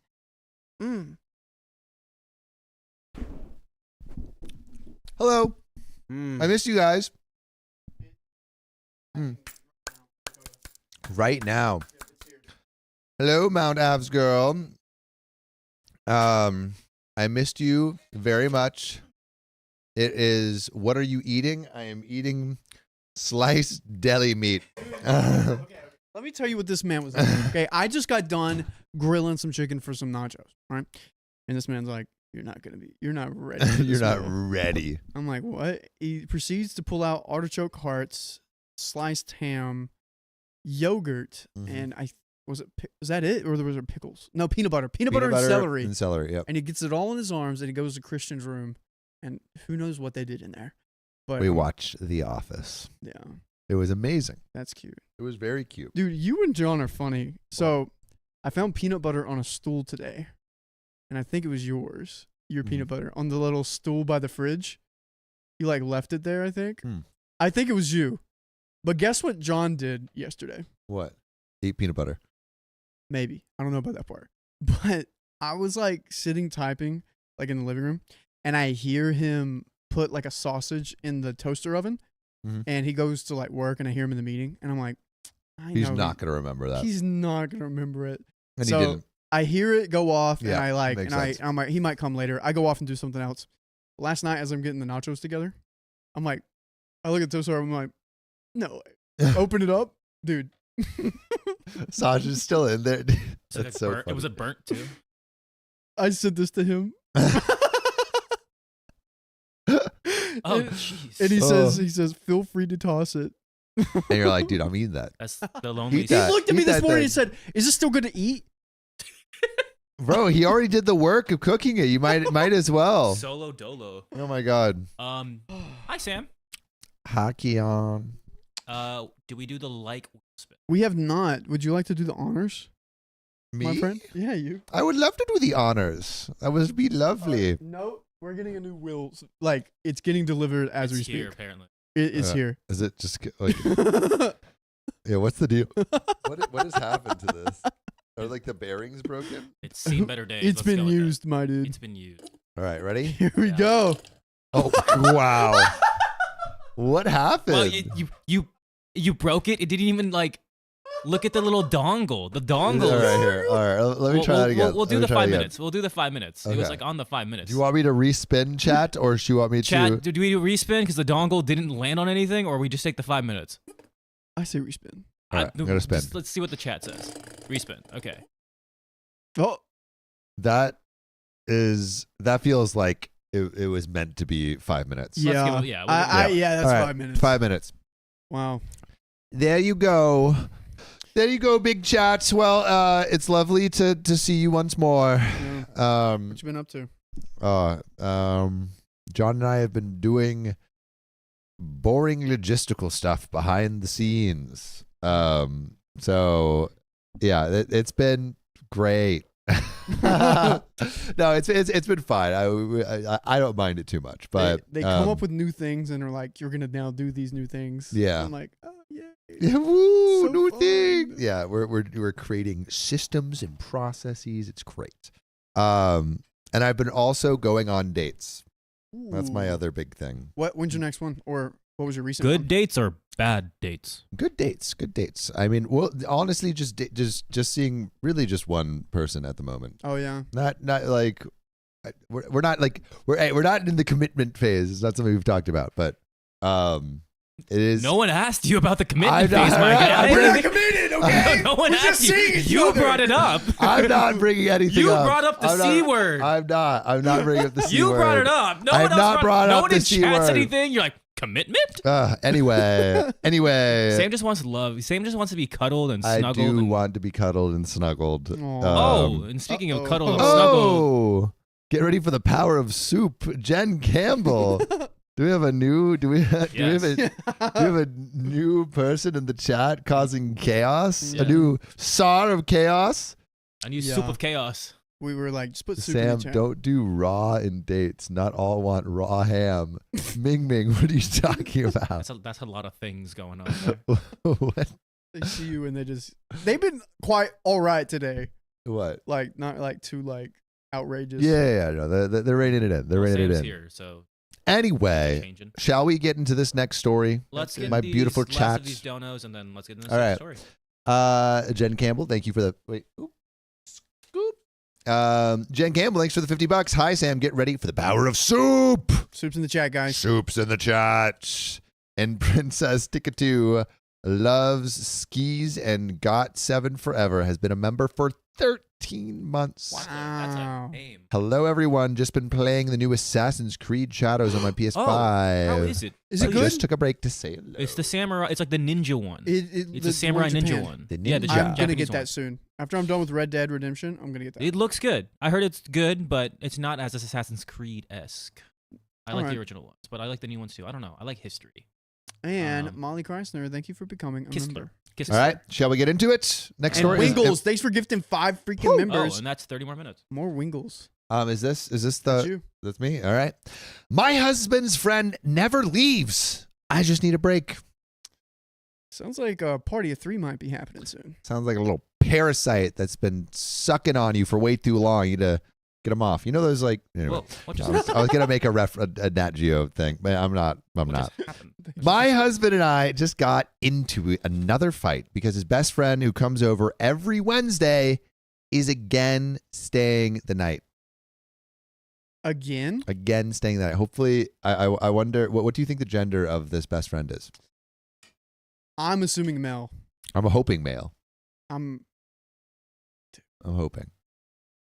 Hello. I missed you guys. Right now. Hello, Mount Avs girl. I missed you very much. It is, what are you eating? I am eating sliced deli meat. Let me tell you what this man was like. Okay, I just got done grilling some chicken for some nachos, right? And this man's like, you're not ready. For You're this not meal." ready. I'm like, what? He proceeds to pull out artichoke hearts, sliced ham, yogurt, and was that it? Or there was pickles? No, peanut butter. Peanut butter and celery. And celery, yep. And he gets it all in his arms and he goes to Christian's room and who knows what they did in there. But We watched The Office. Yeah, It was amazing. that's cute. It was very cute. Dude, you and John are funny. So I found peanut butter on a stool today. And I think it was yours. Your peanut butter on the little stool by the fridge. You like left it there, I think. I think it was you. But guess what John did yesterday? What? Eat peanut butter. Maybe. I don't know about that part. But I was like sitting typing like in the living room and I hear him put like a sausage in the toaster oven and he goes to like work and I hear him in the meeting and I'm like, I He's know not going to remember that. He's not gonna remember it. And so he didn't. I hear it go off, Yeah, and I like, makes and sense. I'm like, he might come later. I go off and do something else. Last night, as I'm getting the nachos together, I'm like, I look at Toaster, I'm like, no way. Open it up, dude. Sasha's still in there. So That's so burnt. funny. Was it burnt too? I sent this to him. Oh, and, jeez. and he Oh. says, feel free to toss it. And you're like, dude, I'm eating that. That's the lonely. Eat He that. looked at me Eat this that morning thing. and said, is this still good to eat? Bro, he already did the work of cooking it. You might as well. Solo dolo. Oh my God. Hi Sam. Hockey on. Do we do the like spin? We have not. Would you like to do the honors, Me? my friend? Yeah, you. I would love to do the honors. That would be lovely. No, we're getting a new will. Like, it's getting delivered as It's we here speak. apparently. It is here. Is it just like, yeah, what's the deal? What has happened to this? Are like the bearings broken? It's seen better days. It's Let's been go with that. used, my dude. It's been used. All right, ready? Here we Yeah. go. Oh, wow. What happened? Well, you broke it. It didn't even like look at the little dongle. The dongle. All right, here. All right, let me try that again. We'll do Let me the try it 5 again. minutes. We'll do the 5 minutes. It was Okay. like on the 5 minutes. Do you want me to respin chat, or do you want me Chat, to? do we do respin because the dongle didn't land on anything, or we just take the 5 minutes? I say respin. All right, I'm gonna spin. Let's see what the chat says. Respin. Okay. Oh, That feels like it was meant to be 5 minutes. Let's yeah. give it- yeah, we'll- Yeah, that's All right, 5 minutes. 5 minutes. Wow. There you go. There you go, big chats. Well, it's lovely to see you once more. Yeah. What you been up to? John and I have been doing boring logistical stuff behind the scenes. So yeah, it's been great. No, it's been fine. I don't mind it too much, but they come up with new things and are like, you're gonna now do these new things. Yeah. I'm like, oh yeah. yeah, woo, So new fun. thing. Yeah, we're creating systems and processes. It's great. And I've been also going on dates. That's my Ooh. other big thing. When's your next one? Or what was your recent Good one? dates or bad dates? Good dates. I mean, well, honestly, just seeing really just one person at the moment. Oh yeah. Not like we're not like we're not in the commitment phase. It's not something we've talked about, but it is. No one asked you about the commitment I'm not- phase, my guy. We're not committed, okay? No one We're asked just you. seeing each You other. brought it up. I'm not bringing anything You up. brought up the I'm C not- word. I'm not bringing up the C You word. brought it up. No I one have else not brought no up one the in C chats word. anything. You're like, commitment? Anyway. Sam just wants love. Sam just wants to be cuddled and I snuggled. do and, want to be cuddled and snuggled. oh, and speaking of Uh-oh. cuddled and snuggled, Oh, get ready for the power of soup, Jen Campbell. Do we have a new? Do we have a new person in the chat causing chaos? Yeah. A new czar of chaos. a new Yeah. soup of chaos. We were like, just put soup in Sam, the chat. don't do raw in dates. Not all want raw ham. Ming Ming, what are you talking about? That's a lot of things going on. What? They see you and they've been quite all right today. What? Like not like too like outrageous. Yeah, no, they're reining it in. They're reining it Sam's in. here, so Anyway, changing. shall we get into this next story? Let's good. get My these beautiful last chats. of these donos, and then let's get into the All right. story. Jen Campbell, thank you for the wait. Oop, scoop. Jen Campbell, thanks for the $50. Hi Sam, get ready for the power of soup. Soup's in the chat, guys. Soup's in the chat. And Princess Tickatoo loves skis and got 7 forever. Has been a member for 13 months. That's Wow. a name. Hello everyone. Just been playing the new Assassin's Creed Shadows on my PS5. How is it? Is I it good? just took a break to say hello. It's the samurai. It's like the ninja one. It's the a samurai one in ninja Japan. one. The Yeah, the ninja. I'm gonna Japanese get that one. soon. After I'm done with Red Dead Redemption, I'm gonna get that. It looks good. I heard it's good, but it's not as Assassin's Creed-esque. I like Alright. the original ones, but I like the new ones too. I don't know. I like history. And Molly Kreisner, thank you for becoming a Kistler. member. Kistler. All right, shall we get into it? Next And story. Wingles, thanks for gifting 5 freaking Oh, members. and that's 30 more minutes. More Wingles. Is this That's the you. that's me? All right. My husband's friend never leaves. I just need a break. Sounds like a party of 3 might be happening soon. Sounds like a little parasite that's been sucking on you for way too long. You need to get him off. You know those like anyway. Whoa, what I just, was, I was gonna make a Nat Geo thing, but I'm not. what just happened? My husband and I just got into another fight because his best friend who comes over every Wednesday is again staying the night. Again staying the night. Hopefully, I wonder, what do you think the gender of this best friend is? I'm assuming male. I'm hoping male. I'm hoping.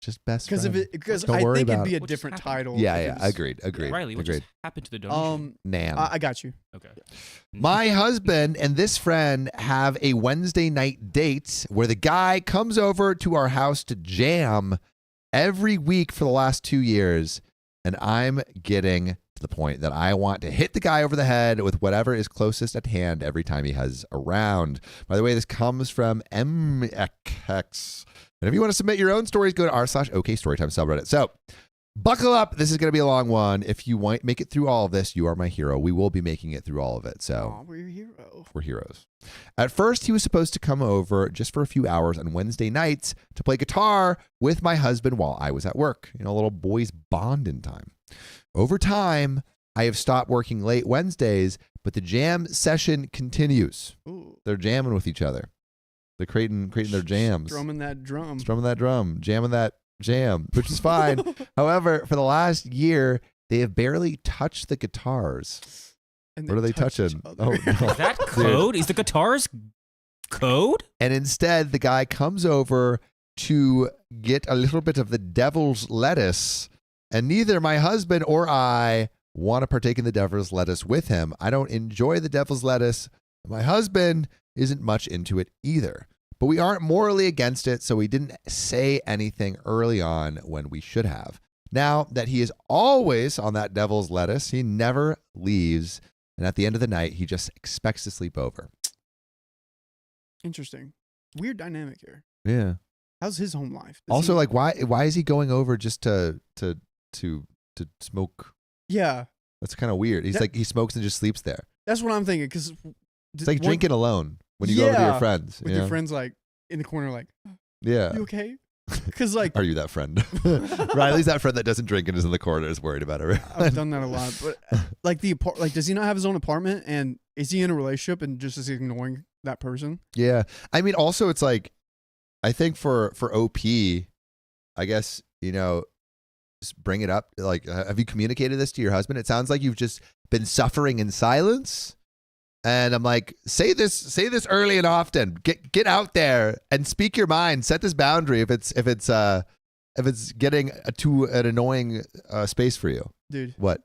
Just best friend. Because Don't I worry think it'd about be a What just different happened? title. Yeah, if yeah. it was- Agreed. Riley, what Agreed. just happened to the donation? Nam. I got you. Okay. My husband and this friend have a Wednesday night date where the guy comes over to our house to jam every week for the last 2 years. And I'm getting to the point that I want to hit the guy over the head with whatever is closest at hand every time he has around. By the way, this comes from MX. And if you want to submit your own stories, go to r/OK Storytime subreddit. So buckle up. This is going to be a long one. If you want make it through all of this, you are my hero. We will be making it through all of it. So We're your hero. we're heroes. At first, he was supposed to come over just for a few hours on Wednesday nights to play guitar with my husband while I was at work. A little boys bonding time. Over time, I have stopped working late Wednesdays, but the jam session continues. Ooh. They're jamming with each other. They're creating their jams. Strumming that drum. Strumming that drum, jamming that jam, which is fine. However, for the last year, they have barely touched the guitars. And What are they touch each touching? other. Oh, no. Is that code? Is the guitar's code? And instead, the guy comes over to get a little bit of the devil's lettuce. And neither my husband or I want to partake in the devil's lettuce with him. I don't enjoy the devil's lettuce. My husband isn't much into it either. But we aren't morally against it, so we didn't say anything early on when we should have. Now that he is always on that devil's lettuce, he never leaves. And at the end of the night, he just expects to sleep over. Interesting. Weird dynamic here. Yeah. How's his home life? Also, like, why is he going over just to smoke? Yeah, That's kind of weird. He's That- like, he smokes and just sleeps there. that's what I'm thinking. Because It's like drinking alone when you go over to your Yeah, friends. with you your know? friends, like in the corner, like, Yeah. you okay? Because like Are you that friend? Riley's that friend that doesn't drink and is in the corner is worried about it. I've done that a lot, but like like, does he not have his own apartment? And is he in a relationship and just is ignoring that person? Yeah. I mean, also, it's like, I think for OP, I guess, just bring it up. Like, have you communicated this to your husband? It sounds like you've just been suffering in silence. And I'm like, say this early and often. Get out there and speak your mind. Set this boundary if it's getting to an annoying space for you. Dude, What?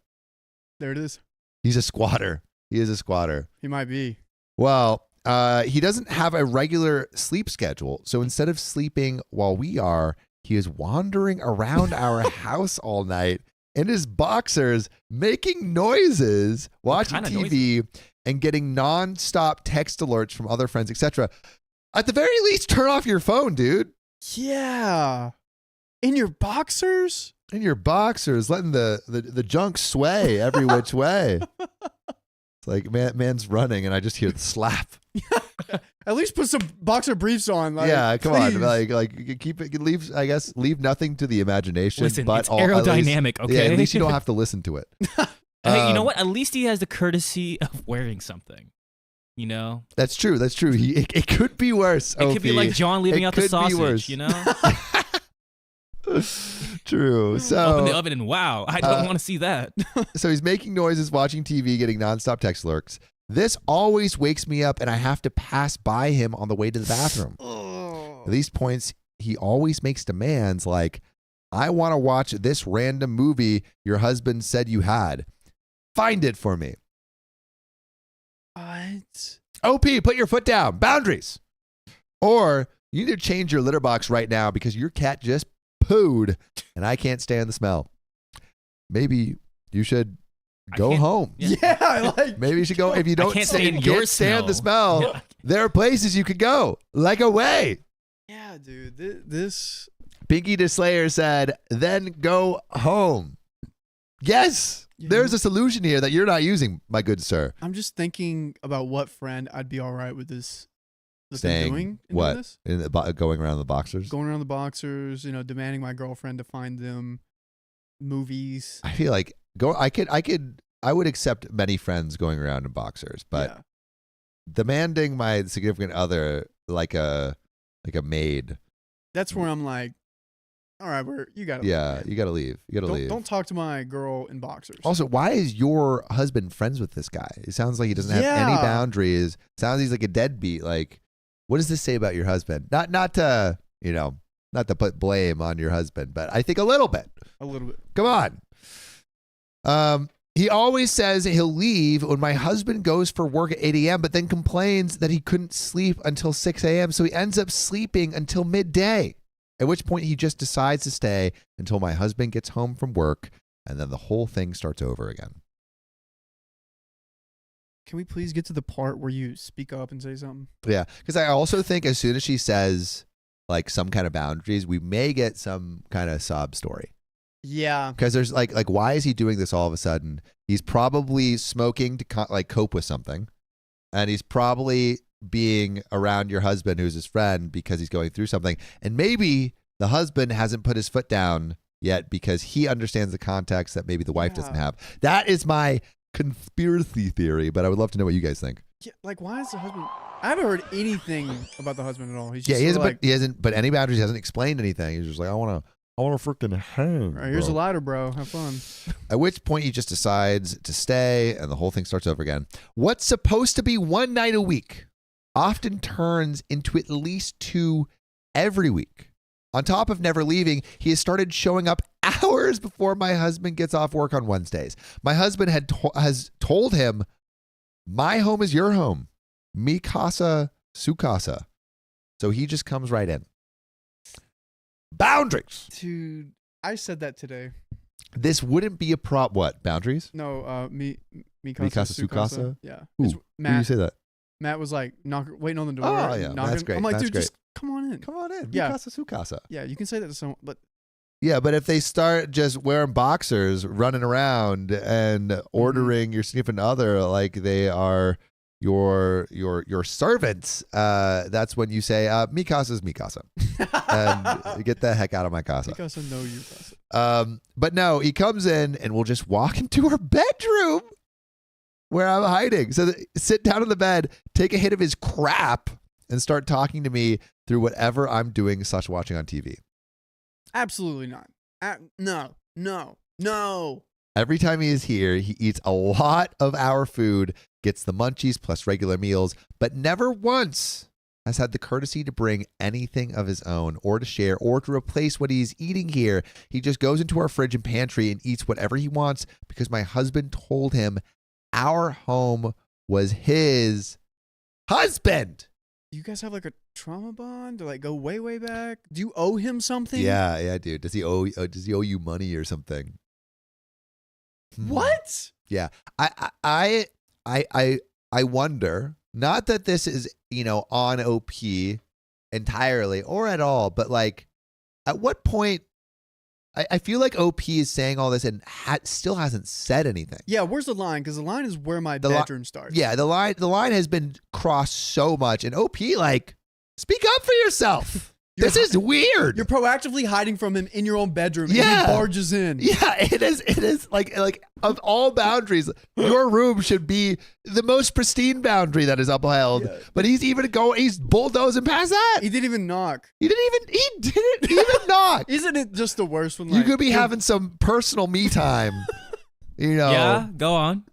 there it is. He's a squatter. He is a squatter. He might be. Well, he doesn't have a regular sleep schedule. So instead of sleeping while we are, he is wandering around our house all night in his boxers, making noises, watching kind of TV, and getting nonstop text alerts from other friends, etc. At the very least, turn off your phone, dude. Yeah. In your boxers? In your boxers, letting the junk sway every which way. It's like man's running, and I just hear the slap. At least put some boxer briefs on. Like, Yeah, come please. on, like keep it. Leave nothing to the imagination. Listen, but it's at least- aerodynamic, Yeah, okay? at least you don't have to listen to it. Hey, you know Um, what? At least he has the courtesy of wearing something. You know? That's true. That's true. It could be worse. It could be like John leaving It out the could be worse. sausage, you know? True. Open the So, oven and wow, I don't want to see that. so he's making noises, watching TV, getting nonstop text alerts. This always wakes me up, and I have to pass by him on the way to the bathroom. Oh. At these points, he always makes demands like, "I want to watch this random movie your husband said you had. Find it for me." What? OP, put your foot down. Boundaries. Or you need to change your litter box right now because your cat just pooed and I can't stand the smell. Maybe you should go can't- home. Yeah. Yeah, like Maybe you should go. If you don't can't stand, stand your can't stand the smell, Yeah. there are places you could go. Like away. yeah, dude. This Pinky the Slayer said, then go home. Yes, Yeah. there's a solution here that you're not using, my good sir. I'm just thinking about what friend I'd be all right with this Saying doing in what? this. Going around the boxers. Going around the boxers, demanding my girlfriend to find them movies. I feel like I could I would accept many friends going around in boxers, but Yeah. demanding my significant other like a maid. That's where I'm like, all right, you gotta Yeah, you gotta leave. You gotta leave. Don't talk to my girl in boxers. Also, why is your husband friends with this guy? It sounds like he doesn't have any Yeah. boundaries. Sounds he's like a deadbeat. Like, what does this say about your husband? Not to not to put blame on your husband, but I think a little bit. A little bit. Come on. He always says he'll leave when my husband goes for work at 8 a.m., but then complains that he couldn't sleep until 6 a.m., so he ends up sleeping until midday, at which point he just decides to stay until my husband gets home from work, and then the whole thing starts over again. Can we please get to the part where you speak up and say something? Yeah, because I also think as soon as she says like some kind of boundaries, we may get some kind of sob story. Yeah. Because there's like why is he doing this all of a sudden? He's probably smoking to cope with something, and he's probably being around your husband who's his friend because he's going through something, and maybe the husband hasn't put his foot down yet because he understands the context that maybe the wife doesn't have. That is my conspiracy theory, but I would love to know what you guys think. Yeah, like why is the husband? I haven't heard anything about the husband at all. He's Yeah, just he hasn't. like, He hasn't. But any boundaries, he hasn't explained anything. He's just like, I want to freaking hang. all right, here's bro." a ladder, bro. Have fun. At which point he just decides to stay, and the whole thing starts over again. What's supposed to be one night a week often turns into at least 2 every week. On top of never leaving, he has started showing up hours before my husband gets off work on Wednesdays. My husband has told him, "My home is your home. Mi casa, su casa." So he just comes right in. Boundaries. Dude, I said that today. This wouldn't be a what? Boundaries? No, mi casa, casa, su casa? Yeah. Who? It's Who do you Matt. say that? Matt was like waiting on the door. Oh, yeah, knocking. that's great, I'm like, that's dude, great. just come on in. Come on in. Mi Yeah. casa, su casa. Yeah, you can say that to someone, but Yeah, but if they start just wearing boxers, running around, and ordering your significant other like they are your servants, that's when you say, "Mi casa is mi casa," and get the heck out of my casa. because I know you. Casa. But no, he comes in and we'll just walk into our bedroom where I'm hiding. So sit down on the bed, take a hit of his crap, and start talking to me through whatever I'm doing / watching on TV. Absolutely not. No. Every time he is here, he eats a lot of our food, gets the munchies plus regular meals, but never once has had the courtesy to bring anything of his own or to share or to replace what he's eating here. He just goes into our fridge and pantry and eats whatever he wants because my husband told him our home was his husband. You guys have like a trauma bond to like go way, way back? Do you owe him something? Yeah, dude. Does he owe you money or something? What? Yeah. I wonder, not that this is, on OP entirely or at all, but like at what point I feel like OP is saying all this and still hasn't said anything. Yeah, where's the line? Because the line is where my bedroom starts. Yeah, the line has been crossed so much, and OP like, speak up for yourself. This is weird. You're proactively hiding from him in your own bedroom. And Yeah. he barges in. Yeah, it is like of all boundaries, your room should be the most pristine boundary that is upheld. Yeah. But he's bulldozing past that. He didn't even knock. He didn't even knock. Isn't it just the worst when You like could be having some personal me time. Yeah, go on.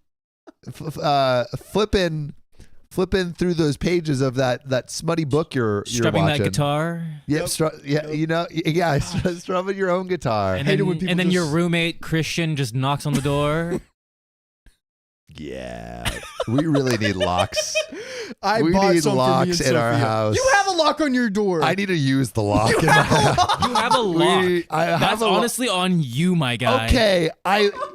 Flipping through those pages of that smutty book you're Strumming watching. that guitar. Yep, strumming your own guitar. And hate it then, when people and then your just- roommate, Christian, just knocks on the door. Yeah, we really need locks. I we bought need some locks for me and in our Sophia. house. You have a lock on your door. I need to use the lock. in my house. You have a lock. That's a lo- honestly on you, my guy. Okay,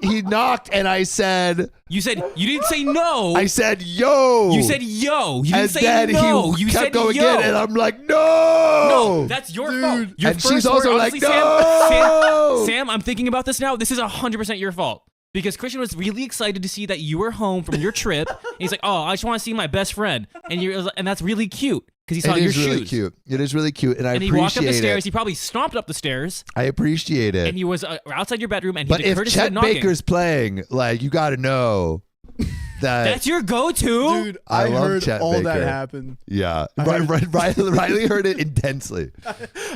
he knocked and I said You didn't say no. I said yo. You said yo. You didn't and say then no. he You kept said going yo. in and I'm like no. No, that's your fault. Your And first she's also word, like, honestly, no. Sam, I'm thinking about this now. This is 100% your fault. Because Christian was really excited to see that you were home from your trip. And he's like, "Oh, I just want to see my best friend," and that's really cute. because he saw your is really shoes. cute. It is really cute, and I And he appreciate walked up the stairs. it. He probably stomped up the stairs, I appreciate it. and he was outside your bedroom. And he But did if courtesy Chet knocking. Baker's playing, like, you got to know that. That's your go-to. Dude, I I love heard Chet all that Baker. happen. Yeah, I heard- Riley heard it intensely.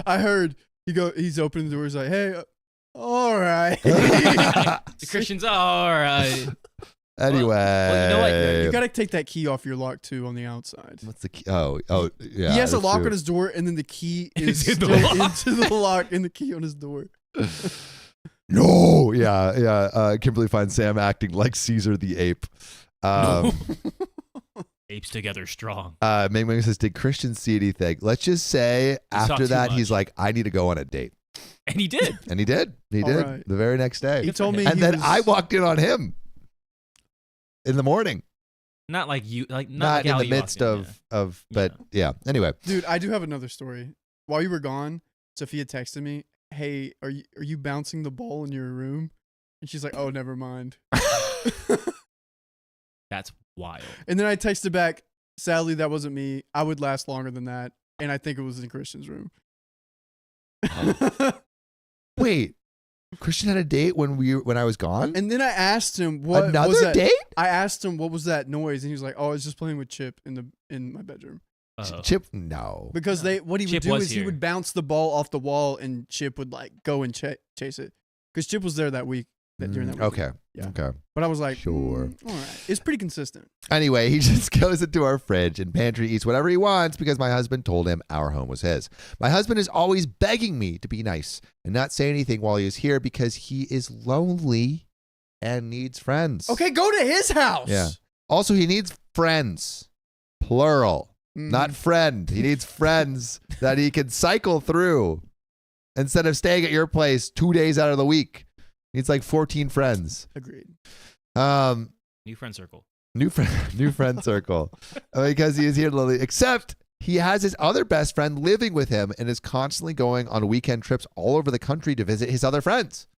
I heard he's opening the door. He's like, "Hey, all right." The Christian's all right. Anyway, well, you know what? You gotta take that key off your lock too on the outside. what's the key? Oh, yeah. He has a that's lock true. on his door, and then the key It's is in the still lock. into the lock, and the key on his door. No, yeah. Kimberly finds Sam acting like Caesar the ape. Apes together strong. Ming Ming says, "Did Christian see anything?" Let's just say saw after too that, much. he's like, "I need to go on a date," And he did. and he did. He All did right. the very next day. He told me, And he then was, I walked in on him in the morning, Not like you, like not like in how the you midst walked in, of. But yeah. Anyway, Dude, I do have another story. While you were gone, Sophia texted me, "Hey, are you bouncing the ball in your room?" And she's like, "Oh, never mind." That's wild. And then I texted back, "Sadly, that wasn't me. I would last longer than that, and I think it was in Christian's room." wait. Christian had a date when I was gone. And then I asked him what was Another that. date? I asked him what was that noise, and he was like, "Oh, I was just playing with Chip in my bedroom." Uh-oh. Chip? No. Because what he would Chip do was is he here. would bounce the ball off the wall, and Chip would like go and chase it. Because Chip was there that week. During that week. Okay. Yeah. Okay. But I was like, Sure. all right. It's pretty consistent. Anyway, he just goes into our fridge and pantry, eats whatever he wants because my husband told him our home was his. My husband is always begging me to be nice and not say anything while he is here because he is lonely and needs friends. Okay, go to his house. Yeah. Also, he needs friends, plural, not friend. He needs friends that he can cycle through instead of staying at your place 2 days out of the week. He needs like 14 friends. Agreed. New friend circle. New friend circle. Because he is here to lonely. Except he has his other best friend living with him and is constantly going on weekend trips all over the country to visit his other friends.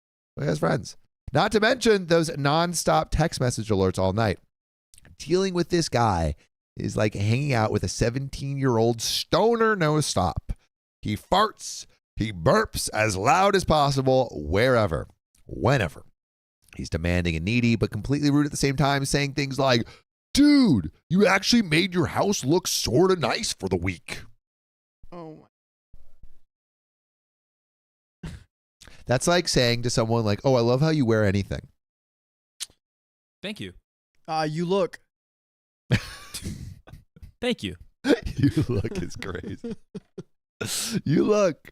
He has friends. Not to mention those nonstop text message alerts all night. Dealing with this guy is like hanging out with a 17-year-old stoner no stop. He farts, he burps as loud as possible, wherever, whenever. He's demanding and needy, but completely rude at the same time, saying things like, "Dude, you actually made your house look sort of nice for the week." Oh. That's like saying to someone like, "Oh, I love how you wear anything." Thank you. You look. Thank you. You look is crazy. You look.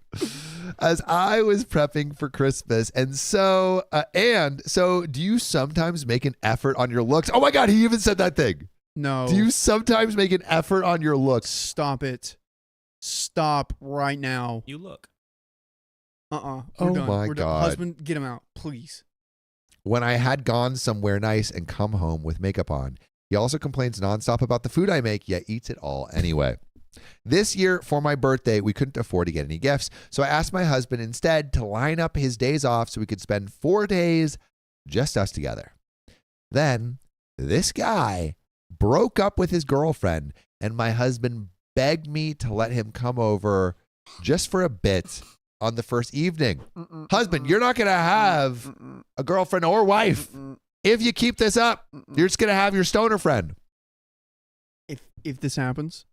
As I was prepping for Christmas, and so do you sometimes make an effort on your looks? Oh my God, he even said that thing. No. Do you sometimes make an effort on your looks? Stop it. Stop right now. You look. We're Oh done. my We're done. God. Husband, get him out, please. When I had gone somewhere nice and come home with makeup on, he also complains nonstop about the food I make, yet eats it all anyway. This year, for my birthday, we couldn't afford to get any gifts, so I asked my husband instead to line up his days off so we could spend 4 days just us together. Then, this guy broke up with his girlfriend, and my husband begged me to let him come over just for a bit on the first evening. Husband, you're not going to have a girlfriend or wife. If you keep this up, you're just going to have your stoner friend. If this happens,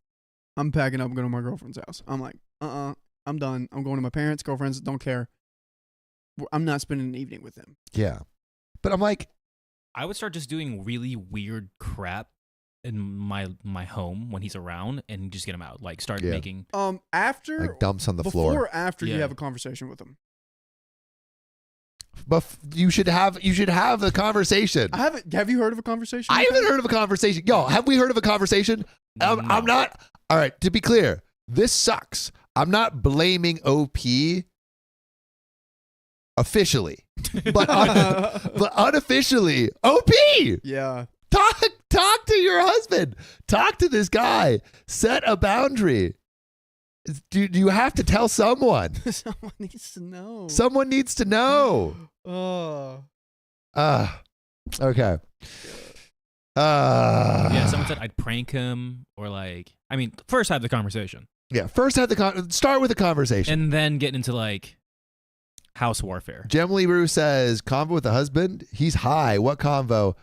I'm packing up and going to my girlfriend's house. I'm like, I'm done. I'm going to my parents, girlfriends, don't care. I'm not spending an evening with them. Yeah. But I'm like, I would start just doing really weird crap in my home when he's around and just get him out. Like start making After like dumps on the before floor. or after you Yeah. have a conversation with them. But you should have the conversation. Have you heard of a conversation? I with haven't them? heard of a conversation. Yo, have we heard of a conversation? No. I'm not. All right, to be clear, this sucks. I'm not blaming OP officially, but unofficially, OP. Yeah. Talk to your husband. Talk to this guy. Set a boundary. Do you have to tell someone? Someone needs to know. Someone needs to know. Oh. Okay. Yeah, someone said I'd prank him or like. I mean, first have the conversation. Yeah, first have start with the conversation. And then get into like house warfare. Gemily Rue says, convo with the husband? He's high. What convo?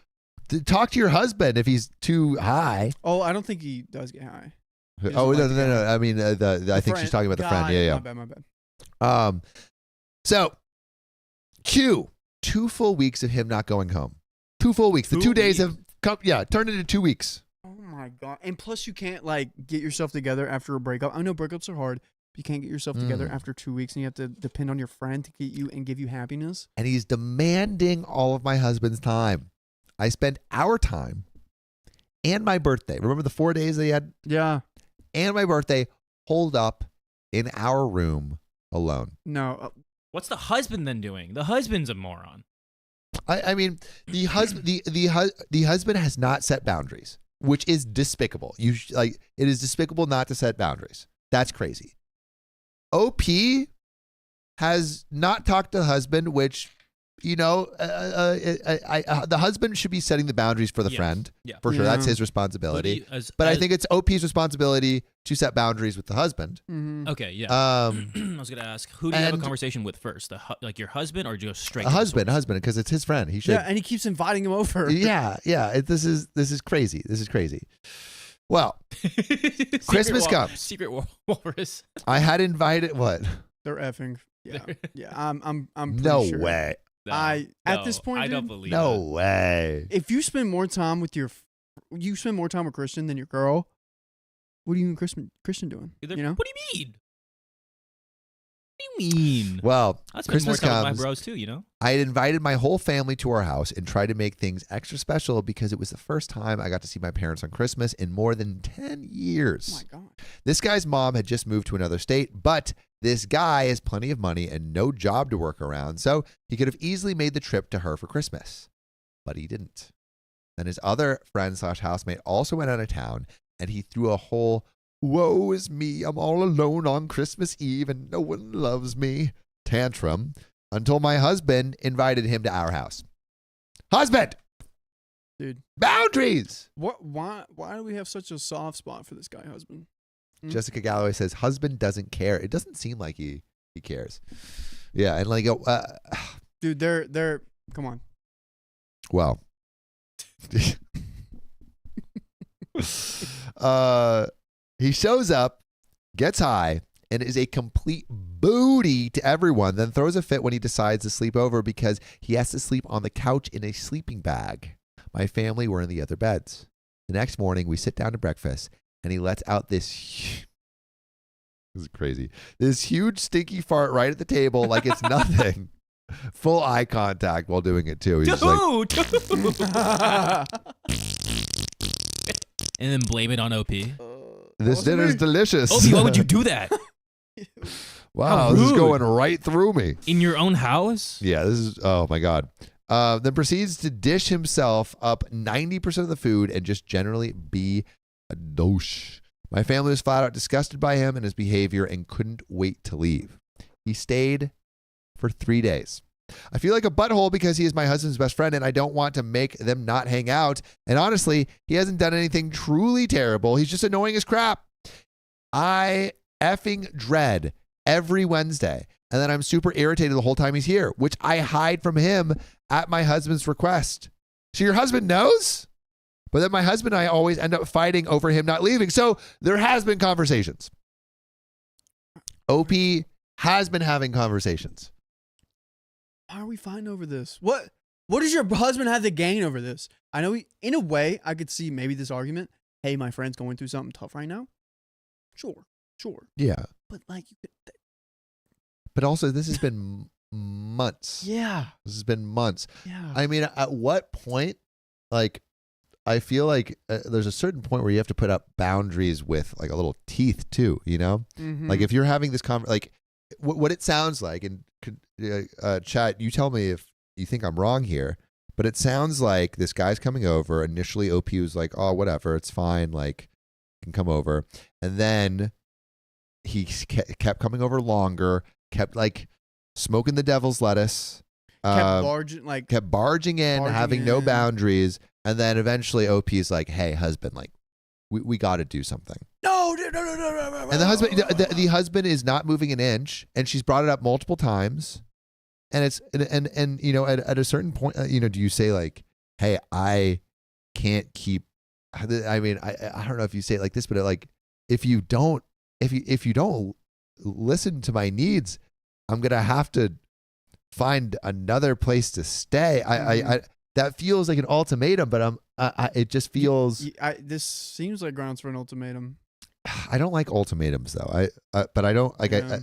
Talk to your husband if he's too high. Oh, I don't think he does get high. Oh, no. I mean, I think she's talking about the friend. Yeah. My bad. So, Q, 2 full weeks of him not going home. 2 full weeks. The 2 days have come, turned into 2 weeks. Oh my God. And plus you can't like get yourself together after a breakup. I know breakups are hard, but you can't get yourself together after 2 weeks and you have to depend on your friend to get you and give you happiness. And he's demanding all of my husband's time. I spent our time and my birthday. Remember the 4 days they had? Yeah. And my birthday holed up in our room alone. No. What's the husband then doing? The husband's a moron. I mean, the husband the husband has not set boundaries, which is despicable. It is despicable not to set boundaries. That's crazy. OP has not talked to the husband, which the husband should be setting the boundaries for the friend. Yeah. For sure. That's his responsibility. But I think it's OP's responsibility to set boundaries with the husband. Mm-hmm. Okay, yeah. I was going to ask, who do you have a conversation with first? Like your husband or just straight? A husband, because it's his friend. He should. Yeah, and he keeps inviting him over. Yeah. This is crazy. This is crazy. Well, Christmas comes. Secret walrus. I had invited what? They're effing. Yeah. I'm pretty no sure. way. At this point, I don't dude, believe no it. way. If you spend more time with Christian than your girl, what are you and Christian doing? What do you mean? What do you mean? Well, I spend Christmas more time comes. with my bros too, I had invited my whole family to our house and tried to make things extra special because it was the first time I got to see my parents on Christmas in more than 10 years. Oh my God. This guy's mom had just moved to another state, but this guy has plenty of money and no job to work around, so he could have easily made the trip to her for Christmas. But he didn't. Then his other friend/housemate also went out of town, and he threw a whole, woe is me, I'm all alone on Christmas Eve and no one loves me tantrum until my husband invited him to our house. Husband! Dude. Boundaries! Why do we have such a soft spot for this guy, husband? Jessica Galloway says, husband doesn't care. It doesn't seem like he cares. Yeah, and like, dude, they're, come on. Well. He shows up, gets high, and is a complete booty to everyone, then throws a fit when he decides to sleep over because he has to sleep on the couch in a sleeping bag. My family were in the other beds. The next morning, we sit down to breakfast, and he lets out this is crazy. This huge stinky fart right at the table like it's nothing. Full eye contact while doing it too. He's dude. And then blame it on OP. This dinner is delicious. OP, why would you do that? Wow, this is going right through me. In your own house? Yeah, this is, oh my God. Then proceeds to dish himself up 90% of the food and just generally be a douche. My family was flat out disgusted by him and his behavior and couldn't wait to leave. He stayed for 3 days. I feel like a butthole because he is my husband's best friend and I don't want to make them not hang out. And honestly, he hasn't done anything truly terrible. He's just annoying as crap. I effing dread every Wednesday. And then I'm super irritated the whole time he's here, which I hide from him at my husband's request. So your husband knows? But then my husband and I always end up fighting over him not leaving. So there has been conversations. OP has been having conversations. Why are we fighting over this? What does your husband have to gain over this? I know in a way, I could see maybe this argument. Hey, my friend's going through something tough right now. Sure. Yeah. But like, but also this has been months. Yeah. This has been months. Yeah. I mean, at what point, like, I feel like there's a certain point where you have to put up boundaries with like a little teeth too, you know? Mm-hmm. Like if you're having this like what it sounds like, and chat, you tell me if you think I'm wrong here, but it sounds like this guy's coming over. Initially, OP was like, oh, whatever, it's fine, like, can come over. And then he kept coming over longer, kept like smoking the devil's lettuce. Kept barging in, having no boundaries. And then eventually OP is like, hey, husband, like, we got to do something. No. And the husband is not moving an inch, and she's brought it up multiple times. And it's, and you know, at a certain point, you know, do you say like, hey, I can't keep, I mean, I don't know if you say it like this, but like, if you don't listen to my needs, I'm going to have to find another place to stay. I that feels like an ultimatum, but it just feels. This seems like grounds for an ultimatum. I don't like ultimatums though. But I don't like. Yeah.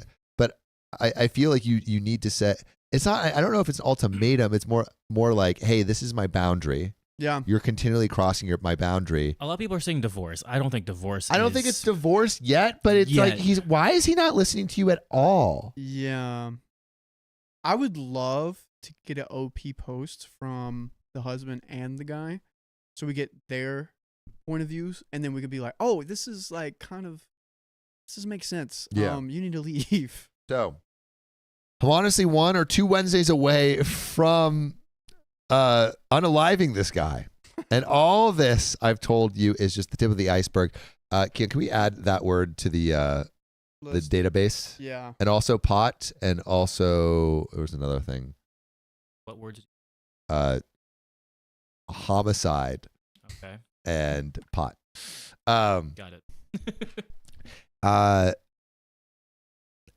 I feel like you need to set. It's not. I don't know if it's an ultimatum. It's more like, hey, this is my boundary. Yeah. You're continually crossing my boundary. A lot of people are saying divorce. I don't think divorce. I don't think it's divorce yet, but it's like why is he not listening to you at all? Yeah. I would love to get an OP post from the husband and the guy so we get their point of views, and then we could be like, oh, this is like kind of, this doesn't make sense. Yeah. You need to leave. So I'm honestly 1 or 2 Wednesdays away from unaliving this guy. And all this I've told you is just the tip of the iceberg. Can we add that word to the database? Yeah. And also pot, and also there was another thing. What words? Homicide. Okay. And pot. Got it.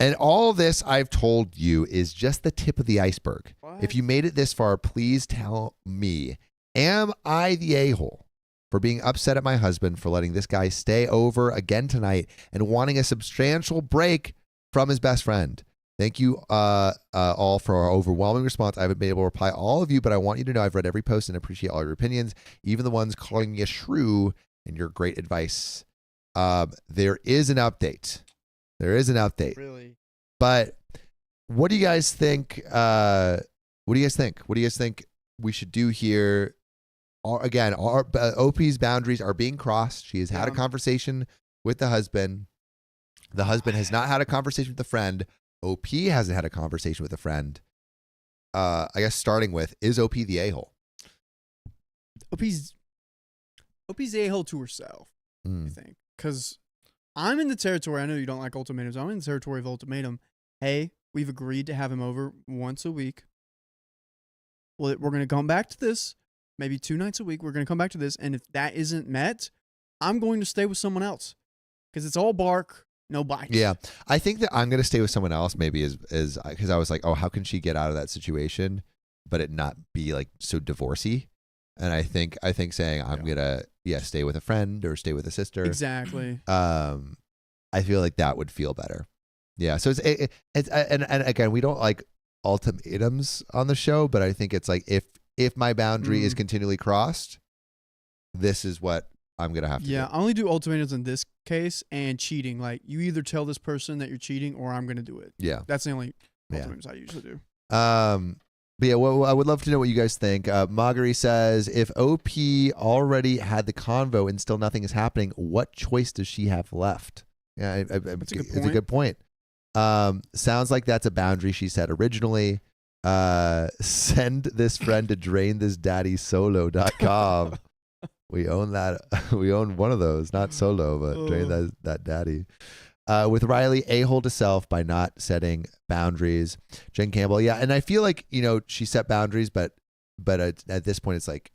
And all this I've told you is just the tip of the iceberg. What? If you made it this far, please tell me, am I the a-hole for being upset at my husband for letting this guy stay over again tonight and wanting a substantial break from his best friend? Thank you all for our overwhelming response. I haven't been able to reply all of you, but I want you to know I've read every post and appreciate all your opinions, even the ones calling you shrew, and your great advice. There is an update. Really? But what do you guys think? What do you guys think we should do here? Again, our OP's boundaries are being crossed. She has had a conversation with the husband. The husband has not had a conversation with the friend. OP hasn't had a conversation with a friend. I guess starting with, is OP the a-hole? OP's the a-hole to herself, I think. Because I'm in the territory, I know you don't like ultimatums, I'm in the territory of ultimatum. Hey, we've agreed to have him over once a week. Well, we're going to come back to this, maybe 2 nights a week. We're going to come back to this. And if that isn't met, I'm going to stay with someone else. Because it's all bark, no bite. Yeah. I think that I'm going to stay with someone else maybe is because I was like, oh, how can she get out of that situation, but it not be like so divorcey? And I think saying I'm going to, stay with a friend or stay with a sister. Exactly. I feel like that would feel better. Yeah. So it's and again, we don't like ultimatums on the show, but I think it's like if my boundary is continually crossed, this is what I'm going to have to do. Yeah, I only do ultimatums in this case and cheating. Like, you either tell this person that you're cheating or I'm going to do it. Yeah. That's the only ultimatums I usually do. But yeah, well, I would love to know what you guys think. Marguerite says, if OP already had the convo and still nothing is happening, what choice does she have left? Yeah, it's a good point. Sounds like that's a boundary she set originally. Send this friend to drainthis.daddysolo.com. We own that. We own one of those, not solo, but drain that daddy. With Riley, a-hole to self by not setting boundaries. Jen Campbell, yeah, and I feel like she set boundaries, but at this point, it's like,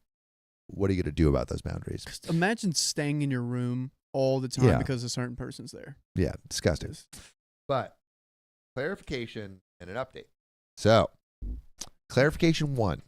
what are you gonna do about those boundaries? Imagine staying in your room all the time because a certain person's there. Yeah, disgusting. But clarification and an update. So, clarification 1.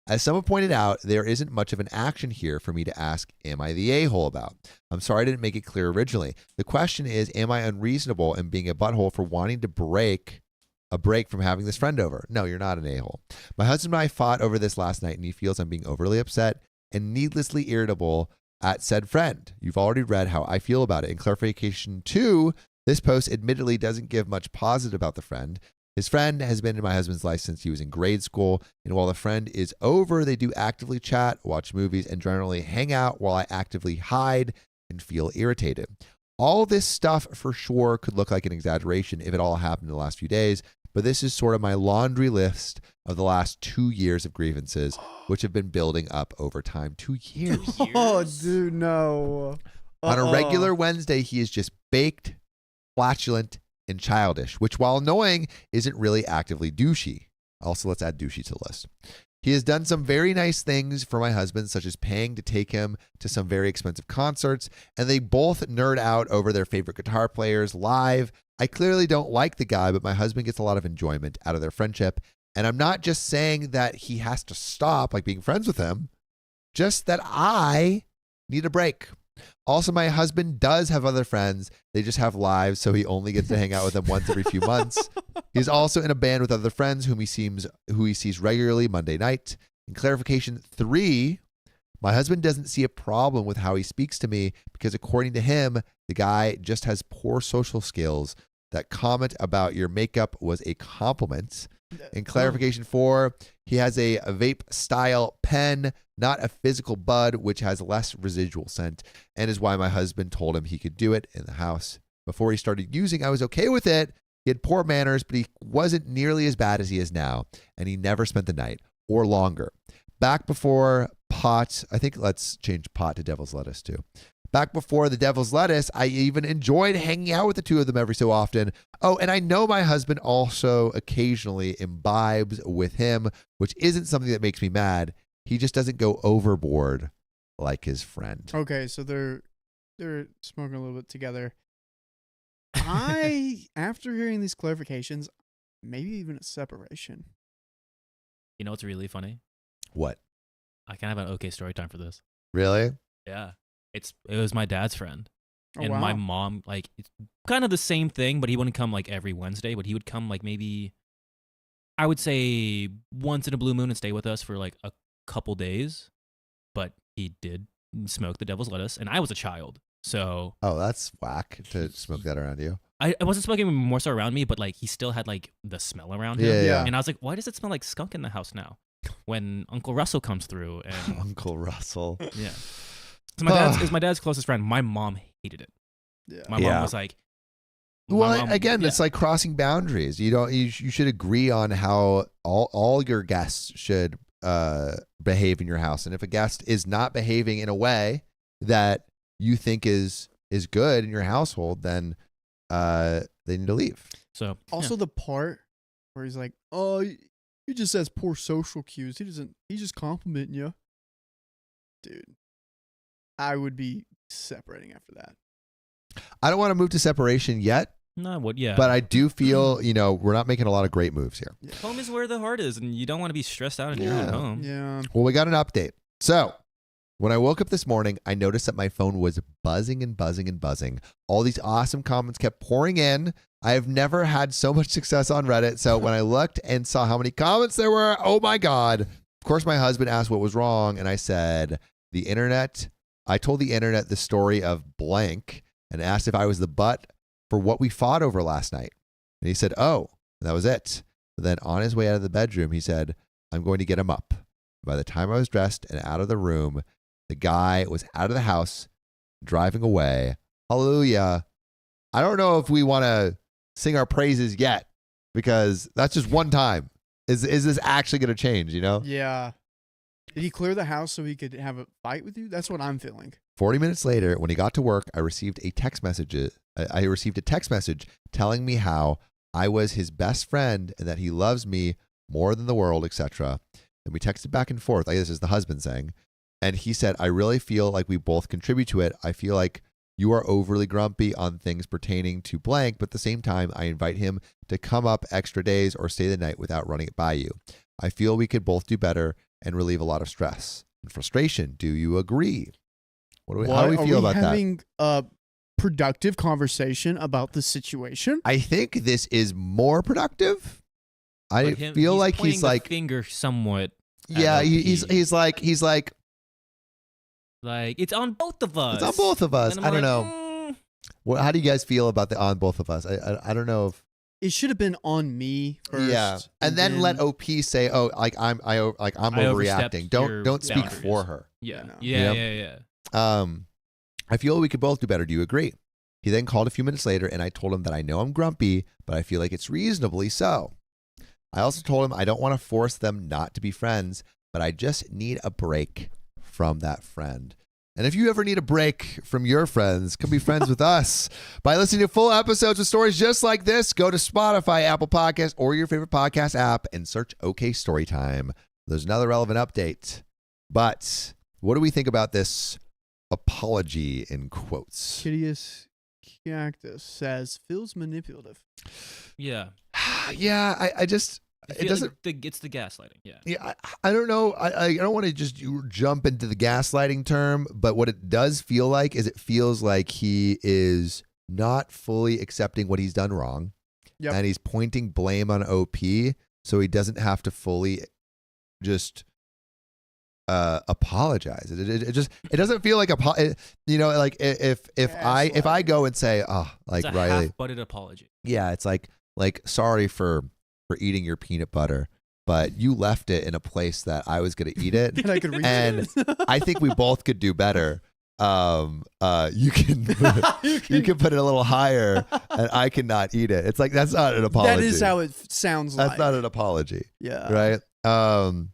As someone pointed out, there isn't much of an action here for me to ask, am I the a-hole about? I'm sorry I didn't make it clear originally. The question is, am I unreasonable in being a butthole for wanting to break from having this friend over? No, you're not an a-hole. My husband and I fought over this last night, and he feels I'm being overly upset and needlessly irritable at said friend. You've already read how I feel about it. In clarification 2, this post admittedly doesn't give much positive about the friend. His friend has been in my husband's life since he was in grade school, and while the friend is over, they do actively chat, watch movies, and generally hang out while I actively hide and feel irritated. All this stuff for sure could look like an exaggeration if it all happened in the last few days, but this is sort of my laundry list of the last 2 years of grievances, which have been building up over time. 2 years. Oh, dude, no. On a regular Wednesday, he is just baked, flatulent, and childish, which, while annoying, isn't really actively douchey. Also, let's add douchey to the list. He has done some very nice things for my husband, such as paying to take him to some very expensive concerts, and they both nerd out over their favorite guitar players live. I clearly don't like the guy, but my husband gets a lot of enjoyment out of their friendship, and I'm not just saying that he has to stop like being friends with him, just that I need a break. Also, my husband does have other friends. They just have lives, so he only gets to hang out with them once every few months. He's also in a band with other friends who he sees regularly Monday night. In clarification 3, my husband doesn't see a problem with how he speaks to me because, according to him, the guy just has poor social skills. That comment about your makeup was a compliment. In clarification 4, he has a vape-style pen, not a physical bud, which has less residual scent, and is why my husband told him he could do it in the house. Before he started using, I was okay with it. He had poor manners, but he wasn't nearly as bad as he is now, and he never spent the night or longer. Back before pot, I think let's change pot to devil's lettuce too. Back before the devil's lettuce, I even enjoyed hanging out with the two of them every so often. Oh, and I know my husband also occasionally imbibes with him, which isn't something that makes me mad. He just doesn't go overboard like his friend. Okay, so they're smoking a little bit together. After hearing these clarifications, maybe even a separation. You know what's really funny? What? I kind of have an okay story time for this. Really? Yeah. It was my dad's friend. Oh, And wow. my mom, like, it's kind of the same thing, but he wouldn't come like every Wednesday, but he would come like maybe, I would say once in a blue moon and stay with us for like a couple days. But he did smoke the devil's lettuce, and I was a child. So Oh, that's whack to smoke that around you. I wasn't smoking more so around me, but like he still had like the smell around him. Yeah. And I was like, why does it smell like skunk in the house now? When Uncle Russell comes through and Uncle Russell. yeah. So my dad's closest friend. My mom hated it. Yeah. My mom was like, Well, again, it's like crossing boundaries. You should agree on how all your guests should behave in your house. And if a guest is not behaving in a way that you think is good in your household, then they need to leave. So Also, the part where he's like, "Oh, he just has poor social cues. He's just complimenting you." Dude, I would be separating after that. I don't want to move to separation yet, no, what? Yeah, but I do feel, we're not making a lot of great moves here. home is where the heart is, and you don't want to be stressed out in your own home. Yeah. Well, we got an update. So when I woke up this morning, I noticed that my phone was buzzing and buzzing and buzzing. All these awesome comments kept pouring in. I have never had so much success on Reddit. So when I looked and saw how many comments there were, oh my God. Of course, my husband asked what was wrong. And I said, I told the internet the story of blank and asked if I was the butt for what we fought over last night. And he said, oh, and that was it. But then on his way out of the bedroom, he said, I'm going to get him up. By the time I was dressed and out of the room, the guy was out of the house, driving away. Hallelujah. I don't know if we want to sing our praises yet, because that's just one time. Is this actually going to change, Yeah. Did he clear the house so he could have a fight with you? That's what I'm feeling. 40 minutes later, when he got to work, I received a text message telling me how I was his best friend and that he loves me more than the world, etc. And we texted back and forth. This is the husband saying. And he said, I really feel like we both contribute to it. I feel like you are overly grumpy on things pertaining to blank, but at the same time, I invite him to come up extra days or stay the night without running it by you. I feel we could both do better and relieve a lot of stress and frustration. Do you agree? How do we feel about that? Are we having a productive conversation about the situation? I think this is more productive. I But feel like pointing he's the like, finger somewhat. yeah, at he's LP. like, Like, it's on both of us. it's on both of us. And I I'm don't know. like, Well, how do you guys feel about the on both of us? I don't know if It should have been on me first. yeah, and then let OP say, oh, I'm overreacting. your Don't speak boundaries. for her. Yeah. No. Yeah, Yep. yeah. I feel we could both do better. Do you agree? He then called a few minutes later, and I told him that I know I'm grumpy, but I feel like it's reasonably so. I also told him I don't want to force them not to be friends, but I just need a break from that friend. And if you ever need a break from your friends, come be friends with us by listening to full episodes with stories just like this. Go to Spotify, Apple Podcasts, or your favorite podcast app and search OK Storytime. There's another relevant update. But what do we think about this apology in quotes? Hideous Cactus says, feels manipulative. Yeah. Yeah, I just... It doesn't. It's the gaslighting. Yeah. Yeah, I don't know. I don't want to just jump into the gaslighting term, but what it does feel like is it feels like he is not fully accepting what he's done wrong, and he's pointing blame on OP, so he doesn't have to fully just apologize. It doesn't feel like like if I go and say, oh, like it's a Riley, half-butted apology. yeah, it's like sorry for eating your peanut butter, but you left it in a place that I was going to eat it, And I could reach and it. I think we both could do better. You can put it a little higher, and I cannot eat it. It's like that's not an apology. That is how it sounds like. That's not an apology, Yeah. right? Then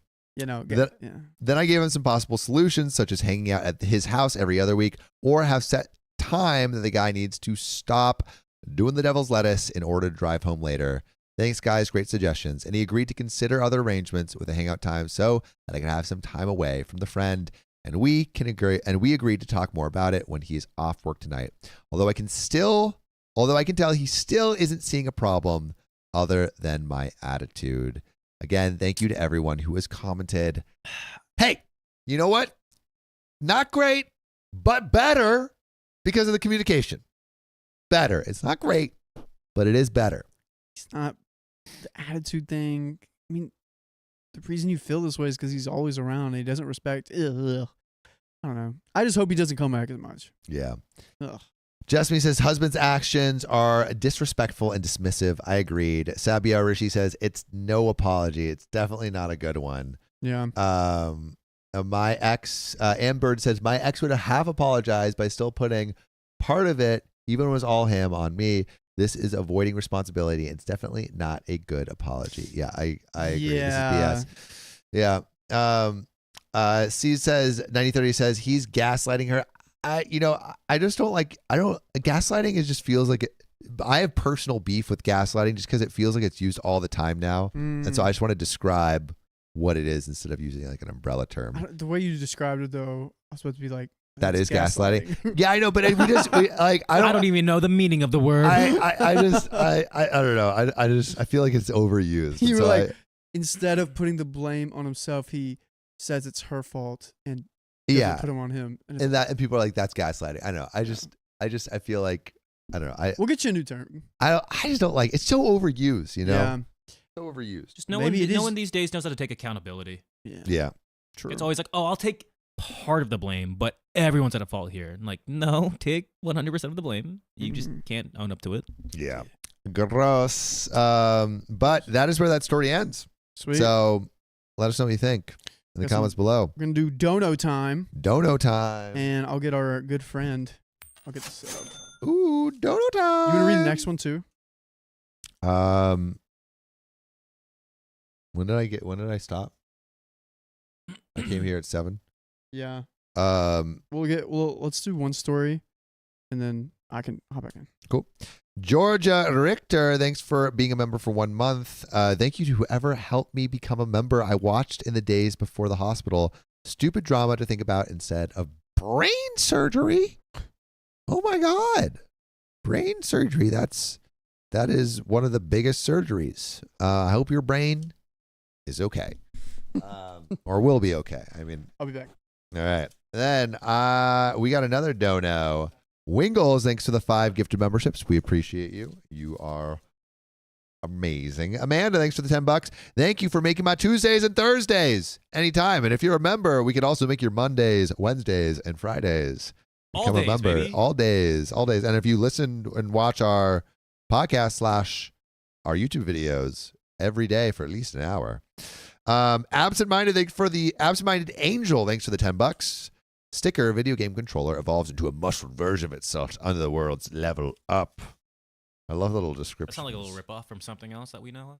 I gave him some possible solutions, such as hanging out at his house every other week, or have set time that the guy needs to stop doing the devil's lettuce in order to drive home later. Thanks, guys. Great suggestions. And he agreed to consider other arrangements with a hangout time so that I could have some time away from the friend. And we agreed to talk more about it when he is off work tonight. Although I can tell he still isn't seeing a problem other than my attitude. Again, thank you to everyone who has commented. Hey, you know what? Not great, but better because of the communication. Better. It's not great, but it is better. It's not the attitude thing. I mean, the reason you feel this way is because he's always around and he doesn't respect. Ugh. I don't know. I just hope he doesn't come back as much. Yeah. Ugh. Jasmine says husband's actions are disrespectful and dismissive. I agreed. Sabia Rishi says it's no apology. It's definitely not a good one. Yeah. My ex, Ambird says my ex would have apologized by still putting part of it, even when it was all him, on me. This is avoiding responsibility. It's definitely not a good apology. Yeah, I agree. Yeah. This is BS. Yeah. C says 9030 says he's gaslighting her. I just don't like. Gaslighting just feels like I have personal beef with gaslighting just because it feels like it's used all the time now, and so I just want to describe what it is instead of using like an umbrella term. The way you described it, though, I was supposed to be like, that is gaslighting. Yeah, I know, but I don't even know the meaning of the word. I don't know. I feel like it's overused. You were like, instead of putting the blame on himself, he says it's her fault and doesn't put him on him. And people are like, that's gaslighting. I know. I feel like, I don't know. We'll get you a new term. I just don't like. It's so overused. Yeah. So overused. Just no one these days knows how to take accountability. Yeah. True. It's always like, oh, I'll take part of the blame, but everyone's at a fault here. And like, no, take 100% of the blame. You just can't own up to it. Yeah. Gross. But that is where that story ends. Sweet. So let us know what you think in the comments below. We're going to do dono time. Dono time. And I'll get our good friend. I'll get this set up. Ooh, dono time. You want to read the next one too? When did I stop? I came here at 7. Yeah. Let's do one story and then I can hop back in. Cool. Georgia Richter, thanks for being a member for 1 month. Thank you to whoever helped me become a member. I watched in the days before the hospital. Stupid drama to think about instead of brain surgery. Oh my God. Brain surgery. That is one of the biggest surgeries. I hope your brain is okay. Or will be okay. I mean, I'll be back. All right. Then we got another dono. Wingles, thanks for the 5 gifted memberships. We appreciate you. You are amazing. Amanda, thanks for the $10. Thank you for making my Tuesdays and Thursdays anytime. And if you're a member, we can also make your Mondays, Wednesdays, and Fridays. Become a member. Baby. All days. And if you listen and watch our podcast / our YouTube videos every day for at least an hour. Absent-minded, thanks for the absent-minded angel. Thanks for the $10. Sticker, video game controller evolves into a mushroom version of itself under the world's level up. I love the little description. That sounds like a little ripoff from something else that we know of.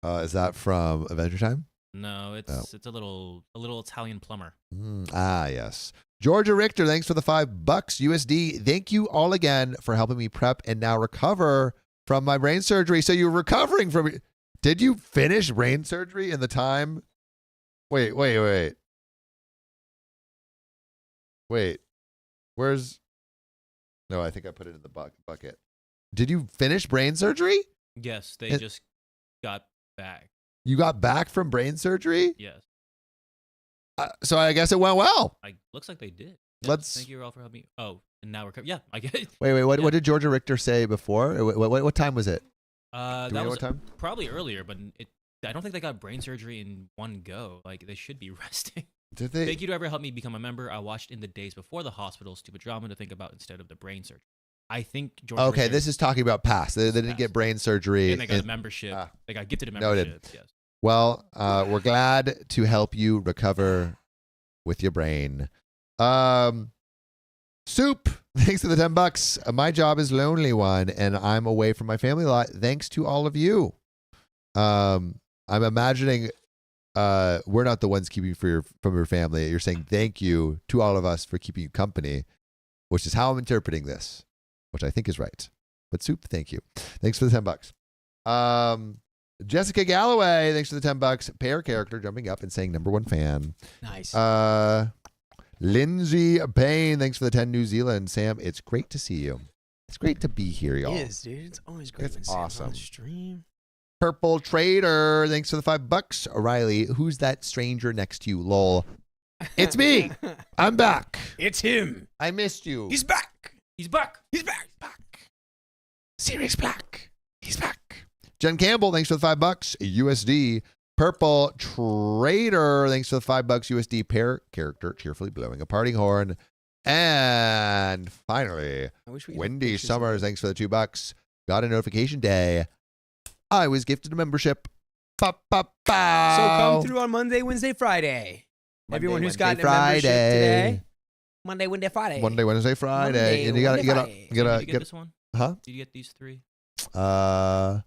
Is that from Adventure Time? No, it's a little Italian plumber. Yes. Georgia Richter, thanks for the $5 USD. Thank you all again for helping me prep and now recover from my brain surgery. So you're recovering from. Did you finish brain surgery in the time? Wait. Where's? No, I think I put it in the bucket. Did you finish brain surgery? Yes, they just got back. You got back from brain surgery? Yes. So I guess it went well. Looks like they did. Let's. Thank you all for helping me. Oh, and now we're yeah. I get it. Wait. What did Georgia Richter say before? What time was it? That know was what time? probably earlier, but I don't think they got brain surgery in one go. Like they should be resting. Did they? Thank you to ever help me become a member. I watched in the days before the hospital. Stupid drama to think about instead of the brain surgery. I think Georgia. Okay, Richter, this is talking about past. They didn't get brain surgery. and they got a membership. They got gifted a Noted. membership. Yes. Well, we're glad to help you recover with your brain. Soup, thanks for the $10. My job is lonely one, and I'm away from my family a lot. Thanks to all of you. I'm imagining we're not the ones keeping you from your family. You're saying thank you to all of us for keeping you company, which is how I'm interpreting this, which I think is right. But Soup, thank you. Thanks for the $10. Jessica Galloway, thanks for the $10. Pair character jumping up and saying #1 fan. Nice. Lindsay Payne, thanks for the 10 New Zealand. Sam, it's great to see you. It's great to be here, y'all. It is, dude. It's always great It's when Sam's awesome. on the stream. Purple Trader, thanks for the $5. O'Reilly, who's that stranger next to you? Lol. It's me. I'm back. It's him. I missed you. He's back. He's back. He's back. Sirius Black. He's back. Jen Campbell, thanks for the $5 USD. Purple Trader, thanks for the $5 USD. Pair character cheerfully blowing a parting horn. And finally, Wendy Summers, thanks for the $2. Got a notification day. I was gifted a membership. So come through on Monday, Wednesday, Friday. Everyone who's got a membership today. Monday, Wednesday, Friday. Monday, Wednesday, Friday. And you gotta get this one. Huh? Did you get these 3? I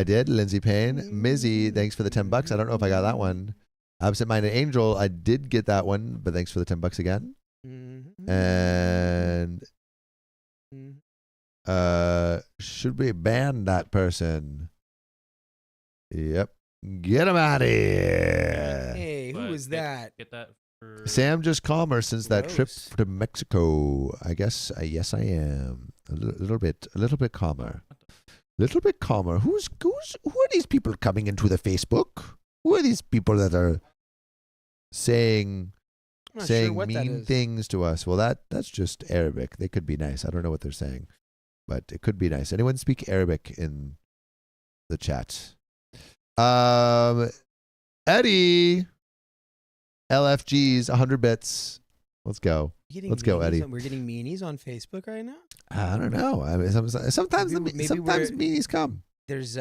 did. Lindsay Payne. Mizzy, thanks for the $10. I don't know if I got that one. Absent-minded Angel, I did get that one, but thanks for the $10 again. And should we ban that person? Yep. Get him out of here. Hey, who was that? Get that for Sam just calmer since that trip Gross. to Mexico. I guess yes I am. A little bit calmer. Little bit calmer. Who are these people coming into the Facebook? Who are these people that are saying mean things to us? Well, that's just Arabic. They could be nice. I don't know what they're saying, but it could be nice. Anyone speak Arabic in the chat? Eddie, LFG's 100 bits. Let's go. Let's go, Eddie. We're getting meanies on Facebook right now. I don't know. I mean, sometimes meanies come. There's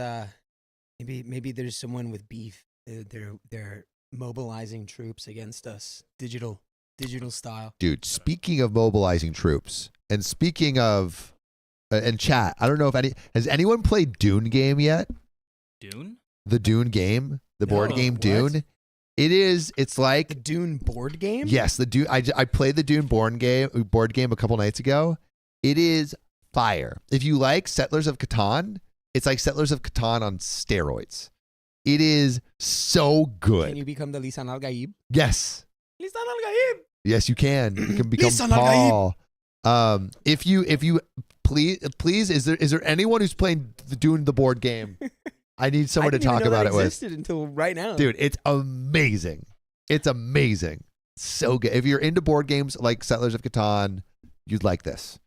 maybe there's someone with beef. They're mobilizing troops against us, digital style. Dude, speaking of mobilizing troops, and speaking of and chat, I don't know if has anyone played Dune game yet? Dune? The Dune game, the board game what? Dune. It's like The Dune board game? yes, the Dune. I played the Dune board game a couple nights ago. It is fire. If you like Settlers of Catan, it's like Settlers of Catan on steroids. It is so good. Can you become the Lisan al-Gaib? Yes. Lisan al-Gaib! Yes, you can. You can become Lisan al-Gaib. Paul. If you please, is there anyone who's playing the Dune the board game? I need someone to talk about it with. Existed until right now. Dude, it's amazing. It's amazing. So good. If you're into board games like Settlers of Catan, you'd like this.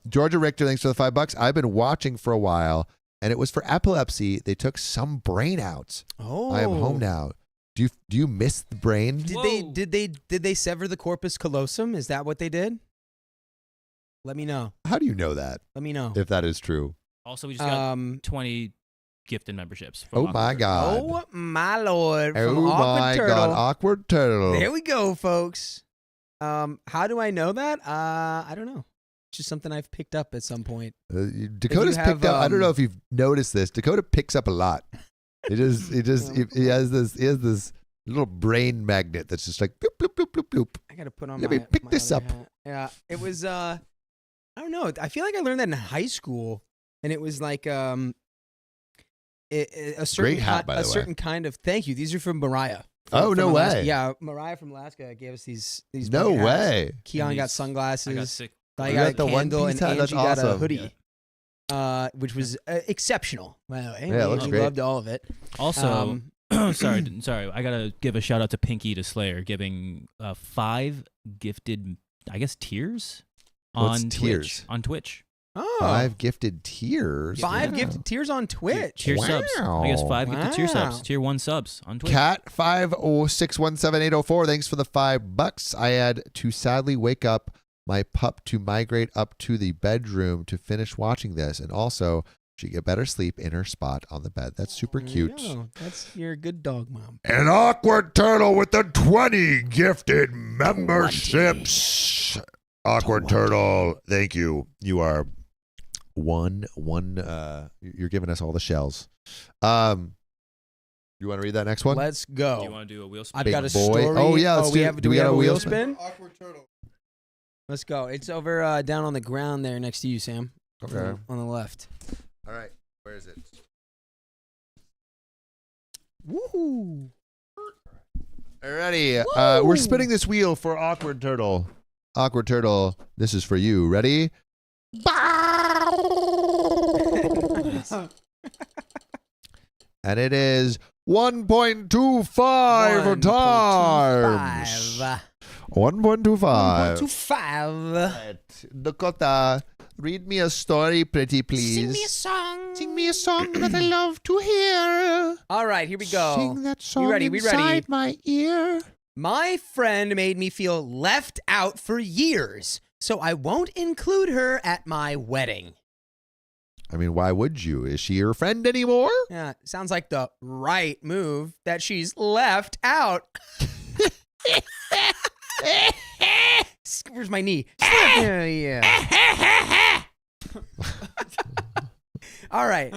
Georgia Richter, thanks for the $5. I've been watching for a while, and it was for epilepsy. They took some brain out. Oh, I am home now. Do you miss the brain? Did they sever the corpus callosum? Is that what they did? Let me know. How do you know that? Let me know. If that is true. Also, we just got 20 gifted memberships. Oh my God. Oh my Lord. Oh From Awkward my Turtle. God. Awkward Turtle. There we go, folks. How do I know that? I don't know. It's just something I've picked up at some point. Dakota's picked up. I don't know if you've noticed this. Dakota picks up a lot. He has this little brain magnet that's just like bloop bloop bloop bloop bloop. I gotta put on. Let my, me pick my this other up. hat. Yeah, it was. I don't know. I feel like I learned that in high school, and it was like a certain Great hat, by the way. certain kind of. Thank you. These are from Mariah. Oh, no Alaska. way. Yeah, Mariah from Alaska gave us these. No big hats. way. Keon got I sunglasses. got sick. I You got got the a candle, one-piece and hat? That's Angie got a awesome. hoodie, which was exceptional. By the way, Yeah, it looks we great. loved all of it. Also, sorry. I gotta give a shout out to Pinky to Slayer, giving 5 gifted, I guess, tiers What's on tiers? Twitch. On Twitch, Oh, 5 gifted tiers. five Wow. gifted tiers on Twitch. tier subs. I guess 5 gifted tier Wow. subs. Tier 1 subs on Twitch. Cat 5061780. Thanks for the $5. I had to sadly wake up my pup to migrate up to the bedroom to finish watching this, and also she get better sleep in her spot on the bed. That's super cute. That's your good dog, mom. An awkward turtle with the 20 gifted memberships. Awkward turtle, thank you. You are one. You're giving us all the shells. You want to read that next one? Let's go. Do you want to do a wheel spin? I've Big got a boy. story. Oh, yeah, let's we do- have. do Do we we got have a a wheel wheel spin? spin? Let's go. It's over down on the ground there next to you, Sam. Okay. On the left. All right. Where is it? Woohoo! Alrighty. We're spinning this wheel for Awkward Turtle. Awkward Turtle, this is for you. Ready? And it is 1.25 times. 1.25. 1.25. Dakota, read me a story, pretty please. Sing me a song. Sing me a song that I love to hear. All right, here we go. Sing that song ready? We ready? inside my ear. My friend made me feel left out for years, so I won't include her at my wedding. I mean, why would you? Is she your friend anymore? Yeah, sounds like the right move that she's left out. Where's my knee? Yeah. All right.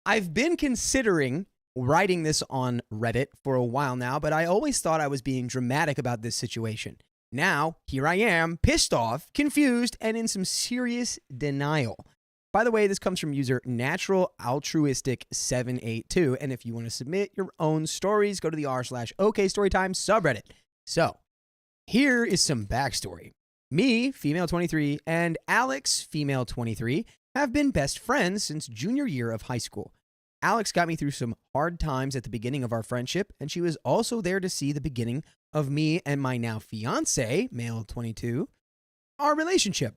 I've been considering writing this on Reddit for a while now, but I always thought I was being dramatic about this situation. Now, here I am, pissed off, confused, and in some serious denial. By the way, this comes from user Natural Altruistic 782, and if you want to submit your own stories, go to the r/OK Storytime subreddit. So, here is some backstory. Me, female 23, and Alex, female 23, have been best friends since junior year of high school. Alex got me through some hard times at the beginning of our friendship, and she was also there to see the beginning of me and my now fiance, male 22, our relationship.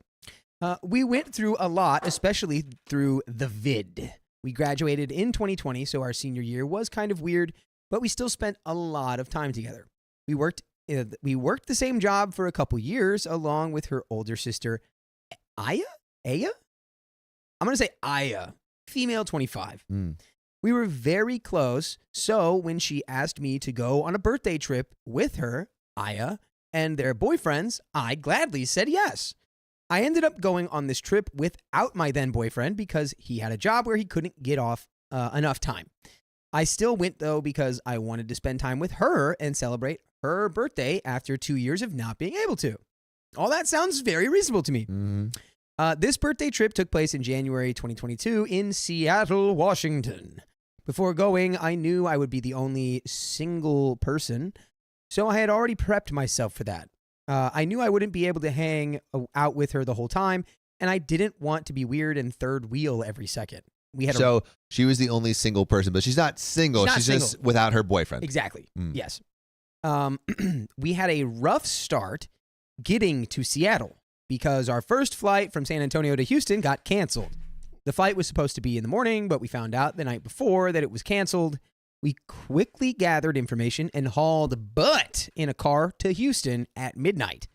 We went through a lot, especially through the vid. We graduated in 2020, so our senior year was kind of weird, but we still spent a lot of time together. We worked the same job for a couple years, along with her older sister, Aya? I'm going to say Aya, female 25. We were very close, so when she asked me to go on a birthday trip with her, Aya, and their boyfriends, I gladly said yes. I ended up going on this trip without my then boyfriend because he had a job where he couldn't get off enough time. I still went, though, because I wanted to spend time with her and celebrate her birthday after 2 years of not being able to. All that sounds very reasonable to me. This birthday trip took place in January 2022 in Seattle, Washington. Before going, I knew I would be the only single person, so I had already prepped myself for that. I knew I wouldn't be able to hang out with her the whole time, and I didn't want to be weird and third wheel every second. So she was the only single person, but she's not single. She's just without her boyfriend. Exactly. Yes. We had a rough start getting to Seattle because our first flight from San Antonio to Houston got canceled. The flight was supposed to be in the morning, but we found out the night before that it was canceled. We quickly gathered information and hauled butt in a car to Houston at midnight.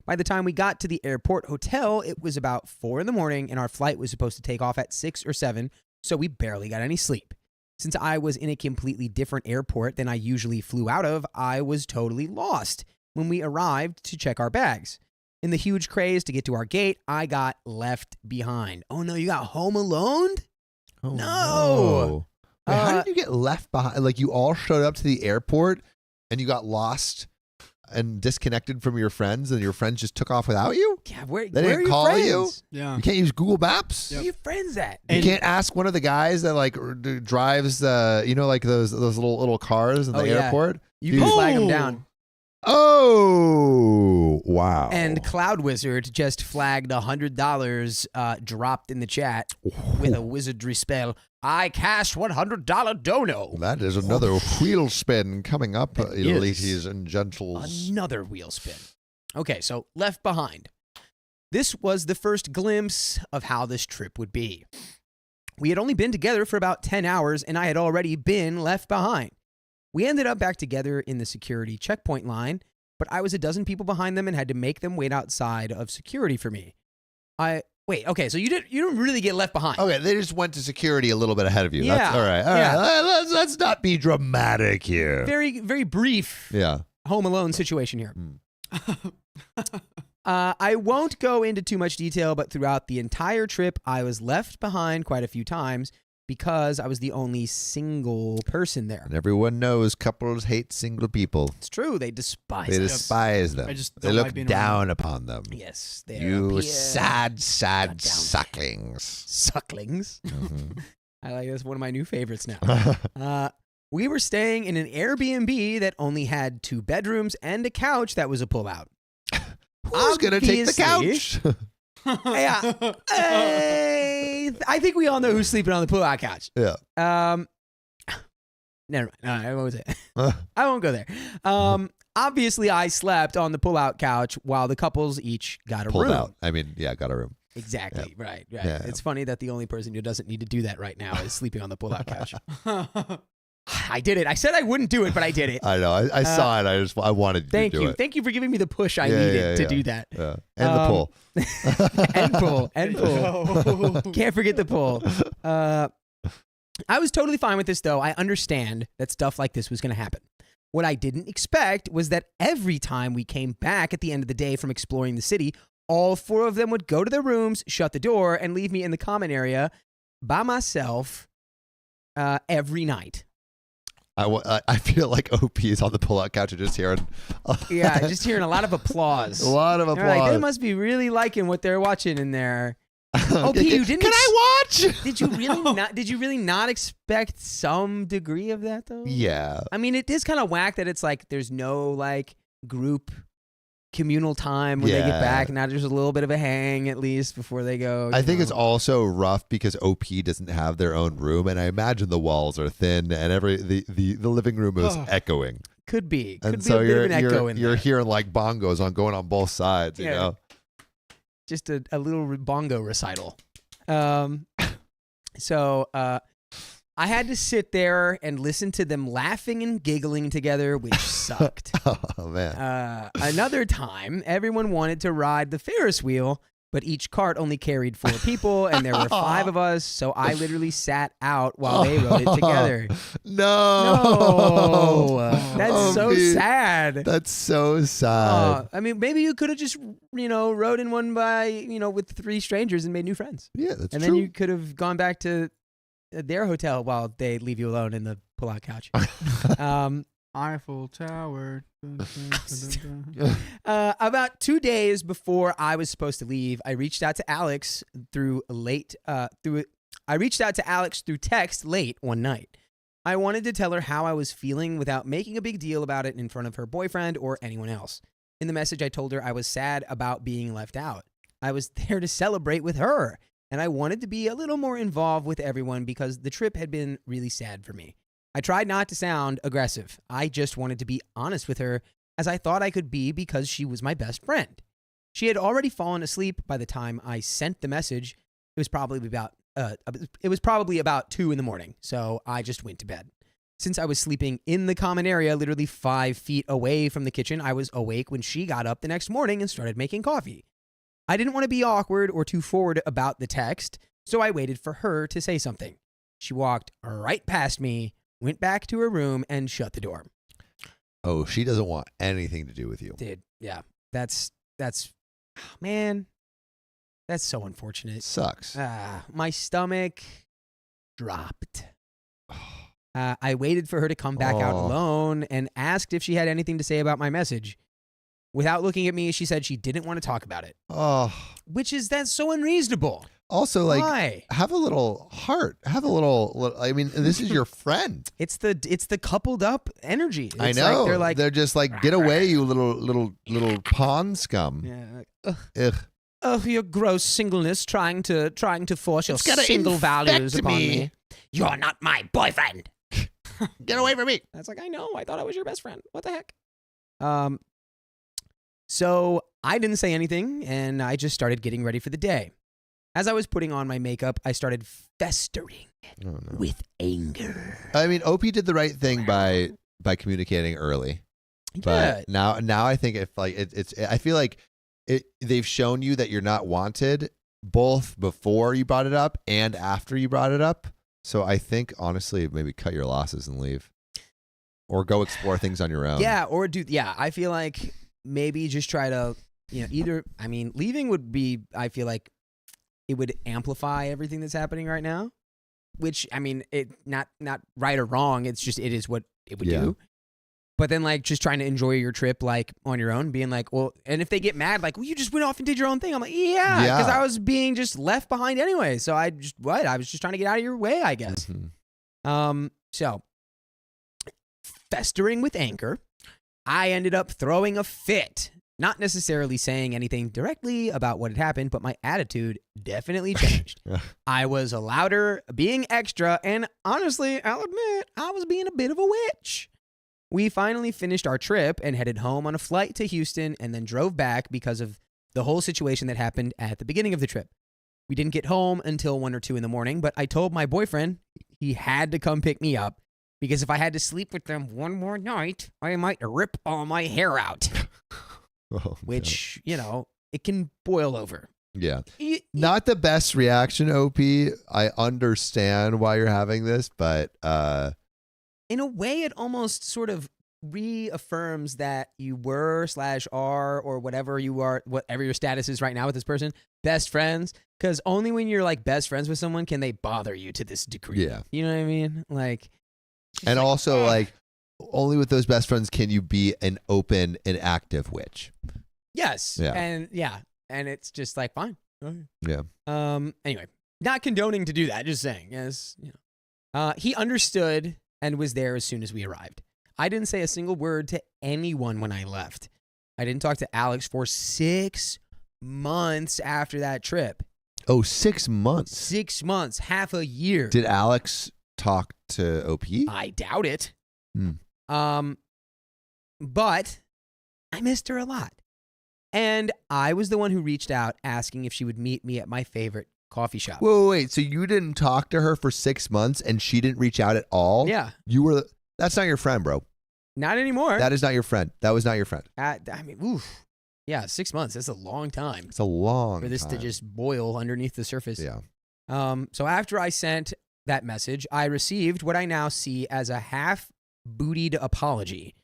By the time we got to the airport hotel, it was about 4 a.m, and our flight was supposed to take off at 6 or 7, so we barely got any sleep. Since I was in a completely different airport than I usually flew out of, I was totally lost when we arrived to check our bags. In the huge craze to get to our gate, I got left behind. Oh no, you got home alone? Oh, No. Wait, how did you get left behind? Like you all showed up to the airport and you got lost and disconnected from your friends, and your friends just took off without you? Yeah, where They are didn't your call friends? you? Yeah. You can't use Google Maps? Where are your friends at? You can't ask one of the guys that like drives the, like those little cars in the Oh, yeah. airport? You Dude. can flag them down. Oh, wow. And Cloud Wizard just flagged $100 dropped in the chat with a wizardry spell. I cast $100 dono. That is another wheel spin coming up, It is. ladies and gentles. Another wheel spin. Okay, so Left Behind. This was the first glimpse of how this trip would be. We had only been together for about 10 hours, and I had already been left behind. We ended up back together in the security checkpoint line, but I was a dozen people behind them and had to make them wait outside of security for me. Okay, so you didn't really get left behind. Okay, they just went to security a little bit ahead of you. Yeah, That's all right. All yeah. right. Let's not be dramatic here. Very, very brief Yeah. Home Alone situation here. Mm. I won't go into too much detail, but throughout the entire trip, I was left behind quite a few times because I was the only single person there. And everyone knows couples hate single people. It's true. They despise They us. despise them. I just They don't look like being down upon them. Yes, they're You up here. sad Goddamn. sucklings. Sucklings. Mhm. I like that's one of my new favorites now. We were staying in an Airbnb that only had 2 bedrooms and a couch that was a pullout. Who's going to take the Obviously. couch? Yeah. I think we all know who's sleeping on the pullout couch. Yeah. Never mind. No, I won't say it. I won't go there. Obviously, I slept on the pullout couch while the couples each got a Pulled room. out. I mean, yeah, got a room. Exactly. Right. Yeah. It's funny that the only person who doesn't need to do that right now is sleeping on the pullout couch. I did it. I said I wouldn't do it, but I did it. I know. I saw it. I wanted you Thank to do you. it. Thank you for giving me the push I needed to do that. Yeah. And the pull. And pull. And pull. No. Can't forget the pull. I was totally fine with this, though. I understand that stuff like this was going to happen. What I didn't expect was that every time we came back at the end of the day from exploring the city, all 4 of them would go to their rooms, shut the door, and leave me in the common area by myself every night. I feel like OP is on the pull-out couch and just hearing Yeah, just hearing a lot of applause. a lot of They're applause. like, they must be really liking what they're watching in there. OP, Can you didn't. I watch? Did you really not? Did you really not expect some degree of that though? Yeah. I mean, it is kind of whack that it's like there's no like group communal time when they get Yeah. back. Now there's a little bit of a hang at least before they go. I you think know. it's also rough because OP doesn't have their own room, and I imagine the walls are thin, and the living room is echoing, could be and be so a bit of an echo in you're there. hearing like bongos going on both sides. You Yeah. know, Just a little bongo recital. So I had to sit there and listen to them laughing and giggling together, which sucked. oh man, Another time, everyone wanted to ride the Ferris wheel, but each cart only carried 4 people, and there were 5 of us, so I literally sat out while they rode it together. no, That's so dude. sad. That's so sad. I mean, maybe you could have just, rode in one by, with 3 strangers and made new friends. Yeah, that's And true. then you could have gone back to their hotel while they leave you alone in the pull-out couch. Eiffel Tower. About 2 days before I was supposed to leave, I reached out to Alex through text late one night. I wanted to tell her how I was feeling without making a big deal about it in front of her boyfriend or anyone else. In the message, I told her I was sad about being left out. I was there to celebrate with her, and I wanted to be a little more involved with everyone because the trip had been really sad for me. I tried not to sound aggressive. I just wanted to be honest with her, as I thought I could be because she was my best friend. She had already fallen asleep by the time I sent the message. It was probably about 2 a.m, so I just went to bed. Since I was sleeping in the common area, literally 5 feet away from the kitchen, I was awake when she got up the next morning and started making coffee. I didn't want to be awkward or too forward about the text, so I waited for her to say something. She walked right past me, went back to her room, and shut the door. Oh, she doesn't want anything to do with you. Dude, yeah, that's man, that's so unfortunate. Sucks. My stomach dropped. I waited for her to come back out Oh. alone and asked if she had anything to say about my message. Without looking at me, she said she didn't want to talk about it, Oh. that's so unreasonable. Also, like, Why? have a little heart. Have a little. I mean, this is your friend. It's the coupled up energy. I It's know. Like, they're just like, get away, you little pawn scum. yeah, Ugh. oh, your gross singleness trying to force your It's gonna single values infect upon me. me. You're not my boyfriend. Get away from me. That's like, I know. I thought I was your best friend. What the heck? So I didn't say anything, and I just started getting ready for the day. As I was putting on my makeup, I started festering Oh, no. with anger. I mean, OP did the right thing by communicating early. But now I think if like it's I feel like they've shown you that you're not wanted both before you brought it up and after you brought it up. So I think honestly maybe cut your losses and leave. Or go explore things on your own. I feel like maybe just try to, leaving would be, I feel like it would amplify everything that's happening right now, which, I mean, it not right or wrong. It's just, it is what it would do. But then, like, just trying to enjoy your trip, like, on your own, being like, well, and if they get mad, like, well, you just went off and did your own thing. I'm like, yeah, because I was being just left behind anyway. So I was just trying to get out of your way, I guess. Mm-hmm. So, festering with anger, I ended up throwing a fit. Not necessarily saying anything directly about what had happened, but my attitude definitely changed. I was louder, being extra, and honestly, I'll admit, I was being a bit of a witch. We finally finished our trip and headed home on a flight to Houston and then drove back because of the whole situation that happened at the beginning of the trip. We didn't get home until 1 or 2 in the morning, but I told my boyfriend he had to come pick me up because if I had to sleep with them one more night, I might rip all my hair out, which, it can boil over. Yeah. Not the best reaction, OP. I understand why you're having this, but in a way, it almost sort of reaffirms that you were / are or whatever you are, whatever your status is right now with this person, best friends. Because only when you're like best friends with someone can they bother you to this degree. Yeah. You know what I mean? Like, and also like only with those best friends can you be an open and active witch. Yes. Yeah. And it's just like, fine. Okay. Yeah. Anyway, not condoning to do that. Just saying. Yes. He understood and was there as soon as we arrived. I didn't say a single word to anyone when I left. I didn't talk to Alex for 6 months after that trip. Oh, 6 months. 6 months, half a year. Did Alex talk to OP? I doubt it. Hmm. But I missed her a lot. And I was the one who reached out asking if she would meet me at my favorite coffee shop. Wait. So you didn't talk to her for 6 months and she didn't reach out at all? Yeah. That's not your friend, bro. Not anymore. That is not your friend. That was not your friend. Oof. Yeah, 6 months. That's a long time. It's a long for this time. to just boil underneath the surface. Yeah. So after I sent that message, I received what I now see as a half-bootied apology.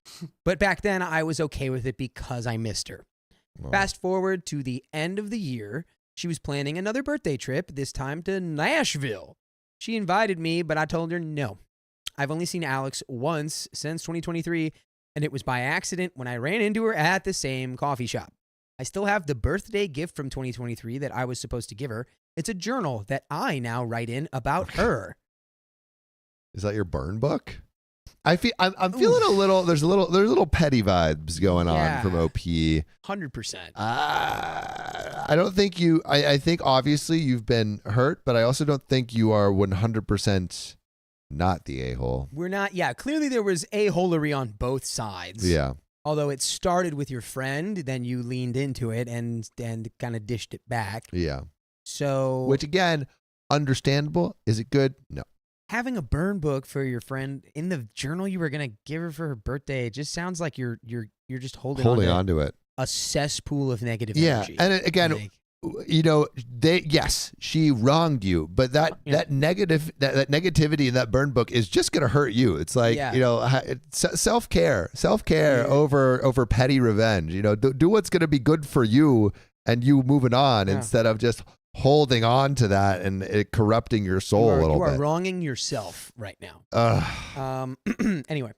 But back then, I was okay with it because I missed her. Well, Fast forward to the end of the year, she was planning another birthday trip, this time to Nashville. She invited me, but I told her no. I've only seen Alex once since 2023, and it was by accident when I ran into her at the same coffee shop. I still have the birthday gift from 2023 that I was supposed to give her. It's a journal that I now write in about her. Is that your burn book? I'm feeling a little. There's a little petty vibes going on from OP. 100%. I don't think you. I think obviously you've been hurt, but I also don't think you are 100% not the a-hole. We're not. Yeah, clearly there was a-holery on both sides. Yeah. Although it started with your friend, then you leaned into it and kind of dished it back. Yeah. So, which again, understandable. Is it good? No. Having a burn book for your friend in the journal you were gonna give her for her birthday, it just sounds like you're just holding on to it. A cesspool of negative yeah. energy. And again, she wronged you, but that negativity in that burn book is just gonna hurt you. It's like self-care over petty revenge. Do what's gonna be good for you and you moving on instead of just holding on to that and it corrupting your soul a little You are bit. wronging yourself right now. Anyway,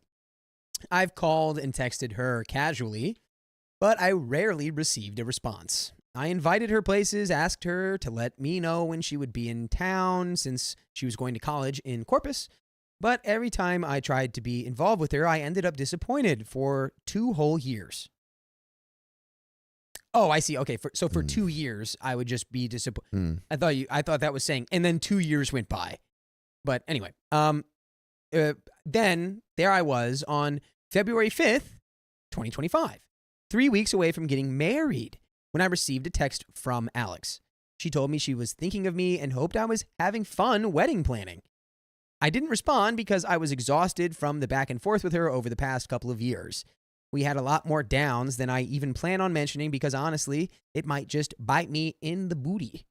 I've called and texted her casually, but I rarely received a response. I invited her places, asked her to let me know when she would be in town since she was going to college in Corpus. But every time I tried to be involved with her, I ended up disappointed for 2 whole years. Oh, I see. Okay, so for 2 years, I would just be disappointed. I thought that was saying, and then 2 years went by. But anyway, then there I was on February 5th, 2025, 3 weeks away from getting married, when I received a text from Alex. She told me she was thinking of me and hoped I was having fun wedding planning. I didn't respond because I was exhausted from the back and forth with her over the past couple of years. We had a lot more downs than I even plan on mentioning because honestly, it might just bite me in the booty.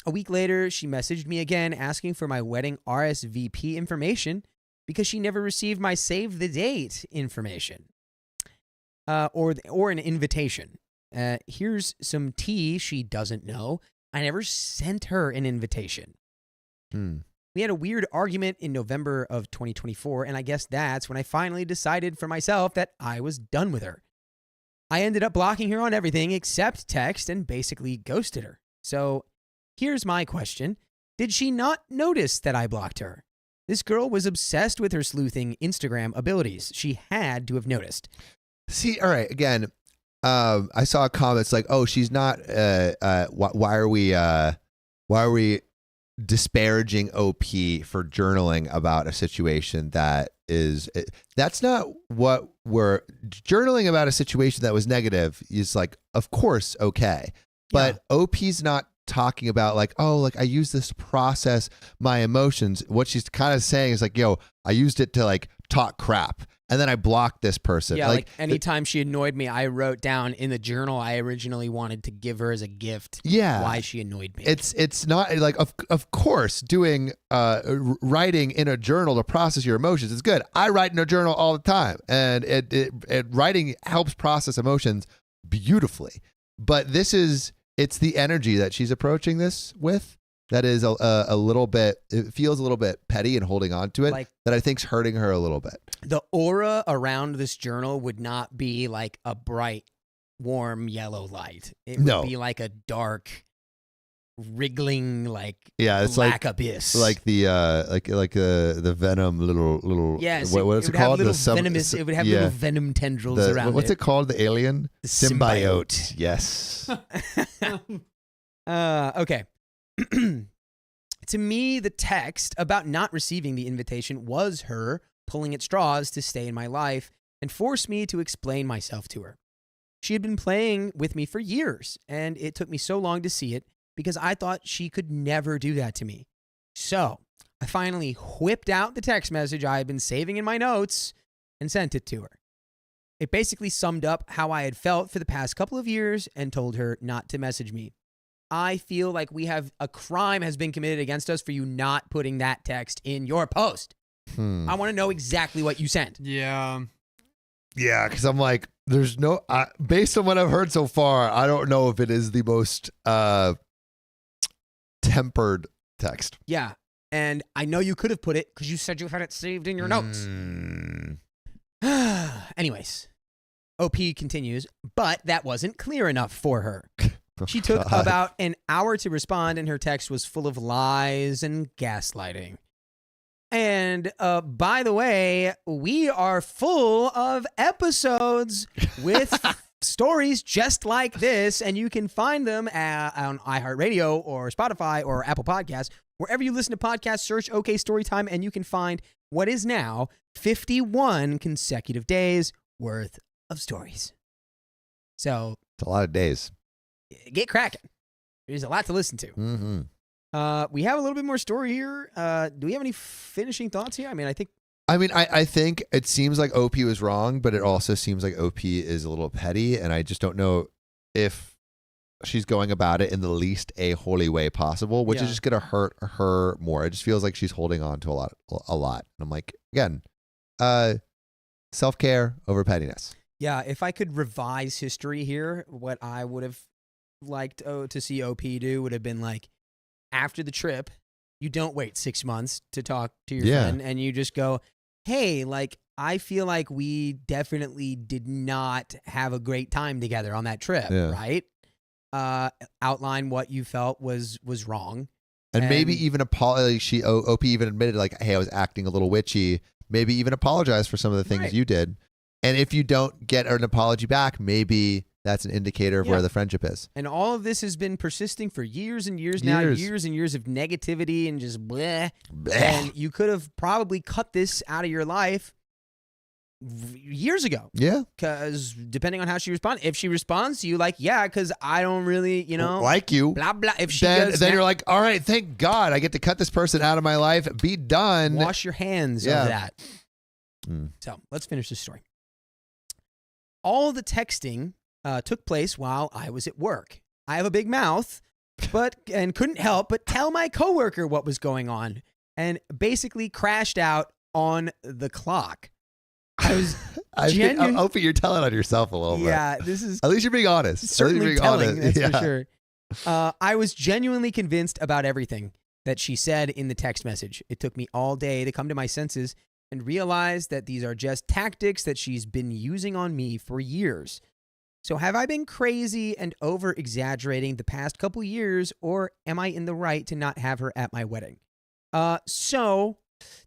A week later, she messaged me again asking for my wedding RSVP information because she never received my save the date information or an invitation. Here's some tea she doesn't know. I never sent her an invitation. We had a weird argument in November of 2024, and I guess that's when I finally decided for myself that I was done with her. I ended up blocking her on everything except text and basically ghosted her. So here's my question. Did she not notice that I blocked her? This girl was obsessed with her sleuthing Instagram abilities. She had to have noticed. See, all right, again, I saw a comment. It's like, oh, she's not. Why are we disparaging OP for journaling about a situation that is? That's not what we're journaling about. A situation that was negative is like, of course, okay, but OP's not talking about like, oh, like I use this to process my emotions. What she's kind of saying is like, yo, I used it to like talk crap. And then I blocked this person. Yeah, like anytime she annoyed me, I wrote down in the journal I originally wanted to give her as a gift. Yeah, why she annoyed me. It's not like of course doing writing in a journal to process your emotions is good. I write in a journal all the time, and it writing helps process emotions beautifully. But it's the energy that she's approaching this with. That is a little bit, it feels a little bit petty and holding on to it, like, that I think's hurting her a little bit. The aura around this journal would not be like a bright, warm yellow light. It would be like a dark, wriggling, like it's black like, abyss. Like the the venom little yes, what's it called? Venomous, it would have little venom tendrils around what's it called? The alien? The symbiote. Yes. Okay. To me, the text about not receiving the invitation was her pulling at straws to stay in my life and force me to explain myself to her. She had been playing with me for years, and it took me so long to see it because I thought she could never do that to me. So I finally whipped out the text message I had been saving in my notes and sent it to her. It basically summed up how I had felt for the past couple of years and told her not to message me. I feel like a crime has been committed against us for you not putting that text in your post. I want to know exactly what you sent. Yeah. Yeah, because I'm like, there's no, based on what I've heard so far, I don't know if it is the most tempered text. Yeah, and I know you could have put it because you said you had it saved in your notes. Anyways, OP continues, but that wasn't clear enough for her. She took about an hour to respond, and her text was full of lies and gaslighting. And by the way, we are full of episodes with stories just like this, and you can find them on iHeartRadio or Spotify or Apple Podcasts. Wherever you listen to podcasts, search OK Storytime, and you can find what is now 51 consecutive days worth of stories. So it's a lot of days. Get cracking. There's a lot to listen to. Mm-hmm. We have a little bit more story here. Do we have any finishing thoughts here? I think it seems like OP was wrong, but it also seems like OP is a little petty, and I just don't know if she's going about it in the least a-holy way possible, which is just going to hurt her more. It just feels like she's holding on to a lot. And I'm like, again, self-care over pettiness. Yeah, if I could revise history here, what I would have liked to see OP do would have been like, after the trip, you don't wait 6 months to talk to your friend, and you just go, hey, like, I feel like we definitely did not have a great time together on that trip, right? Outline what you felt was wrong. And maybe even apologize. OP even admitted, like, hey, I was acting a little witchy. Maybe even apologize for some of the things you did. And if you don't get an apology back, maybe that's an indicator of where the friendship is. And all of this has been persisting for years and years now, years and years of negativity and just bleh. And you could have probably cut this out of your life years ago. Yeah. Because depending on how she responds, if she responds to you like, yeah, because I don't really, like you, blah, blah. If she then you're like, all right, thank God I get to cut this person out of my life. Be done. Wash your hands of that. So let's finish this story. All the texting took place while I was at work. I have a big mouth, and couldn't help but tell my coworker what was going on, and basically crashed out on the clock. I was I'm hoping you're telling on yourself a little bit. Yeah, this is at least you're being honest. Certainly telling, that's for sure. I was genuinely convinced about everything that she said in the text message. It took me all day to come to my senses and realize that these are just tactics that she's been using on me for years. So have I been crazy and over-exaggerating the past couple years, or am I in the right to not have her at my wedding? So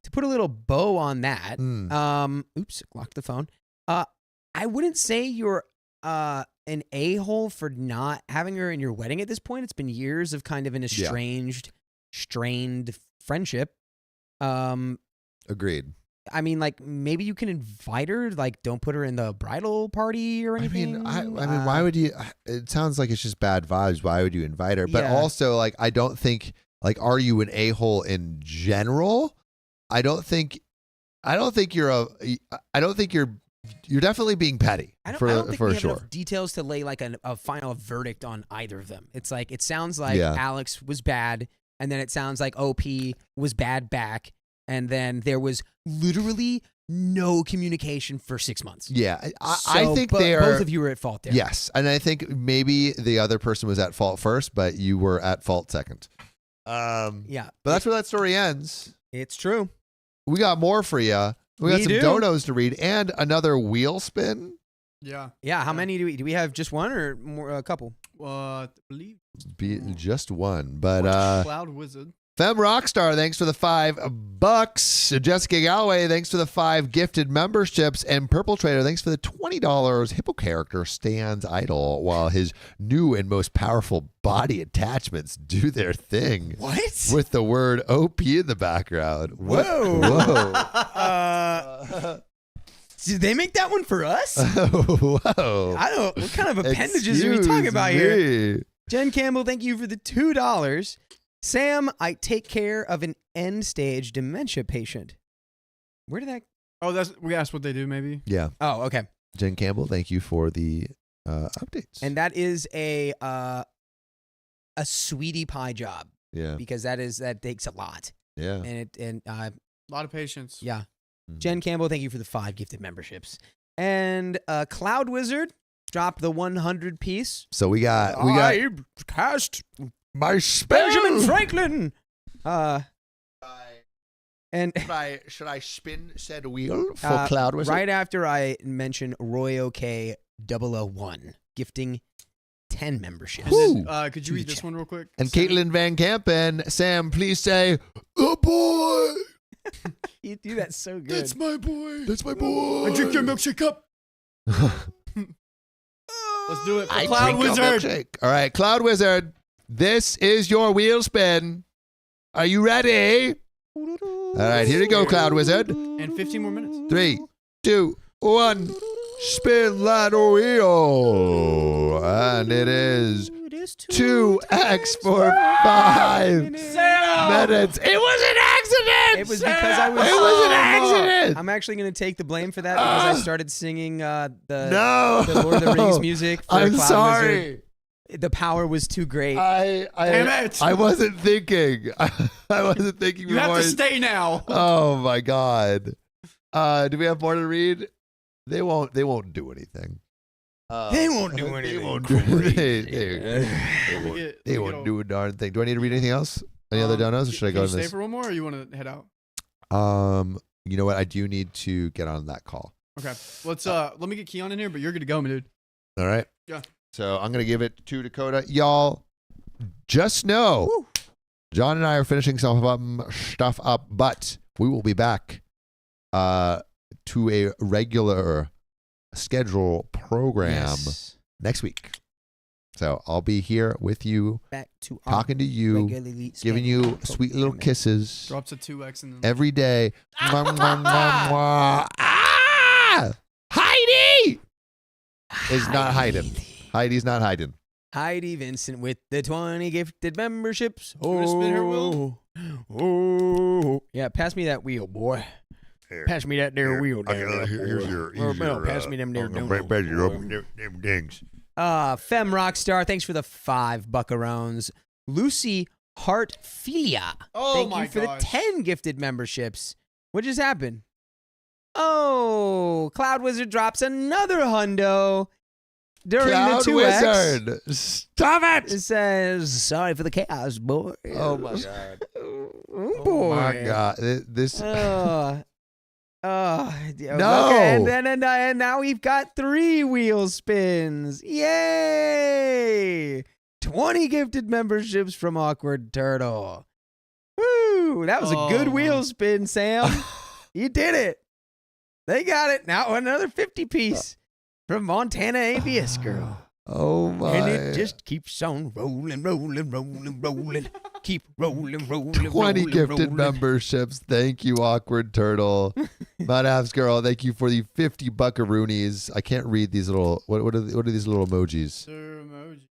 to put a little bow on that, oops, locked the phone. I wouldn't say you're an a-hole for not having her in your wedding at this point. It's been years of kind of an estranged, strained friendship. Agreed. I mean, like, maybe you can invite her. Like, don't put her in the bridal party or anything. I mean, why would you? It sounds like it's just bad vibes. Why would you invite her? But also, like, I don't think, like, are you an a-hole in general? I don't think you're definitely being petty. I don't think we have sure. enough details to lay like a final verdict on either of them. It's like, it sounds like Alex was bad, and then it sounds like OP was bad back, and then there was literally no communication for 6 months. Yeah, I think both of you were at fault there. Yes, and I think maybe the other person was at fault first, but you were at fault second. But that's where that story ends. It's true. We got more for you. We got some donos to read and another wheel spin. Yeah. Yeah. How many do we have? Just one or more? A couple? I believe just one. But Cloud Wizard. Femme Rockstar, thanks for the $5. Jessica Galloway, thanks for the 5 gifted memberships. And Purple Trader, thanks for the $20. Hippo character stands idle while his new and most powerful body attachments do their thing. What? With the word OP in the background. Whoa. Whoa. Did they make that one for us? Whoa. I don't. What kind of appendages are we talking about here? Jen Campbell, thank you for the $2. Sam, I take care of an end-stage dementia patient. Where did that? Oh, we asked what they do, maybe. Yeah. Oh, okay. Jen Campbell, thank you for the updates. And that is a sweetie pie job. Yeah. Because that takes a lot. Yeah. And a lot of patience. Yeah. Mm-hmm. Jen Campbell, thank you for the 5 gifted memberships. And Cloud Wizard dropped the 100 piece. So we got cast my spell. Benjamin Franklin. And should I spin said wheel for Cloud Wizard? Right after I mention Roy OK 001 gifting 10 memberships. Could you read this one real quick? And Caitlin Van Campen, Sam, please say, "Oh boy." You do that so good. That's my boy. That's my boy. I drink your milkshake cup. Let's do it for Cloud Wizard. All right, Cloud Wizard, this is your wheel spin. Are you ready? All right, here you go, Cloud Wizard. And 15 more minutes. 3, 2, 1. Spin that wheel. And it is 2x for 5 minutes. It was an accident. It was because I was. It was an accident. I'm actually going to take the blame for that because I started singing the Lord of the Rings music. For I'm Cloud sorry. Wizard. The power was too great. Damn it. I wasn't thinking. I wasn't thinking. You have to stay now. Oh my God. Do we have more to read? They won't do anything. They won't do They anything won't do crazy. They won't do a darn thing. Do I need to read anything else? Any other donos, or should I go Can you to stay this? for one more, or you want to head out? You know what? I do need to get on that call. Okay, let's let me get Keon in here, but you're good to go, my dude. All right. Yeah. So I'm gonna give it to Dakota. Y'all, just know, John and I are finishing some stuff up, but we will be back to a regular schedule program next week. So I'll be here with you, Back to talking to you, regularly giving you scheduled sweet little programming. kisses Drops a 2x and then every day. Mwah, mwah, mwah, mwah. Ah! Heidi is not hiding. Heidi's not hiding. Heidi Vincent with the 20 gifted memberships. You wanna spin her wheel? Oh, yeah. Pass me that wheel, boy. Here. Pass me that there wheel. Okay, there, here's boy. your. Well, no, pass me them there I'm gonna donuts, break you boy. up them dings. Fem Rockstar, thanks for the 5 buckarones. Lucy Heartphilia, Oh thank my you for gosh. the 10 gifted memberships. What just happened? Oh, Cloud Wizard drops another hundo during Cloud the 2X. Wizard, stop it! It says, sorry for the chaos, boy. Oh my god! Oh, boy. Oh my god! This. No. And now we've got 3 wheel spins. Yay! 20 gifted memberships from Awkward Turtle. Woo! That was a good Oh. wheel spin, Sam. You did it. They got it. Now another 50 piece from Montana ABS Girl. Oh my! And it just keeps on rolling, rolling, rolling, rolling. Keep rolling, rolling, 20 rolling, gifted rolling. memberships. Thank you, Awkward Turtle. Mud Abs Girl, thank you for the 50 buckaroonies. I can't read these little. What are these little emojis? Sir emoji.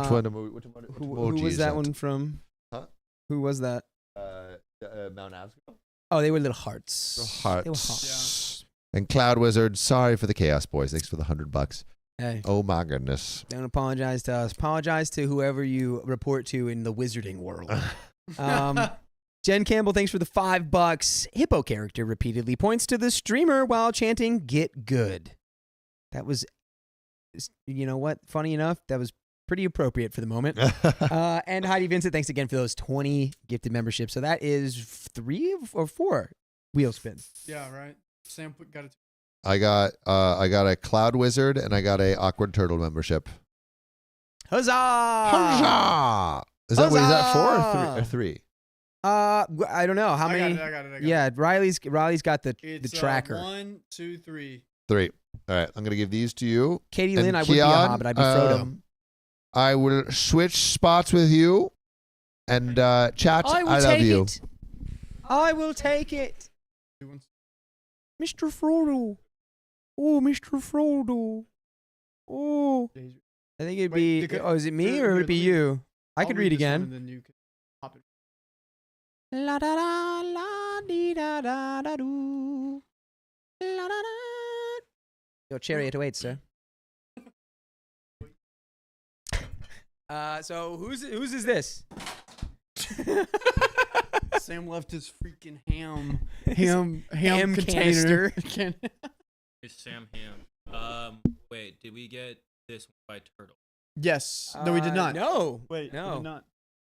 Which one? Which Who emoji was is that one from? Huh? Who was that? Mount Abs Girl. Oh, they were little hearts. Hearts. They were hearts. And Cloud Wizard, sorry for the chaos, boys. Thanks for the $100. Hey, Oh my goodness. don't apologize to us. Apologize to whoever you report to in the wizarding world. Jen Campbell, thanks for the $5. Hippo character repeatedly points to the streamer while chanting "Get good." That was, you know what? Funny enough, that was pretty appropriate for the moment. And Heidi Vincent, thanks again for those 20 gifted memberships. So that is 3 or 4 wheel spins. Yeah, right. Sam got it. I got a Cloud Wizard and I got a Awkward Turtle membership. Huzzah! Huzzah! Is that 4 or 3? I don't know how many. I got it. Yeah, Riley's got the It's tracker. 1, 2, 3. 3. All right, I'm gonna give these to you. Katie And Lynn, I would be a Keon, hobbit. I'd be Frodo. I will switch spots with you, and chat. I love you. I will take it. Mr. Frodo. Oh, Mr. Frodo. Oh. I think it'd Wait, be. Oh, is it me or would it be you? I could read again. La da da la dee da da da doo. La da da. Your chariot awaits, sir. So whose is this? Sam left his freaking ham canister. container. It's Sam Ham. Wait, did we get this one by Turtle? Yes. No, we did not. No. Wait, no. we did not.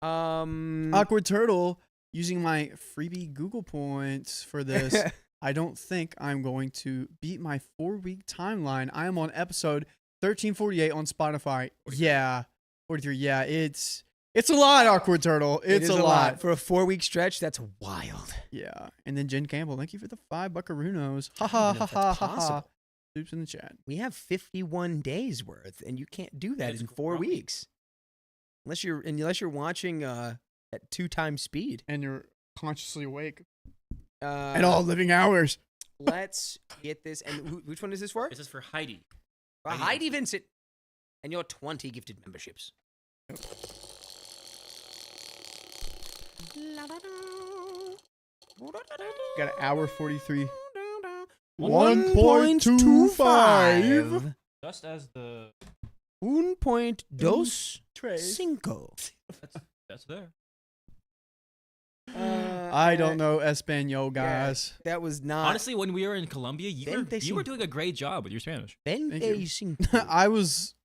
Awkward Turtle, using my freebie Google points for this, I don't think I'm going to beat my 4-week timeline. I am on episode 1348 on Spotify. 43. Yeah. 43. Yeah, it's a lot, Awkward Turtle. It's It is a lot. for a 4-week stretch. That's wild. Yeah. And then Jen Campbell, thank you for the 5 buckarunos. Ha ha even know ha if ha that's ha ha. possible. Soups in the chat. We have 51 days worth, and you can't do that That's in 4 growing. weeks, unless you're watching at 2 times speed. And you're consciously awake. Uh, At all living hours. Let's get this. And which one is this for? This is for Heidi. Heidi Vincent, and your 20 gifted memberships. Got an hour 43. 1.25. Just as the 1.25. that's there. I don't know Espanol, Yeah, guys. that was not. Honestly, when we were in Colombia, you were doing a great job with your Spanish. Vindication. I was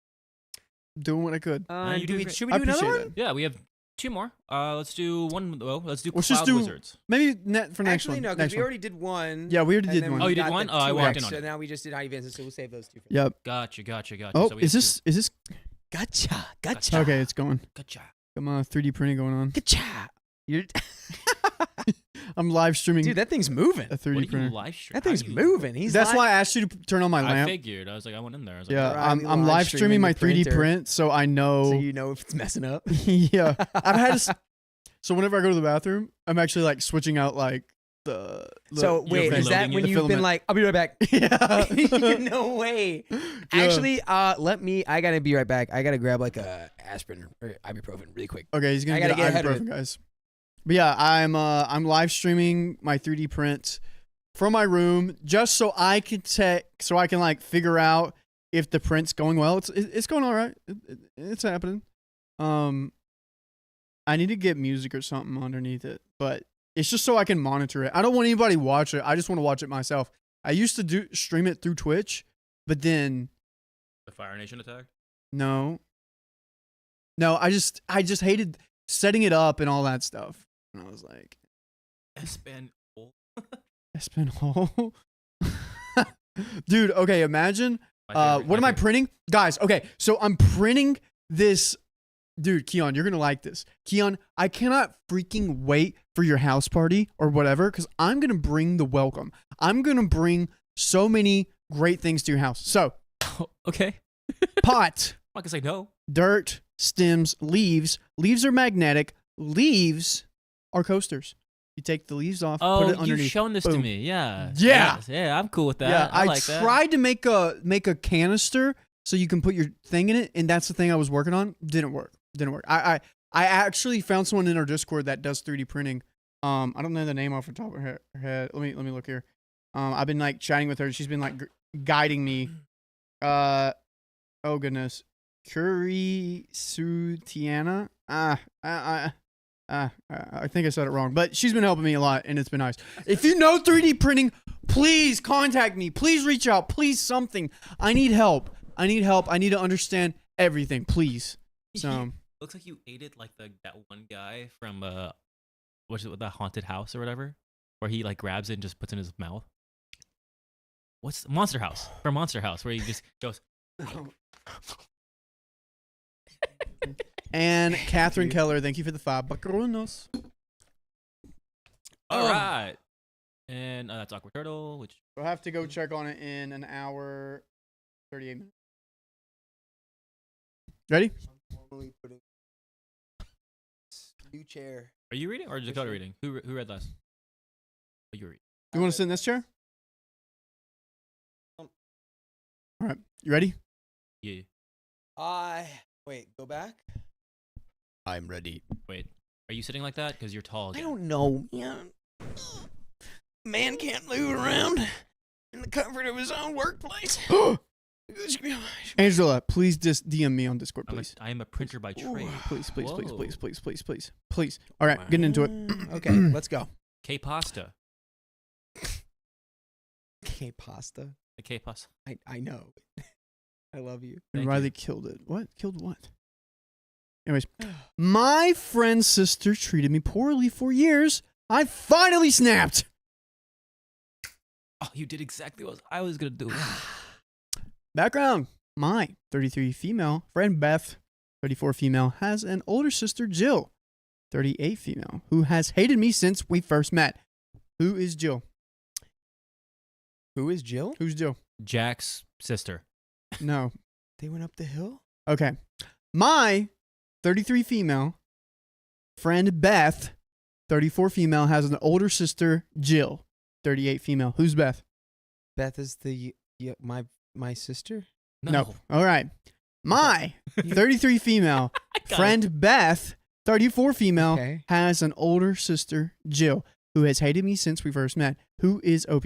doing what I could. you do great. Should we I do another appreciate one? it. Yeah, we have 2 more. Let's do one. Well, let's do Let's Cloud just do- Wizards. Maybe for next Actually, one. no, because Next we one. already did one. Yeah, we already and did then one. we Oh, you did got one? the Oh, I two walked X, in on So it. now we just did how you Vincent, so we'll save those two. Yep. Gotcha. Oh, So we is have this? Gotcha. Gotcha. Okay, it's going. Gotcha. Come on, 3D printing going on. Gotcha. You're I'm live streaming Dude, that thing's moving. a 3D What do you printer. live stream? That thing's How do you- moving. He's That's live- why I asked you to turn on my I lamp. figured. I was like, I went in there. I was like, Yeah, Right, I'm live streaming my 3D printer. print, so I know. So you know if it's messing up. Yeah, I've had. So whenever I go to the bathroom, I'm actually like switching out like the. So wait, is that reloading when the you've been filament. like, I'll be right back? Yeah. No way. Yeah. Actually, I gotta be right back. I gotta grab like a aspirin or ibuprofen really quick. Okay, he's gonna I gotta get get ahead of ibuprofen, guys. But yeah, I'm live streaming my 3D print from my room just so I can like figure out if the print's going well. It's going all right. It's happening. I need to get music or something underneath it, but it's just so I can monitor it. I don't want anybody to watch it. I just want to watch it myself. I used to stream it through Twitch, but then the Fire Nation attack. no, I just hated setting it up and all that stuff. And I was like, Espanol. Espanol. Dude, okay, imagine. What am I printing? Guys, okay, so I'm printing this. Dude, Keon, you're going to like this. Keon, I cannot freaking wait for your house party or whatever because I'm going to bring the welcome. I'm going to bring so many great things to your house. So, Okay. pot, I'm not gonna say no. dirt, stems, leaves. Leaves are magnetic. Leaves are coasters. You take the leaves off, Oh, put it underneath. you've shown this to Boom. me. Yeah. Yeah. Yes. Yeah, I'm cool with that. Yeah, I I like that. tried to make a canister so you can put your thing in it, and that's the thing I was working on. Didn't work. I actually found someone in our Discord that does 3D printing. I don't know the name off the top of her head. Let me look here. I've been like chatting with her. She's been like guiding me. Oh goodness, Curry Sutiana. I think I said it wrong, but she's been helping me a lot, and it's been nice. If you know 3D printing, please contact me. Please reach out. Please something. I need help. I need to understand everything. Please. So Looks like you ate it like that one guy from what's it, the haunted house or whatever, where he like grabs it and just puts it in his mouth. What's Monster House? From Monster House, where he just goes. and Catherine Keller, thank you for the $5. All right, and that's Awkward Turtle, which We'll have to go check on it in an hour, 38 minutes. Ready? Normally putting new chair. are you reading or is Dakota reading? Who read last? Oh, you read. You want to sit in this chair? All right. You ready? Yeah. Wait, go back. I'm ready. Wait, are you sitting like that? Because you're tall. I Again. don't know. Yeah. Man can't move around in the comfort of his own workplace. Angela, please just DM me on Discord, please. I am a printer by trade. Please. Whoa. Please. All right, getting into it. Okay, let's go. K-pasta. Okay, pasta. The K-pasta. I know. I love you. And Thank Riley you. killed it. What? Killed what? Anyways, my friend's sister treated me poorly for years. I finally snapped. Oh, you did exactly what I was gonna do. Background. My 33 female friend Beth, 34 female, has an older sister Jill, 38 female, who has hated me since we first met. Who is Jill? Who is Jill? Who's Jill? Jack's sister. No. They went up the hill? Okay. My 33 female friend Beth, 34 female, has an older sister Jill, 38 female. Who's Beth? Beth is my sister? No. All right. My 33 female got friend Beth, 34 female, Okay. has an older sister Jill, who has hated me since we first met. Who is OP?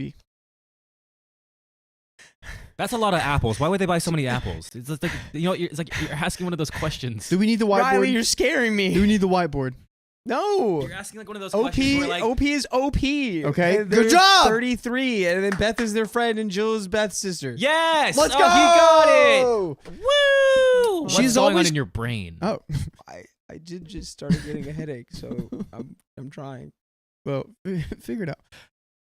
That's a lot of apples. Why would they buy so many apples? It's just like it's like you're asking one of those questions. Do we need the whiteboard? Riley, you're scaring me. Do we need the whiteboard? No. You're asking like one of those OP, questions where like, OP is OP. Okay, And good they're job. 33, and then Beth is their friend, and Jill is Beth's sister. yes, Let's oh, go. He got it. Woo! What's She's going always- on in your brain? Oh, I did just started getting a headache, so I'm trying. well, figure it out.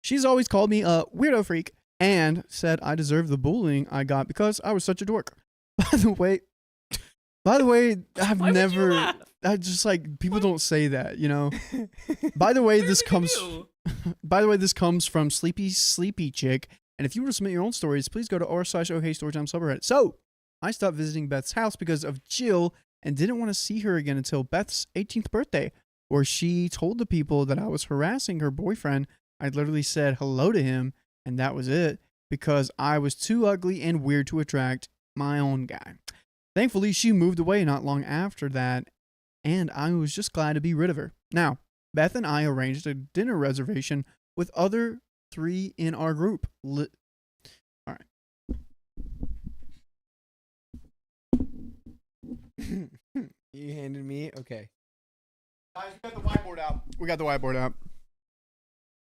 She's always called me a weirdo freak and said I deserved the bullying I got because I was such a dork. By the way, I've Why would you never. laugh? I just like people don't say that, you know. By the way, this comes. By the way, this comes from Sleepy Chick. And if you want to submit your own stories, please go to r/OK Storytime subreddit. So I stopped visiting Beth's house because of Jill and didn't want to see her again until Beth's 18th birthday, where she told the people that I was harassing her boyfriend. I literally said hello to him, and that was it because I was too ugly and weird to attract my own guy. Thankfully, she moved away not long after that, and I was just glad to be rid of her. Now, Beth and I arranged a dinner reservation with other 3 in our group. All right. You handed me? Okay. Guys, we got the whiteboard out.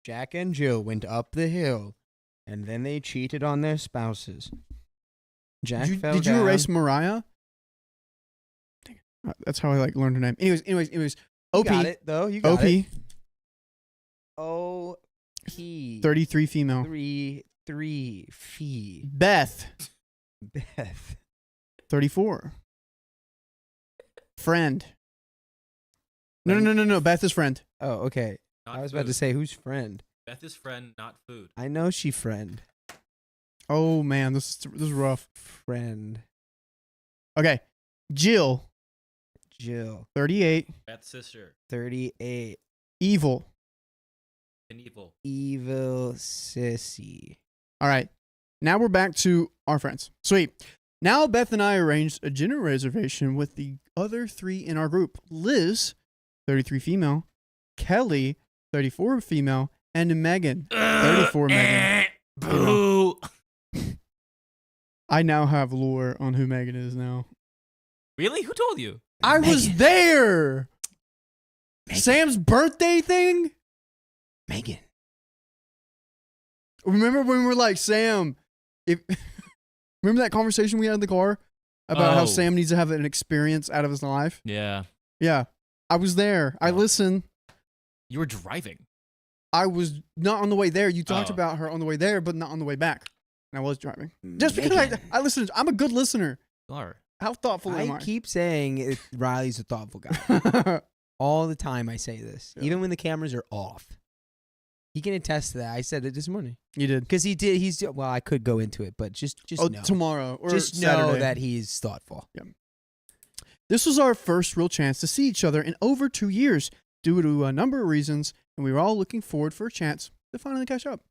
Jack and Jill went up the hill, and then they cheated on their spouses. Jack fell Did down. you erase Mariah? Dang it. That's how I learned her name. Anyways. OP. You got it, though. You got OP. it. OP. 33 female. 3 fee. Beth. Beth. 34. Friend. No. Beth is friend. Oh, okay. Not I was about to food. say, who's friend? Beth is friend, not food. I know she friend. Oh man, this is rough. Friend. Okay. Jill. Jill. 38. Beth's sister. 38. Evil. And evil. Evil sissy. All right. Now we're back to our friends. Sweet. Now Beth and I arranged a dinner reservation with the other 3 in our group. Liz, 33 female. Kelly, 34 female. And Megan, 34 Megan. Boo. I now have lore on who Megan is now. Really? Who told you? I was there. Megan. Sam's birthday thing? Megan. Remember when we were like, Sam, remember that conversation we had in the car about how Oh. Sam needs to have an experience out of his life? Yeah. Yeah. I was there. I Oh. listened. You were driving. I was not on the way there. You talked Oh. about her on the way there, but not on the way back. And I was driving. Just because I listened. I'm a good listener. You are. How thoughtful am I I? keep saying Riley's a thoughtful guy. All the time I say this. Yeah. Even when the cameras are off. He can attest to that. I said it this morning. You did. Because he did. Well, I could go into it, but just Oh, know. tomorrow or Just Saturday. know that he's thoughtful. This was our first real chance to see each other in over 2 years due to a number of reasons, and we were all looking forward for a chance to finally catch up.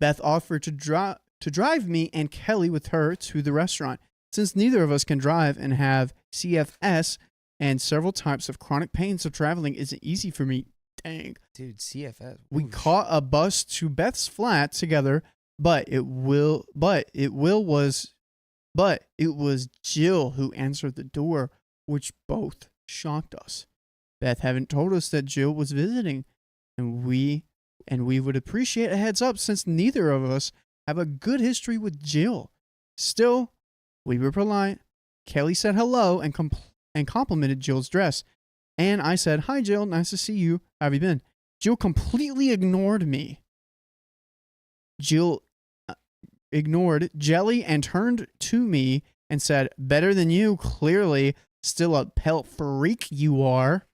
Beth offered to drive me and Kelly with her to the restaurant. Since neither of us can drive and have CFS and several types of chronic pain, so traveling isn't easy for me. Dang. Dude, CFS. We Oof. caught a bus to Beth's flat together, but it was Jill who answered the door, which both shocked us. Beth hadn't told us that Jill was visiting, and we would appreciate a heads up since neither of us have a good history with Jill. Still, we were polite. Kelly said hello and complimented Jill's dress. And I said, "Hi, Jill. Nice to see you. How have you been?" Jill completely ignored me. Jill ignored Jelly and turned to me and said, "Better than you, clearly. Still a pelt freak you are."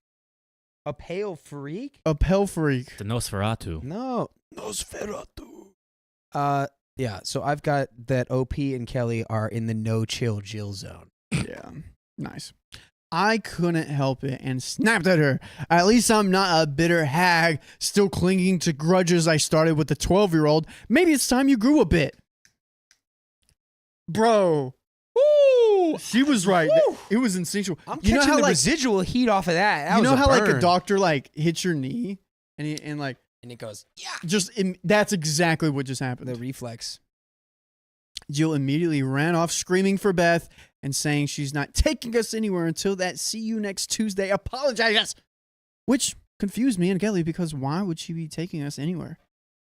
A pale freak? A pelt freak. The Nosferatu. No. Nosferatu. Yeah, so I've got that OP and Kelly are in the no-chill Jill zone. Yeah. Nice. I couldn't help it and snapped at her. At least I'm not a bitter hag still clinging to grudges I started with the 12-year-old. Maybe it's time you grew a bit. Bro. Woo! She was right. Woo! It was instinctual. I'm You know catching how, the like- residual heat off of that. That You was know how like a burn. doctor like hits your knee and And it goes, yeah. that's exactly what just happened. The reflex. Jill immediately ran off screaming for Beth and saying she's not taking us anywhere until that see you next Tuesday apologizes. Which confused me and Kelly because why would she be taking us anywhere?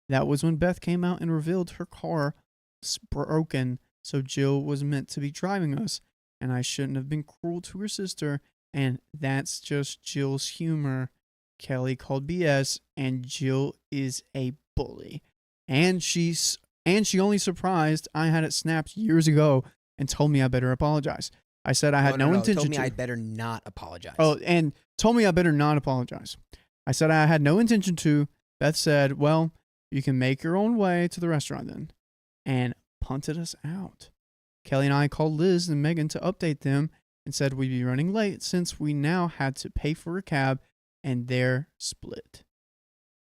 That was when Beth came out and revealed her car was broken, so Jill was meant to be driving us, and I shouldn't have been cruel to her sister, and that's just Jill's humor. Kelly called BS, and Jill is a bully. And she only surprised I had it snapped years ago and told me I better apologize. I said I had no intention told me to. I'd better not apologize. Oh, and told me I better not apologize. I said I had no intention to. Beth said, well, you can make your own way to the restaurant then. And punted us out. Kelly and I called Liz and Megan to update them and said we'd be running late since we now had to pay for a cab, and they're split.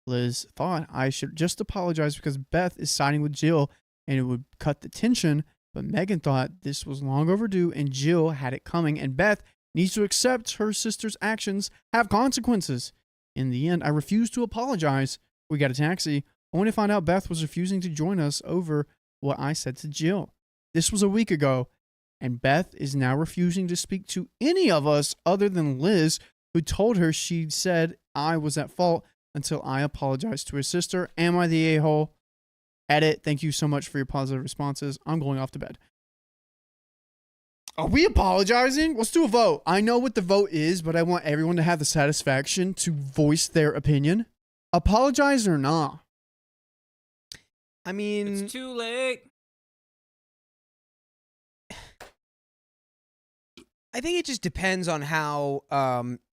Liz thought I should just apologize because Beth is siding with Jill and it would cut the tension, but Megan thought this was long overdue and Jill had it coming, and Beth needs to accept her sister's actions have consequences. In the end, I refused to apologize. We got a taxi, only to find out Beth was refusing to join us over what I said to Jill. This was a week ago, and Beth is now refusing to speak to any of us other than Liz, who told her she said I was at fault until I apologized to her sister. Am I the a-hole? Edit. Thank you so much for your positive responses. I'm going off to bed. Are we apologizing? Let's do a vote. I know what the vote is, but I want everyone to have the satisfaction to voice their opinion. Apologize or not? I mean, It's too late. I think it just depends on how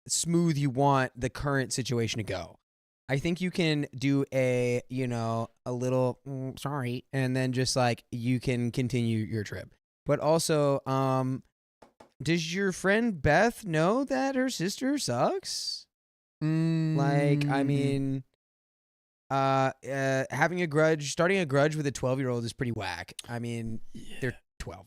smooth you want the current situation to go. I think you can do a little sorry, and then just like you can continue your trip. But also, does your friend Beth know that her sister sucks? Like, I mean, having a grudge, starting a grudge with a 12-year-old is pretty whack. I mean, they're 12.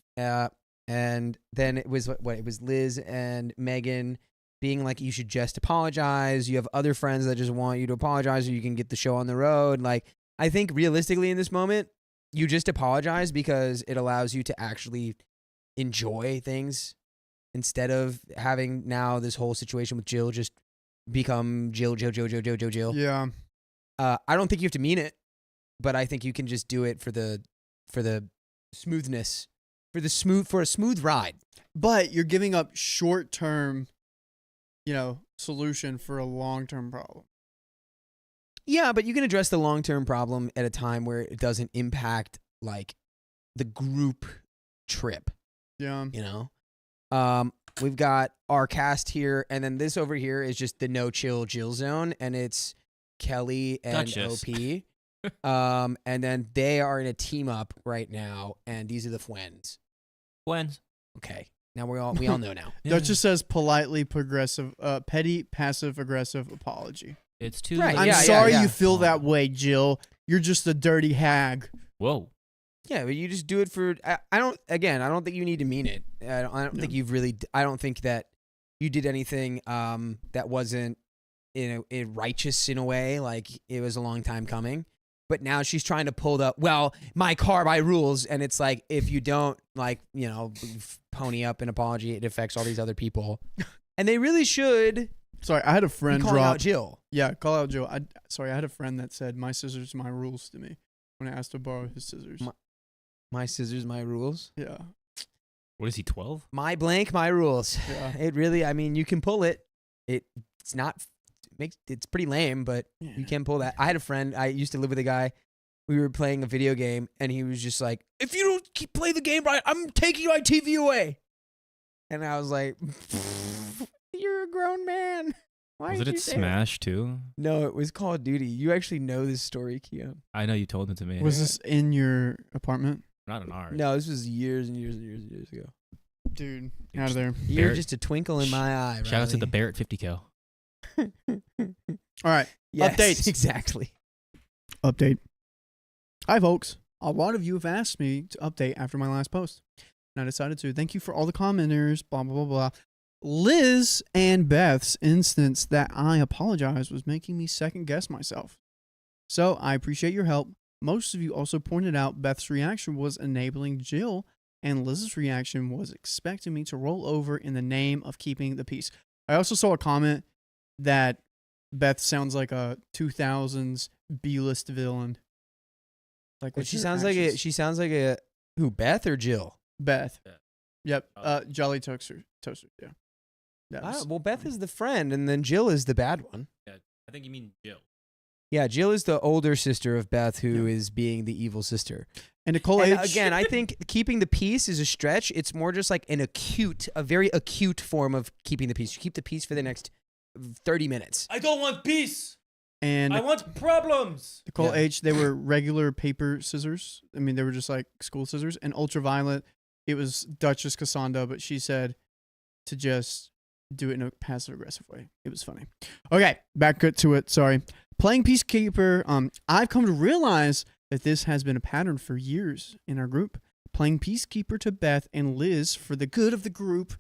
And then it was it was Liz and Megan being like, you should just apologize. You have other friends that just want you to apologize so you can get the show on the road. Like, I think realistically in this moment, you just apologize because it allows you to actually enjoy things instead of having now this whole situation with Jill just become Jill. Yeah. I don't think you have to mean it, but I think you can just do it for the smoothness, for a smooth ride. But you're giving up short-term, solution for a long-term problem. Yeah, but you can address the long-term problem at a time where it doesn't impact like the group trip. Yeah. We've got our cast here, and then this over here is just the no chill Jill zone, and it's Kelly and Duchess. OP. And then they are in a team up right now, and these are the Fwens. When? Okay. Now we all know now. Duchess says politely progressive, petty, passive-aggressive apology. It's too Right, late. I'm yeah, sorry yeah. you feel that way, Jill. You're just a dirty hag. Whoa. Yeah, but you just do it for. I don't think you need to mean it. I don't think you've really. I don't think that you did anything that wasn't righteous in a way. Like it was a long time coming. But now she's trying to pull the my car, my rules, and it's like if you don't pony up an apology, it affects all these other people, and they really should. Sorry, I had a friend be calling drop. out Jill. Yeah, call out Jill. I had a friend that said, "My scissors, my rules" to me when I asked to borrow his scissors. My scissors, my rules. Yeah. What is he, 12? My blank, my rules. Yeah. It really. I mean, you can pull it. It's not. It's pretty lame, but Yeah. you can pull that. I had a friend. I used to live with a guy. We were playing a video game, and he was just like, "If you don't play the game right, I'm taking my TV away." And I was like, "You're a grown man. Why Was did it you at say Smash too? that?" No, it was Call of Duty. You actually know this story, Keon. I know you told it to me. Was this in your apartment? Not in ours. No, this was years and years and years and years ago. Dude, out of there. You're Barrett- just a twinkle in my eye. Shout out to the Riley. Barrett 50 cal. All right. Yes, Updates. exactly. Update. Hi, folks. A lot of you have asked me to update after my last post, and I decided to. Thank you for all the commenters, blah, blah, blah, blah. Liz and Beth's instance that I apologize was making me second guess myself. So I appreciate your help. Most of you also pointed out Beth's reaction was enabling Jill, and Liz's reaction was expecting me to roll over in the name of keeping the peace. I also saw a comment that Beth sounds like a 2000s B-list villain. Like But what's she your sounds like a. actions? She sounds like a. Who? Beth or Jill? Beth. Beth. Yep. Oh. Jolly Toaster. Yeah. That was Well, Beth funny. is the friend, and then Jill is the bad one. I think you mean Jill. Yeah, Jill is the older sister of Beth, who Yeah. is being the evil sister. And Nicole And H. again, I think keeping the peace is a stretch. It's more just like a very acute form of keeping the peace. You keep the peace for the next 30 minutes. I don't want peace. and I want problems. Nicole Yeah. H. They were regular paper scissors. I mean, they were just like school scissors. And Ultraviolet, it was Duchess Cassandra, but she said to just do it in a passive aggressive way. It was funny. Okay, back to it. Sorry. Playing Peacekeeper. I've come to realize that this has been a pattern for years in our group. Playing Peacekeeper to Beth and Liz for the good of the group,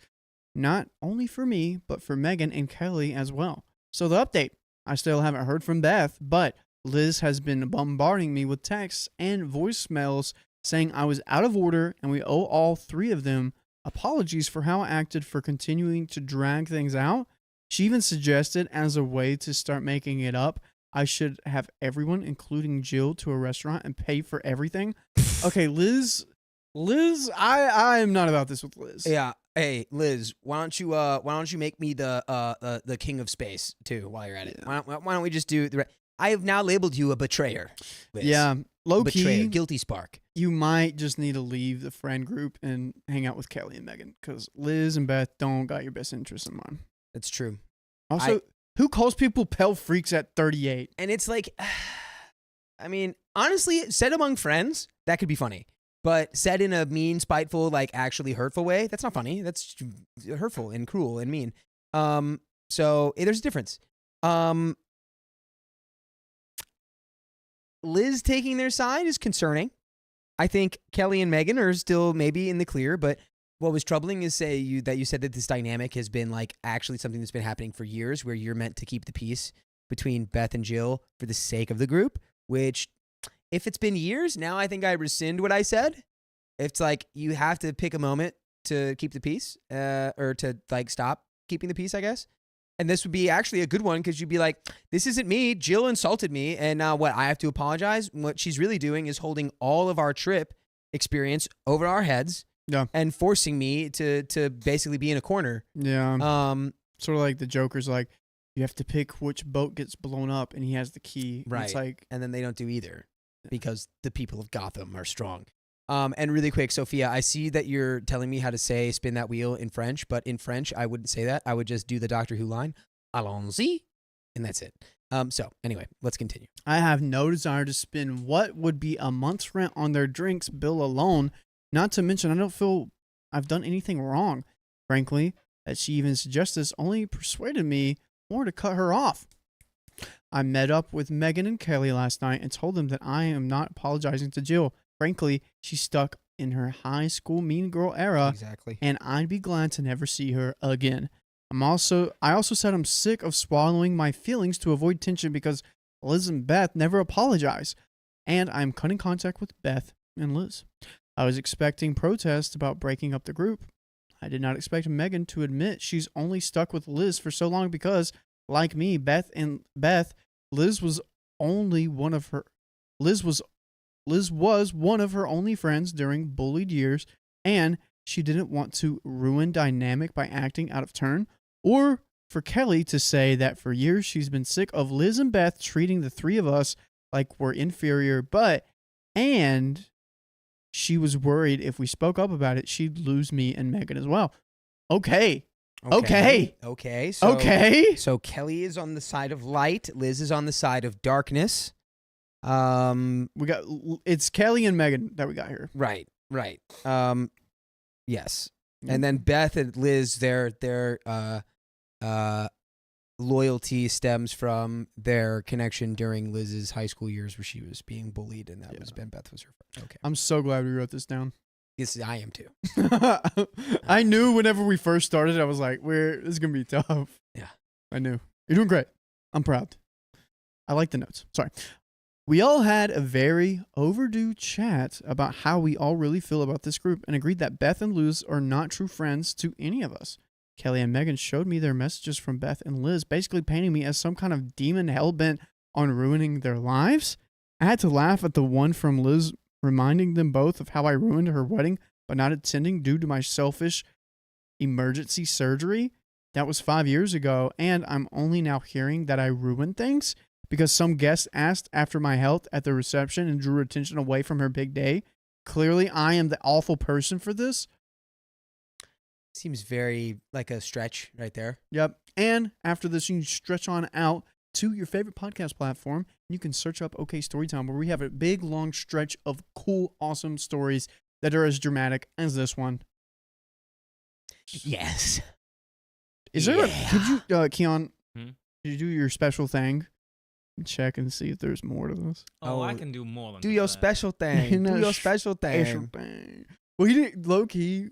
not only for me, but for Megan and Kelly as well. So the update. I still haven't heard from Beth, but Liz has been bombarding me with texts and voicemails saying I was out of order and we owe all three of them apologies for how I acted for continuing to drag things out. She even suggested, as a way to start making it up, I should have everyone, including Jill, to a restaurant and pay for everything. Okay, Liz, I am not about this with Liz. Yeah. Hey, Liz, why don't you make me the king of space too while you're at it? Yeah. Why don't we just do the? I have now labeled you a betrayer. Liz. Yeah, low Betrayer, key, guilty spark. you might just need to leave the friend group and hang out with Kelly and Megan because Liz and Beth don't got your best interests in mind. That's true. Also, who calls people pale freaks at 38? And it's like, I mean, honestly, said among friends, that could be funny. But said in a mean, spiteful, like actually hurtful way, that's not funny. That's hurtful and cruel and mean. So there's a difference. Liz taking their side is concerning. I think Kelly and Megan are still maybe in the clear, but what was troubling is that you said that this dynamic has been like actually something that's been happening for years, where you're meant to keep the peace between Beth and Jill for the sake of the group, which if it's been years, now I think I rescind what I said. It's like you have to pick a moment to keep the peace or to like stop keeping the peace, I guess. And this would be actually a good one because you'd be like, this isn't me. Jill insulted me. And now what? I have to apologize. What she's really doing is holding all of our trip experience over our heads and forcing me to basically be in a corner. Yeah. Sort of like the Joker's like, you have to pick which boat gets blown up and he has the key. Right. It's like, And then they don't do either because the people of Gotham are strong. And really quick, Sophia, I see that you're telling me how to say spin that wheel in French, but in French, I wouldn't say that. I would just do the Doctor Who line, allons-y, and that's it. So anyway, let's continue. I have no desire to spend what would be a month's rent on their drinks bill alone. Not to mention, I don't feel I've done anything wrong. Frankly, that she even suggested this only persuaded me more to cut her off. I met up with Megan and Kelly last night and told them that I am not apologizing to Jill. Frankly, she's stuck in her high school mean girl era, Exactly. and I'd be glad to never see her again. I also said I'm sick of swallowing my feelings to avoid tension because Liz and Beth never apologize, and I'm cutting contact with Beth and Liz. I was expecting protests about breaking up the group. I did not expect Megan to admit she's only stuck with Liz for so long because, like me, Liz was one of her only friends during bullied years, and she didn't want to ruin dynamic by acting out of turn, or for Kelly to say that for years she's been sick of Liz and Beth treating the three of us like we're inferior, and she was worried if we spoke up about it, she'd lose me and Megan as well. Okay. So Kelly is on the side of light. Liz is on the side of darkness. It's Kelly and Megan that we got here. Right. Yes. And then Beth and Liz, their loyalty stems from their connection during Liz's high school years where she was being bullied, and that was Beth was her friend. Okay. I'm so glad we wrote this down. Yes, I am too. I knew whenever we first started, I was like, this is going to be tough. Yeah. I knew. You're doing great. I'm proud. I like the notes. Sorry. We all had a very overdue chat about how we all really feel about this group and agreed that Beth and Luz are not true friends to any of us. Kelly and Megan showed me their messages from Beth and Liz, basically painting me as some kind of demon hell-bent on ruining their lives. I had to laugh at the one from Liz reminding them both of how I ruined her wedding by not attending due to my selfish emergency surgery. That was 5 years ago, and I'm only now hearing that I ruined things because some guest asked after my health at the reception and drew attention away from her big day. Clearly, I am the awful person for this. Seems very like a stretch right there. Yep. And after this, you can stretch on out to your favorite podcast platform. You can search up OK Storytime, where we have a big, long stretch of cool, awesome stories that are as dramatic as this one. Yes. Is there? Could you, Keon? Hmm? Could you do your special thing? Check and see if there's more to this. Oh, I can do more than Do just your that. special thing. Do your special thing. Well, he didn't. Low key,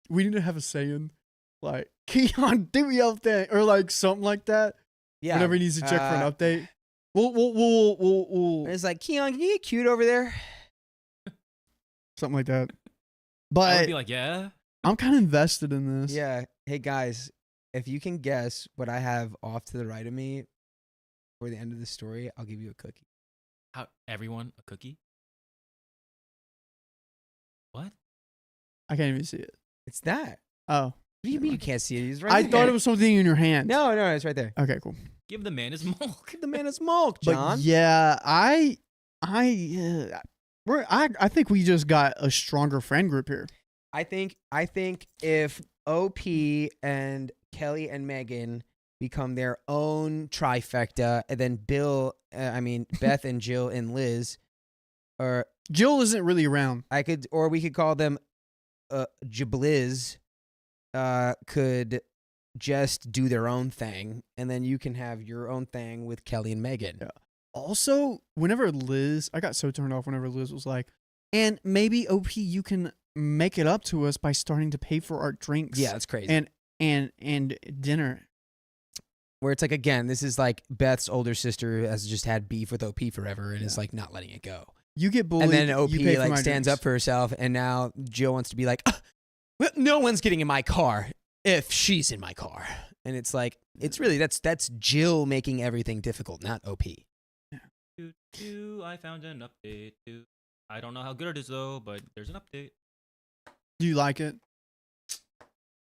we need to have a saying like Keon, do your thing, or like something like that. Yeah. Whenever he needs to check for an update. We'll It's like, Keon, can you get cute over there? something like that. I But would be like, yeah. I'm kind of invested in this. Yeah. Hey, guys, if you can guess what I have off to the right of me for the end of the story, I'll give you a cookie. How everyone a cookie? What? I can't even see it. It's that. Oh, What do you mean you can't see it? He's right I there. thought it was something in your hand. No, it's right there. Okay, cool. Give the man his milk. Give the man his milk, John. But yeah, I think we just got a stronger friend group here. I think if OP and Kelly and Megan become their own trifecta, and then Beth and Jill and Liz, or Jill isn't really around. we could call them Jibliz, could just do their own thing, and then you can have your own thing with Kelly and Megan. Yeah. Also, whenever Liz, I got so turned off whenever Liz was like, and maybe OP, you can make it up to us by starting to pay for our drinks. Yeah, that's crazy. And dinner. Where it's like, again, this is like Beth's older sister has just had beef with OP forever and is like not letting it go. You get bullied. And then OP you pay for like my stands drinks. up for herself, and now Jill wants to be like, well, no one's getting in my car if she's in my car. And it's like, it's really that's Jill making everything difficult, not OP. I found an update. I don't know how good it is though, but there's an update. Do you like it?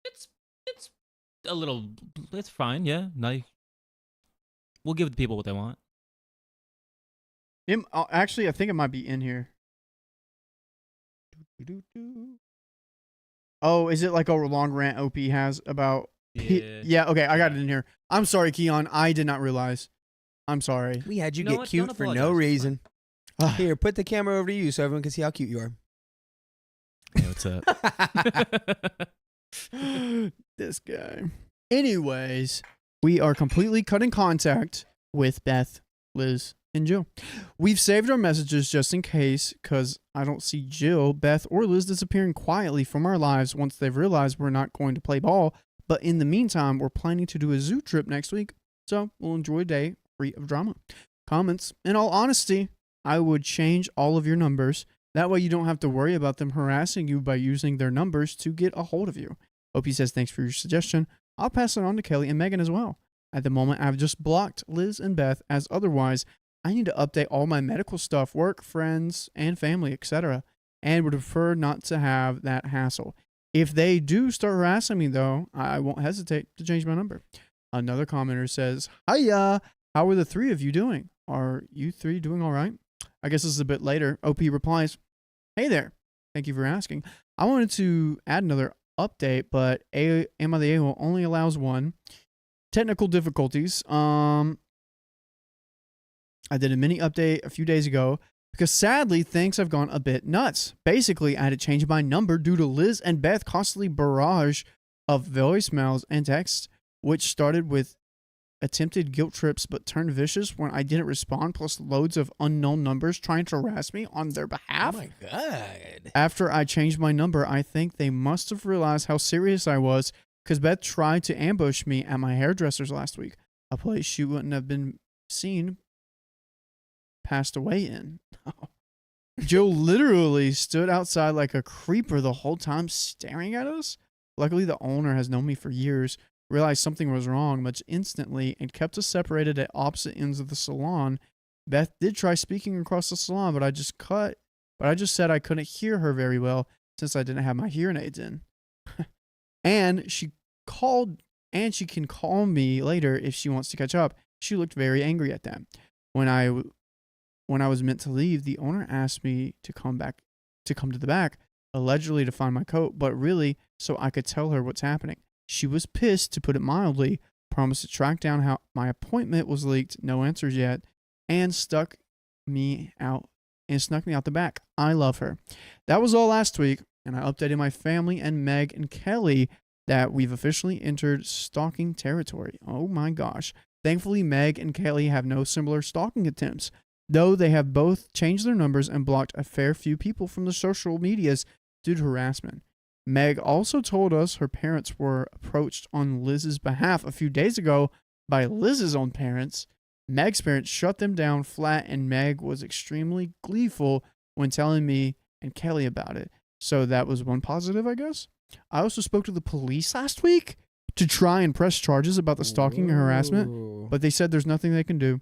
It's a little. It's fine. Yeah, nice. We'll give the people what they want. Actually, I think it might be in here. Oh, is it like a long rant OP has about? Yeah. Yeah. Okay, I got it in here. I'm sorry, Keon. I did not realize. I'm sorry. We had you You know get what? cute Don't for apologize. no It's reason. Ah, Here, put the camera over to you so everyone can see how cute you are. Hey, what's up? this guy. Anyways, we are completely cutting contact with Beth, Liz, and Jill. We've saved our messages just in case, because I don't see Jill, Beth, or Liz disappearing quietly from our lives once they've realized we're not going to play ball. But in the meantime, we're planning to do a zoo trip next week, so we'll enjoy a day free of drama. Comments. In all honesty, I would change all of your numbers. That way you don't have to worry about them harassing you by using their numbers to get a hold of you. Opie says, thanks for your suggestion. I'll pass it on to Kelly and Megan as well. At the moment, I've just blocked Liz and Beth, as otherwise, I need to update all my medical stuff, work, friends, and family, etc., and would prefer not to have that hassle. If they do start harassing me, though, I won't hesitate to change my number. Another commenter says, hiya, how are the three of you doing? Are you three doing all right? I guess this is a bit later. OP replies, hey there. Thank you for asking. I wanted to add another update, but Am I the A-hole only allows one. Technical difficulties. I did a mini update a few days ago because sadly things have gone a bit nuts. Basically, I had to change my number due to Liz and Beth constantly barrage of voicemails and texts, which started with attempted guilt trips but turned vicious when I didn't respond, plus loads of unknown numbers trying to harass me on their behalf. Oh my God. After I changed my number, I think they must have realized how serious I was because Beth tried to ambush me at my hairdresser's last week, a place she wouldn't have been seen passed away in. Joe literally stood outside like a creeper the whole time staring at us. Luckily, the owner has known me for years, realized something was wrong much instantly, and kept us separated at opposite ends of the salon. Beth did try speaking across the salon, but I just said I couldn't hear her very well since I didn't have my hearing aids in. And she can call me later if she wants to catch up. She looked very angry at that. When I was meant to leave, the owner asked me to come to the back, allegedly to find my coat, but really so I could tell her what's happening. She was pissed, to put it mildly, promised to track down how my appointment was leaked, no answers yet, and snuck me out the back. I love her. That was all last week, and I updated my family and Meg and Kelly that we've officially entered stalking territory. Oh my gosh. Thankfully, Meg and Kelly have no similar stalking attempts, though they have both changed their numbers and blocked a fair few people from the social medias due to harassment. Meg also told us her parents were approached on Liz's behalf a few days ago by Liz's own parents. Meg's parents shut them down flat, and Meg was extremely gleeful when telling me and Kelly about it. So that was one positive, I guess. I also spoke to the police last week to try and press charges about the stalking and harassment, but they said there's nothing they can do.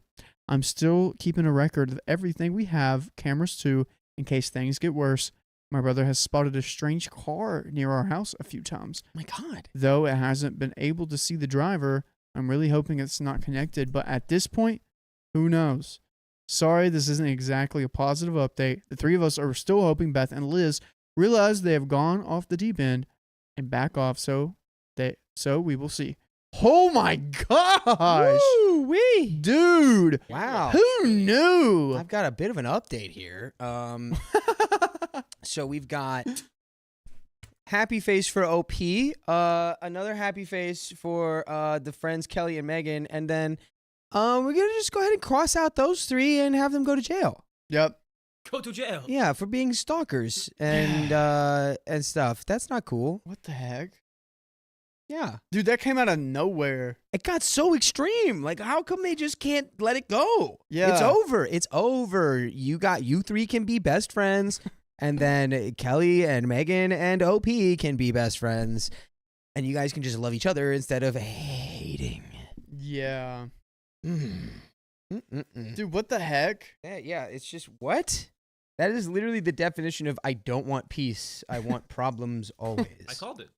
I'm still keeping a record of everything we have, cameras too, in case things get worse. My brother has spotted a strange car near our house a few times. My God. Though it hasn't been able to see the driver, I'm really hoping it's not connected, but at this point, who knows? Sorry, this isn't exactly a positive update. The three of us are still hoping Beth and Liz realize they have gone off the deep end and back off, so we will see. Oh my gosh! Woo-wee. Dude! Wow. Who knew? I've got a bit of an update here. So we've got happy face for OP, another happy face for the friends Kelly and Megan, and then we're gonna just go ahead and cross out those three and have them go to jail. Yep. Go to jail. Yeah, for being stalkers and stuff. That's not cool. What the heck? Yeah. Dude, that came out of nowhere. It got so extreme. Like, how come they just can't let it go? Yeah. It's over. It's over. You three can be best friends. And then Kelly and Megan and OP can be best friends. And you guys can just love each other instead of hating. Yeah. Mm-mm. Dude, what the heck? Yeah, it's just, what? That is literally the definition of I don't want peace. I want problems always. I called it.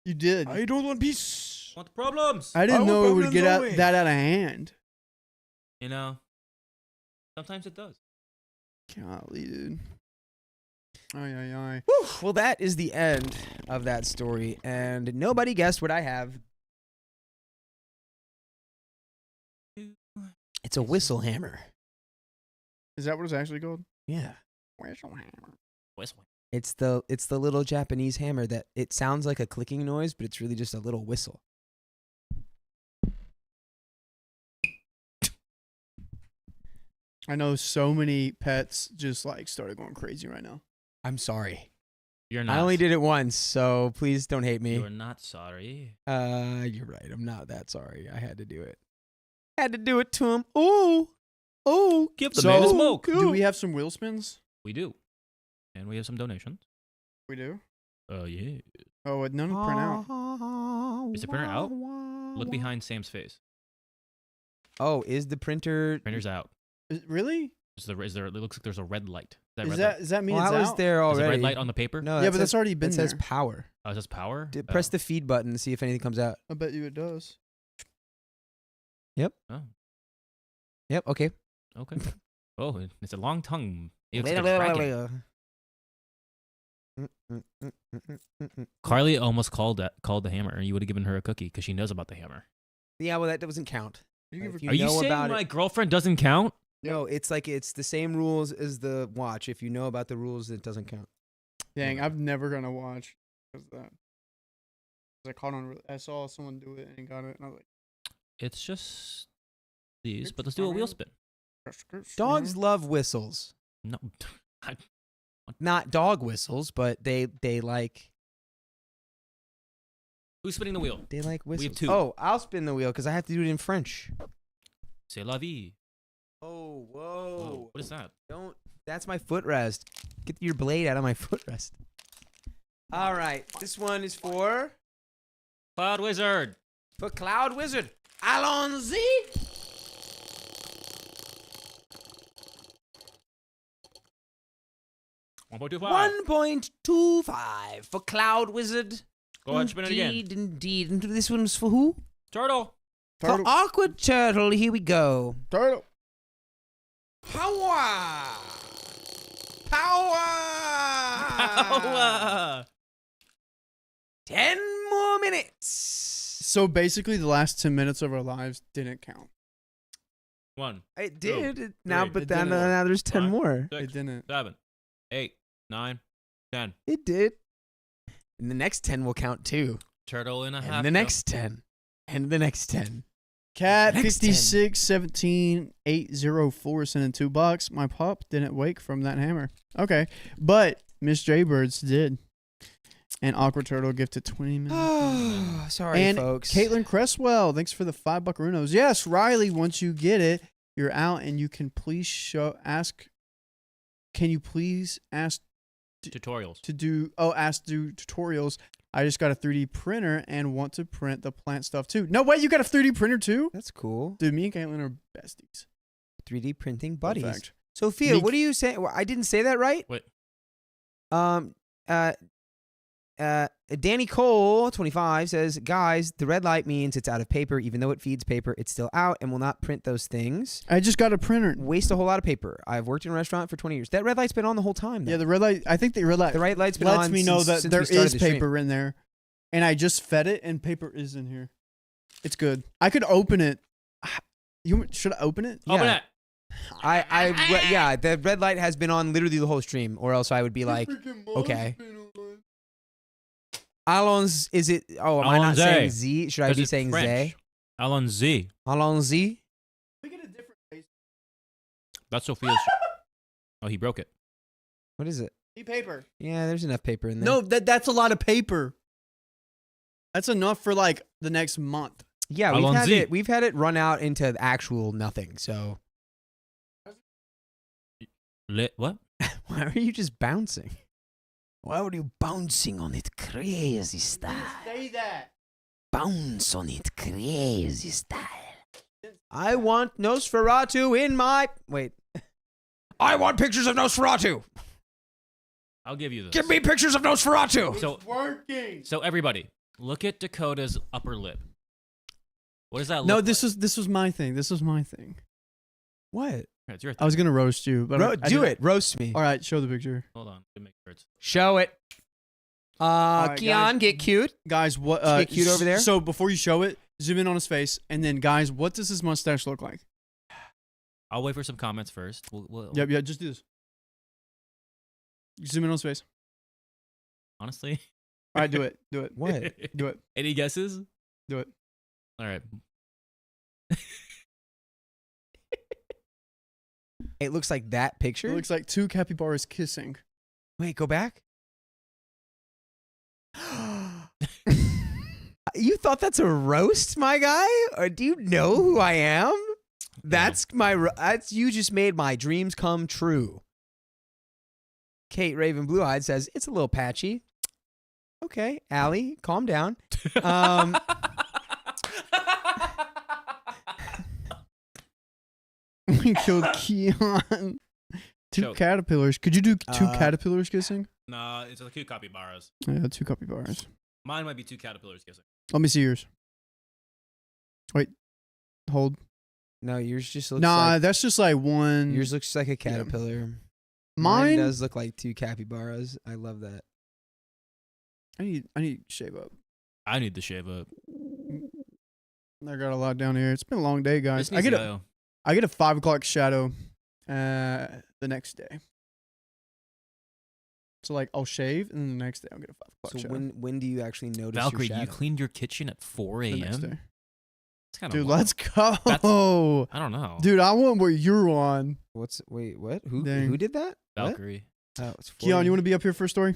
You did. I don't want peace. Want the problems? I didn't I know want it would get problems always. that out of hand. You know, sometimes it does. Golly, dude. Ay. Whew. Well, that is the end of that story. And nobody guessed what I have. It's a whistle hammer. Is that what it's actually called? Yeah. Whistle hammer. Whistle. It's the little Japanese hammer that it sounds like a clicking noise, but it's really just a little whistle. I know so many pets just like started going crazy right now. I'm sorry. You're not. I only did it once, so please don't hate me. You're not sorry. You're right. I'm not that sorry. I had to do it. Had to do it to him. Oh, Give the man a smoke. Do we have some wheel spins? We do. And we have some donations. We do. Yeah. Oh, none print out. Is the printer out? Look behind Sam's face. Oh, is the printer? Printer's out. Really? Is there? It looks like there's a red light. Is Does red light? that mean Well, it's I was out? there Is already. the red light on the paper? No, Yeah, that but that's says- already been It says there. power. Oh, it says power? Press the feed button to see if anything comes out. I bet you it does. Oh, Yep. Okay. okay. Oh, it's a long tongue. It looks like a dragon. Carly almost called the hammer, and you would have given her a cookie because she knows about the hammer. Yeah, well, that doesn't count. You give If her- Are you know saying about my it, girlfriend doesn't count? no, it's the same rules as the watch. If you know about the rules, it doesn't count. Dang, I'm never gonna watch because of that. 'Cause I saw someone do it and got it, and I was like, It's just these, but let's do a wheel spin. Dogs love whistles. No. Not dog whistles, but they like Who's spinning the wheel? whistles. have two. Oh, I'll spin the wheel because I have to do it in French. C'est la vie. Oh, Whoa, whoa! what is that? Don't. That's my footrest. Get your blade out of my footrest. All right, this one is for Cloud Wizard. Cloud Wizard. Allons-y. 1.25 for Cloud Wizard. Go ahead, spin it again. Indeed. And this one's for who? Turtle. Turtle. For Awkward Turtle. Here we go. Turtle. Power. Power. 10 more minutes. So basically, the last 10 minutes of our lives didn't count. 1, It did. Two, Now, three. but It then didn't. now there's 10 Five. more. 6, It didn't. 7, 8, 9, 10. It did. And the next 10 will count too. Turtle and a half. And the next 10. And the next 10. Cat Next 5617-804 sending $2. My pup didn't wake from that hammer. Okay, but Miss Jaybirds did. And Awkward Turtle gifted 20 minutes. Oh, sorry, and folks. Caitlin Cresswell, thanks for the $5 buckaroos. Yes, Riley, once you get it, you're out, and you can please Can you please ask Tutorials. to do tutorials? I just got a 3D printer and want to print the plant stuff too. No, wait, you got a 3D printer too? That's cool. Dude, me and Caitlin are besties. 3D printing Fun buddies. fact. Sophia, Me- what are you saying? I didn't say that right? Wait. Danny Cole, 25, says, guys, the red light means it's out of paper. Even though it feeds paper, it's still out and will not print those things. I just got a printer. Waste a whole lot of paper. I've worked in a restaurant for 20 years. That red light's been on the whole time, though. Yeah, the red light. I think the red light The red light's been lets on me know that since there we started is the stream. paper in there, and I just fed it, and paper is in here. It's good. I could open it. Should I open it? Open Yeah. it. Yeah, the red light has been on literally the whole stream, or else I would be like, okay. Allons, is it? Oh, am I not Allons-y. saying Z? Should I 'Cause be it's saying French. Zay? Allons-y. Allons-y? We get a different face. That's Sophia's. Oh, he broke it. What is it? Paper. Yeah, there's enough paper in there. No, that's a lot of paper. That's enough for like the next month. Yeah, Allons-y. we've had it run out into actual nothing. So What? why are you just bouncing? Why are you bouncing on it crazy style? Say that. Bounce on it crazy style. I want Nosferatu in my... Wait. I want pictures of Nosferatu. I'll give you this. Give me pictures of Nosferatu. So, Working. so everybody, look at Dakota's upper lip. What does that look No, like? this was my thing. This was my thing. What? It's your I was gonna roast you, but I Do didn't. it. Roast me. All right, show the picture, Hold on. Let me make sure it's... Show it. right, Keon, guys. get cute. guys. What? Get cute over there. So before you show it, zoom in on his face, and then guys, what does his mustache look like? I'll wait for some comments first. We'll Yep, yeah. Just do this. Zoom in on his face. Honestly. All right, do it. Do it. What? Do it. Any guesses? Do it. All right. It looks like that picture. It looks like two capybaras kissing. Wait, go back. You thought that's a roast, my guy? Or do you know who I am? That's that's you just made my dreams come true. Kate Raven Blue Eyed says it's a little patchy. Okay, Allie, calm down. We killed Keon. Two Choke. caterpillars. Could you do two caterpillars kissing? Nah, it's a cute capybaras. Yeah, two capybaras. Mine might be two caterpillars kissing. Let me see yours. Wait. Hold. No, yours just looks Nah, like that's just like one. yours looks like a caterpillar. Mine does look like two capybaras. I love that. I need to shave up. I need to shave up. I got a lot down here. It's been a long day, guys. This I needs get to a go. I get a 5 o'clock shadow the next day. So like I'll shave and then the next day I'll get a 5 o'clock So shadow. when do you actually notice Valkyrie, your you shadow? cleaned your kitchen at 4 The next a.m.? day. It's kind Dude, let's go. I don't know. Dude, I want what you're on. Wait, what? Who Dang. who did that? What? Valkyrie. Oh, it's Keon, you want to be up here for a story?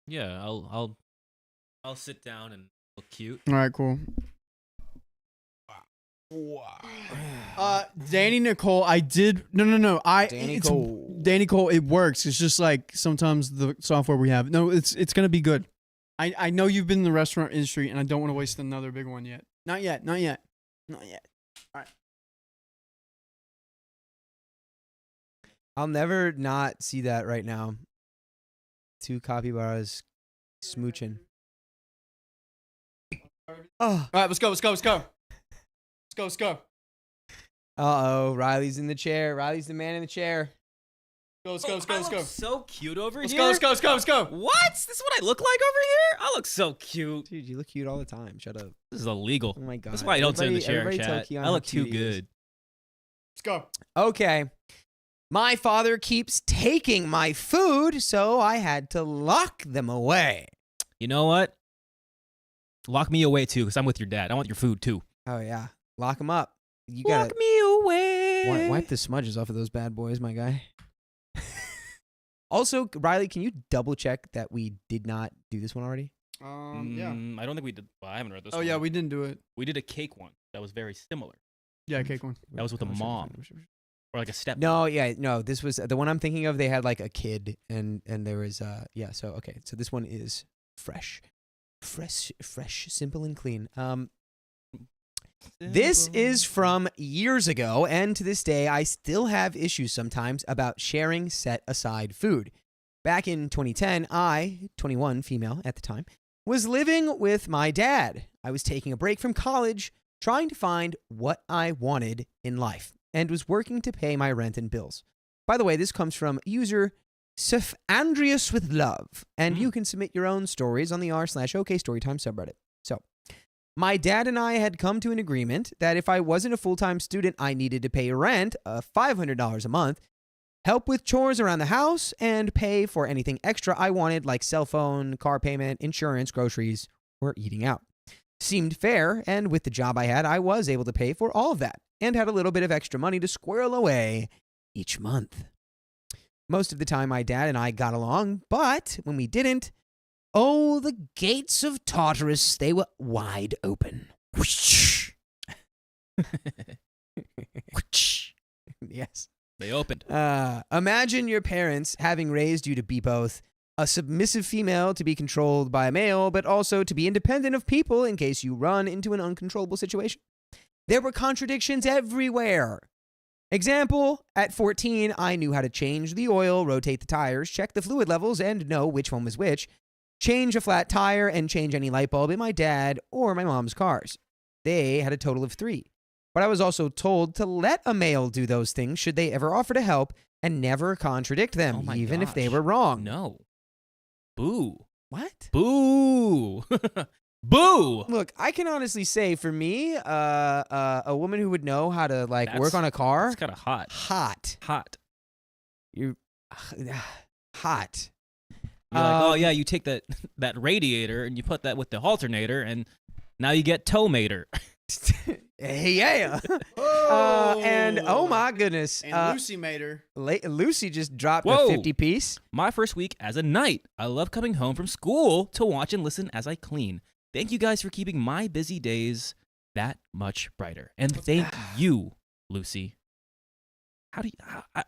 Yeah, I'll sit down and look cute. All right, cool. Danny Nicole, I did. No. Danny It's Cole. Danny Cole, it works. It's just like sometimes the software we have. No, it's gonna be good. I know you've been in the restaurant industry, and I don't want to waste another big one yet. Not yet. Not yet. Not yet. All right. I'll never not see that right now. 2 capybaras smooching. Oh. All right. Let's go. Let's go. Let's go. Let's go. Let's go. Uh-oh. Riley's in the chair. Riley's the man in the chair. Let's go. Let's go. Let's go. I look so cute over Let's here. go. Let's go. Let's go. Let's go. What? This is what I look like over here? I look so cute. Dude, you look cute all the time. Shut up. This is illegal. Oh my god. That's why I don't sit in the chair, Everybody tell chat. Keon I how look too cute he is. good. Let's go. Okay. My father keeps taking my food, so I had to lock them away. You know what? Lock me away too, because I'm with your dad. I want your food too. Oh yeah. Lock them up. You Lock gotta me away. wipe the smudges off of those bad boys, my guy. Also, Riley, can you double check that we did not do this one already? Yeah. I don't think we did. Well, I haven't read this Oh one. yeah, we didn't do it. We did a cake one that was very similar. Yeah, cake one. That was with a mom. Or like a step. No, yeah, no. This was the one I'm thinking of. They had like a kid, and there was yeah. So okay, so this one is fresh, simple and clean. This is from years ago, and to this day, I still have issues sometimes about sharing set aside food. Back in 2010, I, 21, female at the time, was living with my dad. I was taking a break from college, trying to find what I wanted in life, and was working to pay my rent and bills. By the way, this comes from user Sif Andreas with love, and you can submit your own stories on the r/OK Storytime subreddit. So, my dad and I had come to an agreement that if I wasn't a full-time student, I needed to pay rent of $500 a month, help with chores around the house, and pay for anything extra I wanted like cell phone, car payment, insurance, groceries, or eating out. Seemed fair, and with the job I had, I was able to pay for all of that and had a little bit of extra money to squirrel away each month. Most of the time, my dad and I got along, but when we didn't, oh, the gates of Tartarus, they were wide open. Whoosh. Whoosh. Yes. They opened. Imagine your parents having raised you to be both a submissive female to be controlled by a male, but also to be independent of people in case you run into an uncontrollable situation. There were contradictions everywhere. Example, at 14, I knew how to change the oil, rotate the tires, check the fluid levels, and know which one was which, change a flat tire, and change any light bulb in my dad or my mom's cars. They had a total of 3. But I was also told to let a male do those things should they ever offer to help and never contradict them, Oh my even if they gosh. were wrong. No. Boo. What? Boo. Boo. Look, I can honestly say for me, a woman who would know how to like work That's- on a car, It's kind of hot. hot. Hot. You're hot. You're like, oh yeah, you take that that radiator and you put that with the alternator, and now you get tow mater. Yeah. And oh my goodness, And Lucy made her. Lucy just dropped Whoa. a 50 piece. My first week as a knight. I love coming home from school to watch and listen as I clean. Thank you guys for keeping my busy days that much brighter. And thank you, Lucy. How do you...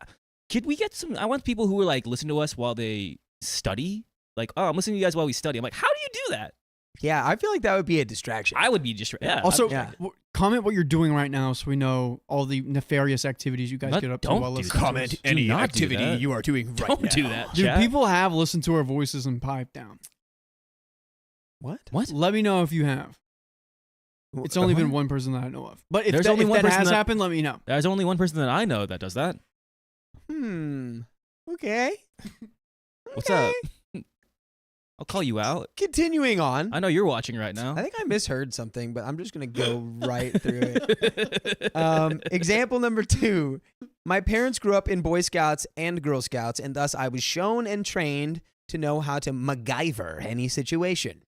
could we get some... I want people who are like, listen to us while they study. Like, oh, I'm listening to you guys while we study. I'm like, how do you do that? Yeah, I feel like that would be a distraction. I would be just... Yeah. Also, Yeah. comment what you're doing right now so we know all the nefarious activities you guys But get up to don't while do listening that. to us. Do any not do activity that. you are doing right Don't do that, Dude, chat. people have listened to our voices and piped down. What? What? Let me know if you have. It's only been one person that I know of. But if There's that, only if one that person has that- happened, let me know. There's only one person that I know that does that. Okay. What's up? I'll call you out. Continuing on. I know you're watching right now. I think I misheard something, but I'm just going to go right through it. Example number 2. My parents grew up in Boy Scouts and Girl Scouts, and thus I was shown and trained to know how to MacGyver any situation.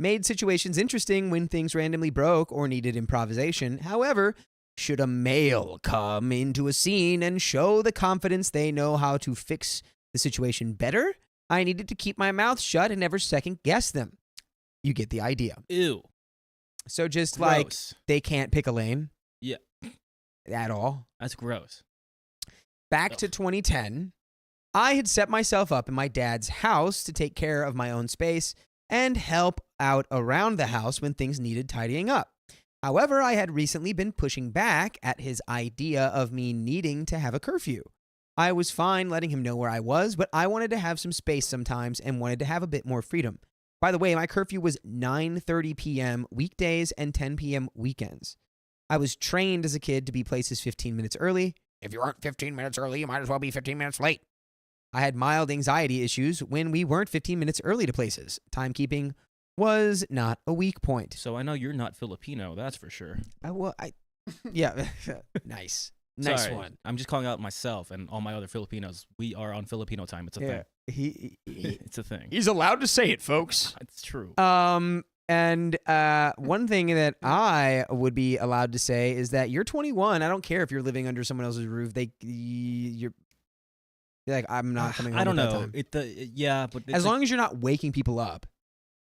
Made situations interesting when things randomly broke or needed improvisation. However, should a male come into a scene and show the confidence they know how to fix the situation better, I needed to keep my mouth shut and never second guess them. You get the idea. Ew. So just Gross. like they can't pick a lane. Yeah. At all. That's gross. Back to 2010. I had set myself up in my dad's house to take care of my own space and help out around the house when things needed tidying up. However, I had recently been pushing back at his idea of me needing to have a curfew. I was fine letting him know where I was, but I wanted to have some space sometimes and wanted to have a bit more freedom. By the way, my curfew was 9:30 p.m. weekdays and 10 p.m. weekends. I was trained as a kid to be places 15 minutes early. If you aren't 15 minutes early, you might as well be 15 minutes late. I had mild anxiety issues when we weren't 15 minutes early to places. Timekeeping was not a weak point. So I know you're not Filipino, that's for sure. Yeah, nice. Nice Sorry, one. I'm just calling out myself and all my other Filipinos. We are on Filipino time. It's a thing. It's a thing. He's allowed to say it, folks. It's true. And one thing that I would be allowed to say is that you're 21. I don't care if you're living under someone else's roof. You're like, I'm not coming home. I don't at that know. time. Yeah, but As long as you're not waking people up,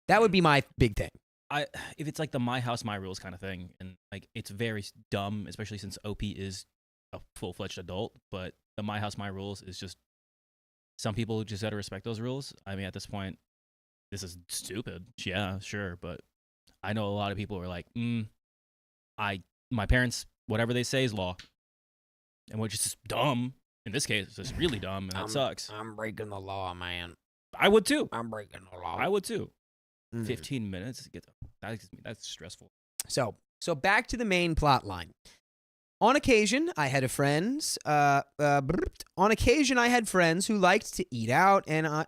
that would be my big thing. if it's like the my house, my rules kind of thing, and like it's very dumb, especially since OP is a full-fledged adult, but the my house, my rules is just some people just gotta respect those rules. I mean, at this point, this is stupid. Yeah, sure, but I know a lot of people are like, my parents, whatever they say is law, and which is just dumb. In this case, it's just really dumb, and it sucks. I'm breaking the law, man. I would too. I'm breaking the law. I would too. 15 minutes, that's stressful. So back to the main plot line. On occasion, I had friends who liked to eat out, and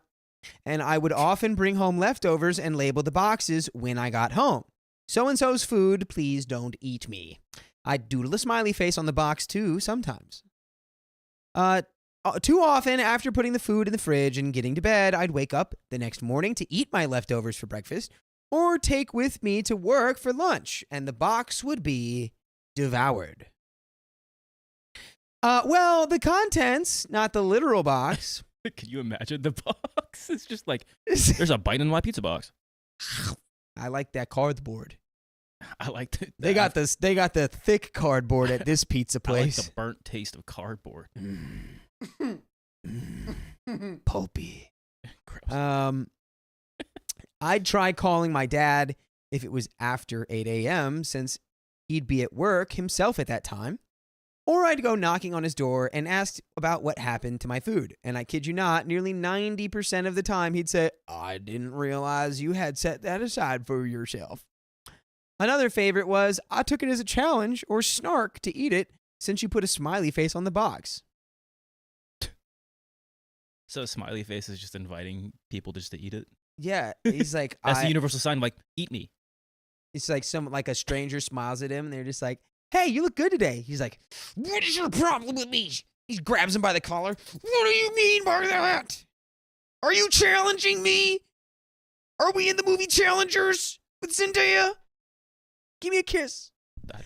I would often bring home leftovers and label the boxes when I got home. So-and-so's food, please don't eat me. I'd doodle a smiley face on the box too sometimes. Too often, after putting the food in the fridge and getting to bed, I'd wake up the next morning to eat my leftovers for breakfast or take with me to work for lunch, and the box would be devoured. Well, the contents, not the literal box. Can you imagine the box? It's just like, there's a bite in my pizza box. I like that cardboard. I like it. They got the thick cardboard at this pizza I like place. the burnt taste of cardboard. Pulpy. Gross. I'd try calling my dad if it was after 8 a.m. since he'd be at work himself at that time. Or I'd go knocking on his door and ask about what happened to my food. And I kid you not, nearly 90% of the time he'd say, I didn't realize you had set that aside for yourself. Another favorite was, I took it as a challenge or snark to eat it since you put a smiley face on the box. So smiley face is just inviting people just to eat it. Yeah, he's like, That's the universal sign, like, eat me. It's like a stranger smiles at him and they're just like, hey, you look good today. He's like, what is your problem with me? He grabs him by the collar. What do you mean by that? Are you challenging me? Are we in the movie Challengers with Zendaya? Give me a kiss. I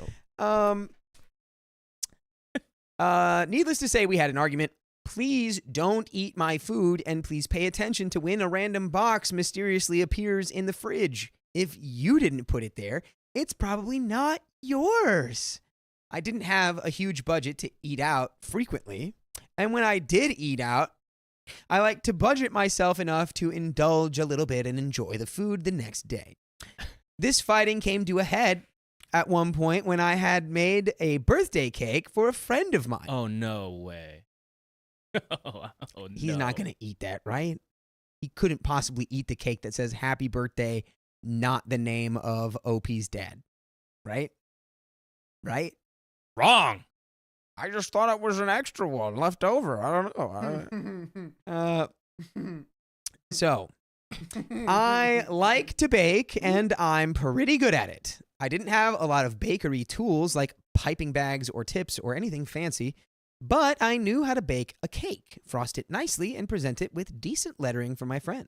don't. Needless to say, we had an argument. Please don't eat my food, and please pay attention to when a random box mysteriously appears in the fridge. If you didn't put it there, it's probably not yours. I didn't have a huge budget to eat out frequently, and when I did eat out, I like to budget myself enough to indulge a little bit and enjoy the food the next day. This fighting came to a head at one point when I had made a birthday cake for a friend of mine. Oh, no way. Oh, He's not going to eat that, right? He couldn't possibly eat the cake that says happy birthday, not the name of OP's dad. Right? Right? Wrong. I just thought it was an extra one left over. I don't know. So, I like to bake, and I'm pretty good at it. I didn't have a lot of bakery tools like piping bags or tips or anything fancy, but I knew how to bake a cake, frost it nicely, and present it with decent lettering for my friend.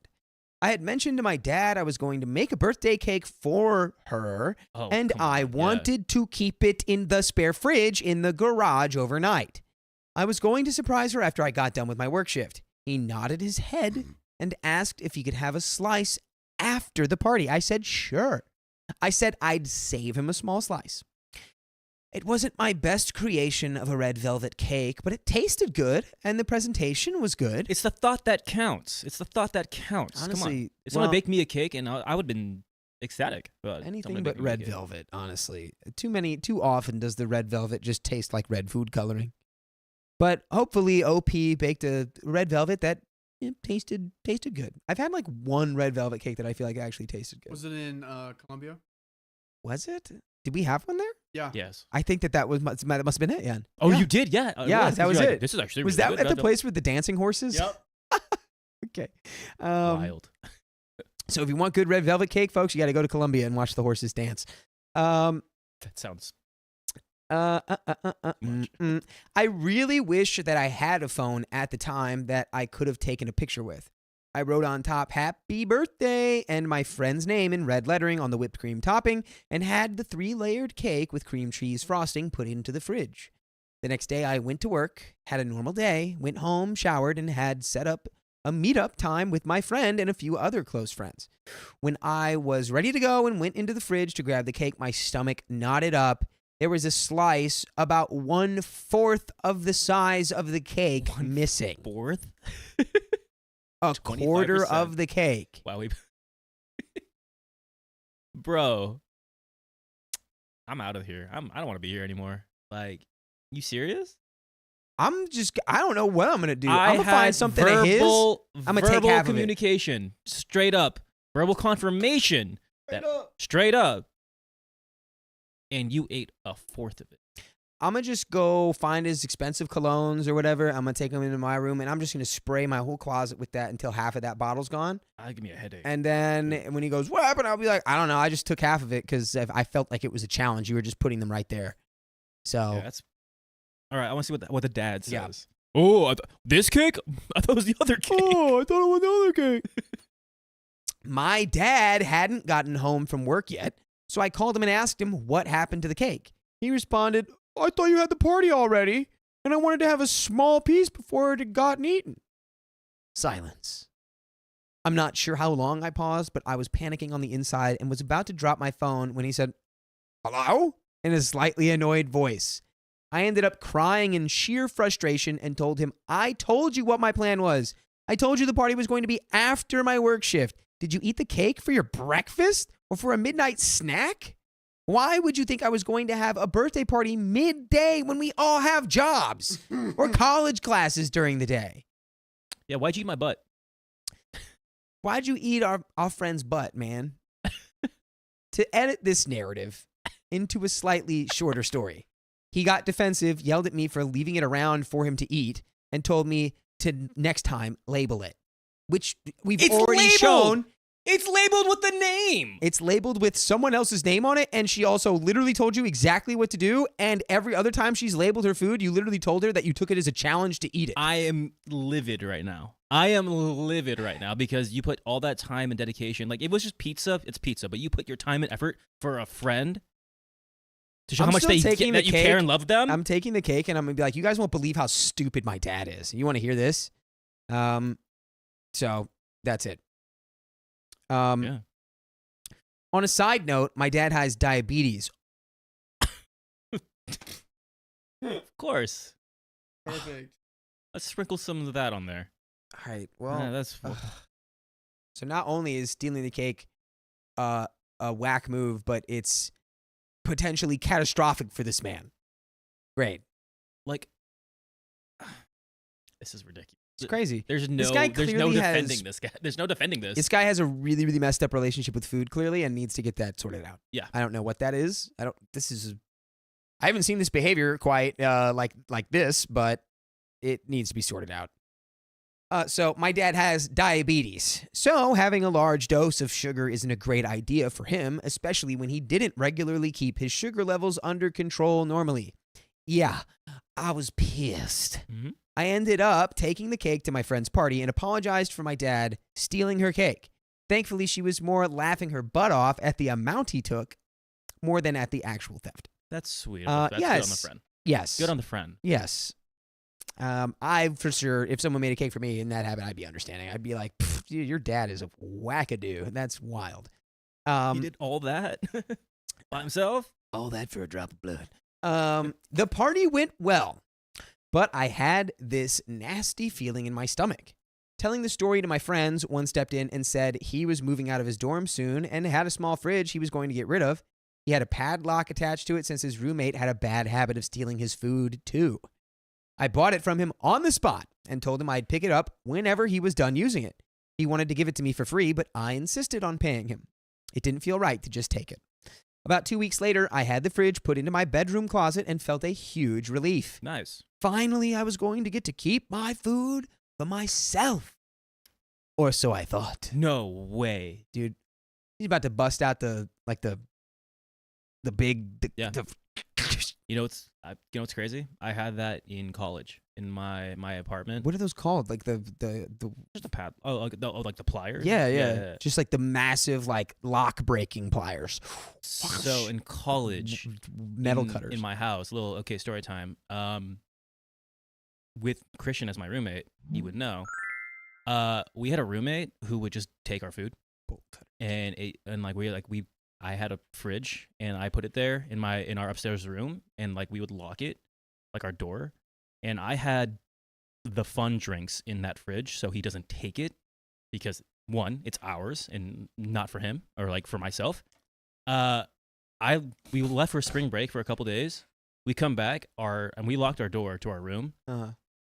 I had mentioned to my dad I was going to make a birthday cake for her, and I wanted to keep it in the spare fridge in the garage overnight. I was going to surprise her after I got done with my work shift. He nodded his head and asked if he could have a slice after the party. I said, sure. I said I'd save him a small slice. It wasn't my best creation of a red velvet cake, but it tasted good, and the presentation was good. It's the thought that counts. It's the thought that counts. Come on. Honestly, If someone baked me a cake, and I would have been ecstatic. But anything someone but baked me a red cake. velvet, honestly. Too often does the red velvet just taste like red food coloring. But hopefully OP baked a red velvet that tasted good. I've had like one red velvet cake that I feel like actually tasted good. Was it in Colombia? Was it? Did we have one there? Yeah. Yes. I think that must have been it, yeah. Oh, Yeah. you did? Yeah. Yeah, that was You're like, it. This is actually Was really that good. at the place with the dancing horses? Yep. Okay. Wild. So if you want good red velvet cake, folks, you got to go to Colombia and watch the horses dance. That sounds. I really wish that I had a phone at the time that I could have taken a picture with. I wrote on top, "Happy birthday," and my friend's name in red lettering on the whipped cream topping, and had the 3-layered cake with cream cheese frosting put into the fridge. The next day, I went to work, had a normal day, went home, showered, and had set up a meetup time with my friend and a few other close friends. When I was ready to go and went into the fridge to grab the cake, my stomach knotted up. There was a slice about 1/4 of the size of the cake missing. 4th? A quarter 25%. of the cake. Wow. Bro. I'm out of here. I don't want to be here anymore. Like, you serious? I don't know what I'm going to do. I'm going to find something of his. I'm gonna take verbal half of it. communication. Straight up. Verbal confirmation. Straight up. And you ate 1/4 of it. I'm going to just go find his expensive colognes or whatever. I'm going to take them into my room, and I'm just going to spray my whole closet with that until half of that bottle's gone. That'll give me a headache. And then when he goes, "What happened?" I'll be like, "I don't know. I just took half of it because I felt like it was a challenge. You were just putting them right there." So Yeah, that's all right. I want to see what the dad says. Yeah. Oh, this cake? I thought it was the other cake. Oh, I thought it was the other cake. My dad hadn't gotten home from work yet, so I called him and asked him what happened to the cake. He responded, "I thought you had the party already, and I wanted to have a small piece before it had gotten eaten." Silence. I'm not sure how long I paused, but I was panicking on the inside and was about to drop my phone when he said, "Hello?" in a slightly annoyed voice. I ended up crying in sheer frustration and told him, "I told you what my plan was. I told you the party was going to be after my work shift. Did you eat the cake for your breakfast or for a midnight snack? Why would you think I was going to have a birthday party midday when we all have jobs or college classes during the day? Yeah, why'd you eat my butt? Why'd you eat our friend's butt, man?" To edit this narrative into a slightly shorter story, he got defensive, yelled at me for leaving it around for him to eat, and told me to next time label it, which we've already shown. It's labeled with the name. It's labeled with someone else's name on it, and she also literally told you exactly what to do, and every other time she's labeled her food, you literally told her that you took it as a challenge to eat it. I am livid right now. I am livid right now because you put all that time and dedication. Like, if it was just pizza, it's pizza, but you put your time and effort for a friend to show I'm how much still taking that the you cake. care and love them. I'm taking the cake, and I'm going to be like, "You guys won't believe how stupid my dad is. You want to hear this?" So that's it. Yeah. On a side note, my dad has diabetes. Of course. Perfect. Let's sprinkle some of that on there. All right. Well, Yeah, that's so not only is stealing the cake a whack move, but it's potentially catastrophic for this man. Great. like this is ridiculous. It's crazy. There's no This guy defending clearly has- this guy. There's no defending this. This guy has a really, really messed up relationship with food, clearly, and needs to get that sorted out. Yeah. I don't know what that is. I haven't seen this behavior quite like this, but it needs to be sorted out. So my dad has diabetes. So having a large dose of sugar isn't a great idea for him, especially when he didn't regularly keep his sugar levels under control normally. Yeah, I was pissed. Mhm. I ended up taking the cake to my friend's party and apologized for my dad stealing her cake. Thankfully, she was more laughing her butt off at the amount he took more than at the actual theft. That's sweet. Uh, That's good on the yes. friend. Yes. Good on the friend. Yes. I, for sure, if someone made a cake for me in that habit, I'd be understanding. I'd be like, "Dude, your dad is a wackadoo. That's wild." He did all that by himself. All that for a drop of blood. The party went well, but I had this nasty feeling in my stomach. Telling the story to my friends, one stepped in and said he was moving out of his dorm soon and had a small fridge he was going to get rid of. He had a padlock attached to it since his roommate had a bad habit of stealing his food, too. I bought it from him on the spot and told him I'd pick it up whenever he was done using it. He wanted to give it to me for free, but I insisted on paying him. It didn't feel right to just take it. About 2 weeks later, I had the fridge put into my bedroom closet and felt a huge relief. Nice. Finally, I was going to get to keep my food for myself. Or so I thought. No way. Dude, he's about to bust out the big... Yeah. You know what's crazy? I had that in college in my apartment. What are those called? Like the Just a pad. Like the pliers. Yeah. Just like the massive like lock breaking pliers. So in college, metal cutters in my house. Little story time. With Christian as my roommate, he would know. We had a roommate who would just take our food, I had a fridge and I put it there in our upstairs room, and like we would lock it, like our door, and I had the fun drinks in that fridge so he doesn't take it, because one, it's ours and not for him or like for myself. We left for spring break for a couple days. We come back and we locked our door to our room.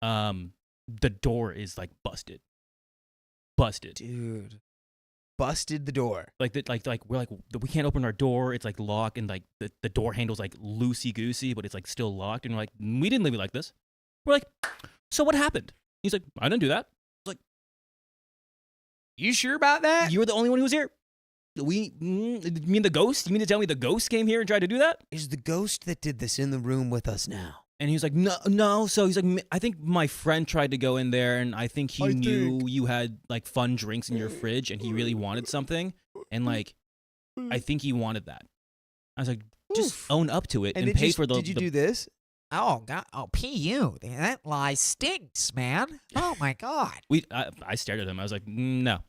The door is like busted, dude. Busted the door. Like we're like, we can't open our door. It's like locked, and like the door handle's like loosey goosey, but it's like still locked. And we're like, we didn't leave it like this. We're like, so what happened? He's like, I didn't do that. I was like, you sure about that? You were the only one who was here. You mean the ghost? You mean to tell me the ghost came here and tried to do that? Is the ghost that did this in the room with us now? And he was like, no. So he's like, I think my friend tried to go in there, and I think he knew you had like fun drinks in your fridge, and he really wanted something, and like, I think he wanted that. I was like, just own up to it and pay for the. Did you do this? Oh God! Oh, P.U. That lie stinks, man. Oh my God. I stared at him. I was like, no.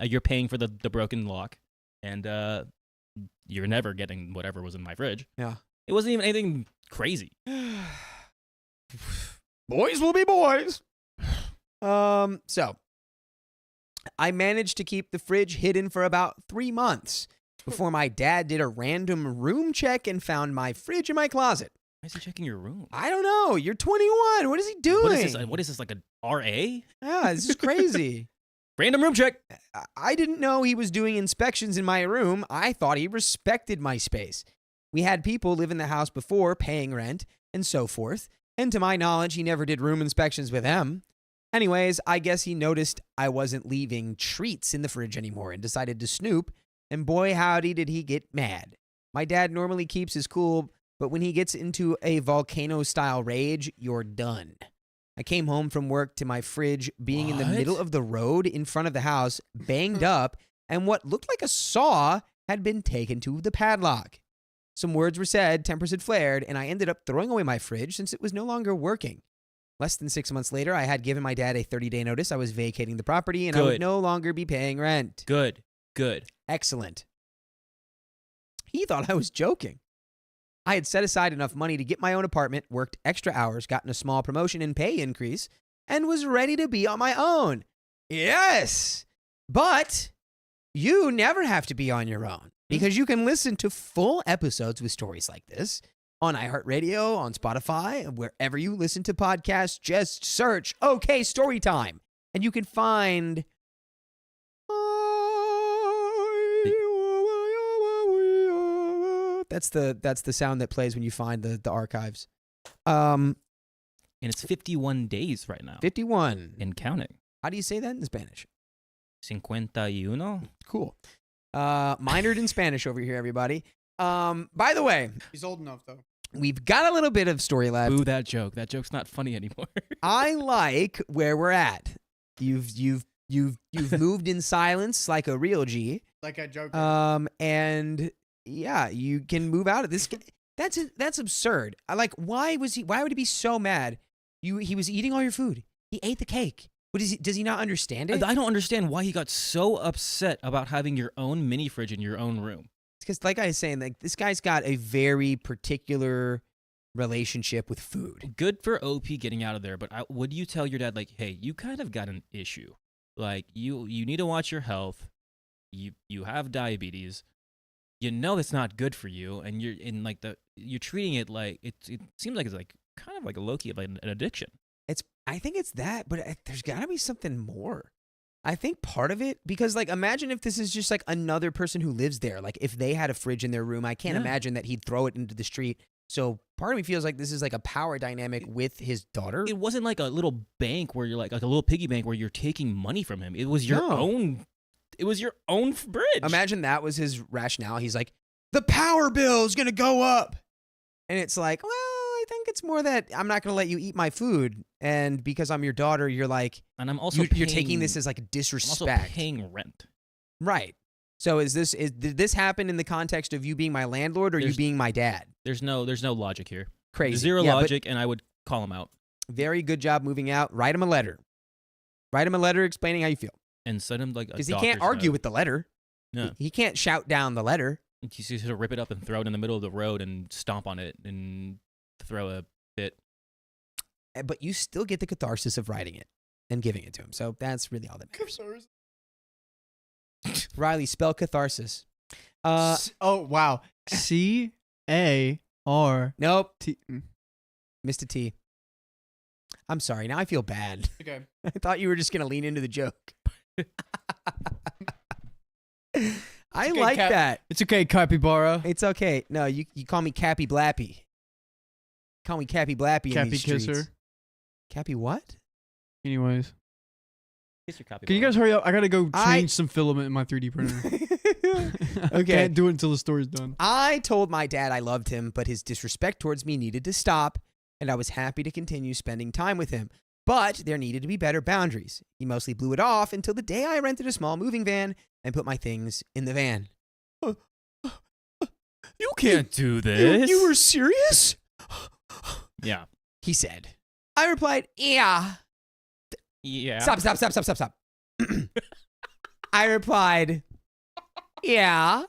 You're paying for the broken lock, and you're never getting whatever was in my fridge. Yeah. It wasn't even anything crazy. Boys will be boys. So I managed to keep the fridge hidden for about 3 months before my dad did a random room check and found my fridge in my closet. Why is he checking your room? I don't know. You're 21. What is he doing? What is this, like a RA? Yeah, this is crazy. Random room check. I didn't know he was doing inspections in my room. I thought he respected my space. We had people live in the house before, paying rent, and so forth. And to my knowledge, he never did room inspections with them. Anyways, I guess he noticed I wasn't leaving treats in the fridge anymore and decided to snoop. And boy, howdy, did he get mad. My dad normally keeps his cool, but when he gets into a volcano-style rage, you're done. I came home from work to my fridge being in the middle of the road in front of the house, banged up, and what looked like a saw had been taken to the padlock. Some words were said, tempers had flared, and I ended up throwing away my fridge since it was no longer working. Less than 6 months later, I had given my dad a 30-day notice I was vacating the property, and I would no longer be paying rent. Good. Excellent. He thought I was joking. I had set aside enough money to get my own apartment, worked extra hours, gotten a small promotion and pay increase, and was ready to be on my own. Yes! But you never have to be on your own, because you can listen to full episodes with stories like this on iHeartRadio, on Spotify, wherever you listen to podcasts. Just search OK Storytime, and you can find... That's the sound that plays when you find the archives. And it's 51 days right now. 51. And counting. How do you say that in Spanish? 51. Cool. Minored in Spanish over here, everybody. By the way, He's old enough though. we've got a little bit of story left. Boo that joke. That joke's not funny anymore. I like where we're at. You've moved in silence like a real G. Like I joked. And yeah, you can move out of this. That's absurd. I like. Why would he be so mad? He was eating all your food. He ate the cake. What is he? Does he not understand it? I don't understand why he got so upset about having your own mini fridge in your own room. Because like I was saying, like this guy's got a very particular relationship with food. Good for OP getting out of there, but would you tell your dad, like, hey, you kind of got an issue. Like, you need to watch your health. You have diabetes. You know that's not good for you, and you're treating it like it seems like it's like kind of like a low-key of an addiction. I think it's that, but there's got to be something more. I think part of it, because like imagine if this is just like another person who lives there. Like if they had a fridge in their room, I can't imagine that he'd throw it into the street. So part of me feels like this is like a power dynamic with his daughter. It wasn't like a little bank where you're like a little piggy bank where you're taking money from him. It was your own. It was your own bridge. Imagine that was his rationale. He's like, the power bill is gonna go up, and it's like, well, I think it's more that I'm not gonna let you eat my food, and because I'm your daughter, you're like, and I'm also you're taking this as like a disrespect. I'm also paying rent. Right. So did this happen in the context of you being my landlord or you being my dad? There's no logic here. Crazy. There's zero logic, and I would call him out. Very good job moving out. Write him a letter. Write him a letter explaining how you feel. And send him like a because he can't argue with the letter. No. He can't shout down the letter. You just sort of rip it up and throw it in the middle of the road and stomp on it and throw a bit. But you still get the catharsis of writing it and giving it to him. So that's really all that matters. Riley, spell catharsis. Oh wow. C-A-R. Nope. T. Missed a T. I'm sorry. Now I feel bad. Okay. I thought you were just gonna lean into the joke. I okay, like that. It's okay, Capybara. It's okay. No, you call me Cappy Blappy. Call me Cappy Blappy in Cappy these streets. Kisser. Cappy what? Anyways. Kiss your copy Can you guys hurry up? I gotta go change some filament in my 3D printer. I Okay. can't do it until the story's done. I told my dad I loved him, but his disrespect towards me needed to stop, and I was happy to continue spending time with him. But there needed to be better boundaries. He mostly blew it off until the day I rented a small moving van and put my things in the van. You can't do this. You were serious? Yeah. He said. I replied, yeah. Yeah. Stop. I replied, yeah,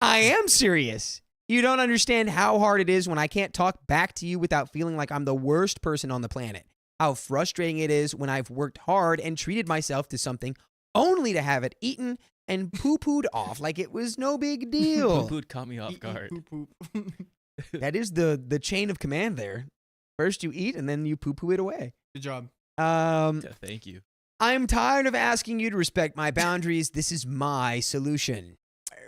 I am serious. You don't understand how hard it is when I can't talk back to you without feeling like I'm the worst person on the planet. How frustrating it is when I've worked hard and treated myself to something only to have it eaten and poo-pooed off like it was no big deal. Poo-pooed caught me off guard. That is the chain of command there. First you eat and then you poo-poo it away. Good job. Yeah, thank you. I'm tired of asking you to respect my boundaries. This is my solution.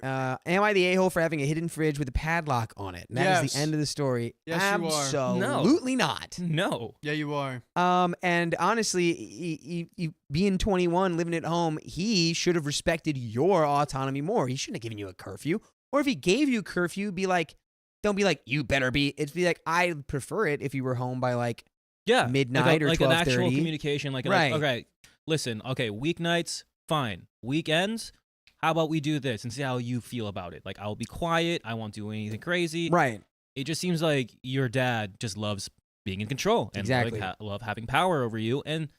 Am I the a-hole for having a hidden fridge with a padlock on it? And that is the end of the story. Yes, you are. Absolutely not. No. Yeah, you are. And honestly, he being 21, living at home, he should have respected your autonomy more. He shouldn't have given you a curfew. Or if he gave you a curfew, be like, don't be like, you better be. It'd be like, I'd prefer it if you were home by like midnight or 12:30. Like an actual communication. Like, right. Okay, listen, weeknights, fine. Weekends, how about we do this and see how you feel about it? Like, I'll be quiet. I won't do anything crazy. Right. It just seems like your dad just loves being in control and Exactly. love having power over you, and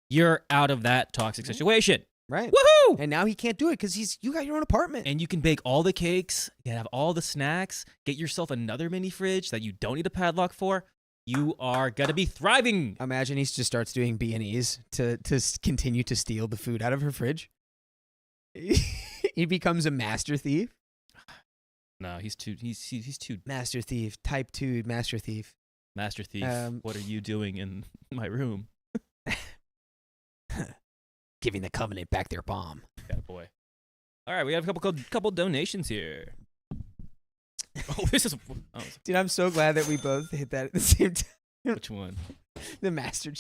you're out of that toxic situation. Right. Woohoo! And now he can't do it because you got your own apartment. And you can bake all the cakes, you can have all the snacks, get yourself another mini fridge that you don't need a padlock for. You are gonna be thriving. Imagine he just starts doing B&Es to continue to steal the food out of her fridge. He becomes a master thief. No, he's too Master thief, type 2 master thief. master thief. What are you doing in my room? Giving the Covenant back their bomb. Yeah, boy. All right, we have a couple donations here. Oh, this is. Oh, Dude, I'm so glad that we both hit that at the same time. which one? The master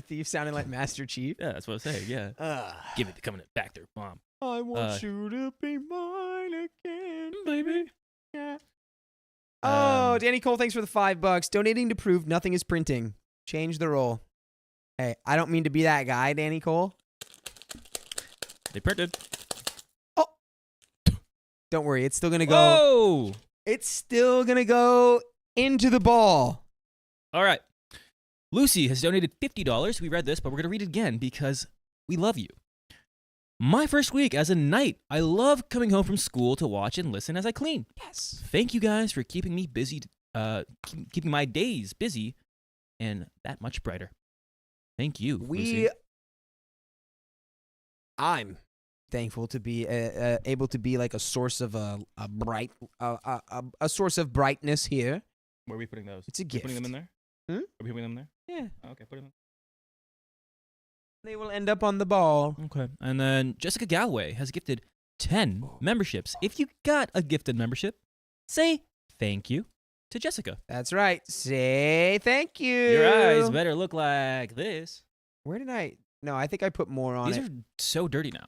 thief sounded like Master Chief. Yeah, that's what I'm saying. Yeah. Give it the Covenant back their bomb. I want you to be mine again, Baby. Yeah. Oh, Danny Cole, thanks for the $5. Donating to prove nothing is printing. Change the role. Hey, I don't mean to be that guy, Danny Cole. They printed. Oh. Don't worry, it's still going to go. Whoa! It's still going to go into the ball. All right. Lucy has donated $50. We read this, but we're going to read it again because we love you. My first week as a knight. I love coming home from school to watch and listen as I clean. Yes. Thank you guys for keeping me busy, keeping my days busy and that much brighter. Thank you, Lucy. I'm thankful to be able to be like a source of a source of brightness here. Where are we putting those? It's a Are we gift. putting them in there? Hmm? Are we putting them there? Yeah. Oh, okay, put them in. They will end up on the ball. Okay. And then Jessica Galloway has gifted 10 memberships. If you got a gifted membership, say thank you to Jessica. That's right. Say thank you. Your eyes better look like this. Where did I? No, I think I put more on These it. are so dirty now.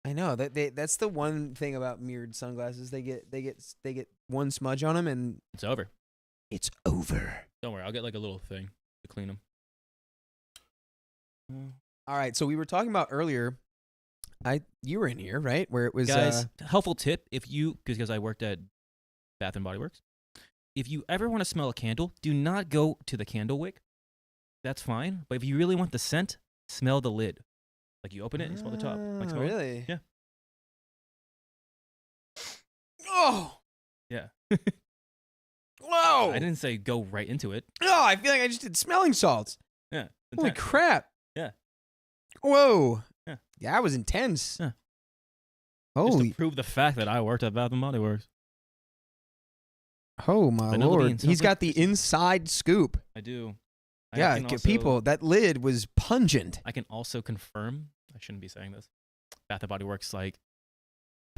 I know that's the one thing about mirrored sunglasses. They get one smudge on them and It's over. it's over. Don't worry. I'll get like a little thing to clean them. All right. So we were talking about earlier. You were in here, right? Where it was Guys, helpful tip if you, because I worked at Bath and Body Works. If you ever want to smell a candle, do not go to the candle wick. That's fine. But if you really want the scent, smell the lid. Like you open it and smell the top. Like smell it. Really? Yeah. Oh. Yeah. Whoa. I didn't say go right into it. Oh, I feel like I just did smelling salts. Yeah. Holy intense. crap. Yeah. Whoa. Yeah. That was intense. Yeah. Just Holy. to prove the fact that I worked at Bath and Body Works. Oh, my Vanilla Lord. beans. He's Sounds got like- the inside scoop. I do. I Yeah, can also- people, that lid was pungent. I can also confirm. I shouldn't be saying this. Bath and Body Works, like,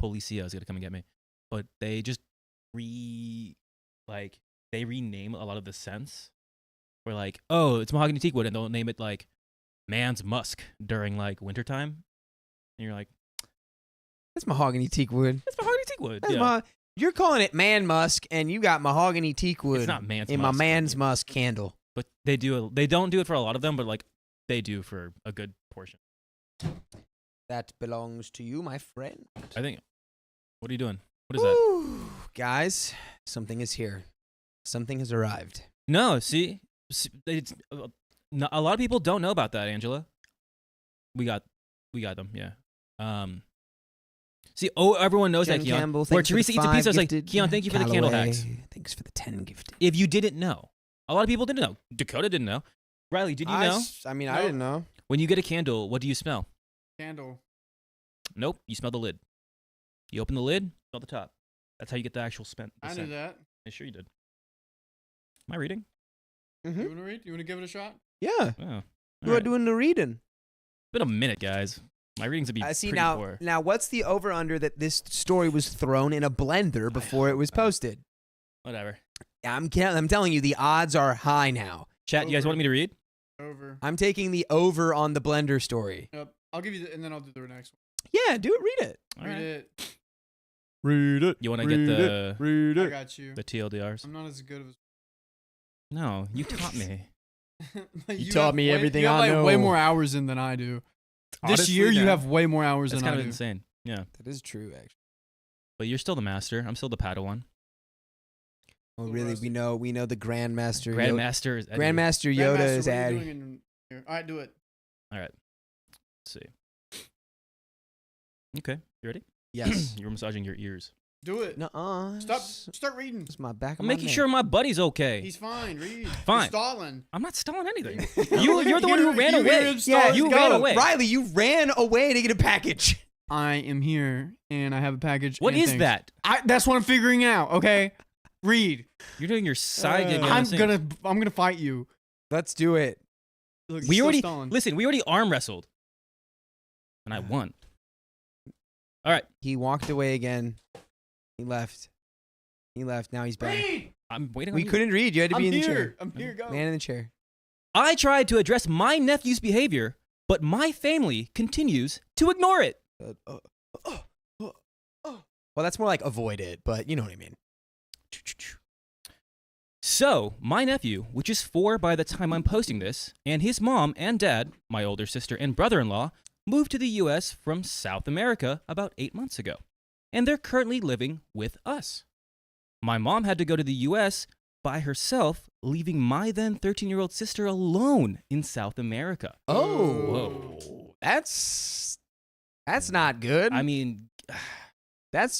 Policia is gonna come and get me, but they just they rename a lot of the scents. We're like, oh, it's mahogany teakwood, and they'll name it like man's musk during like wintertime, and you're like, That's mahogany teak wood. it's mahogany teakwood. That's Yeah. You're calling it man musk, and you got mahogany teak wood It's not man's in musk. my man's musk candle. But they do. They don't do it for a lot of them, but like they do for a good portion. That belongs to you, my friend. I think. What are you doing? What is that? Woo. Guys, something is here. Something has arrived. No, see, it's, a lot of people don't know about that, Angela. We got them, yeah. See, everyone knows Jen that, Keon. Campbell, Where thanks for the Teresa eats a 5 pizza, I was like, gifted. Keon, thank you for the candle Callaway, hacks. Thanks for the 10 gifted. If you didn't know, a lot of people didn't know. Dakota didn't know. Riley, did you know? I mean, I Nope. didn't know. When you get a candle, what do you smell? Candle. Nope, you smell the lid. You open the lid, smell the top. That's how you get the actual scent. I knew that. Yeah, sure you did. Am I reading? Mm-hmm. You want to read? You want to give it a shot? Yeah. Oh, You all are right. doing the reading. Been a minute, guys. My readings would be I see pretty now. poor. Now, what's the over under that this story was thrown in a blender before it was posted? Whatever. I'm telling you, the odds are high now. Chat, you guys want me to read? Over. I'm taking the over on the blender story. Yep. I'll give you the, and then I'll do the next Yeah, do it. Read it. one. All Read right. it. Read it. You want to get the Read I got you. TLDRs? I'm not as good of No, you taught me. a. You taught me everything you have I like way know. more hours in than I do. This Honestly, year, you man, have way more hours That's than kind I of do. insane. Yeah, That is true, actually. but you're still the master. I'm still the Padawan. Oh, Cool, really? Rusty. We know the Grandmaster. Grandmaster is Eddie. Grandmaster Yoda Grandmaster, is what are you Addy. doing in here? All right, do it. All right. Let's see. Okay, you ready? Yes. You're massaging your ears. Do it. Nuh-uh. Stop. Start reading. It's my back of I'm my making neck. sure my buddy's okay. He's fine. Read. Fine. You're stalling. I'm not stalling anything. You- You're the one who ran you hear away. him stall- you go. ran away. Riley, you ran away to get a package. I am here and I have a package. What and is things. that? That's what I'm figuring out. Okay, read. You're doing your side gig. I'm gonna fight you. Let's do it. Look, We he's still already stalling. listen. We already arm wrestled, and I won. All right, He walked away again. He left. Now he's back. Read. I'm waiting. We on you. couldn't read. You had to I'm be in the here. chair. I'm here. Go. Man in the chair. I tried to address my nephew's behavior, but my family continues to ignore it. Well, that's more like avoid it, but you know what I mean. So, my nephew, which is 4 by the time I'm posting this, and his mom and dad, my older sister and brother-in-law, moved to the U.S. from South America about 8 months ago, and they're currently living with us. My mom had to go to the U.S. by herself, leaving my then 13-year-old sister alone in South America. Oh. Whoa. That's That's not good. I mean,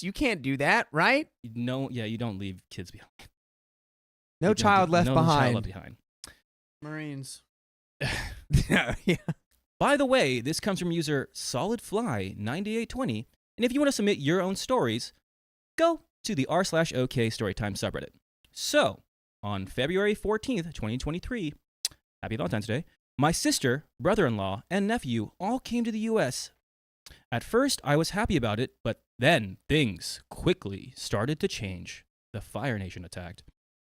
you can't do that, right? you don't leave kids behind. No You don't child do- left no behind. Child left behind. Marines. Yeah. By the way, this comes from user SolidFly9820, and if you want to submit your own stories, go to the r/OK Storytime subreddit. So, on February 14th, 2023, happy Valentine's Day, my sister, brother-in-law, and nephew all came to the U.S. At first, I was happy about it, but then things quickly started to change. The Fire Nation attacked.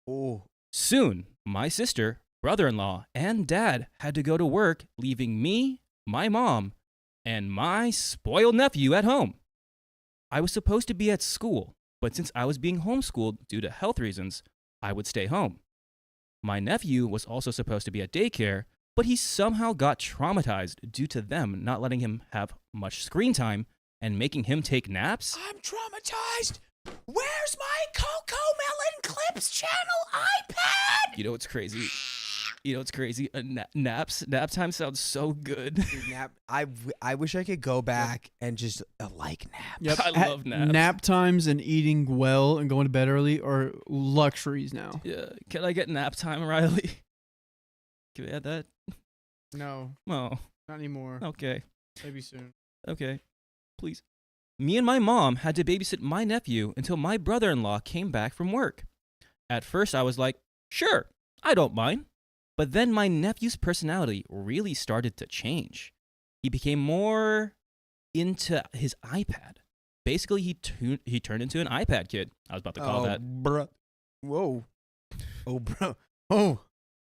Oh. Soon, my sister, brother-in-law, and dad had to go to work, leaving me, my mom, and my spoiled nephew at home. I was supposed to be at school, but since I was being homeschooled due to health reasons, I would stay home. My nephew was also supposed to be at daycare, but he somehow got traumatized due to them not letting him have much screen time and making him take naps. I'm traumatized. Where's my Coco Melon Clips channel iPad? You know what's crazy? Nap time sounds so good. Dude, I wish I could go back and just like naps. Yep. I love naps. Nap times and eating well and going to bed early are luxuries now. Yeah, can I get nap time, Riley? Can we add that? No, Oh, not anymore. okay. Maybe soon. Okay, please. Me and my mom had to babysit my nephew until my brother-in-law came back from work. At first, I was like, sure, I don't mind. But then my nephew's personality really started to change. He became more into his iPad. Basically, he turned into an iPad kid. I was about to call that. Bruh. Whoa. Oh, bro. Oh.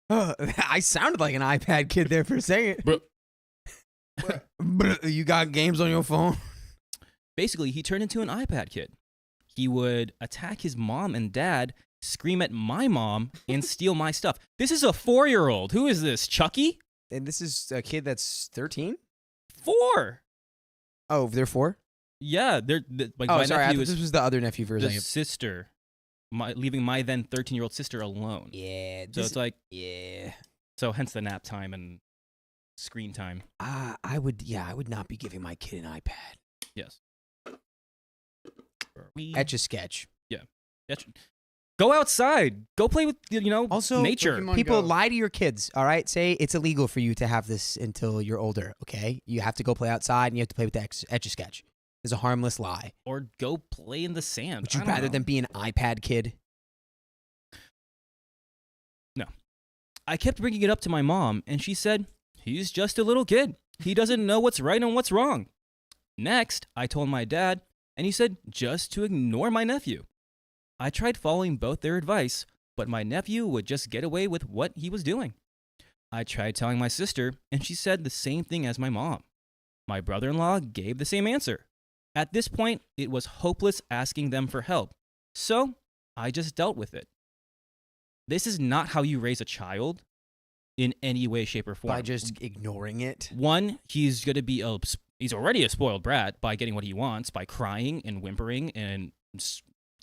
I sounded like an iPad kid there for a second. Bro. You got games on your phone? Basically, he turned into an iPad kid. He would attack his mom and dad, scream at my mom, and steal my stuff. This is a 4-year-old. Who is this, Chucky? And this is a kid that's 13? 4. Oh, they're 4? Yeah, Oh, my sorry. I nephew thought is this was the other nephew for a the second. sister, leaving my then 13-year-old sister alone. Yeah. So it's like, Yeah. so hence the nap time and screen time. I would not be giving my kid an iPad. Yes. Etch a sketch. Go outside. Go play with Also, nature. Pokemon People Go. lie to your kids, all right? Say it's illegal for you to have this until you're older, okay? You have to go play outside and you have to play with the Etch a Sketch. It's a harmless lie. Or go play in the sand. Would you I don't rather know. than be an iPad kid? I kept bringing it up to my mom, and she said, he's just a little kid. He doesn't know what's right and what's wrong. Next, I told my dad, and he said just to ignore my nephew. I tried following both their advice, but my nephew would just get away with what he was doing. I tried telling my sister, and she said the same thing as my mom. My brother-in-law gave the same answer. At this point, it was hopeless asking them for help, so I just dealt with it. This is not how you raise a child in any way, shape, or form. By just ignoring it? One, he's going to be he's already a spoiled brat by getting what he wants, by crying and whimpering and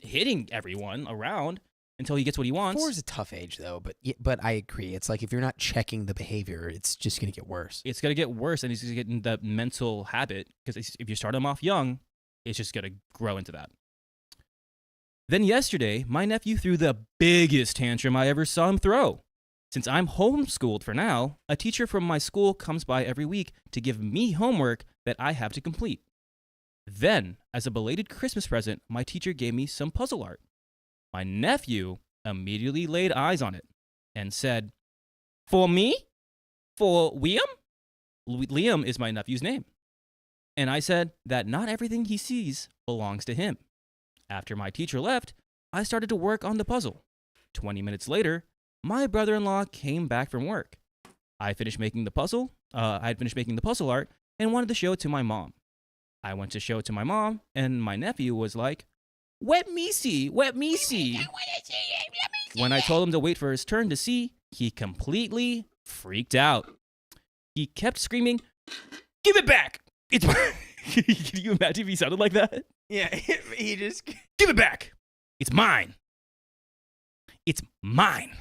hitting everyone around until he gets what he wants. 4 is a tough age, though, but I agree. It's like if you're not checking the behavior, it's just going to get worse. It's going to get worse, and he's going to get in the mental habit, because if you start him off young, it's just going to grow into that. Then yesterday, my nephew threw the biggest tantrum I ever saw him throw. Since I'm homeschooled for now, a teacher from my school comes by every week to give me homework that I have to complete. Then, as a belated Christmas present, my teacher gave me some puzzle art. My nephew immediately laid eyes on it and said, "For me? For Liam?" Liam is my nephew's name. And I said that not everything he sees belongs to him. After my teacher left, I started to work on the puzzle. 20 minutes later, my brother-in-law came back from work. I had finished making the puzzle art and wanted to show it to my mom. I went to show it to my mom, and my nephew was like, "Let me see, let me see." When I told him to wait for his turn to see, he completely freaked out. He kept screaming, "Give it back! It's mine!" Can you imagine if he sounded like that? Yeah, he just... "Give it back! It's mine! It's mine!"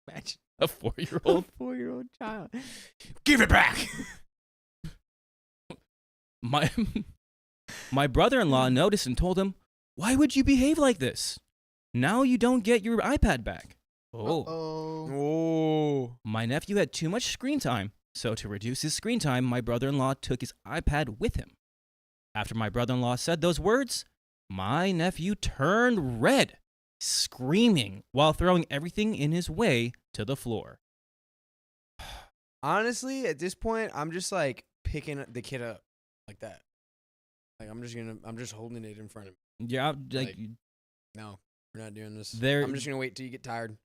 Imagine. A 4-year-old. 4-year-old child. Give it back. My brother-in-law noticed and told him, "Why would you behave like this? Now you don't get your iPad back." Oh. Oh. My nephew had too much screen time, so to reduce his screen time, my brother-in-law took his iPad with him. After my brother-in-law said those words, my nephew turned red, screaming while throwing everything in his way to the floor. Honestly, at this point, I'm just like picking the kid up like that. Like I'm just holding it in front of me. Yeah, Like, no, we're not doing this. There- I'm just gonna wait till you get tired.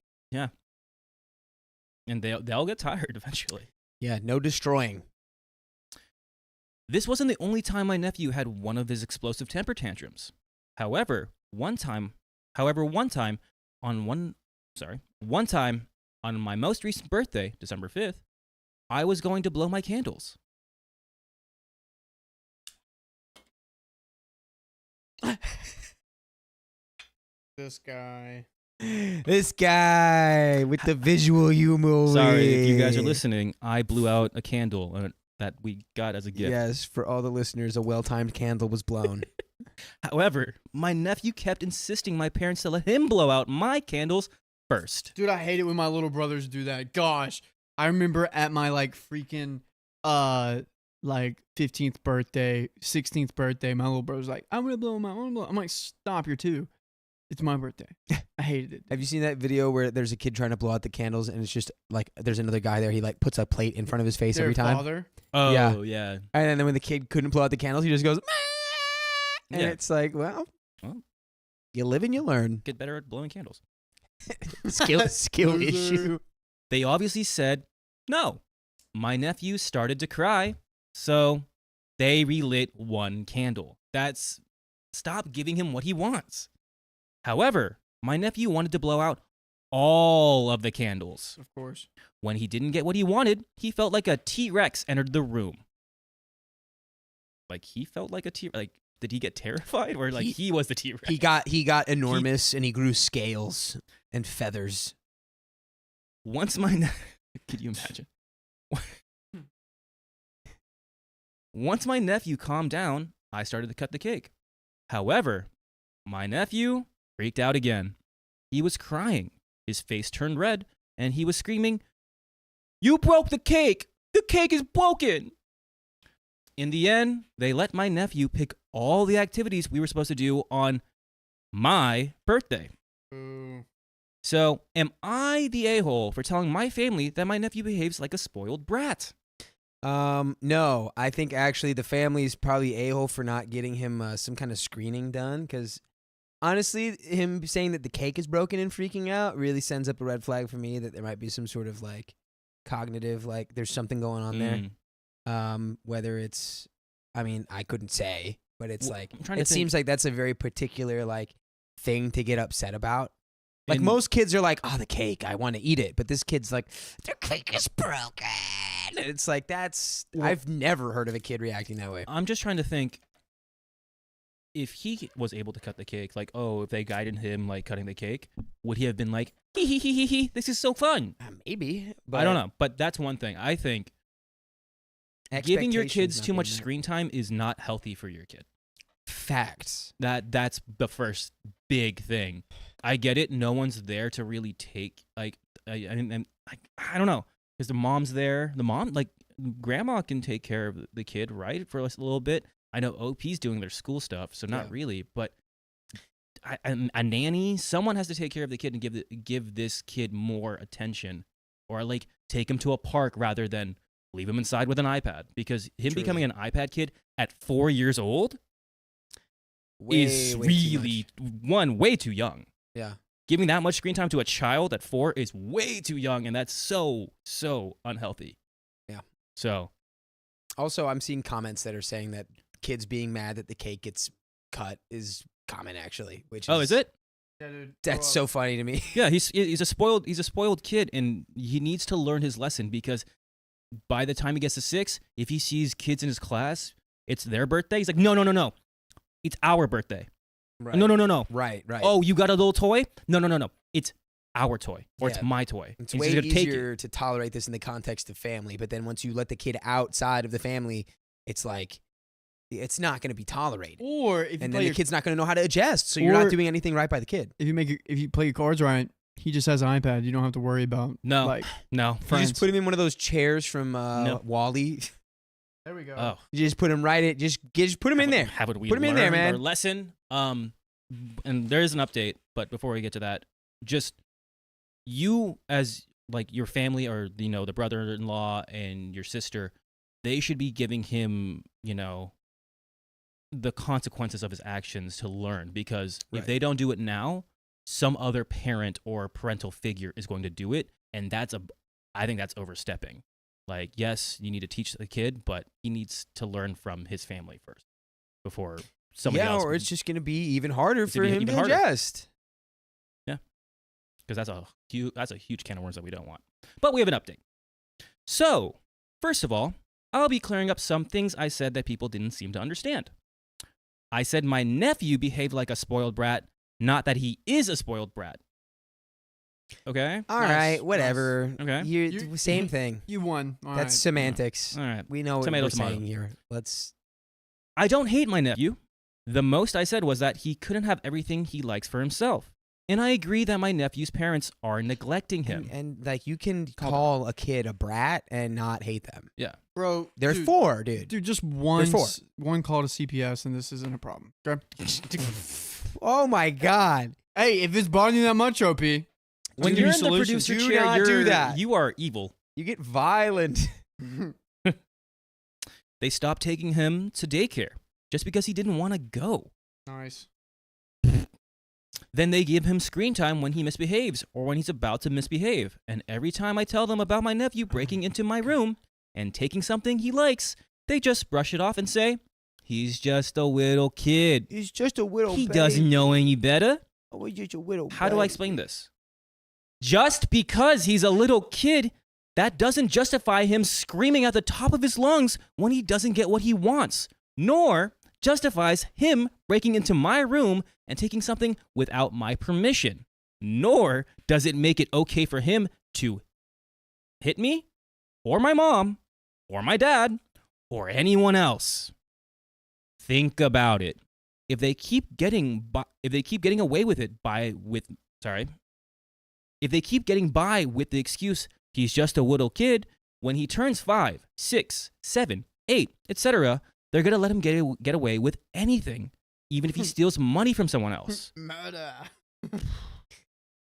and they'll get tired eventually. Yeah, no destroying. This wasn't the only time my nephew had one of his explosive temper tantrums. However, one time on my most recent birthday, December 5th, I was going to blow my candles. This guy. This guy with the visual humor. Sorry if you guys are listening, I blew out a candle that we got as a gift. Yes, for all the listeners, a well-timed candle was blown. However, my nephew kept insisting my parents to let him blow out my candles first. Dude, I hate it when my little brothers do that. Gosh, I remember at my freaking 15th birthday, 16th birthday, my little brother's like, I'm gonna blow him out. I'm like, stop, you're 2. It's my birthday. I hated it. Have you seen that video where there's a kid trying to blow out the candles and it's just like there's another guy there, he like puts a plate in front of his face Their every time? father. Oh, Yeah. yeah. And then when the kid couldn't blow out the candles, he just goes, "Meh!" And Yeah. it's like, well, Well. you live and you learn. Get better at blowing candles. Skill Loser. issue. They obviously said no. My nephew started to cry, so they relit one candle. Stop giving him what he wants. However, my nephew wanted to blow out all of the candles. Of course. When he didn't get what he wanted, he felt like a T-Rex entered the room. Like he felt like a T. Like, did he get terrified, or like he was the T-Rex? He got enormous and he grew scales and feathers. Once could you imagine? Once my nephew calmed down, I started to cut the cake. However, my nephew freaked out again. He was crying. His face turned red, and he was screaming, "You broke the cake! The cake is broken!" In the end, they let my nephew pick all the activities we were supposed to do on my birthday. Ooh. So, am I the a-hole for telling my family that my nephew behaves like a spoiled brat? No, I think actually the family's probably a-hole for not getting him some kind of screening done, because honestly, him saying that the cake is broken and freaking out really sends up a red flag for me that there might be some sort of like cognitive, like there's something going on there. Whether it's, I mean, I couldn't say, but it's Well, like, I'm trying to it think. seems like that's a very particular like thing to get upset about. Like And- most kids are like, oh, the cake, I want to eat it. But this kid's like, the cake is broken. And it's like, I've never heard of a kid reacting that way. I'm just trying to think, if he was able to cut the cake, like, if they guided him like cutting the cake, would he have been like, hee, this is so fun? Maybe. But I don't know, but that's one thing. I think giving your expectations kids not too being much met. screen time is not healthy for your kid. Facts. That's the first big thing. I get it. No one's there to really take I don't know, because the mom's there. The mom, like grandma, can take care of the kid, right, for a little bit. I know OP's doing their school stuff, so not Yeah. really. But a nanny, someone has to take care of the kid and give this kid more attention, or like take him to a park rather than leave him inside with an iPad. Because him Truly. becoming an iPad kid at 4 years old is Way too really much. way too young. Yeah. Giving that much screen time to a child at 4 is way too young, and that's so unhealthy. Yeah. So Also, I'm seeing comments that are saying that kids being mad that the cake gets cut is common, actually. Which is it? Yeah, dude. That's so funny to me. Yeah, he's a spoiled kid, and he needs to learn his lesson, because by the time he gets to 6, if he sees kids in his class, it's their birthday. He's like, no, it's our birthday. Right. No. Right. Oh, you got a little toy? No. It's our toy or it's Yeah. my toy. It's And way he's just gonna take it. easier to tolerate this in the context of family, but then once you let the kid outside of the family, it's like it's not going to be tolerated, Or if you and play then your, the kid's not going to know how to adjust. So you're not Or- doing anything right by the kid. if you play your cards right, he just has an iPad. You don't have to worry about No. like No. You friends. just put him in one of those chairs from No. Wall-E. There we go. Oh. You just put him right in. Just put him in there. Haven't we Put him in there, learned man. Our lesson. And there is an update, but before we get to that, just you as like your family or the brother-in-law and your sister, they should be giving him the consequences of his actions to learn, because if Right. they don't do it now, some other parent or parental figure is going to do it, and I think that's overstepping. Like, yes, you need to teach the kid, but he needs to learn from his family first before somebody else. Or it's just going to be even harder It's for gonna be him even to harder. adjust. because that's a huge can of worms that we don't want. But we have an update. So, first of all, I'll be clearing up some things I said that people didn't seem to understand. I said my nephew behaved like a spoiled brat, not that he is a spoiled brat. Okay? All Nice, right, whatever. Okay. Same thing. You won. All That's right. semantics. All right. We know what Tomato, we're tomato. saying here. Let's. I don't hate my nephew. The most I said was that he couldn't have everything he likes for himself. And I agree that my nephew's parents are neglecting him. And like you can Hold call a kid a brat and not hate them. Bro, There's dude, 4, dude. Dude, just one four. one call to CPS and this isn't a problem. Okay? Oh my God. Hey, if it's bothering you that much, OP, When give you're me in the solutions. producer Do chair, not do that. you are evil. You get violent. They stopped taking him to daycare just because he didn't want to go. Nice. Then they give him screen time when he misbehaves or when he's about to misbehave. And every time I tell them about my nephew breaking into my room and taking something he likes, they just brush it off and say, he's just a little kid. He's just a widow. He doesn't know any better. Oh, he's just a widow. How do I explain this? Just because he's a little kid, that doesn't justify him screaming at the top of his lungs when he doesn't get what he wants, nor justifies him breaking into my room and taking something without my permission, nor does it make it okay for him to hit me, or my mom, or my dad, or anyone else. Think about it. If they keep getting away with it if they keep getting by with the excuse he's just a little kid, when he turns 5, 6, 7, 8, etc., they're gonna let him get away with anything, even if he steals money from someone else. Murder.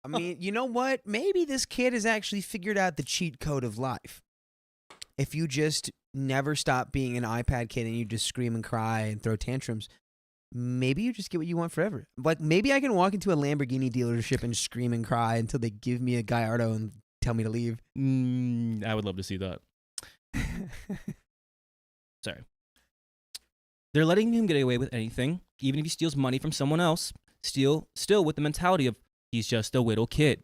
I mean, you know what? Maybe this kid has actually figured out the cheat code of life. If you just never stop being an iPad kid and you just scream and cry and throw tantrums, maybe you just get what you want forever. Like, maybe I can walk into a Lamborghini dealership and scream and cry until they give me a Gallardo and tell me to leave. I would love to see that. Sorry. They're letting him get away with anything, even if he steals money from someone else, still with the mentality of he's just a little kid.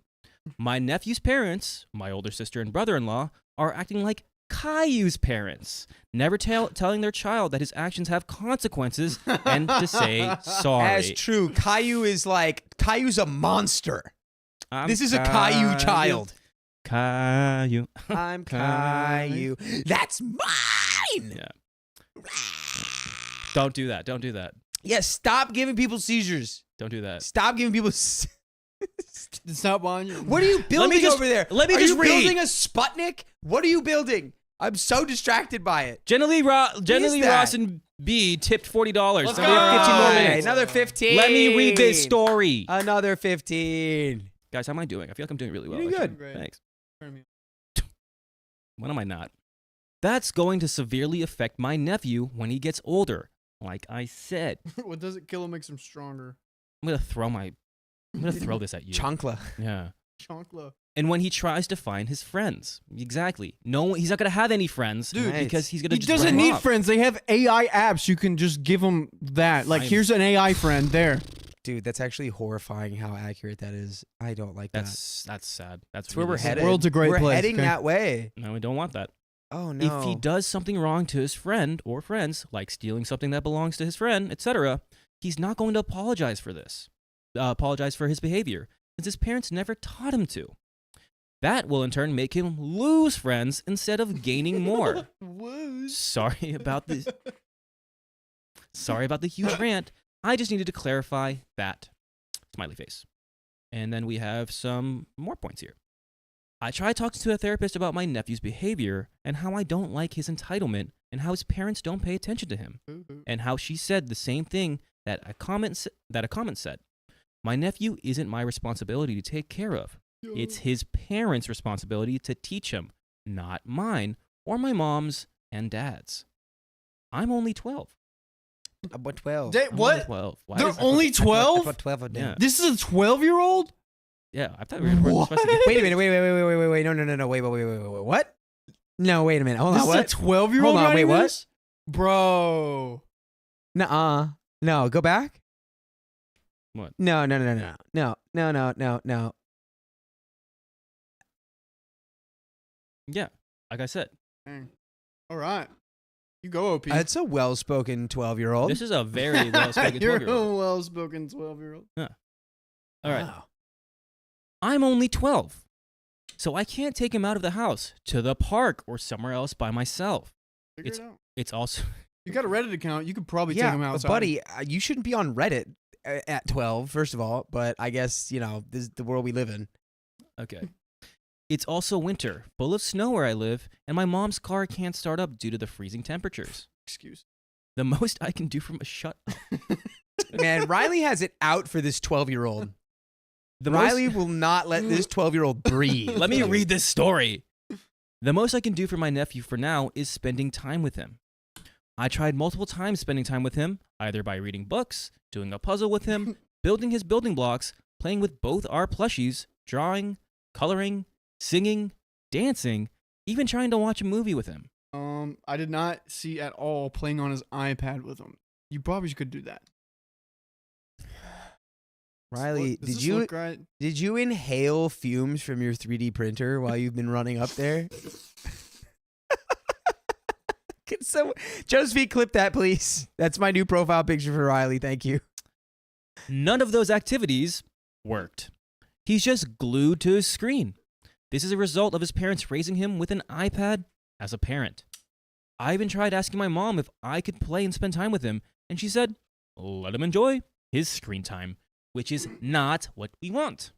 My nephew's parents, my older sister and brother-in-law, are acting like Caillou's parents, never telling their child that his actions have consequences and to say sorry. That's true. Caillou's a monster. I'm This is a Caillou child. Caillou. I'm Caillou. Caillou. That's mine. Yeah. Don't do that. Don't do that. Yeah, stop giving people seizures. Don't do that. Stop giving people. Stop on your. What are you building just- over there? let me are just you read. building a Sputnik? What are you building? I'm so distracted by it. Jenna Lee that? Ross and B tipped $40. Let's So we have 15 more All right, minutes. Another 15. Let me read this story. Another 15. Guys, how am I doing? I feel like I'm doing really well. You're doing actually. good. Great. Thanks. When am I not? That's going to severely affect my nephew when he gets older. Like I said, What doesn't kill him makes him stronger. I'm gonna throw this at you. Chancla. Yeah. Chonkla. And when he tries to find his friends, exactly. No, he's not gonna have any friends, Dude, because he's gonna. He just doesn't run need off. friends. They have AI apps. You can just give him that. Like, I'm- here's an AI friend there. Dude, that's actually horrifying how accurate that is. I don't like that. That's sad. That's where we're really sad. headed. World's a great we're place, heading okay? that way. No, we don't want that. Oh, no. If he does something wrong to his friend or friends, like stealing something that belongs to his friend, etc., he's not going to apologize for this. Apologize for his behavior. since his parents never taught him to. That will in turn make him lose friends instead of gaining more. Sorry about the huge rant. I just needed to clarify that. Smiley face. And then we have some more points here. I tried talking to a therapist about my nephew's behavior and how I don't like his entitlement and how his parents don't pay attention to him, and how she said the same thing that a comment said. My nephew isn't my responsibility to take care of. It's his parents' responsibility to teach him, not mine or my mom's and dad's. I'm only 12. About 12. I'm only What? 12. Why They're is- only 12? About 12 of them. Yeah. This is a 12-year-old? Yeah, I thought we were supposed to get Wait a minute. Wait. No. Wait. What? No, wait a minute. Hold on. This What? is a 12-year-old Hold on, writing wait, what? this? Bro. Nuh-uh. No, go back. What? No. Yeah, like I said, Dang. All right. You go, OP. That's a well-spoken 12-year-old. this is a very well-spoken You're 12-year-old. a well-spoken 12-year-old. All right. Wow. I'm only 12, so I can't take him out of the house, to the park, or somewhere else by myself. Figure it out. It's also You got a Reddit account. You could probably take Yeah, him outside. buddy, you shouldn't be on Reddit at 12, first of all, but I guess, this is the world we live in. okay. It's also winter, full of snow where I live, and my mom's car can't start up due to the freezing temperatures. Excuse. The most I can do from a shut up. Man, Riley has it out for this 12-year-old. The Riley most, will not let this 12-year-old breathe. let me read this story. The most I can do for my nephew for now is spending time with him. I tried multiple times spending time with him, either by reading books, doing a puzzle with him, building his building blocks, playing with both our plushies, drawing, coloring, singing, dancing, even trying to watch a movie with him. I did not see at all playing on his iPad with him. You probably could do that. Riley, Does this look right? did you inhale fumes from your 3D printer while you've been running up there? Can someone, Josephine, clip that, please. That's my new profile picture for Riley. Thank you. None of those activities worked. He's just glued to his screen. This is a result of his parents raising him with an iPad as a parent. I even tried asking my mom if I could play and spend time with him, and she said, let him enjoy his screen time, which is not what we want.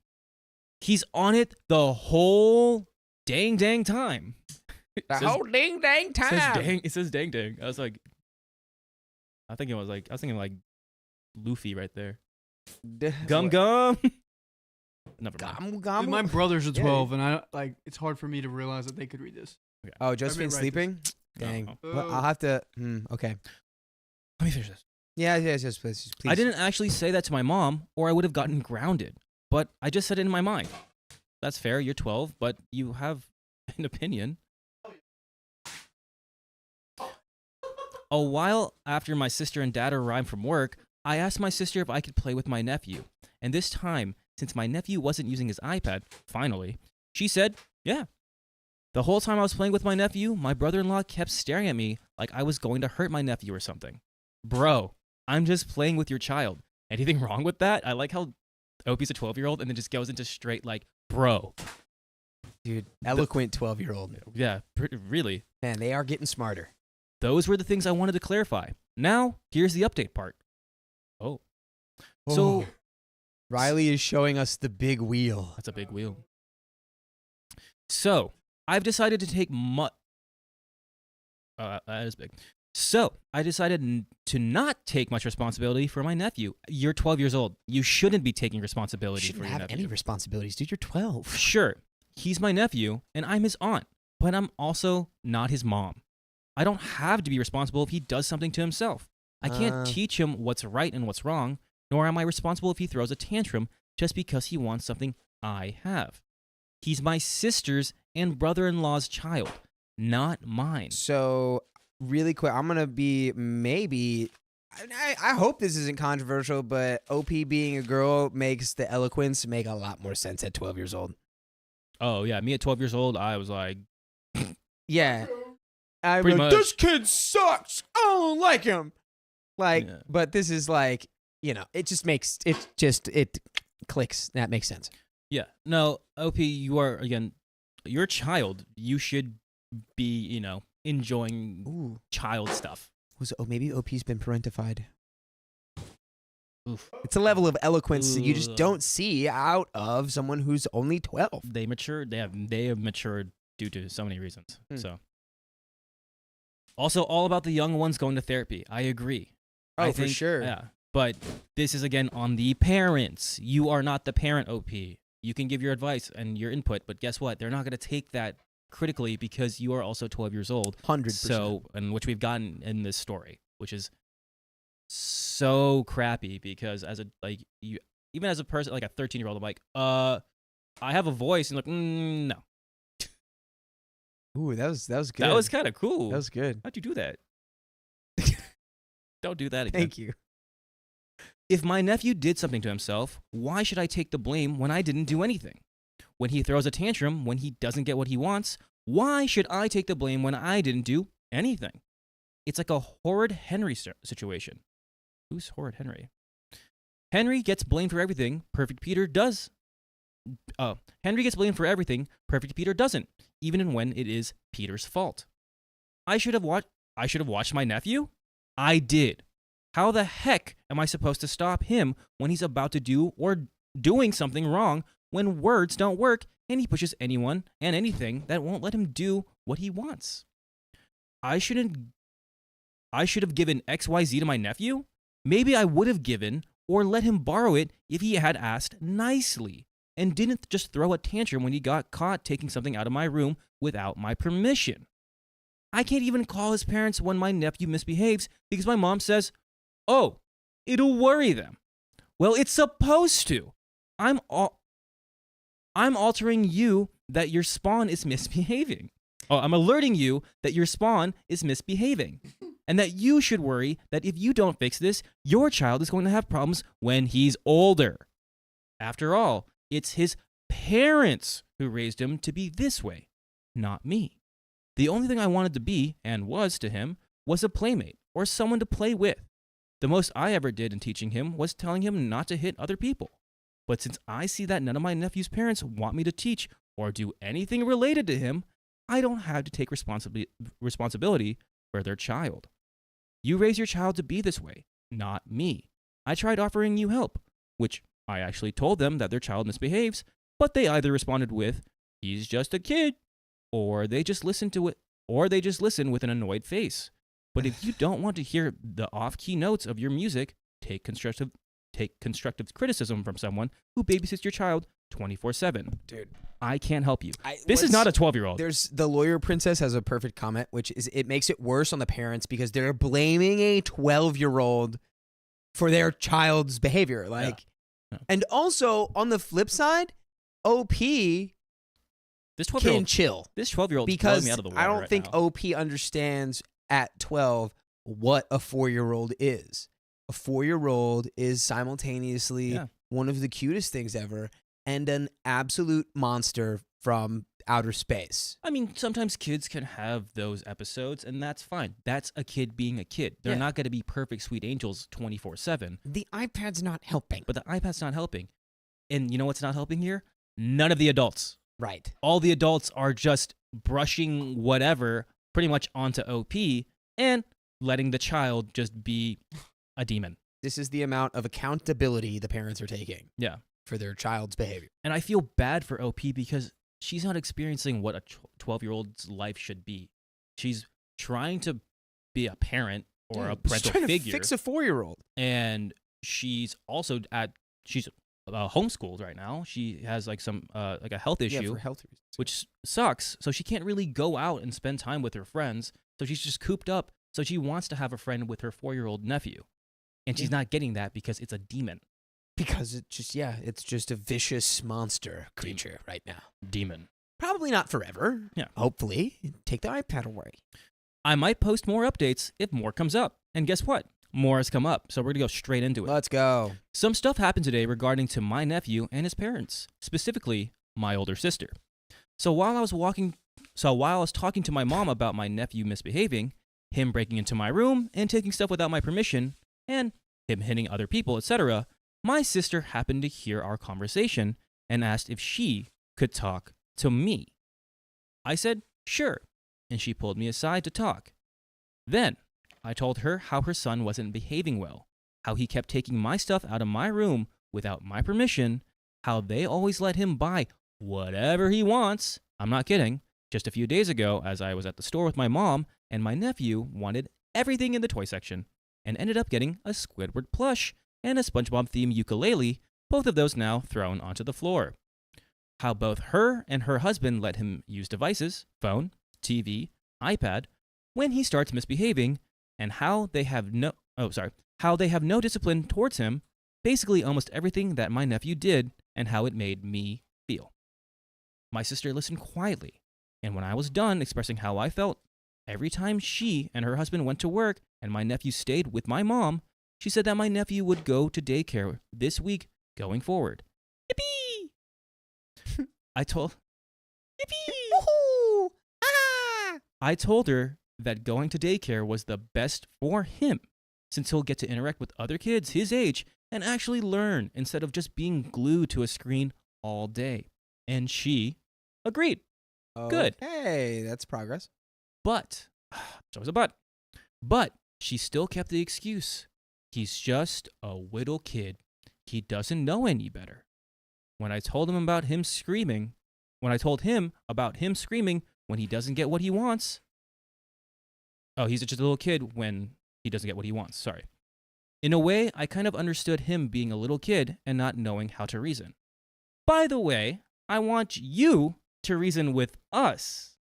He's on it the whole dang time. The whole ding dang It time. says dang. It says dang. I was thinking like Luffy right there. Gum. Never mind. Dude, my brothers are Yeah. 12, and it's hard for me to realize that they could read this. Oh, Josephine's write sleeping? No. Dang. Oh. Well, I'll have to. Okay. Let me finish this. Yes, please. I didn't actually say that to my mom, or I would have gotten grounded. But I just said it in my mind. That's fair. You're 12, but you have an opinion. A while after my sister and dad arrived from work, I asked my sister if I could play with my nephew. And this time, since my nephew wasn't using his iPad, finally, she said, yeah. The whole time I was playing with my nephew, my brother-in-law kept staring at me like I was going to hurt my nephew or something. Bro, I'm just playing with your child. Anything wrong with that? I like how Opie's a 12-year-old and then just goes into straight like, bro. Dude, eloquent 12-year-old. Yeah, really. Man, they are getting smarter. Those were the things I wanted to clarify. Now, here's the update part. Oh. So, Riley is showing us the big wheel. that's a big wheel. So, I've decided to take that is big. So, I decided to not take much responsibility for my nephew. You're 12 years old. You shouldn't be taking You responsibility shouldn't for your have nephew. any responsibilities, dude. You're 12. Sure, he's my nephew, and I'm his aunt, but I'm also not his mom. I don't have to be responsible if he does something to himself. I can't teach him what's right and what's wrong, nor am I responsible if he throws a tantrum just because he wants something I have. He's my sister's and brother-in-law's child, not mine. So, really quick, I'm going to be maybe. I hope this isn't controversial, but OP being a girl makes the eloquence make a lot more sense at 12 years old. Oh, yeah, me at 12 years old, I was like, Yeah. I'm Pretty like, much. this kid sucks. I don't like him. Like, Yeah. but this is like, it just makes, it clicks. That makes sense. Yeah. No, OP, you are, again, you're a child. You should be, enjoying Ooh. child stuff. Maybe OP's been parentified. Oof. It's a level of eloquence that you just Ugh. don't see out of someone who's only 12. They matured. They have matured due to so many reasons. Hmm. So, also all about the young ones going to therapy. I agree. Oh, I for think, sure. Yeah, but this is again on the parents. You are not the parent, OP. You can give your advice and your input, but guess what? They're not going to take that critically because you are also 12 years old. 100%. So, and which we've gotten in this story, which is so crappy because even as a person, like a 13-year-old, I'm like, I have a voice, and like, no. Ooh, that was good. That was kind of cool. That was good. How'd you do that? Don't do that again. Thank you. If my nephew did something to himself, why should I take the blame when I didn't do anything? When he throws a tantrum, when he doesn't get what he wants, why should I take the blame when I didn't do anything? It's like a Horrid Henry situation. Who's Horrid Henry? Henry gets blamed for everything. Perfect Peter does. Henry gets blamed for everything. Perfect Peter doesn't, even when it is Peter's fault. I should have watched my nephew? I did. How the heck am I supposed to stop him when he's about to do or doing something wrong when words don't work and he pushes anyone and anything that won't let him do what he wants? I should have given XYZ to my nephew? Maybe I would have given or let him borrow it if he had asked nicely and didn't just throw a tantrum when he got caught taking something out of my room without my permission. I can't even call his parents when my nephew misbehaves because my mom says, "Oh, it'll worry them." Well, it's supposed to. I'm altering you that your spawn is misbehaving. Oh, I'm alerting you that your spawn is misbehaving. And that you should worry that if you don't fix this, your child is going to have problems when he's older. After all, it's his parents who raised him to be this way, not me. The only thing I wanted to be, and was to him, was a playmate or someone to play with. The most I ever did in teaching him was telling him not to hit other people. But since I see that none of my nephew's parents want me to teach or do anything related to him, I don't have to take responsibility for their child. You raise your child to be this way, not me. I tried offering you help, which I actually told them that their child misbehaves, but they either responded with, "He's just a kid," or they just listen with an annoyed face. But if you don't want to hear the off-key notes of your music, take constructive criticism from someone who babysits your child 24/7. Dude, I can't help you. This is not a 12-year-old. There's the lawyer princess has a perfect comment, which is it makes it worse on the parents because they're blaming a 12-year-old for their child's behavior. Yeah. And also on the flip side, OP This can 12-year-old chill This 12-year-old is because blowing me out of the water I don't right think now. OP understands at 12 what a 4-year-old is. A 4-year-old is simultaneously Yeah. one of the cutest things ever and an absolute monster from outer space. I mean, sometimes kids can have those episodes, and that's fine. That's a kid being a kid. They're Yeah. not going to be perfect sweet angels 24/7, The iPad's not helping. but the iPad's not helping. And you know what's not helping here? None of the adults. Right. All the adults are just brushing whatever pretty much onto OP and letting the child just be a demon. This is the amount of accountability the parents are taking Yeah. for their child's behavior. And I feel bad for OP because she's not experiencing what a 12-year-old's life should be. She's trying to be a parent or a She's parental trying figure. to fix a 4-year-old. And she's also she's homeschooled right now. She has like some like a health issue, Yeah, for health reasons. which sucks. So she can't really go out and spend time with her friends. So she's just cooped up. So she wants to have a friend with her 4-year-old nephew, and she's not getting that because it's a demon. Because it's just a vicious monster creature right now. Demon. Probably not forever. Yeah. Hopefully. Take the iPad away. I might post more updates if more comes up. And guess what? More has come up. So we're going to go straight into it. Let's go. Some stuff happened today regarding to my nephew and his parents, specifically my older sister. So while I was talking to my mom about my nephew misbehaving, him breaking into my room and taking stuff without my permission, and him hitting other people, etc., my sister happened to hear our conversation and asked if she could talk to me. I said, sure, and she pulled me aside to talk. Then I told her how her son wasn't behaving well, how he kept taking my stuff out of my room without my permission, how they always let him buy whatever he wants. I'm not kidding. Just a few days ago, as I was at the store with my mom, and my nephew wanted everything in the toy section, and ended up getting a Squidward plush and a SpongeBob-themed ukulele, both of those now thrown onto the floor. How both her and her husband let him use devices, phone, TV, iPad, when he starts misbehaving, and how they have no discipline towards him, basically almost everything that my nephew did, and how it made me feel. My sister listened quietly, and when I was done expressing how I felt, every time she and her husband went to work and my nephew stayed with my mom, she said that my nephew would go to daycare this week going forward. Yippee! I told her that going to daycare was the best for him, since he'll get to interact with other kids his age and actually learn instead of just being glued to a screen all day. And she agreed. Good. Hey, that's progress. But, so was a but. But she still kept the excuse. He's just a little kid. He doesn't know any better. When I told him about him screaming when he doesn't get what he wants. Oh, he's just a little kid when he doesn't get what he wants. Sorry. In a way, I kind of understood him being a little kid and not knowing how to reason. By the way, I want you to reason with us.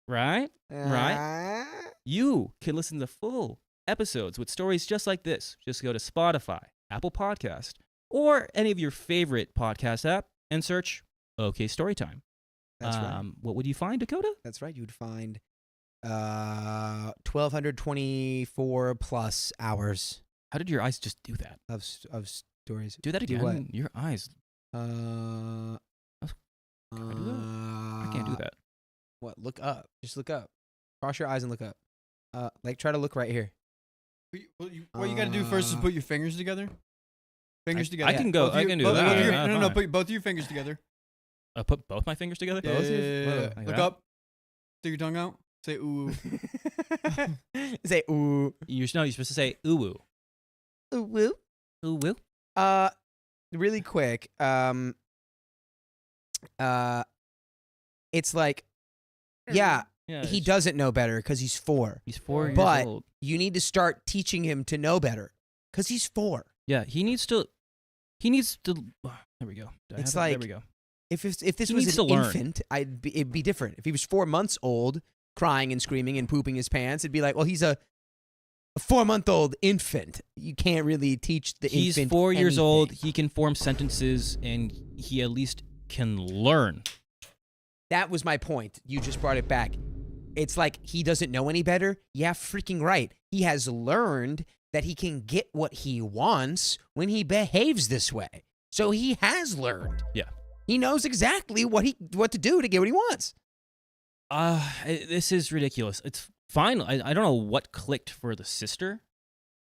Right? Right? You can listen to full episodes with stories just like this. Just go to Spotify, Apple Podcast, or any of your favorite podcast app and search OK Storytime. That's right. What would you find, Dakota? That's right. You'd find 1,224 plus hours How did your eyes just do that? of stories. Do that again. what? Your eyes. Can I do that? I can't do that. What? Look up. Just look up. Cross your eyes and look up. Try to look right here. What you got to do first is put your fingers together. Fingers together. I can go. Both of I your- can do both- that. both of your- Yeah, no, fine. put both of your fingers together. Put both my fingers together. Yeah, Like Look that? up. Stick your tongue out. Say ooh. Say ooh. You're supposed to say ooh woo. Ooh woo. Ooh woo. Really quick. It's like, yeah, Yeah. he doesn't know better because he's 4. He's 4 years But old. you need to start teaching him to know better because he's 4. Yeah, he needs to. There we go. It's there like- we go. If this He was needs an to learn. infant, it'd be different. If he was 4 months old, crying and screaming and pooping his pants, it'd be like, well, he's a 4-month-old infant. You can't really teach the He's infant 4 years old. anything. He can form sentences, and he at least can learn. That was my point. You just brought it back. It's like he doesn't know any better. Yeah, freaking right. He has learned that he can get what he wants when he behaves this way. So he has learned. Yeah. He knows exactly what to do to get what he wants. This is ridiculous. It's fine. I don't know what clicked for the sister,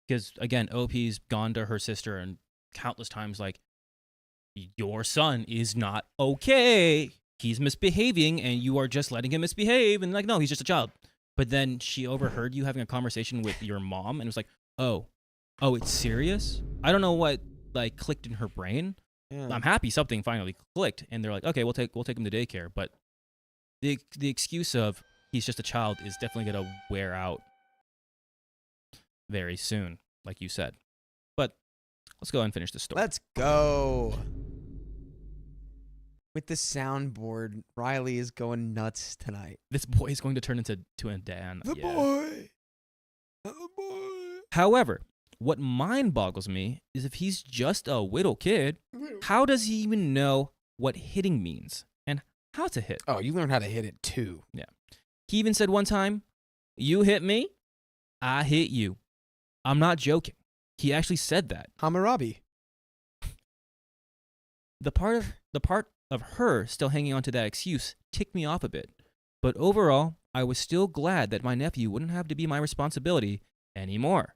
because again, OP's gone to her sister and countless times like, your son is not okay. He's misbehaving, and you are just letting him misbehave. And like, no, he's just a child. But then she overheard you having a conversation with your mom, and was like, oh, it's serious. I don't know what like clicked in her brain. Yeah. I'm happy something finally clicked, and they're like, okay, we'll take him to daycare. But the excuse of he's just a child is definitely gonna wear out very soon, like you said. But let's go ahead and finish this story. Let's go. With the soundboard, Riley is going nuts tonight. This boy is going to turn into a Dan. Yeah. boy. However, what mind boggles me is if he's just a little kid, how does he even know what hitting means and how to hit? Oh, you learned how to hit it too. He even said one time, "You hit me, I hit you." I'm not joking. He actually said that. Hammurabi. The part of her still hanging on to that excuse ticked me off a bit. But overall, I was still glad that my nephew wouldn't have to be my responsibility anymore.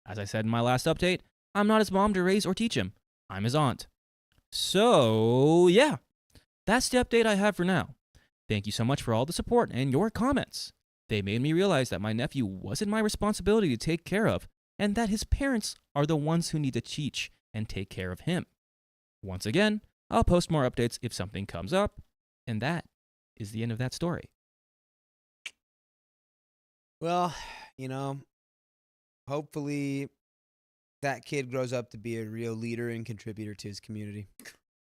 As I said in my last update, I'm not his mom to raise or teach him. I'm his aunt. So, yeah, that's the update I have for now. Thank you so much for all the support and your comments. They made me realize that my nephew wasn't my responsibility to take care of, and that his parents are the ones who need to teach and take care of him. Once again, I'll post more updates if something comes up, and that is the end of that story. Well, hopefully that kid grows up to be a real leader and contributor to his community.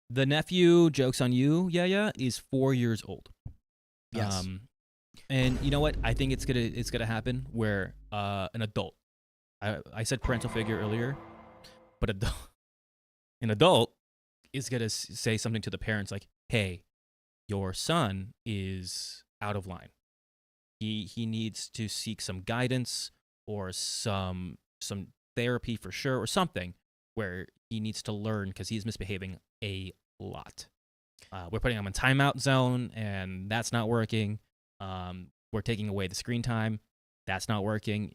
The nephew, joke's on you, Yaya, is 4 years old. Yes. And you know what? I think it's gonna happen where an adult. I said parental figure earlier, but an adult is gonna say something to the parents like, "Hey, your son is out of line. He needs to seek some guidance or some therapy for sure, or something where he needs to learn because he's misbehaving a lot. We're putting him in timeout zone, and that's not working. We're taking away the screen time. That's not working.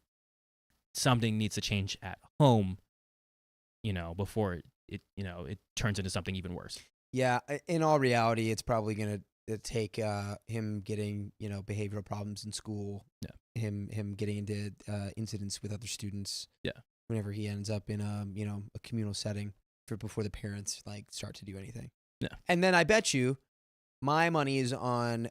Something needs to change at home, before it turns into something even worse." Yeah, in all reality, it's probably going to take him getting, behavioral problems in school. Yeah. Him getting into incidents with other students. Yeah. Whenever he ends up in a communal setting before the parents start to do anything. Yeah. And then I bet you my money is on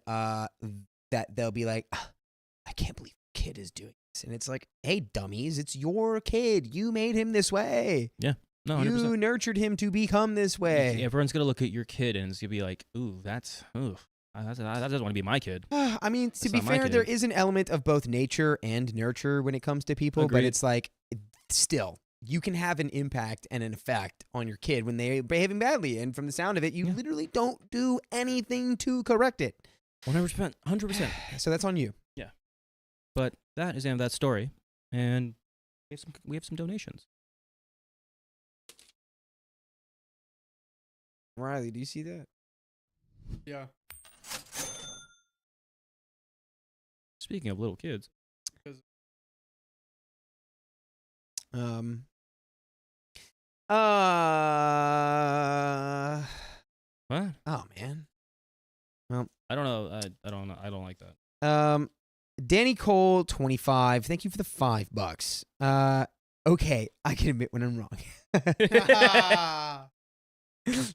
that they'll be like, I can't believe the kid is doing this. And it's like, hey, dummies, it's your kid. You made him this way. Yeah. No, 100%. You nurtured him to become this way. Everyone's gonna look at your kid and it's gonna be like, that doesn't want to be my kid. I mean, to That's be not my fair, there kid. is an element of both nature and nurture when it comes to people, but Agreed. it's like, still, you can have an impact and an effect on your kid when they're behaving badly. And from the sound of it, you literally don't do anything to correct it. 100%. 100%. So that's on you. But that is the end of that story, and we have some donations. Riley, do you see that? Yeah. Speaking of little kids, what? Oh man. I don't know. I don't know. I don't like that. Danny Cole 25. Thank you for the $5. Okay, I can admit when I'm wrong.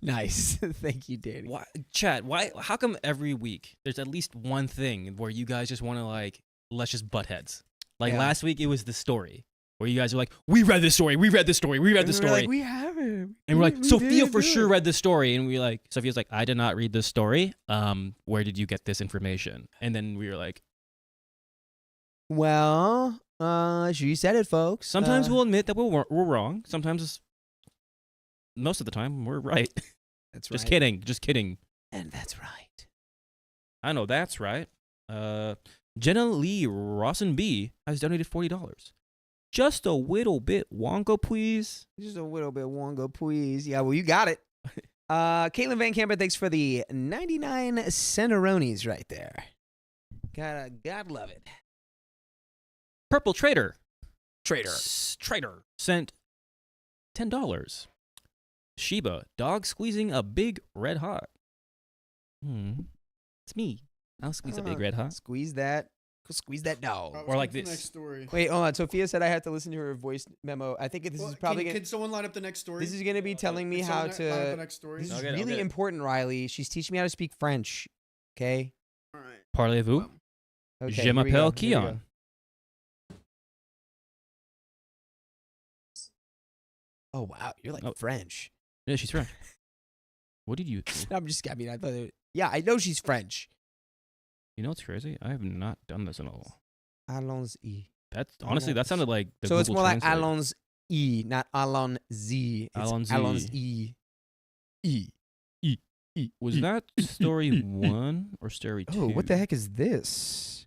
Nice. Thank you, Danny. Why, Chad? Why? How come every week there's at least one thing where you guys just want to let's just butt heads? Yeah. Last week it was the story where you guys were like, we read this story, we read this story, we read this And we're story, like, we haven't. and we're like, We Sophia didn't for do sure it. read this story, and Sophia's like, I did not read this story. Where did you get this information? And then we were like, Well, she said it, folks. sometimes we'll admit that we're wrong. Sometimes most of the time we're right. That's right. Just kidding. And that's right. I know that's right. Jenna Lee Rawson B has donated $40. Just a little bit, Wongo, please. Just a little bit, Wongo, please. Yeah, well, you got it. Caitlin Van Camper, thanks for the 99 centaronis right there. God love it. Purple Trader Trader. sent $10. Sheba, dog squeezing a big red hot. It's me. I'll squeeze a big red hot. Squeeze that dog. Or like the this. next story. Wait, hold on. Sophia said I have to listen to her voice memo. I think this is probably Can someone line up the next story? this is going to be telling me Can how someone line up the to. next story? This is Okay, really okay. important, Riley. She's teaching me how to speak French. Okay. All right. Parlez-vous? Okay. Je here we m'appelle go, here we Keon. go. Oh wow, you're like Oh. French. Yeah, she's French. What did you... No, I thought. Yeah, I know she's French. You know what's crazy? I have not done this in a while. Allons-y. That's honestly, that sounded like the So Google it's more like Translate. allons-y, not allons-y. It's Allons-y. allons-y. Was that story 1 or story 2? Oh, what the heck is this?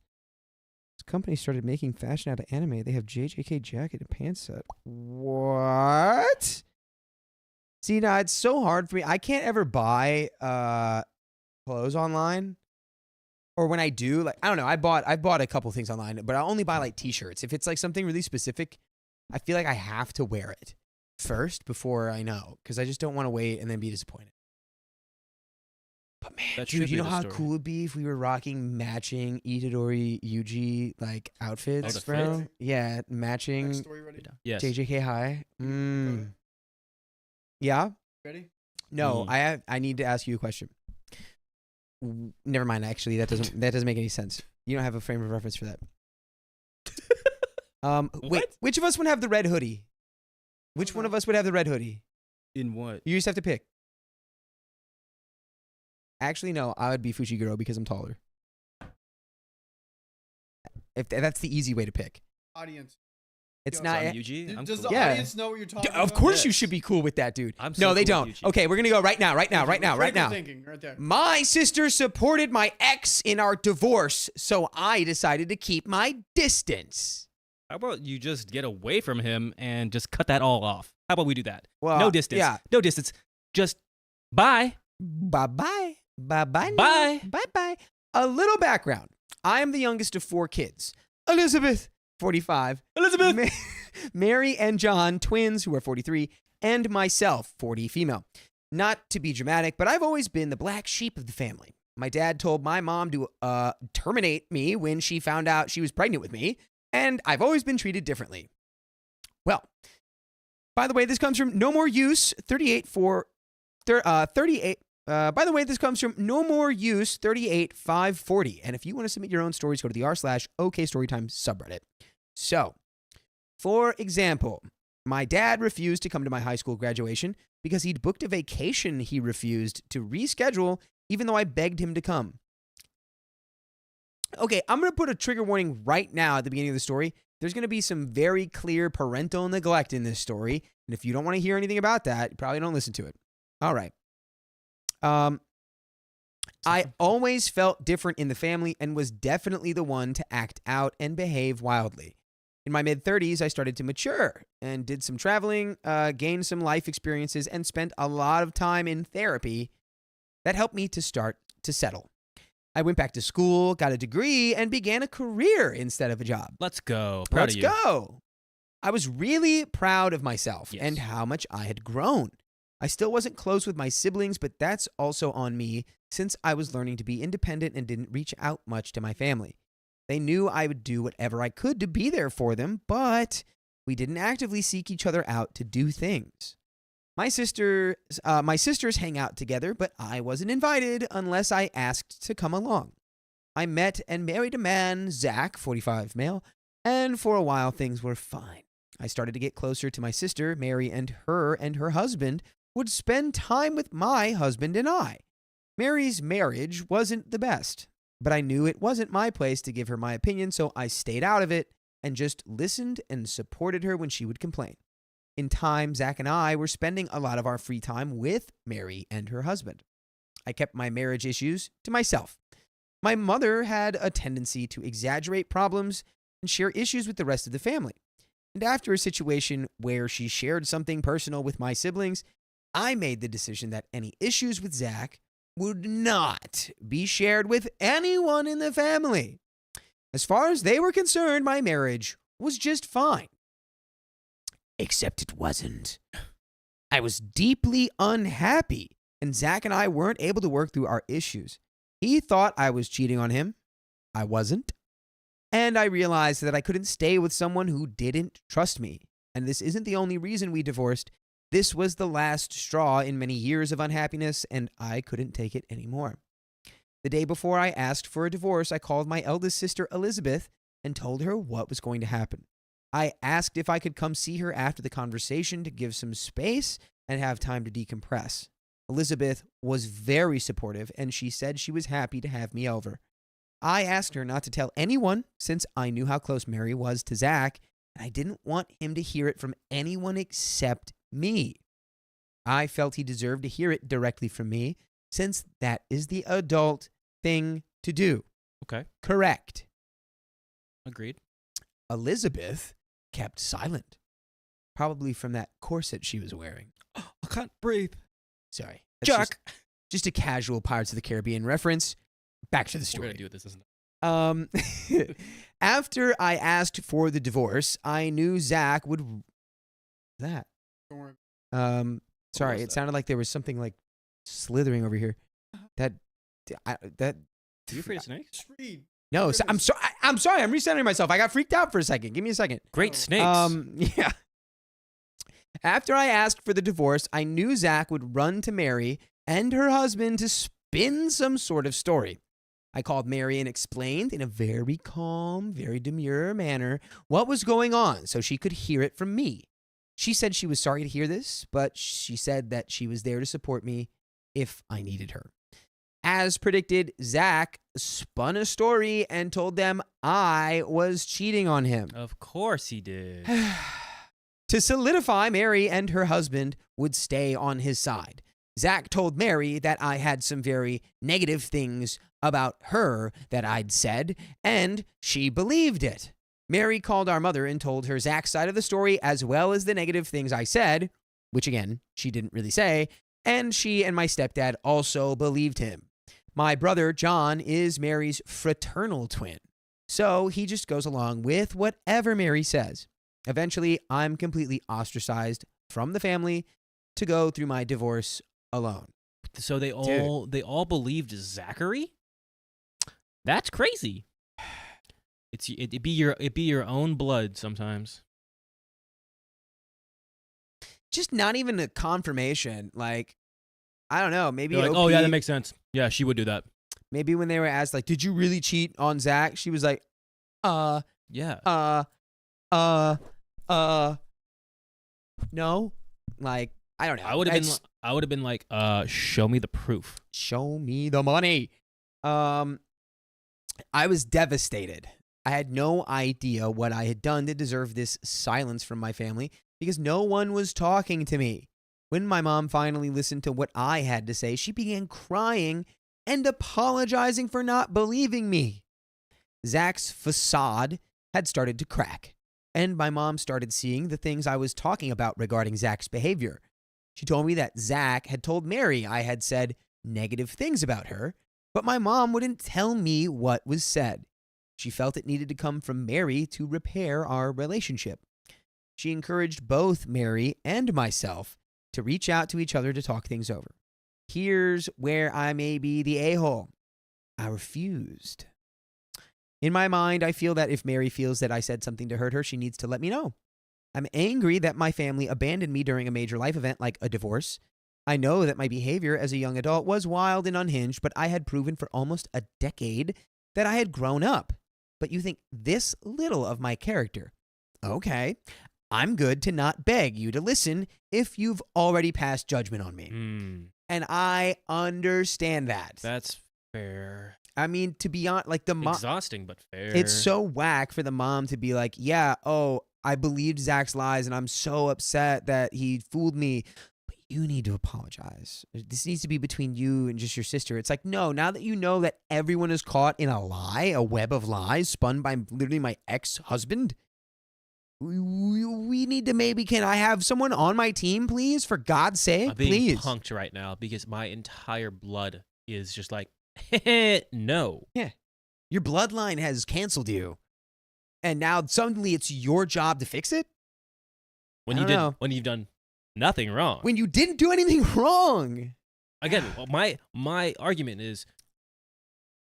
This company started making fashion out of anime. They have JJK jacket and pants set. What? See, now it's so hard for me. I can't ever buy clothes online. Or when I do, I don't know. I bought a couple things online, but I only buy t-shirts. If it's something really specific, I feel like I have to wear it first before I know, because I just don't want to wait and then be disappointed. But man, That dude, should you be know the how story. cool it would be if we were rocking matching Itadori Yuji like outfits, the bro? fit? Yeah, Next matching story ready? Yes. JJK High. Yeah. Ready? No, Mm. I need to ask you a question. Never mind. Actually, that doesn't make any sense. You don't have a frame of reference for that. Wait, What? which of us would have the red hoodie? Which one of us would have the red hoodie? In what? You just have to pick. Actually, no, I would be Fushiguro because I'm taller. If that's the easy way to pick. Audience. It's Yo, not. So I'm Yuji. I'm Does cool. the Yeah. audience know what you're talking Of about? course, you Yes. should be cool with that, dude. I'm No, so they cool don't. with Yuji. Okay, we're gonna go right now. Critical thinking, right there. My sister supported my ex in our divorce, so I decided to keep my distance. How about you just get away from him and just cut that all off? How about we do that? Well, No distance. Yeah. No distance. Just bye. Bye-bye. Bye-bye. Bye. Bye-bye. A little background. I am the youngest of 4 kids. Elizabeth, 45. Elizabeth. Mary and John, twins, who are 43. And myself, 40, female. Not to be dramatic, but I've always been the black sheep of the family. My dad told my mom to terminate me when she found out she was pregnant with me, and I've always been treated differently. Well, by the way, this comes from No More Use 38 for 38. By the way, this comes from No More Use 38540. And if you want to submit your own stories, go to the r/OKStorytime subreddit. So, for example, my dad refused to come to my high school graduation because he'd booked a vacation he refused to reschedule, even though I begged him to come. Okay, I'm going to put a trigger warning right now at the beginning of the story. There's going to be some very clear parental neglect in this story. And if you don't want to hear anything about that, you probably don't listen to it. All right. I always felt different in the family and was definitely the one to act out and behave wildly. In my mid-30s, I started to mature and did some traveling, gained some life experiences, and spent a lot of time in therapy. That helped me to start to settle. I went back to school, got a degree, and began a career instead of a job. Let's go. Proud Let's of you. go. I was really proud of myself Yes. and how much I had grown. I still wasn't close with my siblings, but that's also on me since I was learning to be independent and didn't reach out much to my family. They knew I would do whatever I could to be there for them, but we didn't actively seek each other out to do things. My sisters hang out together, but I wasn't invited unless I asked to come along. I met and married a man, Zach, 45 male, and for a while things were fine. I started to get closer to my sister, Mary, and her husband would spend time with my husband and I. Mary's marriage wasn't the best, but I knew it wasn't my place to give her my opinion, so I stayed out of it and just listened and supported her when she would complain. In time, Zach and I were spending a lot of our free time with Mary and her husband. I kept my marriage issues to myself. My mother had a tendency to exaggerate problems and share issues with the rest of the family. And after a situation where she shared something personal with my siblings, I made the decision that any issues with Zach would not be shared with anyone in the family. As far as they were concerned, my marriage was just fine. Except it wasn't. I was deeply unhappy, and Zach and I weren't able to work through our issues. He thought I was cheating on him. I wasn't. And I realized that I couldn't stay with someone who didn't trust me. And this isn't the only reason we divorced. This was the last straw in many years of unhappiness, and I couldn't take it anymore. The day before I asked for a divorce, I called my eldest sister, Elizabeth, and told her what was going to happen. I asked if I could come see her after the conversation to give some space and have time to decompress. Elizabeth was very supportive, and she said she was happy to have me over. I asked her not to tell anyone since I knew how close Mary was to Zach, and I didn't want him to hear it from anyone except me. I felt he deserved to hear it directly from me, since that is the adult thing to do. Okay. Correct. Agreed. Elizabeth kept silent, probably from that corset she was wearing. I can't breathe. Sorry. That's Jack. Just a casual Pirates of the Caribbean reference. Back to the We're story. gonna do it. This isn't. After I asked for the divorce, I knew Zach would. That. Sorry, was it that? sounded like there was something like slithering over here. That You afraid of snakes? No, so, I'm sorry. I'm sorry. I'm recentering myself. I got freaked out for a second. Give me a second. Great snakes. Yeah. After I asked for the divorce, I knew Zach would run to Mary and her husband to spin some sort of story. I called Mary and explained in a very calm, very demure manner what was going on so she could hear it from me. She said she was sorry to hear this, but she said that she was there to support me if I needed her. As predicted, Zach spun a story and told them I was cheating on him. Of course he did. To solidify, Mary and her husband would stay on his side. Zach told Mary that I had some very negative things about her that I'd said, and she believed it. Mary called our mother and told her Zach's side of the story as well as the negative things I said, which again, she didn't really say, and she and my stepdad also believed him. My brother, John, is Mary's fraternal twin, so he just goes along with whatever Mary says. Eventually, I'm completely ostracized from the family to go through my divorce alone. So they all believed Zachary? That's crazy. It'd be your own blood sometimes. Just not even a confirmation. Like, I don't know. Maybe You're like, OP, oh yeah, that makes sense. Yeah, she would do that. maybe when they were asked, like, did you really cheat on Zach? She was like, Yeah. no. Like, I don't know. I would have been like, show me the proof. Show me the money. I was devastated. I had no idea what I had done to deserve this silence from my family because no one was talking to me. When my mom finally listened to what I had to say, she began crying and apologizing for not believing me. Zach's facade had started to crack, and my mom started seeing the things I was talking about regarding Zach's behavior. She told me that Zach had told Mary I had said negative things about her, but my mom wouldn't tell me what was said. She felt it needed to come from Mary to repair our relationship. She encouraged both Mary and myself to reach out to each other to talk things over. Here's where I may be the a-hole. I refused. In my mind, I feel that if Mary feels that I said something to hurt her, she needs to let me know. I'm angry that my family abandoned me during a major life event like a divorce. I know that my behavior as a young adult was wild and unhinged, but I had proven for almost a decade that I had grown up. But you think this little of my character. Okay, I'm good to not beg you to listen if you've already passed judgment on me. And I understand that. That's fair. I mean, to be honest, like the mom. Exhausting, but fair. It's so whack for the mom to be like, yeah, oh, I believed Zach's lies and I'm so upset that he fooled me. But you need to apologize. This needs to be between you and just your sister. It's like, no, now that you know that everyone is caught in a lie, a web of lies spun by literally my ex-husband, we need to maybe, can I have someone on my team, please? For God's sake, I'm being please. punked right now because my entire blood is just like, no. Yeah. Your bloodline has canceled you. And now suddenly it's your job to fix it? When I you don't know. when you've done nothing wrong. When you didn't do anything wrong. Again, my argument is,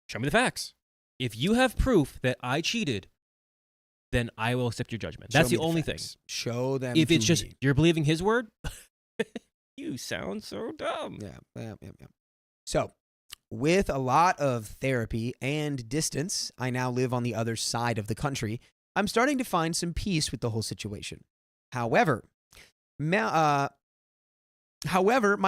show me the facts. If you have proof that I cheated, then I will accept your judgment. That's the only thing. Show them. If it's to just me. you're believing his word, you sound so dumb. Yeah. So, with a lot of therapy and distance, I now live on the other side of the country. I'm starting to find some peace with the whole situation. However, my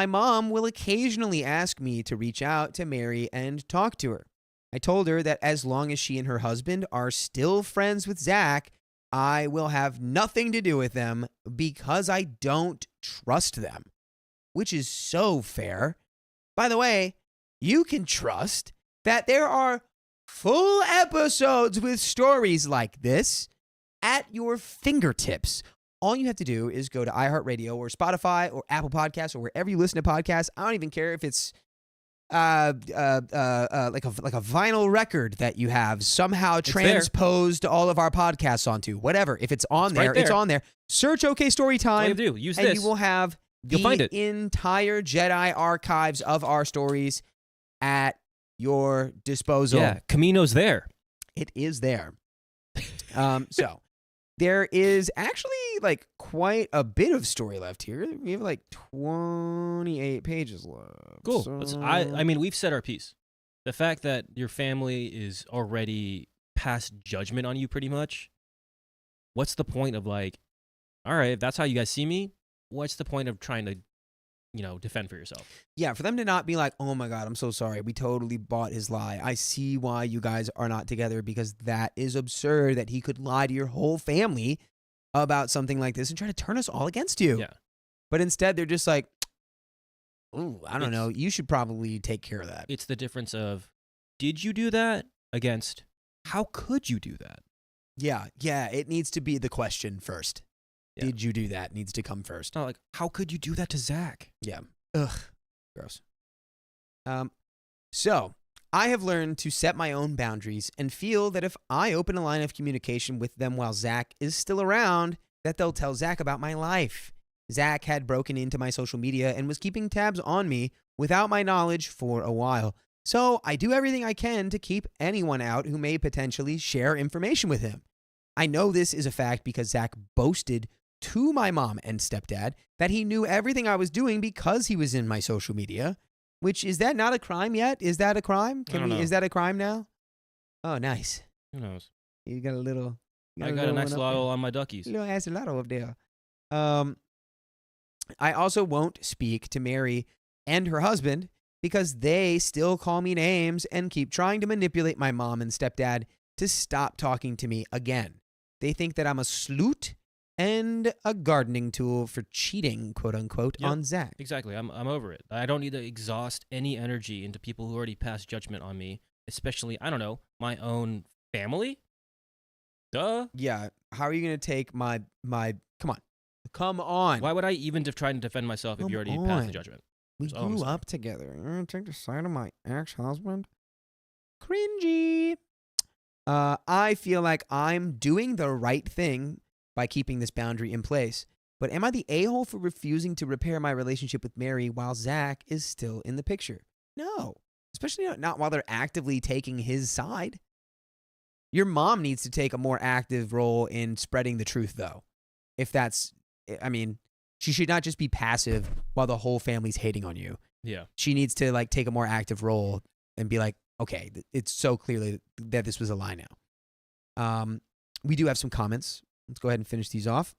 mom will occasionally ask me to reach out to Mary and talk to her. I told her that as long as she and her husband are still friends with Zach, I will have nothing to do with them because I don't trust them, which is so fair. By the way, you can trust that there are full episodes with stories like this at your fingertips. All you have to do is go to iHeartRadio or Spotify or Apple Podcasts or wherever you listen to podcasts. I don't even care if it's like a vinyl record that you have somehow transposed all of our podcasts onto. Whatever. If it's on there, it's on there. Search OK Storytime. All you have to do, use and this. you will have You'll find it. entire Jedi archives of our stories at your disposal. Yeah, Camino's there. It is there. So there is actually like quite a bit of story left here. We have like 28 pages left. Cool. So- I mean, we've said our piece. The fact that your family is already past judgment on you pretty much, what's the point of like, all right, if that's how you guys see me, what's the point of trying to, defend for yourself? Yeah, for them to not be like, oh my God, I'm so sorry. We totally bought his lie. I see why you guys are not together, because that is absurd that he could lie to your whole family about something like this and try to turn us all against you. Yeah. But instead, they're just like, ooh, I don't It's- know. You should probably take care of that. It's the difference of, did you do that against, how could you do that? Yeah, it needs to be the question first. Yeah. Did you do that? Needs to come first. It's not like, how could you do that to Zach? Yeah. Ugh. Gross. So I have learned to set my own boundaries and feel that if I open a line of communication with them while Zach is still around, that they'll tell Zach about my life. Zach had broken into my social media and was keeping tabs on me without my knowledge for a while. So I do everything I can to keep anyone out who may potentially share information with him. I know this is a fact because Zach boasted to my mom and stepdad that he knew everything I was doing because he was in my social media. Which, is that not a crime yet? Is that a crime? I don't know. Is that a crime now? Oh, nice. Who knows? You got a little. I got an axolotl on my duckies. Little axolotl up there. I also won't speak to Mary and her husband because they still call me names and keep trying to manipulate my mom and stepdad to stop talking to me again. They think that I'm a sleut and a gardening tool for cheating, quote unquote, Yep. on Zach. Exactly. I'm over it. I don't need to exhaust any energy into people who already passed judgment on me, especially, I don't know, my own family? Duh. Yeah. How are you going to take my come on. Why would I even try to defend myself if Come you already passed on. the judgment? We That's all I'm grew saying. up together. You're going to take the side of my ex-husband? Cringy. I feel like I'm doing the right thing by keeping this boundary in place. But am I the a-hole for refusing to repair my relationship with Mary while Zach is still in the picture? No. Especially not while they're actively taking his side. Your mom needs to take a more active role in spreading the truth, though. She should not just be passive while the whole family's hating on you. Yeah. She needs to take a more active role and be like, okay, it's so clearly that this was a lie now. We do have some comments. Let's go ahead and finish these off.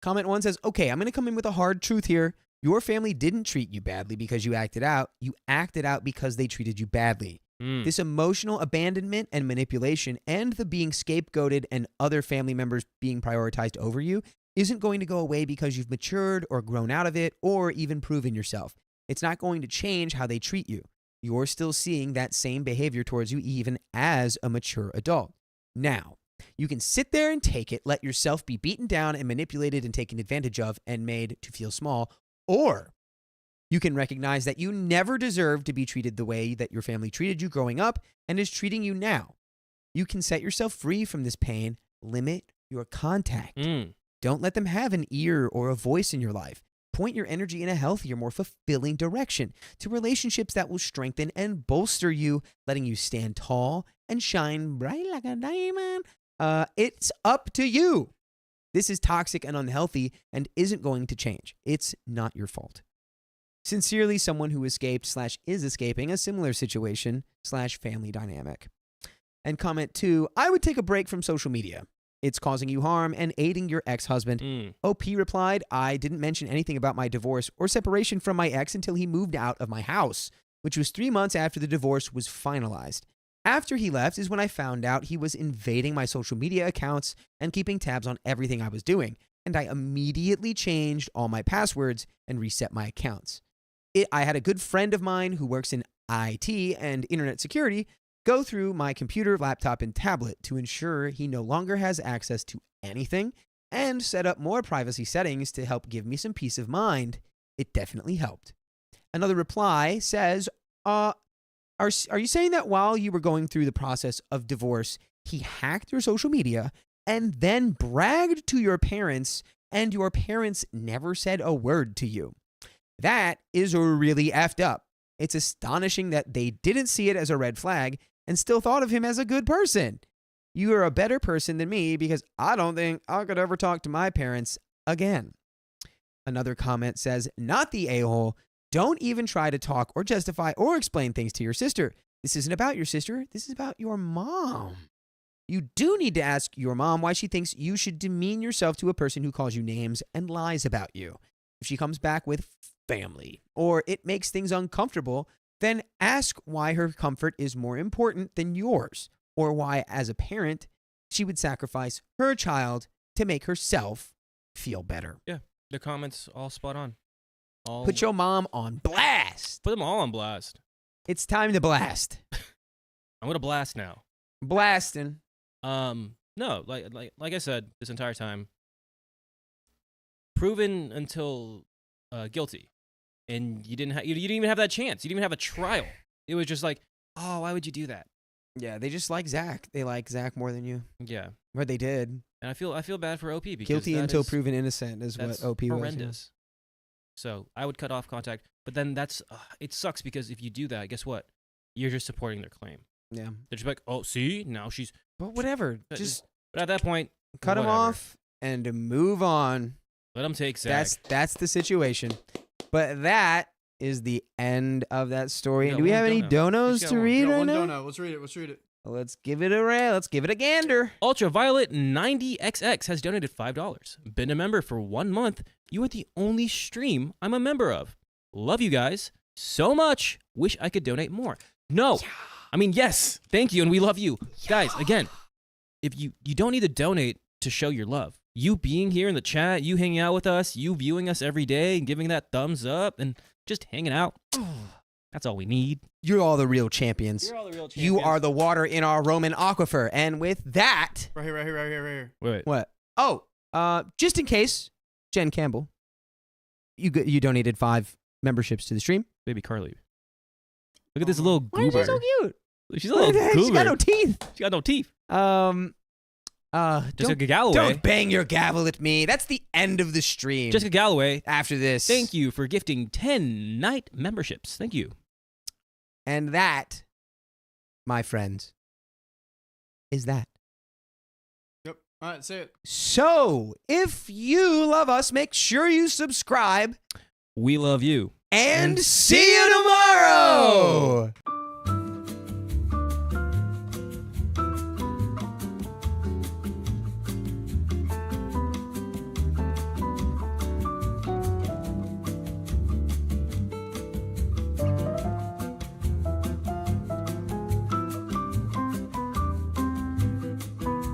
Comment 1 says, okay, I'm going to come in with a hard truth here. Your family didn't treat you badly because you acted out. You acted out because they treated you badly. This emotional abandonment and manipulation and the being scapegoated and other family members being prioritized over you isn't going to go away because you've matured or grown out of it or even proven yourself. It's not going to change how they treat you. You're still seeing that same behavior towards you even as a mature adult. Now, you can sit there and take it, let yourself be beaten down and manipulated and taken advantage of and made to feel small, or you can recognize that you never deserved to be treated the way that your family treated you growing up and is treating you now. You can set yourself free from this pain, limit your contact. Don't let them have an ear or a voice in your life. Point your energy in a healthier, more fulfilling direction to relationships that will strengthen and bolster you, letting you stand tall and shine bright like a diamond. It's up to you. This is toxic and unhealthy and isn't going to change. It's not your fault. Sincerely, someone who escaped / is escaping a similar situation / family dynamic. And comment 2, I would take a break from social media. It's causing you harm and aiding your ex-husband. OP replied, I didn't mention anything about my divorce or separation from my ex until he moved out of my house, which was 3 months after the divorce was finalized. After he left is when I found out he was invading my social media accounts and keeping tabs on everything I was doing, and I immediately changed all my passwords and reset my accounts. I had a good friend of mine who works in IT and internet security go through my computer, laptop, and tablet to ensure he no longer has access to anything and set up more privacy settings to help give me some peace of mind. It definitely helped. Another reply says, are you saying that while you were going through the process of divorce, he hacked your social media and then bragged to your parents and your parents never said a word to you? That is really effed up. It's astonishing that they didn't see it as a red flag and still thought of him as a good person. You are a better person than me because I don't think I could ever talk to my parents again. Another comment says, not the a-hole. Don't even try to talk or justify or explain things to your sister. This isn't about your sister. This is about your mom. You do need to ask your mom why she thinks you should demean yourself to a person who calls you names and lies about you. If she comes back with family or it makes things uncomfortable, then ask why her comfort is more important than yours, or why, as a parent, she would sacrifice her child to make herself feel better. The comments all spot on. All Put your mom on blast. put them all on blast. It's time to blast. I'm gonna blast now. Blasting. No, like I said this entire time, proven until guilty, and you didn't even have that chance. You didn't even have a trial. It was just like, oh, why would you do that? Yeah, they just like Zach. They like Zach more than you. Yeah, Or they did. and I feel bad for OP because Guilty that until is- proven innocent is that's what OP was. horrendous. So I would cut off contact, but then that's it sucks because if you do that, guess what? You're just supporting their claim. Yeah. They're just like, oh, see, now she's. But whatever. But Just But at that point, cut him whatever. off and move on. Let them take Zach. That's the situation. But that is the end of that story. We And got do we one have any dono. donos to read right now? Let's read it. Let's read it. Let's give it a gander. Ultraviolet 90XX has donated $5. Been a member for 1 month. You are the only stream I'm a member of. Love you guys so much. Wish I could donate more. No. I mean, yes. Thank you, and we love you. Guys, again, if you don't need to donate to show your love. You being here in the chat, you hanging out with us, you viewing us every day and giving that thumbs up and just hanging out. That's all we need. You're all the real champions. You're all the real champions. You are the water in our Roman aquifer. And with that, Right here. Wait. what? Oh, just in case, Jen Campbell, you donated 5 memberships to the stream. Baby Carly. Look at this little Why is goober. she so cute? She's a little She's goober. got no teeth. She got no teeth. Don't Jessica Galloway. bang your gavel at me. That's the end of the stream. Jessica Galloway. After this. Thank you for gifting 10 night memberships. Thank you. And that, my friends, is that. Yep. All right, say it. So, if you love us, make sure you subscribe We love you. and see you tomorrow.